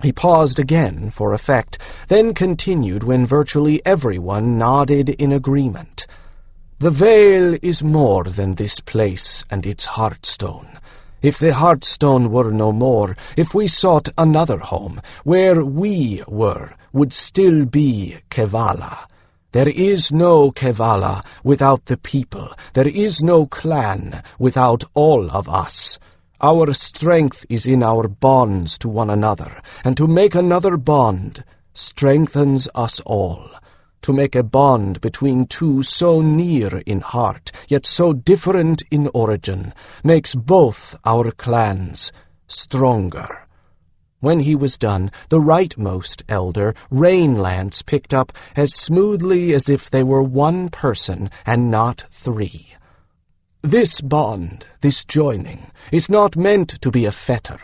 He paused again for effect, then continued when virtually everyone nodded in agreement. "The Vale is more than this place and its heartstone. If the heartstone were no more, if we sought another home, where we would still be Kevala. There is no Kevala without the people. There is no clan without all of us. Our strength is in our bonds to one another, and to make another bond strengthens us all. To make a bond between two so near in heart, yet so different in origin, makes both our clans stronger." When he was done, the rightmost elder, Rainlance, picked up as smoothly as if they were one person and not three. "This bond, this joining, is not meant to be a fetter.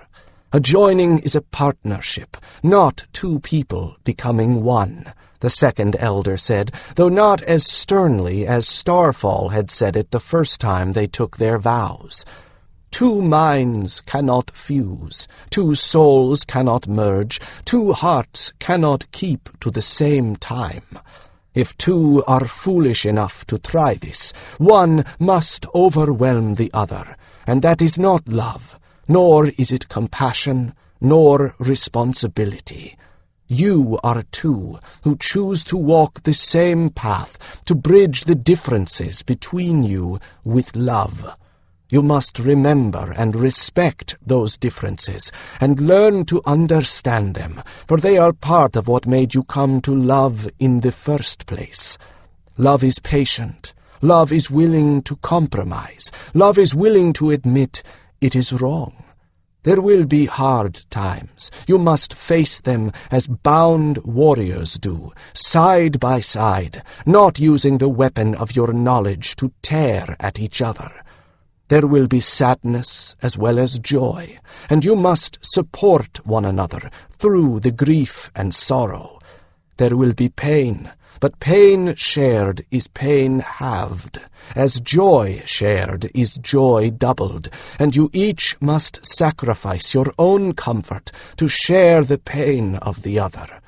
A joining is a partnership, not two people becoming one," the second elder said, though not as sternly as Starfall had said it the first time they took their vows. "Two minds cannot fuse, two souls cannot merge, two hearts cannot keep to the same time. If two are foolish enough to try this, one must overwhelm the other, and that is not love, nor is it compassion, nor responsibility. You are two who choose to walk the same path, to bridge the differences between you with love. You must remember and respect those differences, and learn to understand them, for they are part of what made you come to love in the first place. Love is patient. Love is willing to compromise. Love is willing to admit it is wrong. There will be hard times. You must face them as bound warriors do, side by side, not using the weapon of your knowledge to tear at each other. There will be sadness as well as joy, and you must support one another through the grief and sorrow. There will be pain, but pain shared is pain halved, as joy shared is joy doubled, and you each must sacrifice your own comfort to share the pain of the other.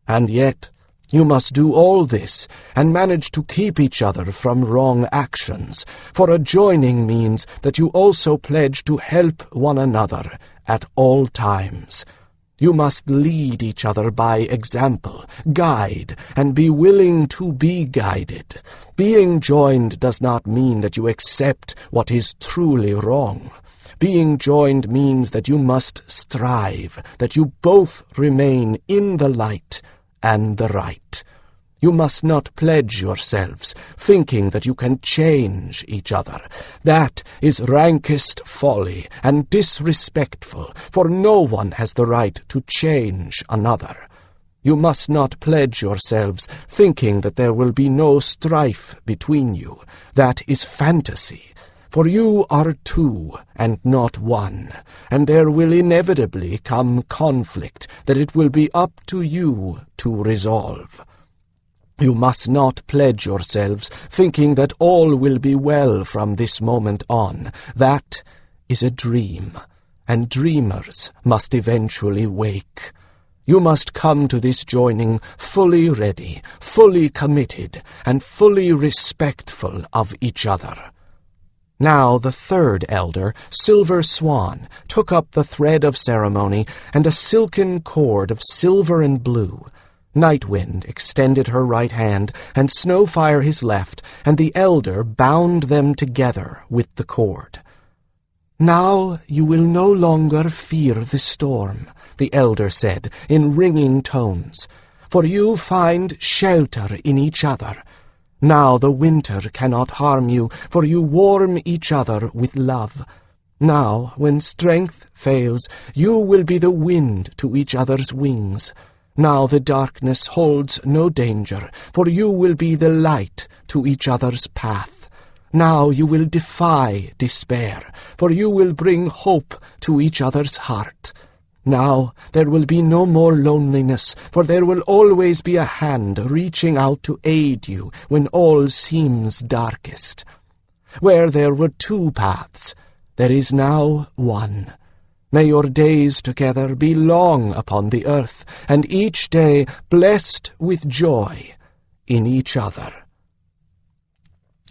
And yet, you must do all this and manage to keep each other from wrong actions, for a joining means that you also pledge to help one another at all times. You must lead each other by example, guide, and be willing to be guided. Being joined does not mean that you accept what is truly wrong. Being joined means that you must strive, that you both remain in the light and the right. You must not pledge yourselves, thinking that you can change each other. That is rankest folly and disrespectful, for no one has the right to change another. You must not pledge yourselves, thinking that there will be no strife between you. That is fantasy. For you are two and not one, and there will inevitably come conflict that it will be up to you to resolve. You must not pledge yourselves, thinking that all will be well from this moment on. That is a dream, and dreamers must eventually wake. You must come to this joining fully ready, fully committed, and fully respectful of each other. Now the third elder, Silver Swan, took up the thread of ceremony and a silken cord of silver and blue. Nightwind extended her right hand, and Snowfire his left, and the elder bound them together with the cord. "Now you will no longer fear the storm," the elder said in ringing tones, "for you find shelter in each other. Now the winter cannot harm you, for you warm each other with love. Now, when strength fails, you will be the wind to each other's wings. Now the darkness holds no danger, for you will be the light to each other's path. Now you will defy despair, for you will bring hope to each other's heart. Now there will be no more loneliness, for there will always be a hand reaching out to aid you when all seems darkest. Where there were two paths, there is now one. May your days together be long upon the earth, and each day blessed with joy in each other."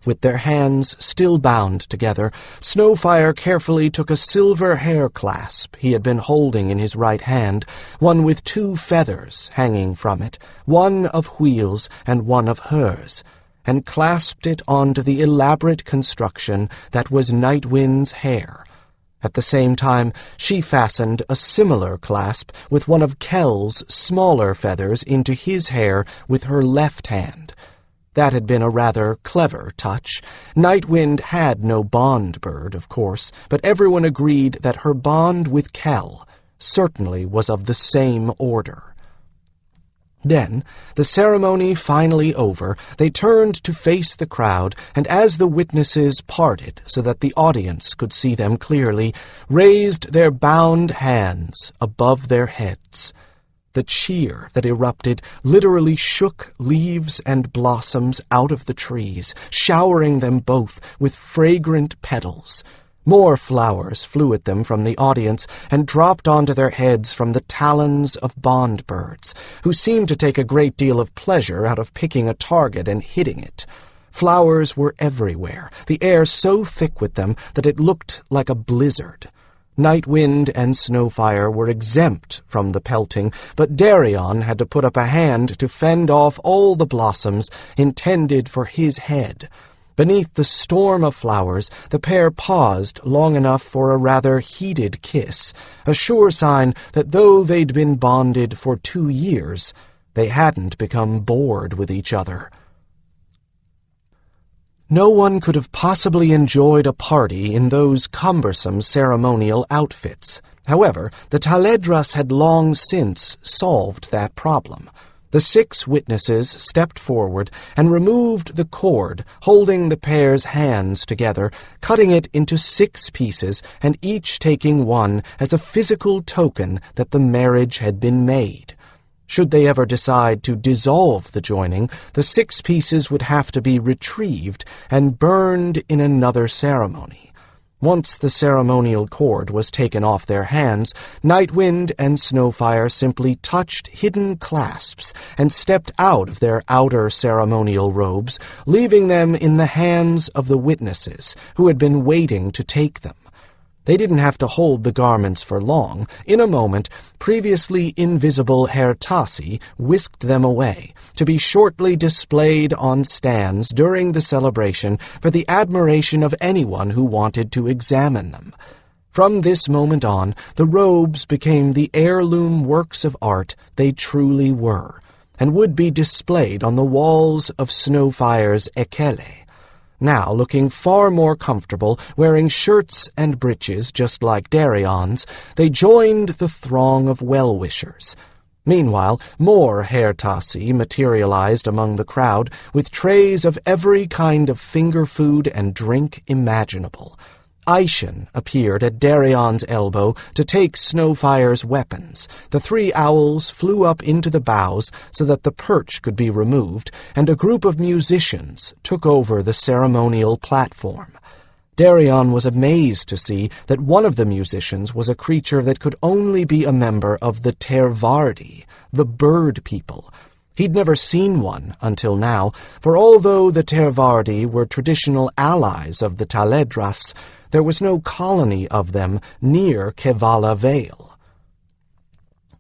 With their hands still bound together, Snowfire carefully took a silver hair clasp he had been holding in his right hand, one with 2 feathers hanging from it, one of Wheel's and one of hers, and clasped it onto the elaborate construction that was Nightwind's hair. At the same time, she fastened a similar clasp with one of Kel's smaller feathers into his hair with her left hand. That had been a rather clever touch. Nightwind had no bond bird, of course, but everyone agreed that her bond with Kel certainly was of the same order. Then, the ceremony finally over, they turned to face the crowd, and as the witnesses parted so that the audience could see them clearly, raised their bound hands above their heads. The cheer that erupted literally shook leaves and blossoms out of the trees, showering them both with fragrant petals. More flowers flew at them from the audience and dropped onto their heads from the talons of bond birds, who seemed to take a great deal of pleasure out of picking a target and hitting it. Flowers were everywhere, the air so thick with them that it looked like a blizzard. Nightwind and Snowfire were exempt from the pelting, but Darian had to put up a hand to fend off all the blossoms intended for his head. Beneath the storm of flowers, the pair paused long enough for a rather heated kiss, a sure sign that though they'd been bonded for 2 years, they hadn't become bored with each other. No one could have possibly enjoyed a party in those cumbersome ceremonial outfits. However, the Taledras had long since solved that problem. The 6 witnesses stepped forward and removed the cord holding the pair's hands together, cutting it into 6 pieces and each taking one as a physical token that the marriage had been made. Should they ever decide to dissolve the joining, the 6 pieces would have to be retrieved and burned in another ceremony. Once the ceremonial cord was taken off their hands, Nightwind and Snowfire simply touched hidden clasps and stepped out of their outer ceremonial robes, leaving them in the hands of the witnesses, who had been waiting to take them. They didn't have to hold the garments for long. In a moment, previously invisible Herr Tassi whisked them away, to be shortly displayed on stands during the celebration for the admiration of anyone who wanted to examine them. From this moment on, the robes became the heirloom works of art they truly were, and would be displayed on the walls of Snowfire's Ekele. Now, looking far more comfortable, wearing shirts and breeches just like Darian's, they joined the throng of well-wishers. Meanwhile, more Herr Tassi materialized among the crowd with trays of every kind of finger food and drink imaginable. Aishin appeared at Darian's elbow to take Snowfire's weapons. The 3 owls flew up into the boughs so that the perch could be removed, and a group of musicians took over the ceremonial platform. Darian was amazed to see that one of the musicians was a creature that could only be a member of the Tervardi, the bird people. He'd never seen one until now, for although the Tervardi were traditional allies of the Taledras, there was no colony of them near Kevala Vale.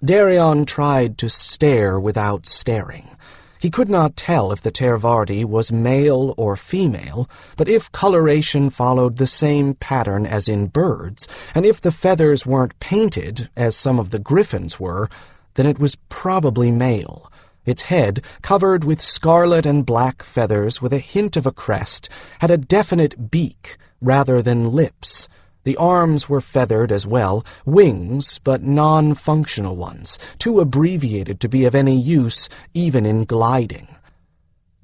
Darian tried to stare without staring. He could not tell if the Tervardi was male or female, but if coloration followed the same pattern as in birds, and if the feathers weren't painted, as some of the griffins were, then it was probably male. Its head, covered with scarlet and black feathers with a hint of a crest, had a definite beak rather than lips. The arms were feathered as well, wings, but non-functional ones, too abbreviated to be of any use even in gliding.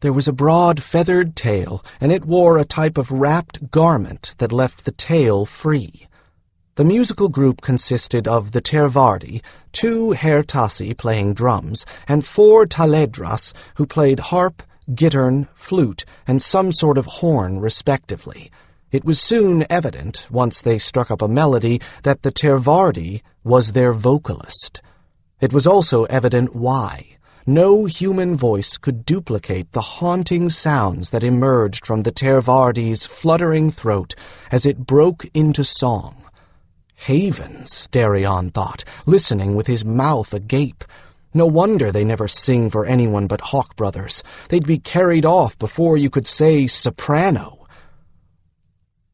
There was a broad feathered tail, and it wore a type of wrapped garment that left the tail free. The musical group consisted of the Tervardi, 2 Herr Tassi playing drums, and 4 Taledras who played harp, gittern, flute, and some sort of horn respectively. It was soon evident, once they struck up a melody, that the Tervardi was their vocalist. It was also evident why. No human voice could duplicate the haunting sounds that emerged from the Tervardi's fluttering throat as it broke into song. Havens, Darian thought, listening with his mouth agape. No wonder they never sing for anyone but Hawkbrothers. They'd be carried off before you could say soprano.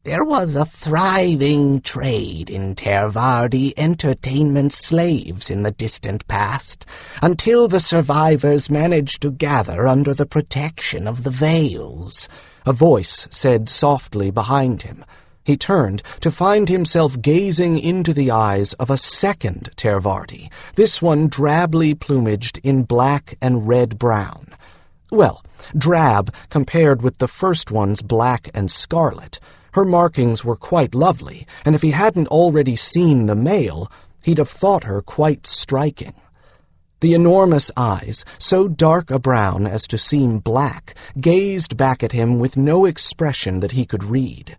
There was a thriving trade in Tervardi entertainment slaves in the distant past, until the survivors managed to gather under the protection of the veils. A voice said softly behind him. He turned to find himself gazing into the eyes of a second Tervardi, this one drably plumaged in black and red-brown. Well, drab compared with the first one's black and scarlet. Her markings were quite lovely, and if he hadn't already seen the male, he'd have thought her quite striking. The enormous eyes, so dark a brown as to seem black, gazed back at him with no expression that he could read.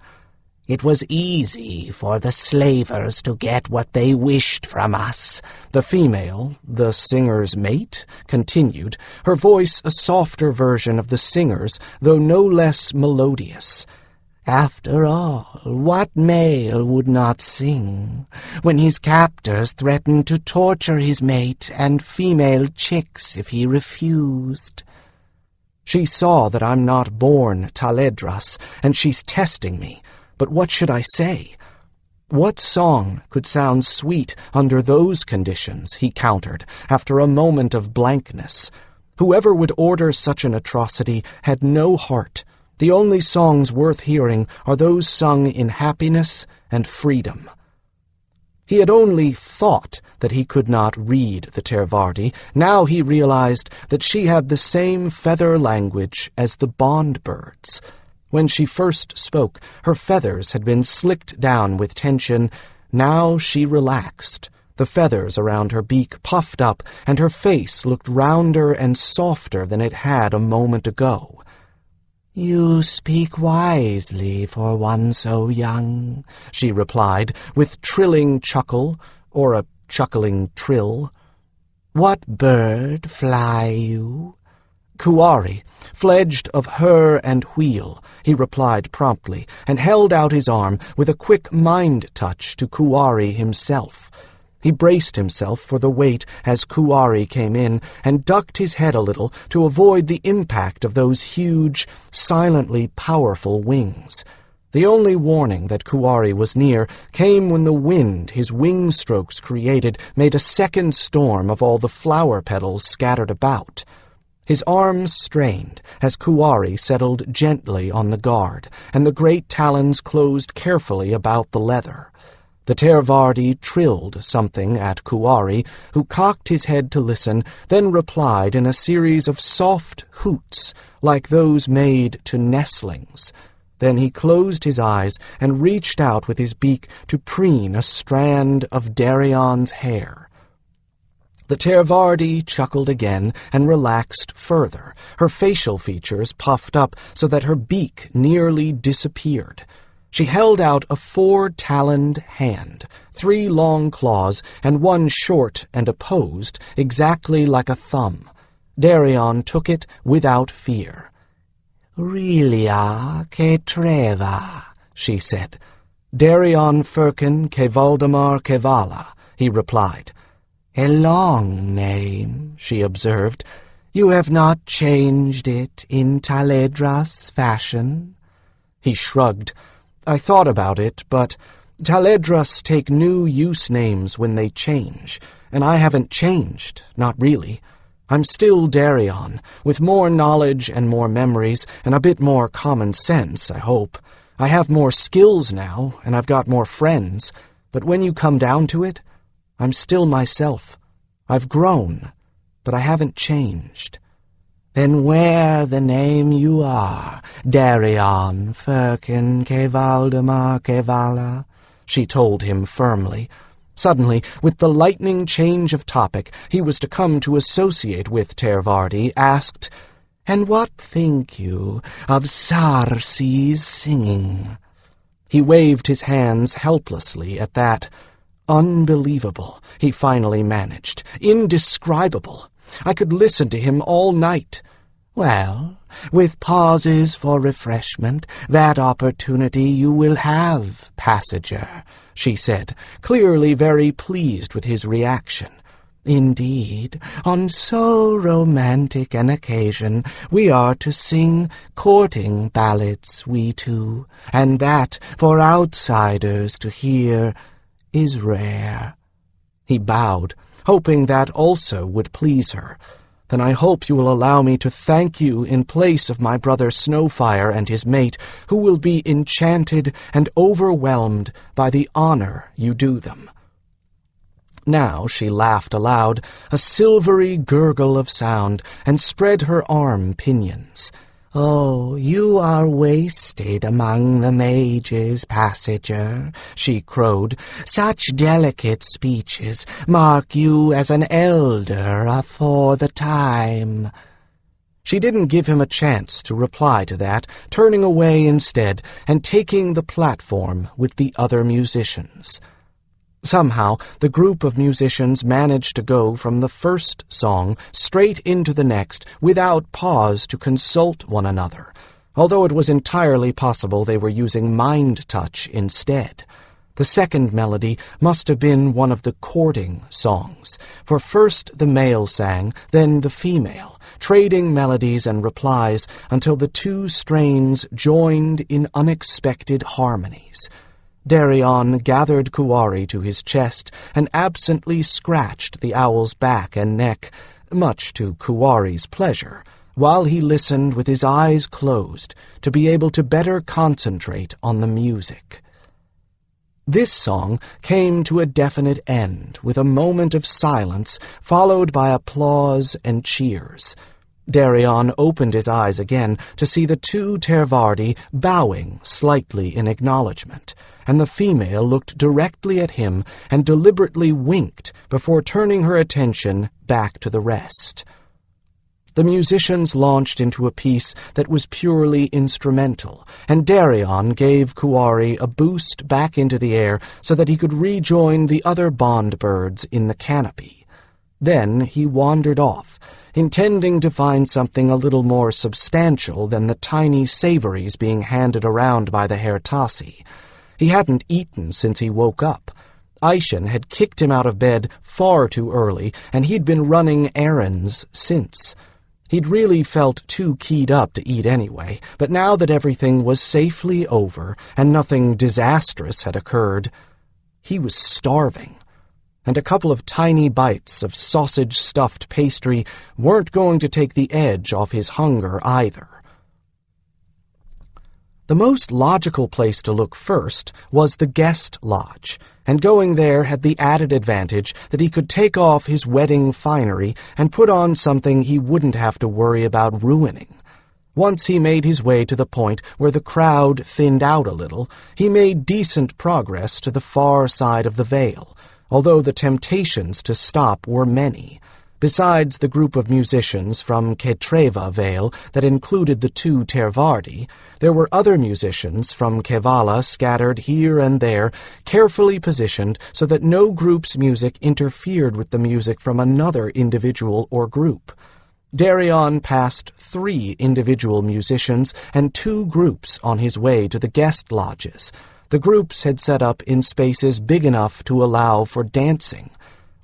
"It was easy for the slavers to get what they wished from us," the female, the singer's mate, continued, her voice a softer version of the singer's, though no less melodious. "After all, what male would not sing when his captors threatened to torture his mate and female chicks if he refused?" She saw that I'm not born Taledras, and she's testing me. But what should I say? What song could sound sweet under those conditions, he countered, after a moment of blankness. Whoever would order such an atrocity had no heart. The only songs worth hearing are those sung in happiness and freedom. He had only thought that he could not read the Tervardi. Now he realized that she had the same feather language as the bond birds. When she first spoke, her feathers had been slicked down with tension. Now she relaxed. The feathers around her beak puffed up, and her face looked rounder and softer than it had a moment ago. "You speak wisely for one so young," she replied, with trilling chuckle, or a chuckling trill. "What bird fly you?" "Kuari, fledged of her and wheel," he replied promptly, and held out his arm with a quick mind-touch to Kuari himself. He braced himself for the weight as Kuari came in, and ducked his head a little to avoid the impact of those huge, silently powerful wings. The only warning that Kuari was near came when the wind his wing strokes created made a second storm of all the flower petals scattered about. His arms strained as Kuari settled gently on the guard, and the great talons closed carefully about the leather. The Tervardi trilled something at Kuari, who cocked his head to listen, then replied in a series of soft hoots, like those made to nestlings. Then he closed his eyes and reached out with his beak to preen a strand of Darian's hair. The Tervardi chuckled again and relaxed further. Her facial features puffed up so that her beak nearly disappeared. She held out a 4-taloned hand, 3 long claws, and 1 short and opposed, exactly like a thumb. Darian took it without fear. "Relia que treva," she said. "Darian Firkin ke Valdemar ke Vala," he replied. "A long name," she observed. "You have not changed it in Taledras fashion?" He shrugged. "I thought about it, but Taledras take new use names when they change, and I haven't changed, not really. I'm still Darian, with more knowledge and more memories, and a bit more common sense, I hope. I have more skills now, and I've got more friends, but when you come down to it, I'm still myself. I've grown, but I haven't changed." "Then wear the name you are, Darian Firkin ke Valdemar ke Vala," she told him firmly. Suddenly, with the lightning change of topic he was to come to associate with Tervardi, asked, "And what think you of Sarsi's singing?" He waved his hands helplessly at that. "Unbelievable," he finally managed. "Indescribable. I could listen to him all night." "Well, with pauses for refreshment, that opportunity you will have, passenger," she said, clearly very pleased with his reaction. Indeed, on so romantic an occasion, we are to sing courting ballads, we two, and that, for outsiders to hear, is rare." He bowed, hoping that also would please her. "Then I hope you will allow me to thank you in place of my brother Snowfire and his mate, who will be enchanted and overwhelmed by the honor you do them." Now she laughed aloud, a silvery gurgle of sound, and spread her arm pinions. "Oh, you are wasted among the mages, passenger," she crowed. "Such delicate speeches mark you as an elder afore the time." She didn't give him a chance to reply to that, turning away instead and taking the platform with the other musicians. Somehow, the group of musicians managed to go from the first song straight into the next without pause to consult one another, although it was entirely possible they were using mind touch instead. The second melody must have been one of the courting songs, for first the male sang, then the female, trading melodies and replies until the two strains joined in unexpected harmonies. Darian gathered Kuwari to his chest and absently scratched the owl's back and neck, much to Kuwari's pleasure, while he listened with his eyes closed to be able to better concentrate on the music. This song came to a definite end with a moment of silence followed by applause and cheers. Darian opened his eyes again to see the two Tervardi bowing slightly in acknowledgement, and the female looked directly at him and deliberately winked before turning her attention back to the rest. The musicians launched into a piece that was purely instrumental, and Darian gave Kuwari a boost back into the air so that he could rejoin the other bond birds in the canopy. Then he wandered off, intending to find something a little more substantial than the tiny savories being handed around by the Hertasi. He hadn't eaten since he woke up. Aishan had kicked him out of bed far too early, and he'd been running errands since. He'd really felt too keyed up to eat anyway, but now that everything was safely over and nothing disastrous had occurred, he was starving. And a couple of tiny bites of sausage-stuffed pastry weren't going to take the edge off his hunger either. The most logical place to look first was the guest lodge, and going there had the added advantage that he could take off his wedding finery and put on something he wouldn't have to worry about ruining. Once he made his way to the point where the crowd thinned out a little, he made decent progress to the far side of the Vale, although the temptations to stop were many. Besides the group of musicians from Ketreva Vale that included the two Tervardi, there were other musicians from Kevala scattered here and there, carefully positioned so that no group's music interfered with the music from another individual or group. Darian passed 3 individual musicians and 2 groups on his way to the guest lodges. The groups had set up in spaces big enough to allow for dancing.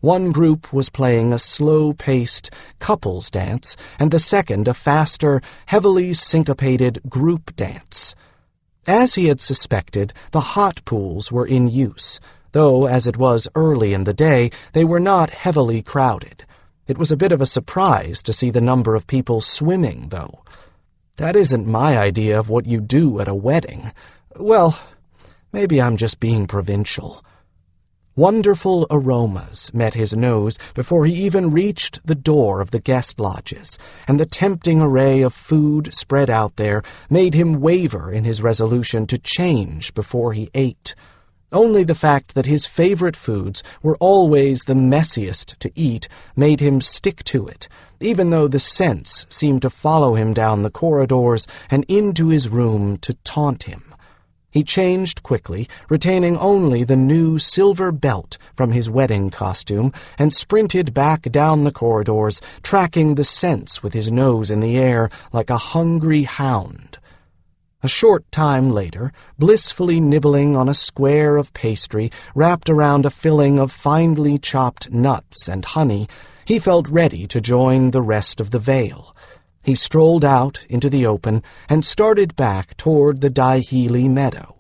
One group was playing a slow-paced couples dance, and the second a faster, heavily syncopated group dance. As he had suspected, the hot pools were in use, though as it was early in the day, they were not heavily crowded. It was a bit of a surprise to see the number of people swimming, though. That isn't my idea of what you do at a wedding. Well, maybe I'm just being provincial. Wonderful aromas met his nose before he even reached the door of the guest lodges, and the tempting array of food spread out there made him waver in his resolution to change before he ate. Only the fact that his favorite foods were always the messiest to eat made him stick to it, even though the scents seemed to follow him down the corridors and into his room to taunt him. He changed quickly, retaining only the new silver belt from his wedding costume, and sprinted back down the corridors, tracking the scents with his nose in the air like a hungry hound. A short time later, blissfully nibbling on a square of pastry wrapped around a filling of finely chopped nuts and honey, he felt ready to join the rest of the Vale. He strolled out into the open and started back toward the Daihili meadow.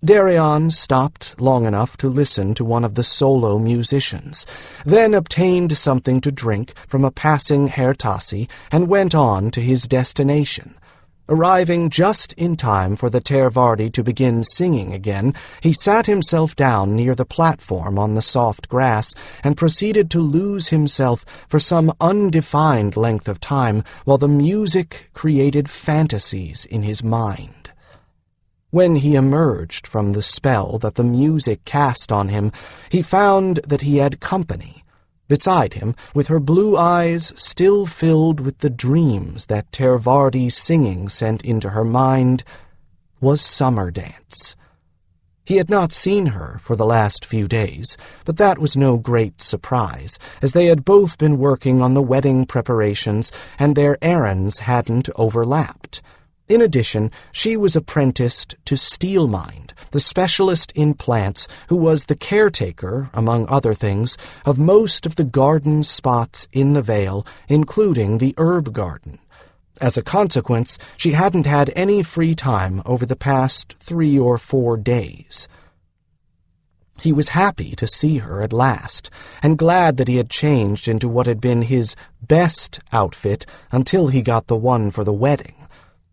Darian stopped long enough to listen to one of the solo musicians, then obtained something to drink from a passing Hertasi and went on to his destination. Arriving just in time for the Tervardi to begin singing again, he sat himself down near the platform on the soft grass and proceeded to lose himself for some undefined length of time while the music created fantasies in his mind. When he emerged from the spell that the music cast on him, he found that he had company. Beside him, with her blue eyes still filled with the dreams that Tervardi's singing sent into her mind, was Summer Dance. He had not seen her for the last few days, but that was no great surprise, as they had both been working on the wedding preparations and their errands hadn't overlapped. In addition, she was apprenticed to Steelmind, the specialist in plants who was the caretaker, among other things, of most of the garden spots in the Vale, including the herb garden. As a consequence, she hadn't had any free time over the past 3 or 4 days. He was happy to see her at last, and glad that he had changed into what had been his best outfit until he got the one for the wedding.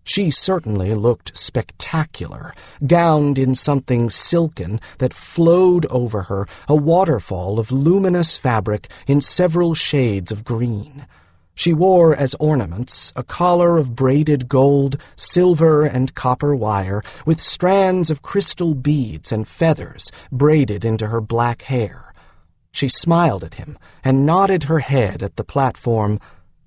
She certainly looked spectacular, gowned in something silken that flowed over her, a waterfall of luminous fabric in several shades of green. She wore as ornaments a collar of braided gold, silver, and copper wire, with strands of crystal beads and feathers braided into her black hair. She smiled at him and nodded her head at the platform.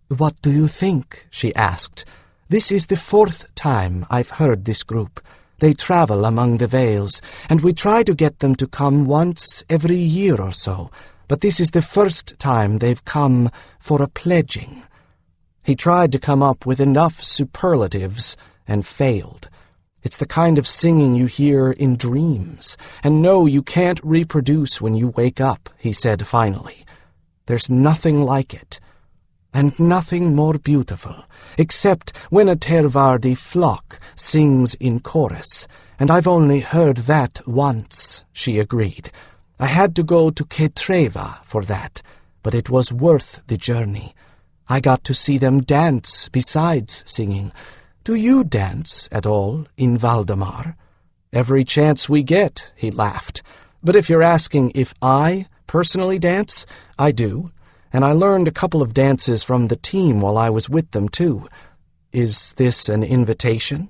"What do you think?" she asked. "This is the 4th time I've heard this group. They travel among the Vales, and we try to get them to come once every year or so, but this is the first time they've come for a pledging." He tried to come up with enough superlatives and failed. It's the kind of singing you hear in dreams, and no, you can't reproduce when you wake up, he said finally. There's nothing like it. And nothing more beautiful, except when a Tervardi flock sings in chorus, and I've only heard that once, she agreed. I had to go to Ketreva for that, but it was worth the journey. I got to see them dance besides singing. Do you dance at all in Valdemar? Every chance we get, he laughed. But if you're asking if I personally dance, I do. And I learned a couple of dances from the team while I was with them, too. Is this an invitation?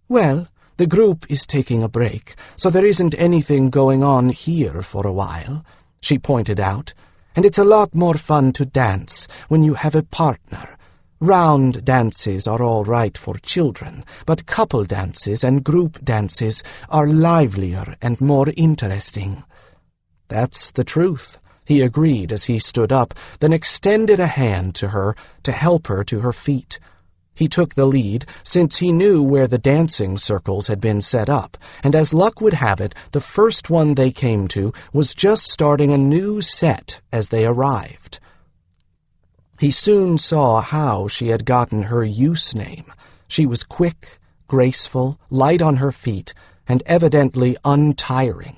Well, the group is taking a break, so there isn't anything going on here for a while, she pointed out, and it's a lot more fun to dance when you have a partner. Round dances are all right for children, but couple dances and group dances are livelier and more interesting. That's the truth, he agreed as he stood up, then extended a hand to her to help her to her feet. He took the lead, since he knew where the dancing circles had been set up, and as luck would have it, the first one they came to was just starting a new set as they arrived. He soon saw how she had gotten her use name. She was quick, graceful, light on her feet, and evidently untiring.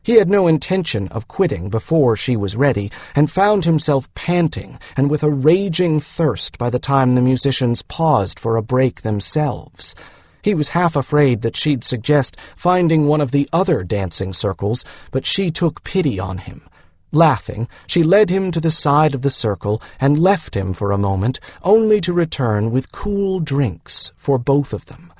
He had no intention of quitting before she was ready, and found himself panting and with a raging thirst by the time the musicians paused for a break themselves. He was half afraid that she'd suggest finding one of the other dancing circles, but she took pity on him. Laughing, she led him to the side of the circle and left him for a moment, only to return with cool drinks for both of them.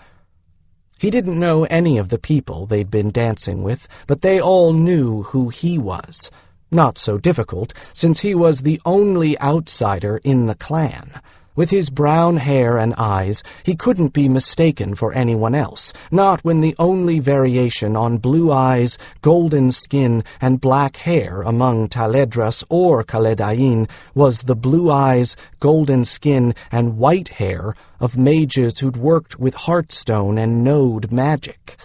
He didn't know any of the people they'd been dancing with, but they all knew who he was. Not so difficult, since he was the only outsider in the clan. With his brown hair and eyes, he couldn't be mistaken for anyone else, not when the only variation on blue eyes, golden skin, and black hair among Taledras or Kaledain was the blue eyes, golden skin, and white hair of mages who'd worked with Heartstone and Node magic.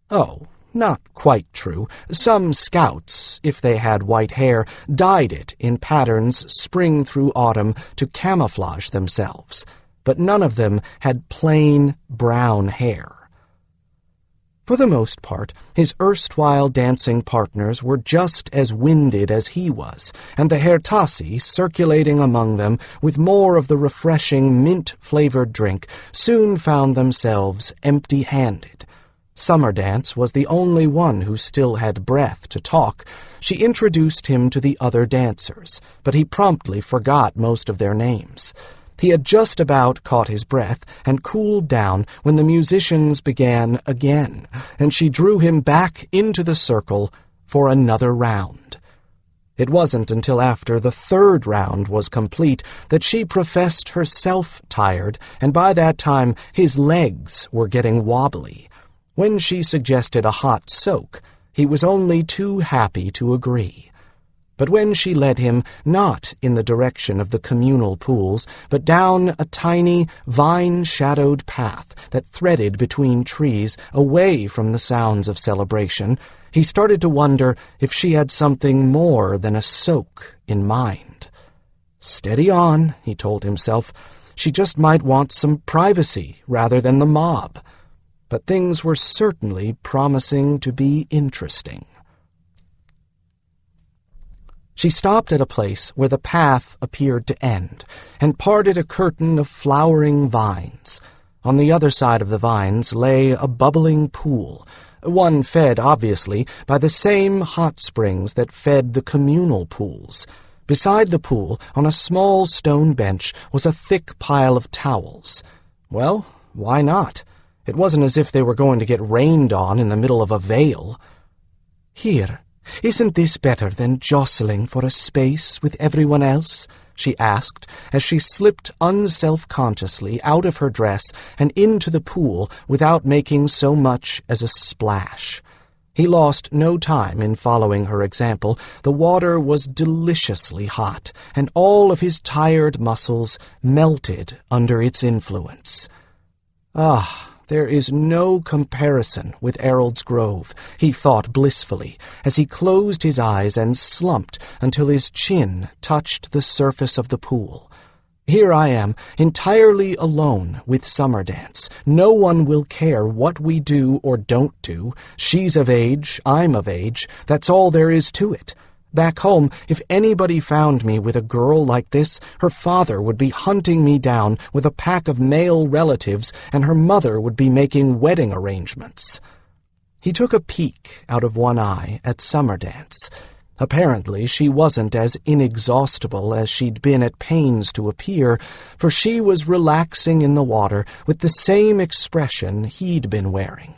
Oh, not quite true. Some scouts, if they had white hair, dyed it in patterns spring through autumn to camouflage themselves, but none of them had plain brown hair. For the most part, his erstwhile dancing partners were just as winded as he was, and the Hertasi, circulating among them with more of the refreshing mint-flavored drink, soon found themselves empty-handed. Summerdance was the only one who still had breath to talk. She introduced him to the other dancers, but he promptly forgot most of their names. He had just about caught his breath and cooled down when the musicians began again, and she drew him back into the circle for another round. It wasn't until after the third round was complete that she professed herself tired, and by that time his legs were getting wobbly. When she suggested a hot soak, he was only too happy to agree. But when she led him not in the direction of the communal pools, but down a tiny, vine-shadowed path that threaded between trees away from the sounds of celebration, he started to wonder if she had something more than a soak in mind. Steady on, he told himself. She just might want some privacy rather than the mob. But things were certainly promising to be interesting. She stopped at a place where the path appeared to end, and parted a curtain of flowering vines. On the other side of the vines lay a bubbling pool, one fed, obviously, by the same hot springs that fed the communal pools. Beside the pool, on a small stone bench, was a thick pile of towels. Well, why not? It wasn't as if they were going to get rained on in the middle of a vale. "Here, isn't this better than jostling for a space with everyone else?" she asked, as she slipped unself-consciously out of her dress and into the pool without making so much as a splash. He lost no time in following her example. The water was deliciously hot, and all of his tired muscles melted under its influence. Ah! There is no comparison with Errol's Grove, he thought blissfully, as he closed his eyes and slumped until his chin touched the surface of the pool. Here I am, entirely alone with Summerdance. No one will care what we do or don't do. She's of age, I'm of age. That's all there is to it. Back home, if anybody found me with a girl like this, her father would be hunting me down with a pack of male relatives, and her mother would be making wedding arrangements. He took a peek out of one eye at Summerdance. Apparently she wasn't as inexhaustible as she'd been at pains to appear, for she was relaxing in the water with the same expression he'd been wearing.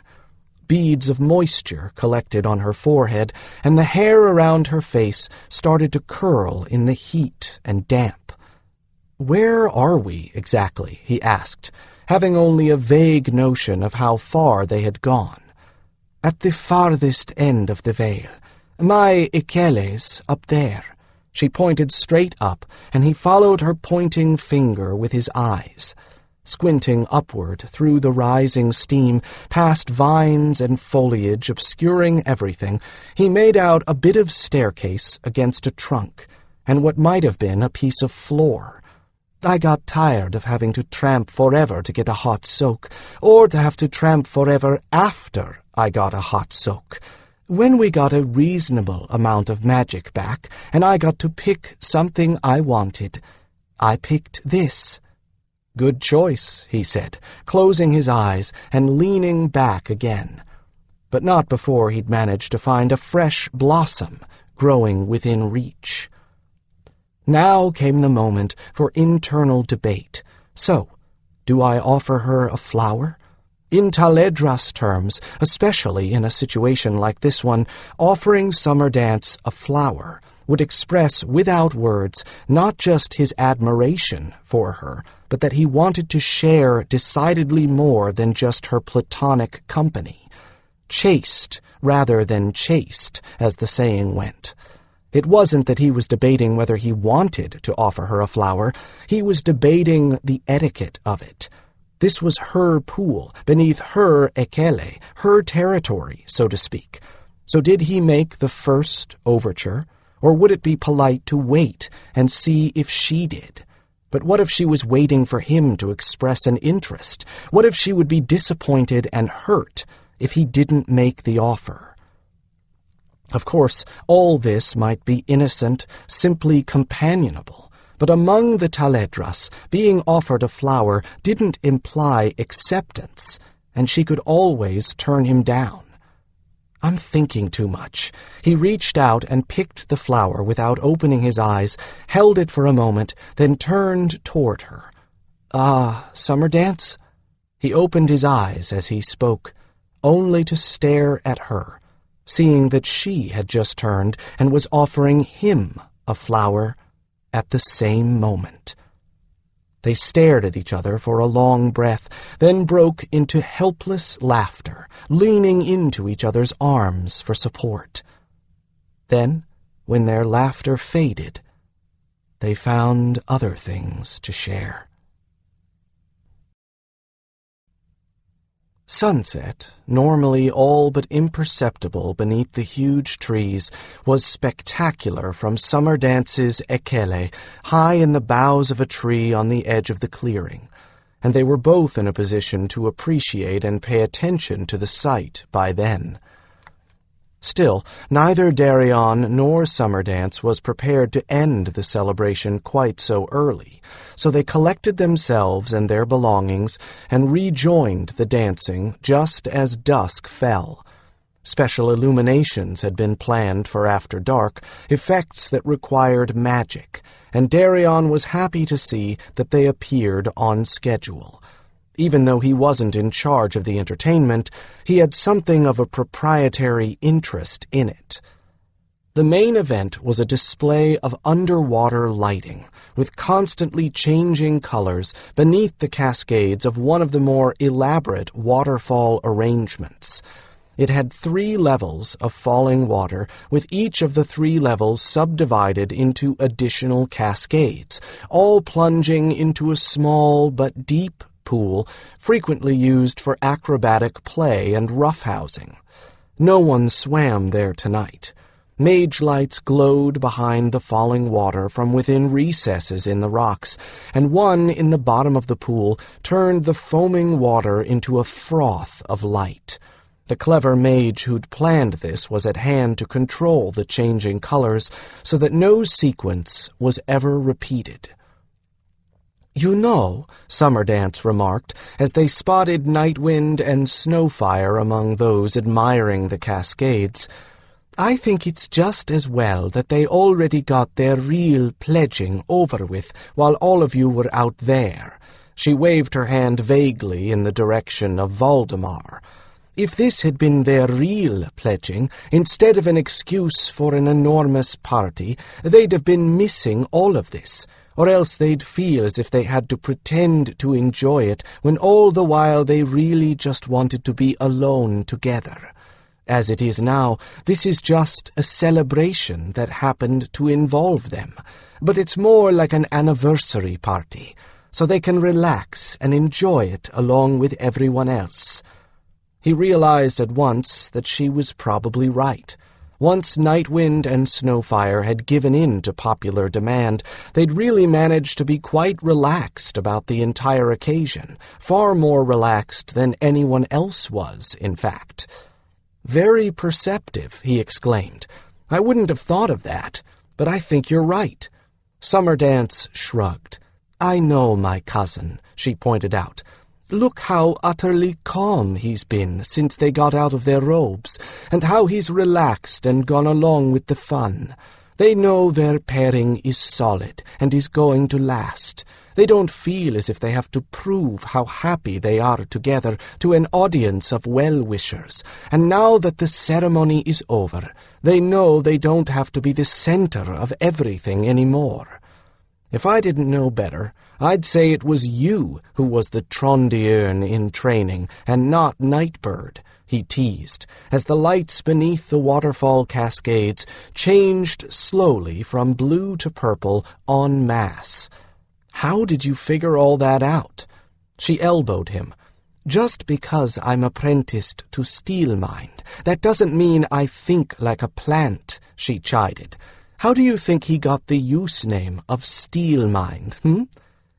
Beads of moisture collected on her forehead, and the hair around her face started to curl in the heat and damp. "Where are we, exactly?" he asked, having only a vague notion of how far they had gone. "At the farthest end of the vale. My Ikeles up there." She pointed straight up, and he followed her pointing finger with his eyes. Squinting upward through the rising steam, past vines and foliage obscuring everything, he made out a bit of staircase against a trunk, and what might have been a piece of floor. "I got tired of having to tramp forever to get a hot soak, or to have to tramp forever after I got a hot soak. When we got a reasonable amount of magic back, and I got to pick something I wanted, I picked this." "Good choice," he said, closing his eyes and leaning back again. But not before he'd managed to find a fresh blossom growing within reach. Now came the moment for internal debate. So, do I offer her a flower? In Taledras terms, especially in a situation like this one, offering Summerdance a flower would express without words not just his admiration for her, but that he wanted to share decidedly more than just her platonic company. Chaste rather than chaste, as the saying went. It wasn't that he was debating whether he wanted to offer her a flower. He was debating the etiquette of it. This was her pool, beneath her ekele, her territory, so to speak. So did he make the first overture, or would it be polite to wait and see if she did? But what if she was waiting for him to express an interest? What if she would be disappointed and hurt if he didn't make the offer? Of course, all this might be innocent, simply companionable, but among the Taledras, being offered a flower didn't imply acceptance, and she could always turn him down. I'm thinking too much. He reached out and picked the flower without opening his eyes, held it for a moment, then turned toward her. Summer dance? He opened his eyes as he spoke, only to stare at her, seeing that she had just turned and was offering him a flower at the same moment. They stared at each other for a long breath, then broke into helpless laughter, leaning into each other's arms for support. Then, when their laughter faded, they found other things to share. Sunset, normally all but imperceptible beneath the huge trees, was spectacular from Summer Dance's ekele, high in the boughs of a tree on the edge of the clearing, and they were both in a position to appreciate and pay attention to the sight by then. Still, neither Darian nor Summer Dance was prepared to end the celebration quite so early, so they collected themselves and their belongings and rejoined the dancing just as dusk fell. Special illuminations had been planned for after dark, effects that required magic, and Darian was happy to see that they appeared on schedule. Even though he wasn't in charge of the entertainment, he had something of a proprietary interest in it. The main event was a display of underwater lighting, with constantly changing colors beneath the cascades of one of the more elaborate waterfall arrangements. It had 3 levels of falling water, with each of the 3 levels subdivided into additional cascades, all plunging into a small but deep pool, frequently used for acrobatic play and roughhousing. No one swam there tonight. Mage lights glowed behind the falling water from within recesses in the rocks, and one in the bottom of the pool turned the foaming water into a froth of light. The clever mage who'd planned this was at hand to control the changing colors so that no sequence was ever repeated. "You know," Summer Dance remarked, as they spotted Nightwind and Snowfire among those admiring the cascades, "I think it's just as well that they already got their real pledging over with while all of you were out there." She waved her hand vaguely in the direction of Valdemar. "If this had been their real pledging, instead of an excuse for an enormous party, they'd have been missing all of this. Or else they'd feel as if they had to pretend to enjoy it when all the while they really just wanted to be alone together. As it is now, this is just a celebration that happened to involve them, but it's more like an anniversary party, so they can relax and enjoy it along with everyone else." He realized at once that she was probably right. Once Nightwind and Snowfire had given in to popular demand, they'd really managed to be quite relaxed about the entire occasion, far more relaxed than anyone else was, in fact. "Very perceptive," he exclaimed. "I wouldn't have thought of that, but I think you're right." Summer Dance shrugged. "I know my cousin," she pointed out. "Look how utterly calm he's been since they got out of their robes, and how he's relaxed and gone along with the fun. They know their pairing is solid and is going to last. They don't feel as if they have to prove how happy they are together to an audience of well-wishers, and now that the ceremony is over, they know they don't have to be the center of everything anymore." If I didn't know better, I'd say it was you who was the Trondiurn in training, and not Nightbird, he teased, as the lights beneath the waterfall cascades changed slowly from blue to purple en masse. How did you figure all that out? She elbowed him. Just because I'm apprenticed to Steelmind, that doesn't mean I think like a plant, she chided. How do you think he got the use name of Steelmind,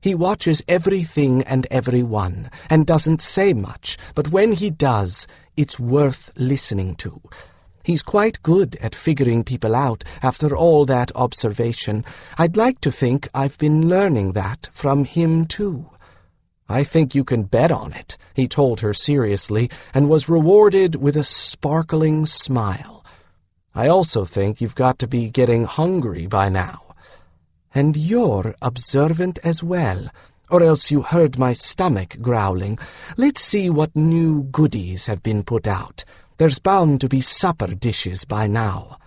He watches everything and everyone, and doesn't say much, but when he does, it's worth listening to. He's quite good at figuring people out after all that observation. I'd like to think I've been learning that from him too. I think you can bet on it, he told her seriously, and was rewarded with a sparkling smile. I also think you've got to be getting hungry by now. And you're observant as well, or else you heard my stomach growling. Let's see what new goodies have been put out. There's bound to be supper dishes by now.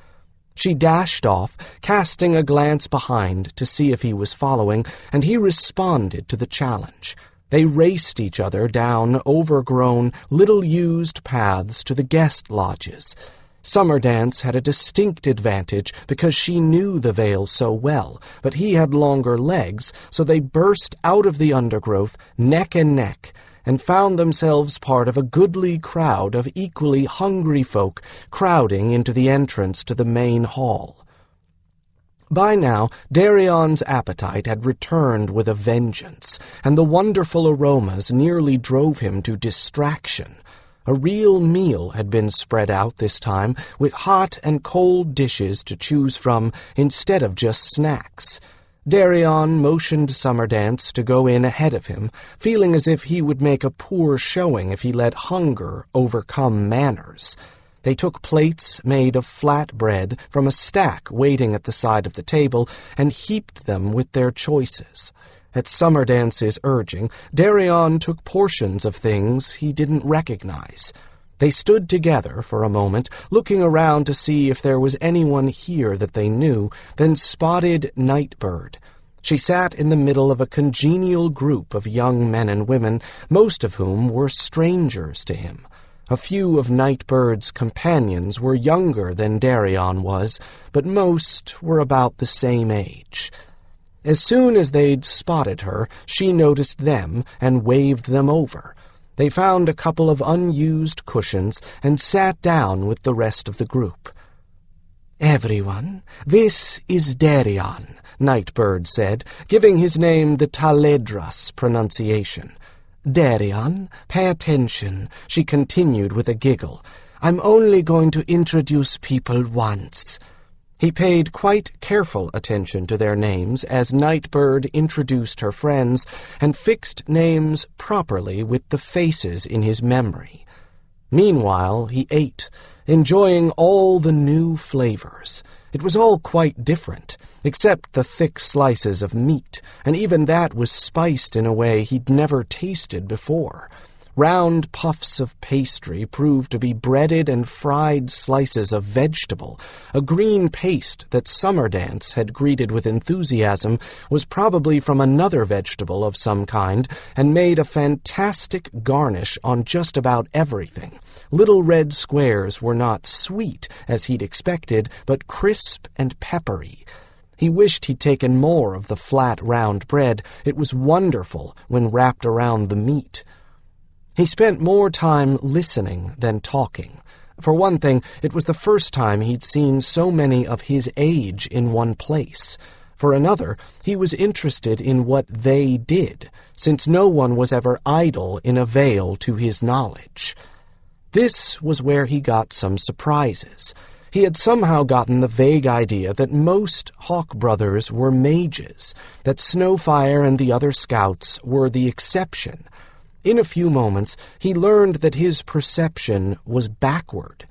She dashed off, casting a glance behind to see if he was following, and he responded to the challenge. They raced each other down overgrown, little-used paths to the guest lodges. Summerdance had a distinct advantage because she knew the Vale so well, but he had longer legs, so they burst out of the undergrowth, neck and neck, and found themselves part of a goodly crowd of equally hungry folk crowding into the entrance to the main hall. By now, Darian's appetite had returned with a vengeance, and the wonderful aromas nearly drove him to distraction. A real meal had been spread out this time, with hot and cold dishes to choose from instead of just snacks. Darian motioned Summerdance to go in ahead of him, feeling as if he would make a poor showing if he let hunger overcome manners. They took plates made of flat bread from a stack waiting at the side of the table and heaped them with their choices. At Summerdance's urging, Darian took portions of things he didn't recognize. They stood together for a moment, looking around to see if there was anyone here that they knew, then spotted Nightbird. She sat in the middle of a congenial group of young men and women, most of whom were strangers to him. A few of Nightbird's companions were younger than Darian was, but most were about the same age. As soon as they'd spotted her, she noticed them and waved them over. They found a couple of unused cushions and sat down with the rest of the group. "Everyone, this is Darian," Nightbird said, giving his name the Taledras pronunciation. "Darian, pay attention," she continued with a giggle. "I'm only going to introduce people once." He paid quite careful attention to their names as Nightbird introduced her friends and fixed names properly with the faces in his memory. Meanwhile, he ate, enjoying all the new flavors. It was all quite different, except the thick slices of meat, and even that was spiced in a way he'd never tasted before. Round puffs of pastry proved to be breaded and fried slices of vegetable. A green paste that Summerdance had greeted with enthusiasm was probably from another vegetable of some kind and made a fantastic garnish on just about everything. Little red squares were not sweet, as he'd expected, but crisp and peppery. He wished he'd taken more of the flat, round bread. It was wonderful when wrapped around the meat. He spent more time listening than talking. For one thing, it was the first time he'd seen so many of his age in one place. For another, he was interested in what they did, since no one was ever idle in a Vale to his knowledge. This was where he got some surprises. He had somehow gotten the vague idea that most Hawkbrothers were mages, that Snowfire and the other scouts were the exception. In a few moments, he learned that his perception was backward.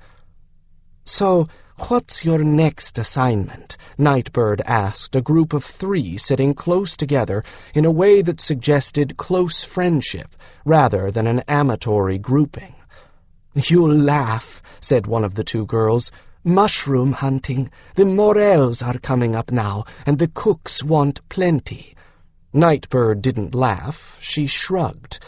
"So, what's your next assignment?" Nightbird asked a group of 3 sitting close together in a way that suggested close friendship rather than an amatory grouping. "You'll laugh," said one of the 2 girls. "Mushroom hunting. The Morels are coming up now, and the cooks want plenty. Nightbird didn't laugh. She shrugged.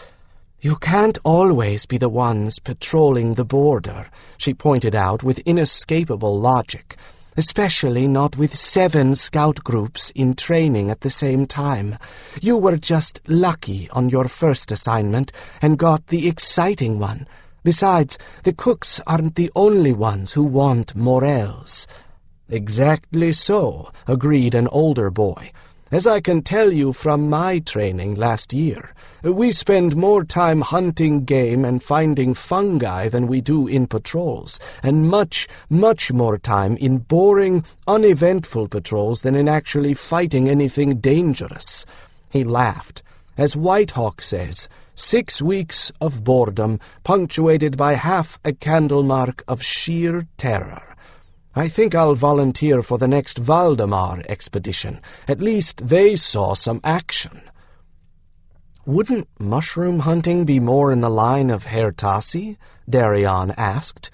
"You can't always be the ones patrolling the border," she pointed out with inescapable logic, "especially not with 7 scout groups in training at the same time. You were just lucky on your first assignment and got the exciting one. Besides, the cooks aren't the only ones who want morels." "Exactly so," agreed an older boy. "As I can tell you from my training last year, we spend more time hunting game and finding fungi than we do in patrols, and much, much more time in boring, uneventful patrols than in actually fighting anything dangerous." He laughed. As Whitehawk says, 6 weeks of boredom, punctuated by half a candle mark of sheer terror. I think I'll volunteer for the next Valdemar expedition. At least they saw some action. "Wouldn't mushroom hunting be more in the line of Hertasi?" Darian asked.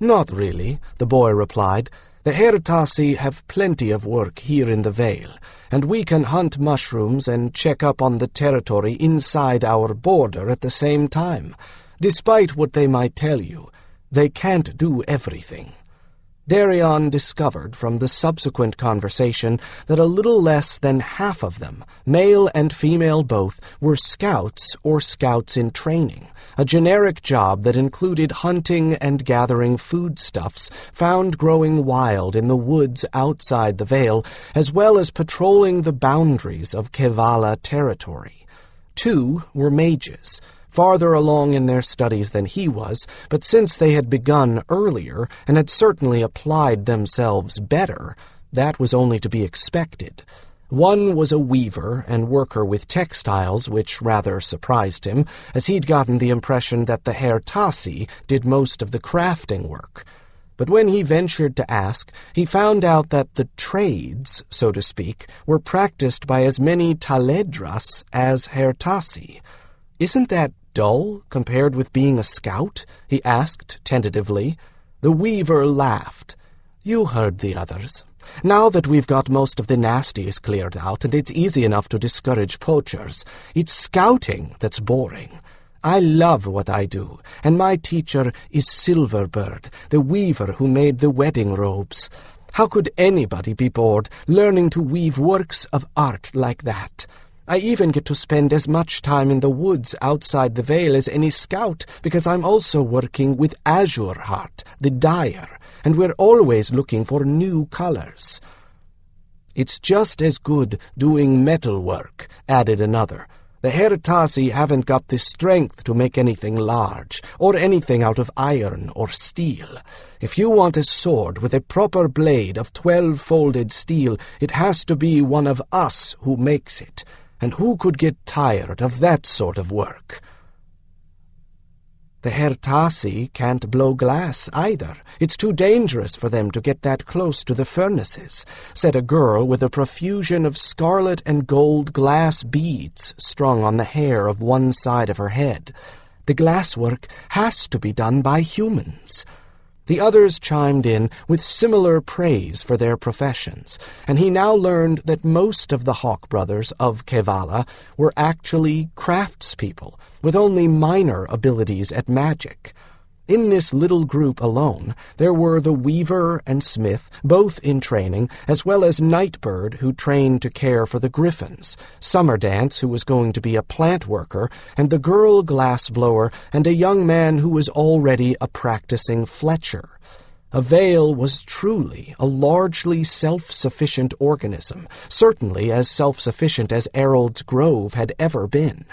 "Not really," the boy replied. "The Hertasi have plenty of work here in the Vale, and we can hunt mushrooms and check up on the territory inside our border at the same time. Despite what they might tell you, they can't do everything." Darian discovered from the subsequent conversation that a little less than half of them, male and female both, were scouts or scouts in training, a generic job that included hunting and gathering foodstuffs found growing wild in the woods outside the Vale, as well as patrolling the boundaries of Kevala territory. 2 were mages, farther along in their studies than he was, but since they had begun earlier and had certainly applied themselves better, that was only to be expected. One was a weaver and worker with textiles, which rather surprised him, as he'd gotten the impression that the Hertasi did most of the crafting work. But when he ventured to ask, he found out that the trades, so to speak, were practiced by as many Taledras as Hertasi. "Isn't that dull compared with being a scout?" he asked tentatively. The weaver laughed. "You heard the others. Now that we've got most of the nasties cleared out and it's easy enough to discourage poachers, it's scouting that's boring. I love what I do, and my teacher is Silverbird, the weaver who made the wedding robes. How could anybody be bored learning to weave works of art like that? I even get to spend as much time in the woods outside the Vale as any scout, because I'm also working with Azure Heart, the dyer, and we're always looking for new colors." "It's just as good doing metal work," added another. "The Hertasi haven't got the strength to make anything large, or anything out of iron or steel. If you want a sword with a proper blade of 12-folded steel, it has to be one of us who makes it. And who could get tired of that sort of work?" "The Hertasi can't blow glass either. It's too dangerous for them to get that close to the furnaces," said a girl with a profusion of scarlet and gold glass beads strung on the hair of one side of her head. "The glasswork has to be done by humans." The others chimed in with similar praise for their professions, and he now learned that most of the Hawkbrothers of Kevala were actually craftspeople, with only minor abilities at magic. In this little group alone, there were the weaver and smith, both in training, as well as Nightbird, who trained to care for the griffins, Summerdance, who was going to be a plant worker, and the girl glassblower, and a young man who was already a practicing Fletcher. A Vale was truly a largely self-sufficient organism, certainly as self-sufficient as Errold's Grove had ever been.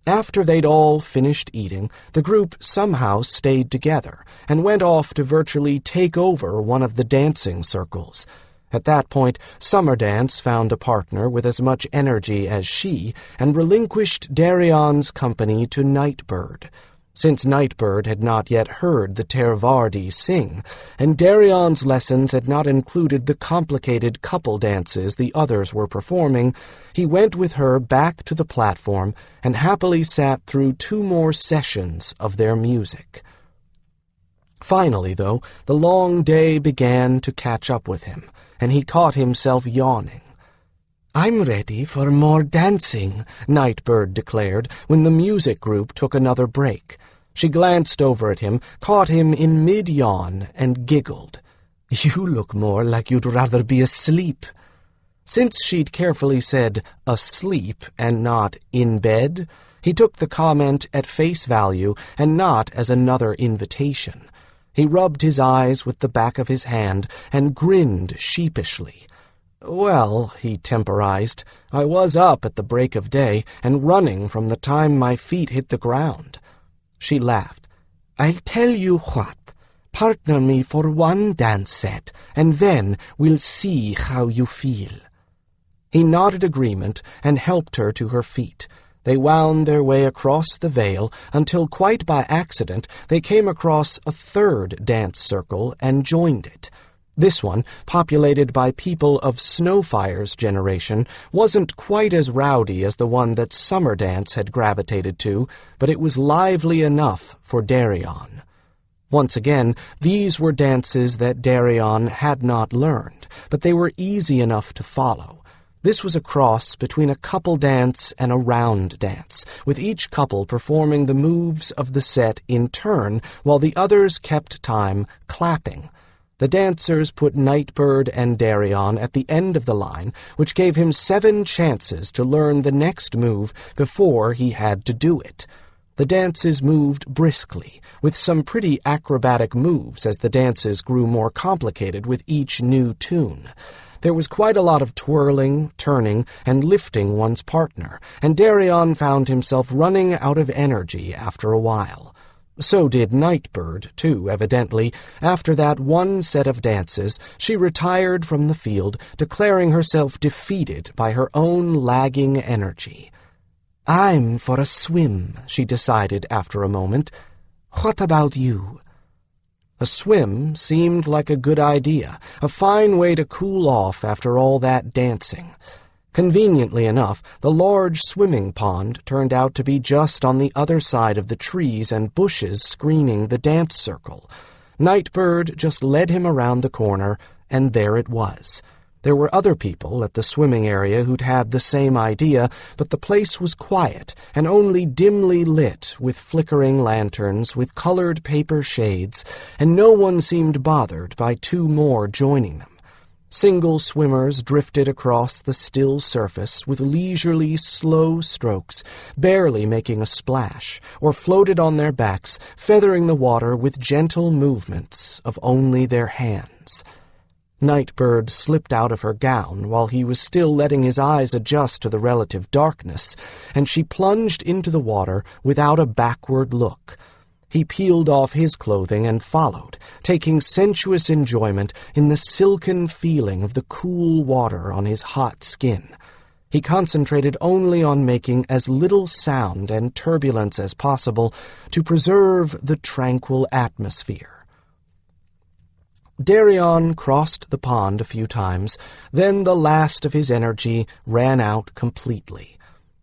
After they'd all finished eating, the group somehow stayed together and went off to virtually take over one of the dancing circles. At that point, Summerdance found a partner with as much energy as she and relinquished Darian's company to Nightbird. Since Nightbird had not yet heard the Tervardi sing, and Darian's lessons had not included the complicated couple dances the others were performing, he went with her back to the platform and happily sat through 2 more sessions of their music. Finally, though, the long day began to catch up with him, and he caught himself yawning. "I'm ready for more dancing," Nightbird declared when the music group took another break. She glanced over at him, caught him in mid-yawn, and giggled. "You look more like you'd rather be asleep." Since she'd carefully said asleep and not in bed, he took the comment at face value and not as another invitation. He rubbed his eyes with the back of his hand and grinned sheepishly. "Well," he temporized, "I was up at the break of day and running from the time my feet hit the ground." She laughed. "I'll tell you what. Partner me for one dance set, and then we'll see how you feel." He nodded agreement and helped her to her feet. They wound their way across the vale until, quite by accident, they came across a third dance circle and joined it. This one, populated by people of Snowfire's generation, wasn't quite as rowdy as the one that Summer Dance had gravitated to, but it was lively enough for Darian. Once again, these were dances that Darian had not learned, but they were easy enough to follow. This was a cross between a couple dance and a round dance, with each couple performing the moves of the set in turn while the others kept time clapping. The dancers put Nightbird and Darian at the end of the line, which gave him 7 chances to learn the next move before he had to do it. The dances moved briskly, with some pretty acrobatic moves as the dances grew more complicated with each new tune. There was quite a lot of twirling, turning, and lifting one's partner, and Darian found himself running out of energy after a while. So did Nightbird, too, evidently. After that one set of dances, she retired from the field, declaring herself defeated by her own lagging energy. "I'm for a swim," she decided after a moment. "What about you?" A swim seemed like a good idea, a fine way to cool off after all that dancing. Conveniently enough, the large swimming pond turned out to be just on the other side of the trees and bushes screening the dance circle. Nightbird just led him around the corner, and there it was. There were other people at the swimming area who'd had the same idea, but the place was quiet and only dimly lit with flickering lanterns with colored paper shades, and no one seemed bothered by 2 more joining them. Single swimmers drifted across the still surface with leisurely, slow strokes, barely making a splash, or floated on their backs, feathering the water with gentle movements of only their hands. Nightbird slipped out of her gown while he was still letting his eyes adjust to the relative darkness, and she plunged into the water without a backward look. He peeled off his clothing and followed, taking sensuous enjoyment in the silken feeling of the cool water on his hot skin. He concentrated only on making as little sound and turbulence as possible to preserve the tranquil atmosphere. Darian crossed the pond a few times, then the last of his energy ran out completely.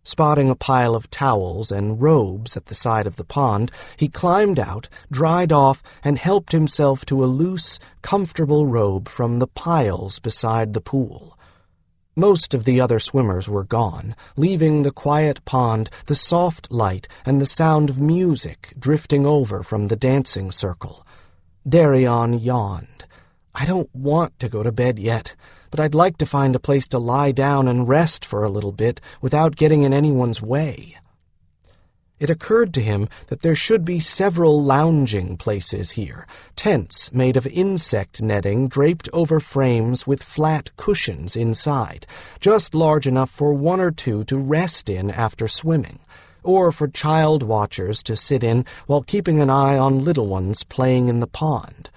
Spotting a pile of towels and robes at the side of the pond, he climbed out, dried off, and helped himself to a loose, comfortable robe from the piles beside the pool. Most of the other swimmers were gone, leaving the quiet pond, the soft light, and the sound of music drifting over from the dancing circle. Darian yawned. "I don't want to go to bed yet, but I'd like to find a place to lie down and rest for a little bit without getting in anyone's way." It occurred to him that there should be several lounging places here, tents made of insect netting draped over frames with flat cushions inside, just large enough for 1 or 2 to rest in after swimming, or for child watchers to sit in while keeping an eye on little ones playing in the pond.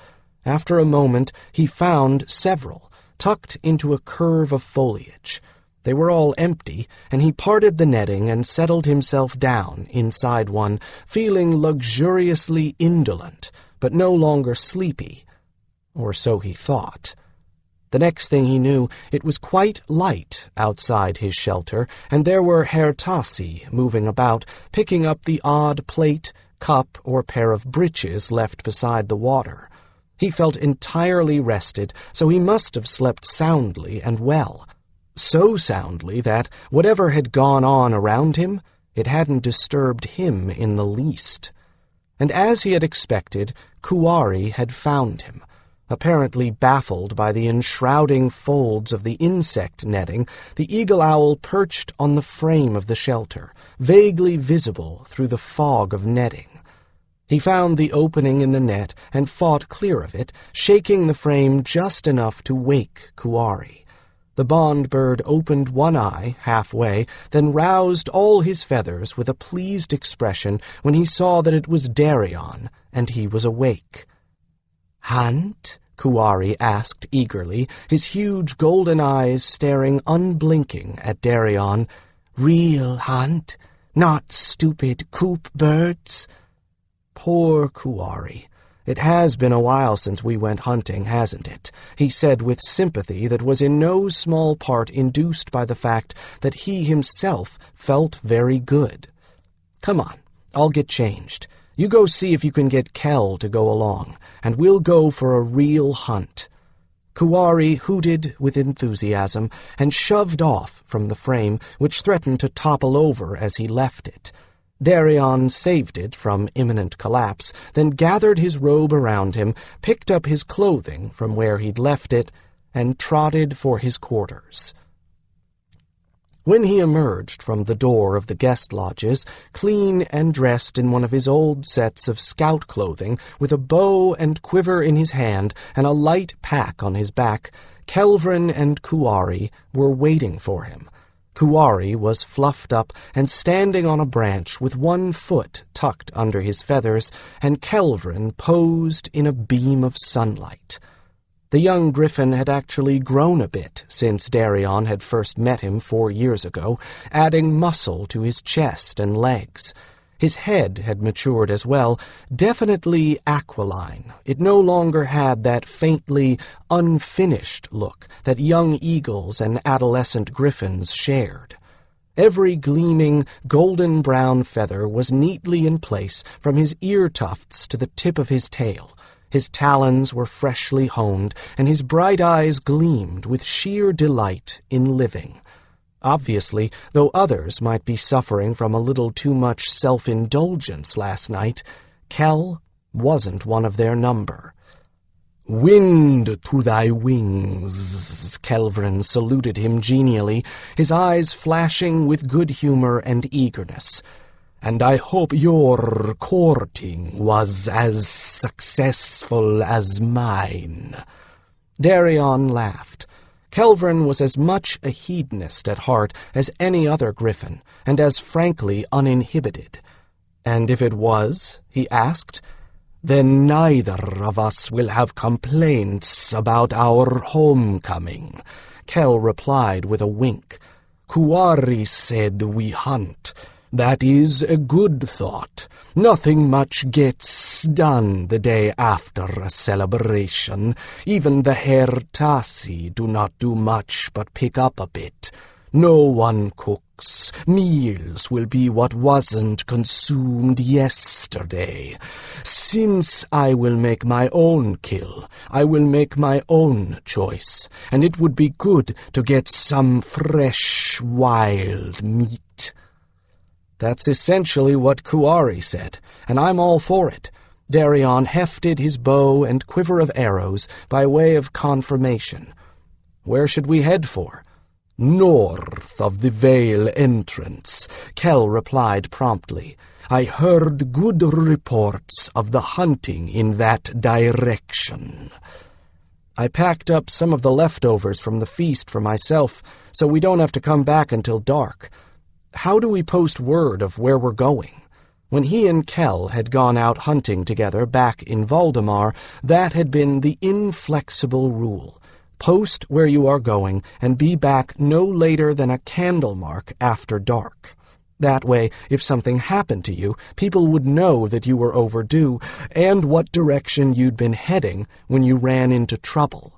After a moment, he found several, tucked into a curve of foliage. They were all empty, and he parted the netting and settled himself down inside one, feeling luxuriously indolent, but no longer sleepy. Or so he thought. The next thing he knew, it was quite light outside his shelter, and there were Hertasi moving about, picking up the odd plate, cup, or pair of breeches left beside the water. He felt entirely rested, so he must have slept soundly and well. so soundly that, whatever had gone on around him, it hadn't disturbed him in the least. And as he had expected, Kuwari had found him. Apparently baffled by the enshrouding folds of the insect netting, the eagle owl perched on the frame of the shelter, vaguely visible through the fog of netting. He found the opening in the net and fought clear of it, shaking the frame just enough to wake Kuwari. The bond bird opened one eye halfway, then roused all his feathers with a pleased expression when he saw that it was Darian, and he was awake. "Hunt?" Kuwari asked eagerly, his huge golden eyes staring unblinking at Darian. "Real hunt, not stupid coop birds?" Poor Kuwari. "It has been a while since we went hunting, hasn't it?" he said with sympathy that was in no small part induced by the fact that he himself felt very good. "Come on, I'll get changed. You go see if you can get Kel to go along, and we'll go for a real hunt." Kuwari hooted with enthusiasm and shoved off from the frame, which threatened to topple over as he left it. Darian saved it from imminent collapse, then gathered his robe around him, picked up his clothing from where he'd left it, and trotted for his quarters. When he emerged from the door of the guest lodges, clean and dressed in one of his old sets of scout clothing, with a bow and quiver in his hand and a light pack on his back, Kelvrin and Kuwari were waiting for him. Kuwari was fluffed up and standing on a branch with one foot tucked under his feathers, and Kelvrin posed in a beam of sunlight. The young griffin had actually grown a bit since Darian had first met him 4 years ago, adding muscle to his chest and legs. His head had matured as well, definitely aquiline. It no longer had that faintly unfinished look that young eagles and adolescent griffins shared. Every gleaming, golden-brown feather was neatly in place from his ear tufts to the tip of his tail. His talons were freshly honed, and his bright eyes gleamed with sheer delight in living. Obviously, though others might be suffering from a little too much self-indulgence last night, Kel wasn't one of their number. "Wind to thy wings," Kelvrin saluted him genially, his eyes flashing with good humor and eagerness. "And I hope your courting was as successful as mine." Darian laughed. Kelvrin was as much a hedonist at heart as any other griffin, and as frankly uninhibited. "And if it was," he asked, "then neither of us will have complaints about our homecoming." Kel replied with a wink. "Kuwari said we hunt. That is a good thought. Nothing much gets done the day after a celebration. Even the Hertasi do not do much but pick up a bit. No one cooks. Meals will be what wasn't consumed yesterday. Since I will make my own kill, I will make my own choice, and it would be good to get some fresh, wild meat." That's essentially what Kuwari said, and I'm all for it. Darian hefted his bow and quiver of arrows by way of confirmation. "Where should we head for?" "North of the Vale entrance," Kel replied promptly. "I heard good reports of the hunting in that direction." "I packed up some of the leftovers from the feast for myself, so we don't have to come back until dark. How do we post word of where we're going?" When he and Kel had gone out hunting together back in Valdemar, that had been the inflexible rule. Post where you are going and be back no later than a candle mark after dark. That way, if something happened to you, people would know that you were overdue and what direction you'd been heading when you ran into trouble.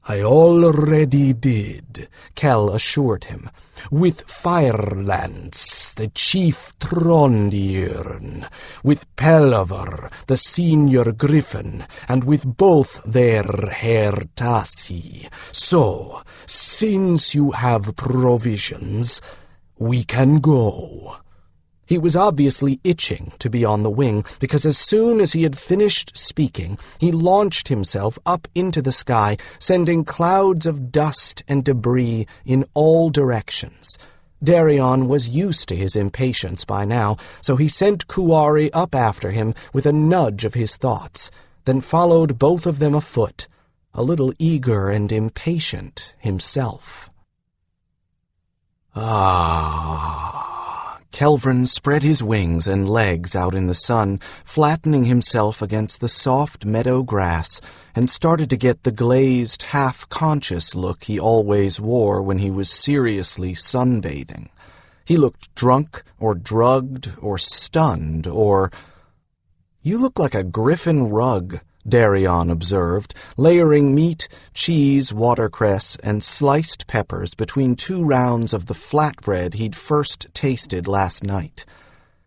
"I already did," Kell assured him. "With Firelance, the chief Trondirn, with Palaver, the senior griffin, and with both their Hertasi. So, since you have provisions, we can go." He was obviously itching to be on the wing, because as soon as he had finished speaking, he launched himself up into the sky, sending clouds of dust and debris in all directions. Darian was used to his impatience by now, so he sent Kuwari up after him with a nudge of his thoughts, then followed both of them afoot, a little eager and impatient himself. Kelvin spread his wings and legs out in the sun, flattening himself against the soft meadow grass, and started to get the glazed, half-conscious look he always wore when he was seriously sunbathing. He looked drunk, or drugged, or stunned, or... "You look like a griffin rug," Darian observed, layering meat, cheese, watercress, and sliced peppers between 2 rounds of the flatbread he'd first tasted last night.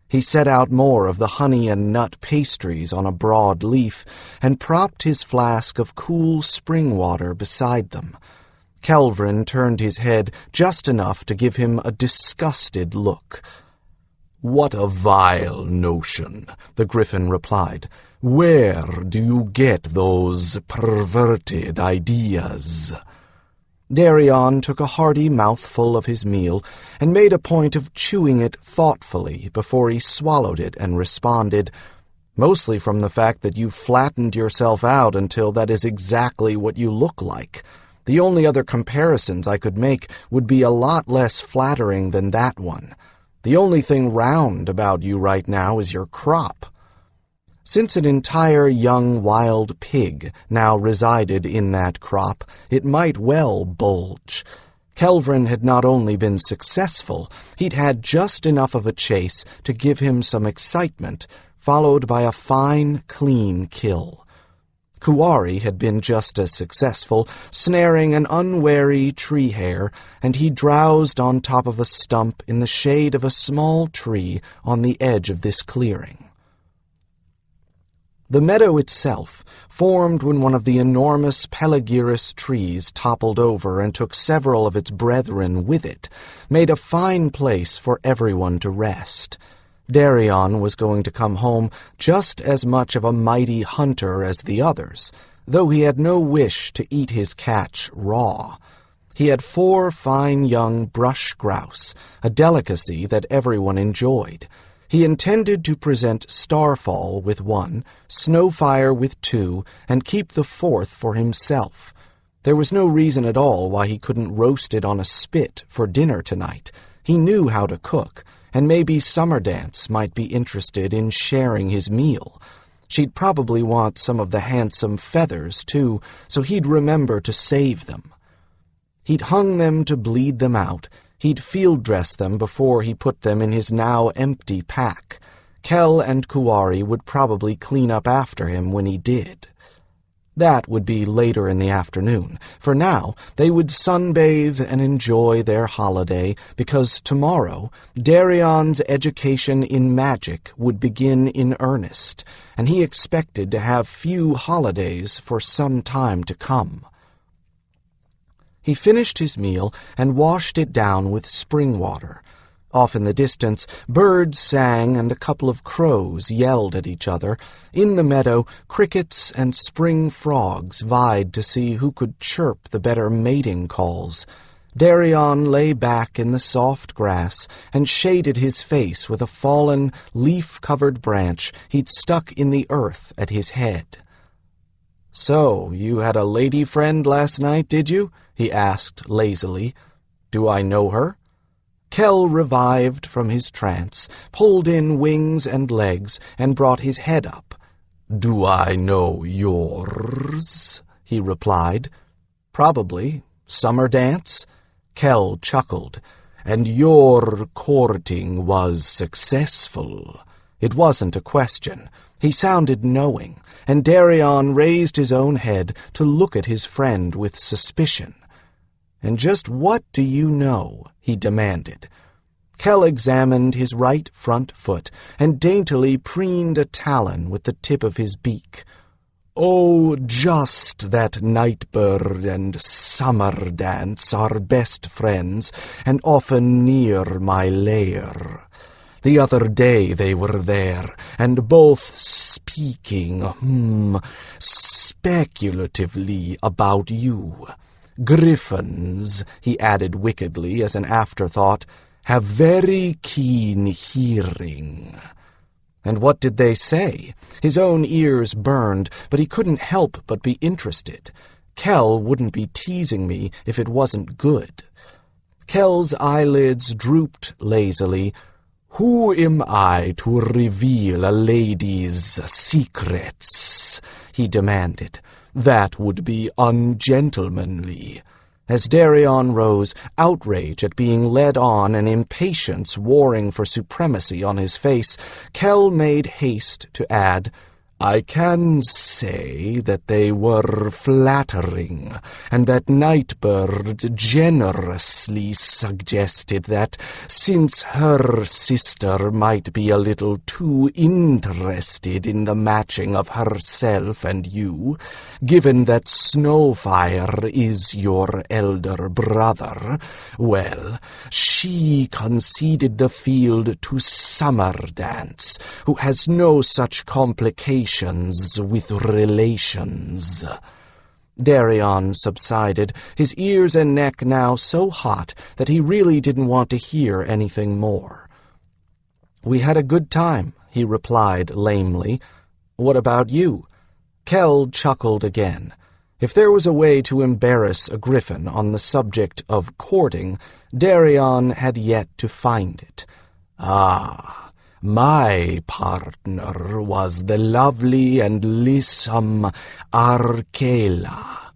He set out more of the honey and nut pastries on a broad leaf and propped his flask of cool spring water beside them. Kelvin turned his head just enough to give him a disgusted look. "What a vile notion," the griffin replied. "Where do you get those perverted ideas?" Darian took a hearty mouthful of his meal and made a point of chewing it thoughtfully before he swallowed it and responded, "Mostly from the fact that you've flattened yourself out until that is exactly what you look like. The only other comparisons I could make would be a lot less flattering than that one. The only thing round about you right now is your crop." Since an entire young wild pig now resided in that crop, it might well bulge. Kelvin had not only been successful, he'd had just enough of a chase to give him some excitement, followed by a fine, clean kill. Kuwari had been just as successful, snaring an unwary tree hare, and he drowsed on top of a stump in the shade of a small tree on the edge of this clearing. The meadow itself, formed when one of the enormous Pelagirus trees toppled over and took several of its brethren with it, made a fine place for everyone to rest. Darian was going to come home just as much of a mighty hunter as the others, though he had no wish to eat his catch raw. He had 4 fine young brush grouse, a delicacy that everyone enjoyed. He intended to present Starfall with 1, Snowfire with 2, and keep the 4th for himself. There was no reason at all why he couldn't roast it on a spit for dinner tonight. He knew how to cook, and maybe Summerdance might be interested in sharing his meal. She'd probably want some of the handsome feathers, too, so he'd remember to save them. He'd hung them to bleed them out. He'd field-dressed them before he put them in his now empty pack. Kell and Kuwari would probably clean up after him when he did. That would be later in the afternoon. For now, they would sunbathe and enjoy their holiday, because tomorrow, Darian's education in magic would begin in earnest, and he expected to have few holidays for some time to come. He finished his meal and washed it down with spring water. Off in the distance, birds sang and a couple of crows yelled at each other. In the meadow, crickets and spring frogs vied to see who could chirp the better mating calls. Darian lay back in the soft grass and shaded his face with a fallen, leaf-covered branch he'd stuck in the earth at his head. "So, you had a lady friend last night, did you?" he asked lazily. "Do I know her?" Kell revived from his trance, pulled in wings and legs, and brought his head up. "Do I know yours?" he replied. "Probably. Summerdance?" Kell chuckled. "And your courting was successful?" It wasn't a question. He sounded knowing, and Darian raised his own head to look at his friend with suspicion. "And just what do you know?" he demanded. Kell examined his right front foot and daintily preened a talon with the tip of his beak. "Oh, just that Nightbird and Summer Dance are best friends and often near my lair. The other day they were there, and both speaking, speculatively about you. Griffins," he added wickedly as an afterthought, "have very keen hearing." And what did they say? His own ears burned, but he couldn't help but be interested. Kell wouldn't be teasing me if it wasn't good. Kell's eyelids drooped lazily. "Who am I to reveal a lady's secrets?" he demanded. "That would be ungentlemanly." As Darian rose, outrage at being led on and impatience warring for supremacy on his face, Kell made haste to add, "I can say that they were flattering, and that Nightbird generously suggested that, since her sister might be a little too interested in the matching of herself and you, given that Snowfire is your elder brother, well, she conceded the field to Summer Dance, who has no such complications with relations." Darian subsided, his ears and neck now so hot that he really didn't want to hear anything more. "We had a good time," he replied lamely. "What about you?" Kell chuckled again. If there was a way to embarrass a griffin on the subject of courting, Darian had yet to find it. "Ah, my partner was the lovely and lissom Arcela.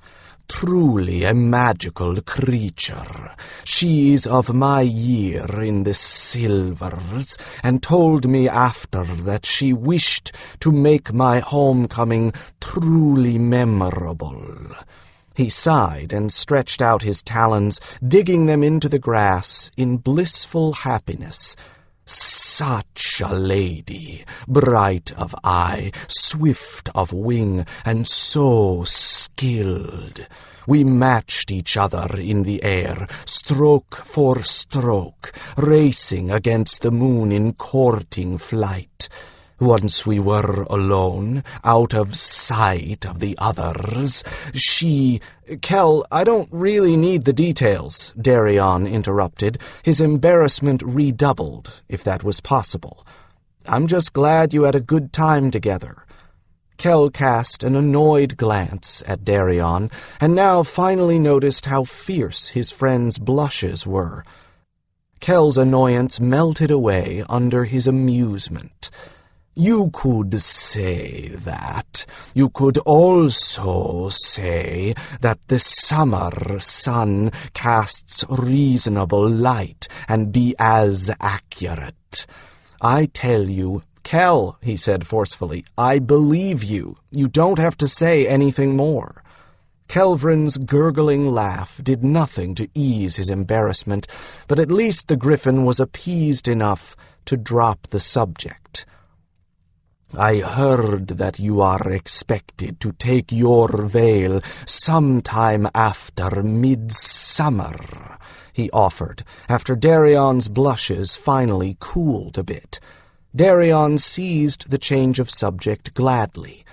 Truly a magical creature. She is of my year in the silvers, and told me after that she wished to make my homecoming truly memorable." He sighed and stretched out his talons, digging them into the grass in blissful happiness. "Such a lady, bright of eye, swift of wing, and so skilled. We matched each other in the air, stroke for stroke, racing against the moon in courting flight. Once we were alone, out of sight of the others, she—" "Kell, I don't really need the details," Darian interrupted, his embarrassment redoubled, if that was possible. "I'm just glad you had a good time together." Kell cast an annoyed glance at Darian, and now finally noticed how fierce his friend's blushes were. Kell's annoyance melted away under his amusement. "You could say that. You could also say that the summer sun casts reasonable light and be as accurate. I tell you—" "Kell," he said forcefully, "I believe you. You don't have to say anything more." Kelvrin's gurgling laugh did nothing to ease his embarrassment, but at least the griffin was appeased enough to drop the subject. "I heard that you are expected to take your veil sometime after midsummer," he offered, after Darian's blushes finally cooled a bit. Darian seized the change of subject gladly.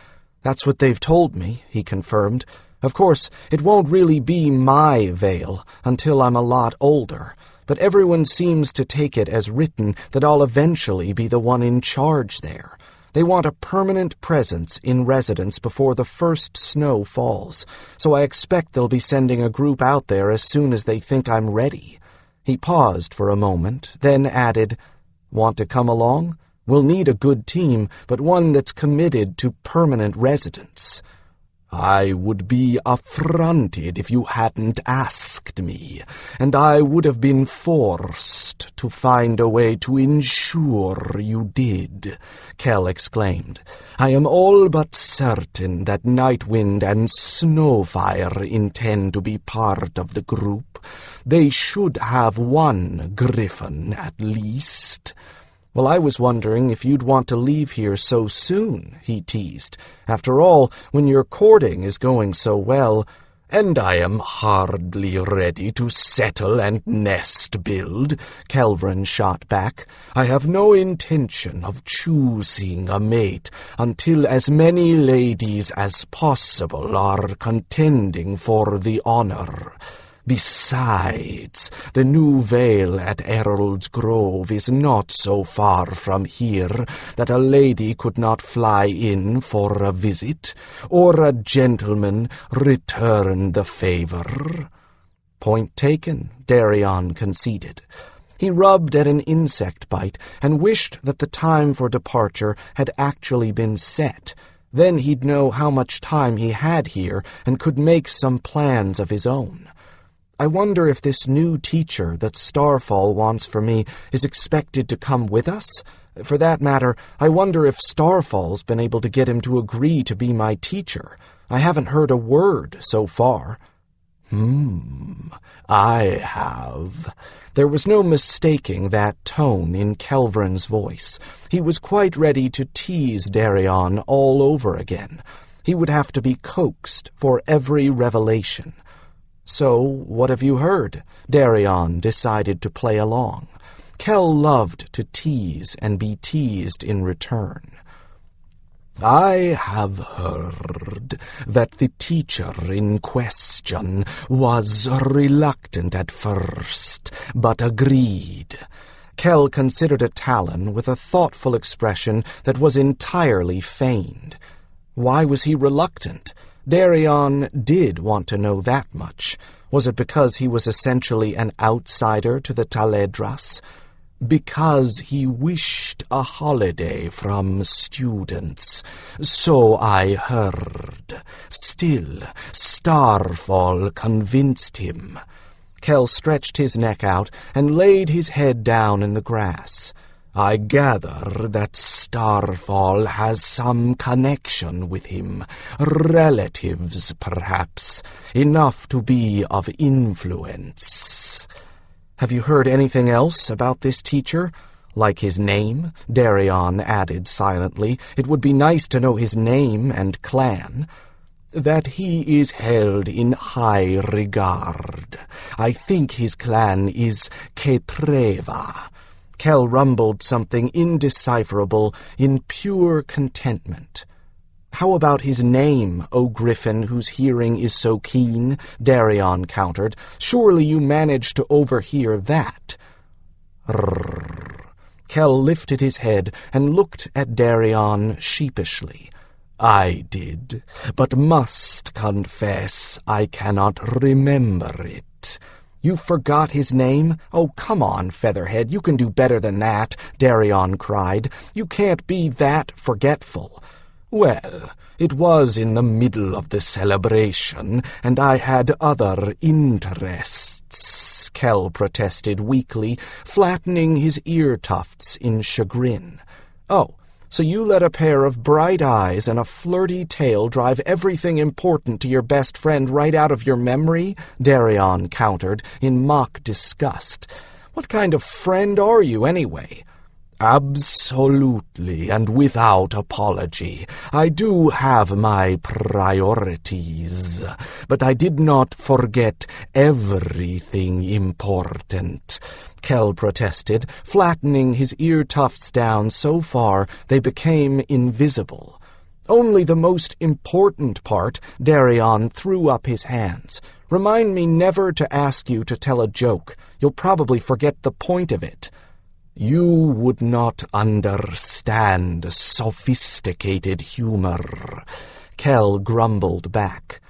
"That's what they've told me," he confirmed. "Of course, it won't really be my veil until I'm a lot older, but everyone seems to take it as written that I'll eventually be the one in charge there. They want a permanent presence in residence before the first snow falls, so I expect they'll be sending a group out there as soon as they think I'm ready." He paused for a moment, then added, "Want to come along? We'll need a good team, but one that's committed to permanent residence." "I would be affronted if you hadn't asked me, and I would have been forced to find a way to ensure you did," Kell exclaimed. "I am all but certain that Nightwind and Snowfire intend to be part of the group. They should have one griffin, at least." "Well, I was wondering if you'd want to leave here so soon," he teased. "After all, when your courting is going so well—" "And I am hardly ready to settle and nest build," Kelvin shot back. "I have no intention of choosing a mate until as many ladies as possible are contending for the honor. Besides, the new vale at Errol's Grove is not so far from here that a lady could not fly in for a visit, or a gentleman return the favor." "Point taken," Darian conceded. He rubbed at an insect bite and wished that the time for departure had actually been set. Then he'd know how much time he had here and could make some plans of his own. "I wonder if this new teacher that Starfall wants for me is expected to come with us? For that matter, I wonder if Starfall's been able to get him to agree to be my teacher. I haven't heard a word so far." I have." There was no mistaking that tone in Kelvrin's voice. He was quite ready to tease Darian all over again. He would have to be coaxed for every revelation. "So, what have you heard?" Darian decided to play along. Kell loved to tease and be teased in return. "I have heard that the teacher in question was reluctant at first, but agreed." Kell considered a Talon with a thoughtful expression that was entirely feigned. Why was he reluctant? Darian did want to know that much. Was it because he was essentially an outsider to the Taledras? "Because he wished a holiday from students. So I heard. Still, Starfall convinced him." Kell stretched his neck out and laid his head down in the grass. "I gather that Starfall has some connection with him. Relatives, perhaps. Enough to be of influence." "Have you heard anything else about this teacher? Like his name?" Darian added silently. "It would be nice to know his name and clan." "That he is held in high regard. I think his clan is Ketreva." Kell rumbled something indecipherable in pure contentment. "How about his name, O Griffin, whose hearing is so keen?" Darian countered. "Surely you managed to overhear that." Kell lifted his head and looked at Darian sheepishly. "I did, but must confess I cannot remember it." "You forgot his name? Oh, come on, Featherhead, you can do better than that," Darian cried. "You can't be that forgetful." "Well, it was in the middle of the celebration, and I had other interests," Kell protested weakly, flattening his ear tufts in chagrin. "Oh, so you let a pair of bright eyes and a flirty tail drive everything important to your best friend right out of your memory?" Darian countered in mock disgust. "What kind of friend are you, anyway?" "Absolutely, and without apology. I do have my priorities, but I did not forget everything important," Kell protested, flattening his ear tufts down so far they became invisible. "Only the most important part." Darian threw up his hands. "Remind me never to ask you to tell a joke. You'll probably forget the point of it." "You would not understand sophisticated humor," Kell grumbled back.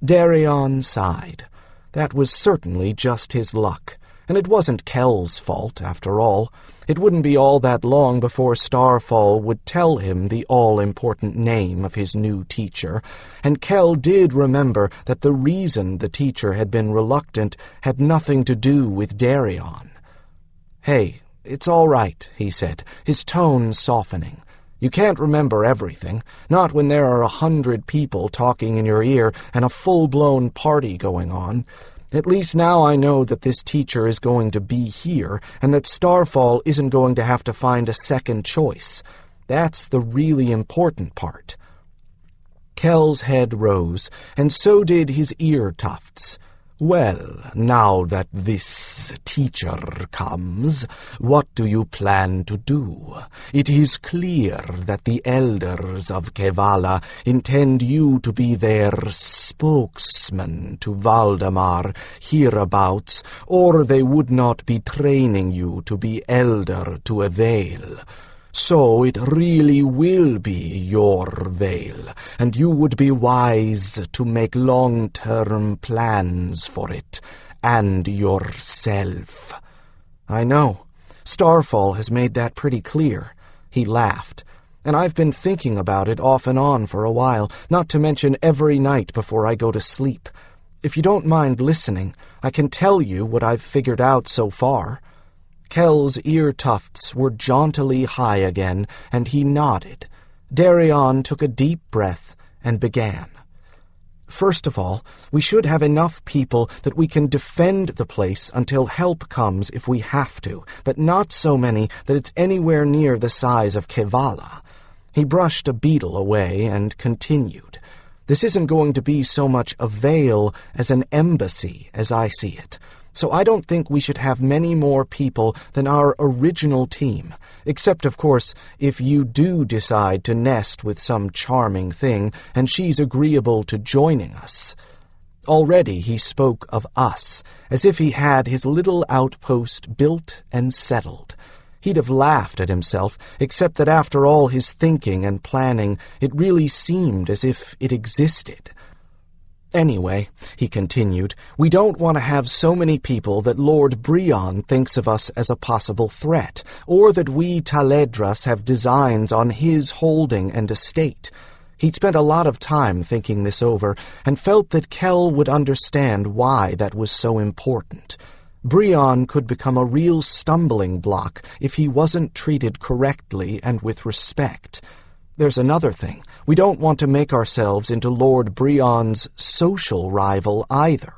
Darian sighed. That was certainly just his luck. And it wasn't Kell's fault, after all. It wouldn't be all that long before Starfall would tell him the all-important name of his new teacher, and Kell did remember that the reason the teacher had been reluctant had nothing to do with Darian. "Hey, it's all right," he said, his tone softening. "You can't remember everything, not when there are 100 people talking in your ear and a full-blown party going on. At least now I know that this teacher is going to be here, and that Starfall isn't going to have to find a second choice. That's the really important part." Kel's head rose, and so did his ear tufts. "Well, now that this teacher comes, what do you plan to do? It is clear that the elders of Kevala intend you to be their spokesman to Valdemar hereabouts, or they would not be training you to be elder to a Vale. So it really will be your Vale, and you would be wise to make long-term plans for it, and yourself." "I know. Starfall has made that pretty clear." He laughed. "And I've been thinking about it off and on for a while, not to mention every night before I go to sleep. If you don't mind listening, I can tell you what I've figured out so far." Kel's ear tufts were jauntily high again, and he nodded. Darian took a deep breath and began. "First of all, we should have enough people that we can defend the place until help comes if we have to, but not so many that it's anywhere near the size of Kevala." He brushed a beetle away and continued. "This isn't going to be so much a Vale as an embassy, as I see it. So I don't think we should have many more people than our original team, except, of course, if you do decide to nest with some charming thing and she's agreeable to joining us." Already he spoke of us, as if he had his little outpost built and settled. He'd have laughed at himself, except that after all his thinking and planning, it really seemed as if it existed. "Anyway," he continued, "we don't want to have so many people that Lord Brion thinks of us as a possible threat, or that we Taledras have designs on his holding and estate." He'd spent a lot of time thinking this over, and felt that Kel would understand why that was so important. Brion could become a real stumbling block if he wasn't treated correctly and with respect. There's another thing. We don't want to make ourselves into Lord Brion's social rival either.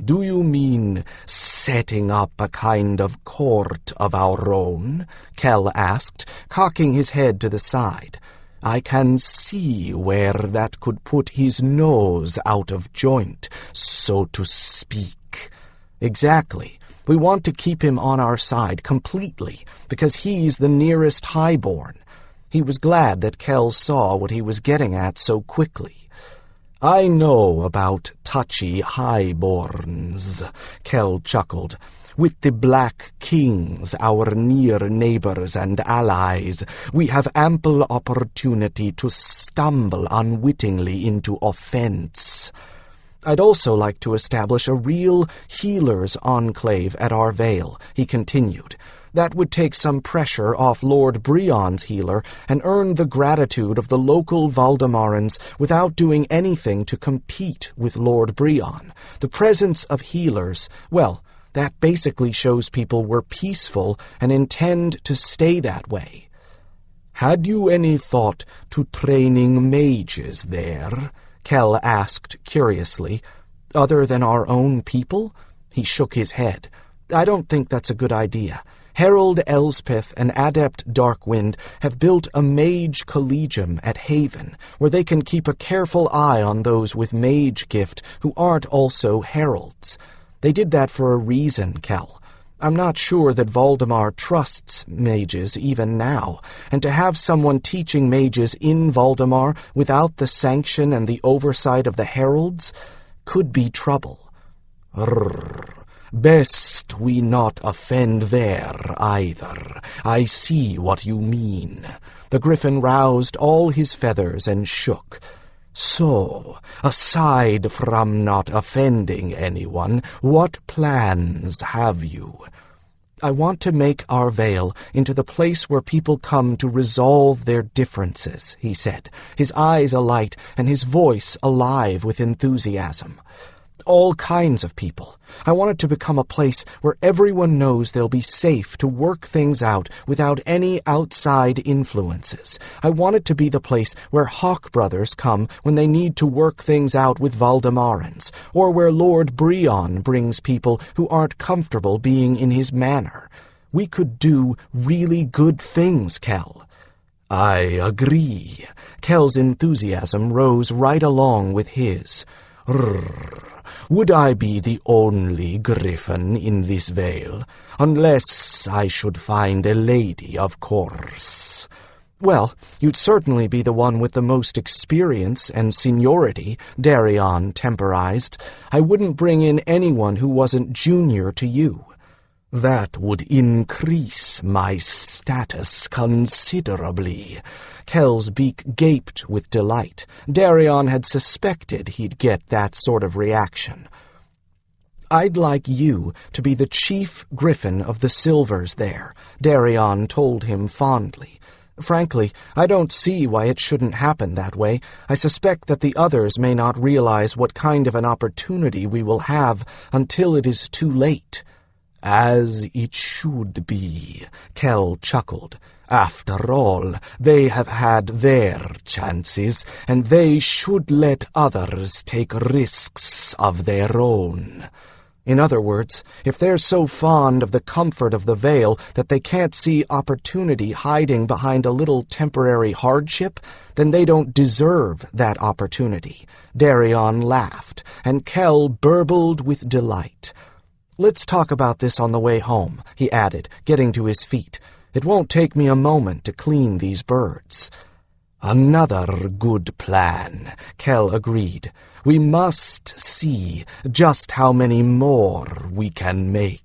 "Do you mean setting up a kind of court of our own?" Kel asked, cocking his head to the side. "I can see where that could put his nose out of joint, so to speak." "Exactly. We want to keep him on our side completely, because he's the nearest highborn." He was glad that Kel saw what he was getting at so quickly. "I know about touchy highborns," Kel chuckled. "With the Black Kings, our near neighbors and allies, we have ample opportunity to stumble unwittingly into offense. I'd also like to establish a real healer's enclave at our Vale," he continued. "That would take some pressure off Lord Brion's healer and earn the gratitude of the local Valdemarans without doing anything to compete with Lord Brion. The presence of healers, well, that basically shows people we're peaceful and intend to stay that way." "Had you any thought to training mages there?" Kel asked curiously. "Other than our own people?" He shook his head. "I don't think that's a good idea. Herald Elspeth and Adept Darkwind have built a Mage Collegium at Haven, where they can keep a careful eye on those with Mage gift who aren't also heralds. They did that for a reason, Kel. I'm not sure that Valdemar trusts mages even now, and to have someone teaching mages in Valdemar without the sanction and the oversight of the heralds could be trouble." "Best we not offend there, either. I see what you mean." The griffin roused all his feathers and shook. "So, aside from not offending anyone, what plans have you?" "I want to make our Vale into the place where people come to resolve their differences," he said, his eyes alight and his voice alive with enthusiasm. All kinds of people. I want it to become a place where everyone knows they'll be safe to work things out without any outside influences. I want it to be the place where Hawkbrothers come when they need to work things out with Valdemarans, or where Lord Brion brings people who aren't comfortable being in his manor. We could do really good things, Kel. I agree. Kel's enthusiasm rose right along with his. Would I be the only griffin in this vale? Unless I should find a lady, of course. Well, you'd certainly be the one with the most experience and seniority, Darian temporized. I wouldn't bring in anyone who wasn't junior to you. That would increase my status considerably. Kel's beak gaped with delight. Darian had suspected he'd get that sort of reaction. I'd like you to be the chief griffin of the Silvers there, Darian told him fondly. Frankly, I don't see why it shouldn't happen that way. I suspect that the others may not realize what kind of an opportunity we will have until it is too late. As it should be, Kel chuckled. After all, they have had their chances, and they should let others take risks of their own. In other words, if they're so fond of the comfort of the Vale that they can't see opportunity hiding behind a little temporary hardship, then they don't deserve that opportunity. Darian laughed, and Kel burbled with delight. Let's talk about this on the way home, he added, getting to his feet. It won't take me a moment to clean these birds. Another good plan, Kel agreed. We must see just how many more we can make.